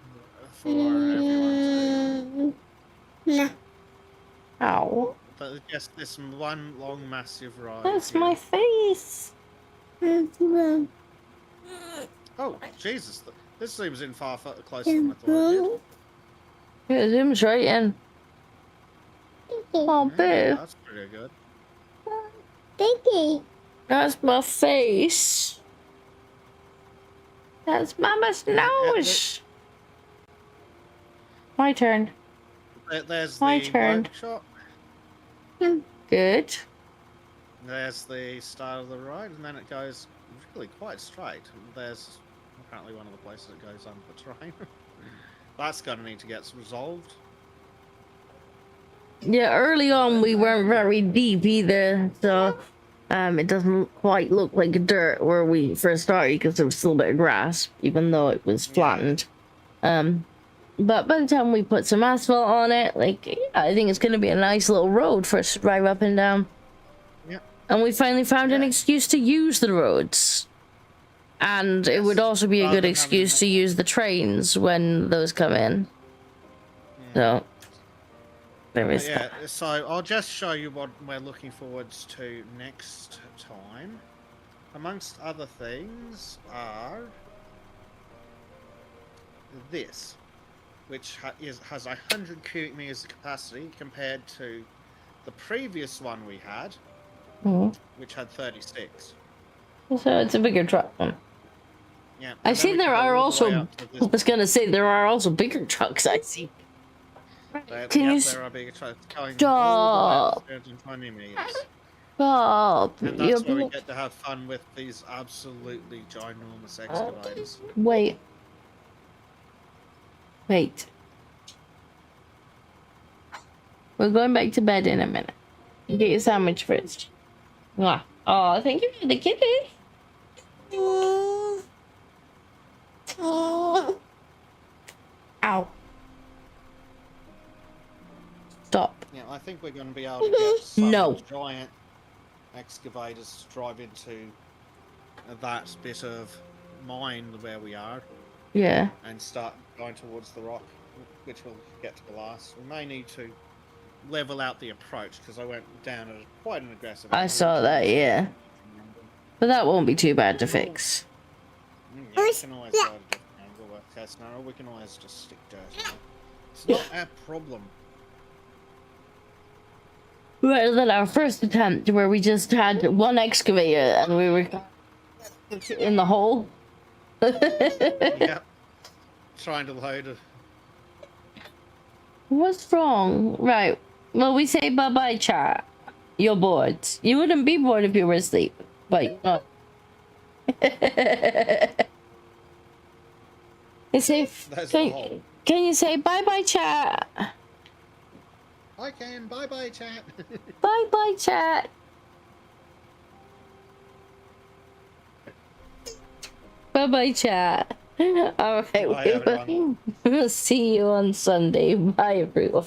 for everyone Nah. Ow. to. But just this one long massive ride. That's here. my face. Oh, Jesus. This seems in far closer than I thought it did. Yeah, zoom's right in. Oh, Yeah, boo. that's pretty good. Thinky. That's my face. That's Mama's nose. My turn. There's My the turn. workshop. Good. There's the start of the ride, and then it goes really quite straight. There's apparently one of the places that goes under the terrain. That's going to need to get resolved. Yeah, early on we weren't very deep either, so it doesn't quite look like dirt where we first started because there was still a bit of grass, even though it was flattened. But by the time we put some asphalt on it, like, yeah, I think it's going to be a nice little road for us to drive up and down. Yeah. And we finally found an Yeah. excuse to use the roads. And it would also be a Rather good than excuse to having use the trains when those come in. So, there But is yeah, that. so I'll just show you what we're looking forwards to next time. Amongst other things are this, which has 100 cubic meters of capacity compared to the previous one we had, Mhm. which had 36. So it's a bigger truck. Yeah. I've seen there are also, I was gonna say, there are also bigger trucks, I see. Can you there are bigger trucks going stop? all the way up to 120 meters. Stop. And that's where we get to have fun with these absolutely ginormous excavators. Wait. Wait. We're going back to bed in a minute. You get your sandwich first. Mwah. Oh, thank you for the kitty. Ow. Stop. Yeah, I think we're going to be able to get some No. giant excavators to drive into that bit of mine where we are Yeah. and start going towards the rock, which we'll get to the last. We may need to level out the approach because I went down at quite an aggressive I angle. saw that, yeah. But that won't be too bad to fix. Yeah, we can always go to a different angle, worst case scenario. We can always just stick dirt in it. It's not our problem. Rather than our first attempt where we just had one excavator and we were in the hole. Yep. Trying to load it. What's wrong? Right. Well, we say bye-bye, chat. You're bored. You wouldn't be bored if you were asleep. But you're not. You say, That's the hole. can you say bye-bye, chat? I can. Bye bye, chat. Bye-bye, chat. Bye-bye, chat. All right. Bye, everyone. We'll see you on Sunday. Bye, everyone.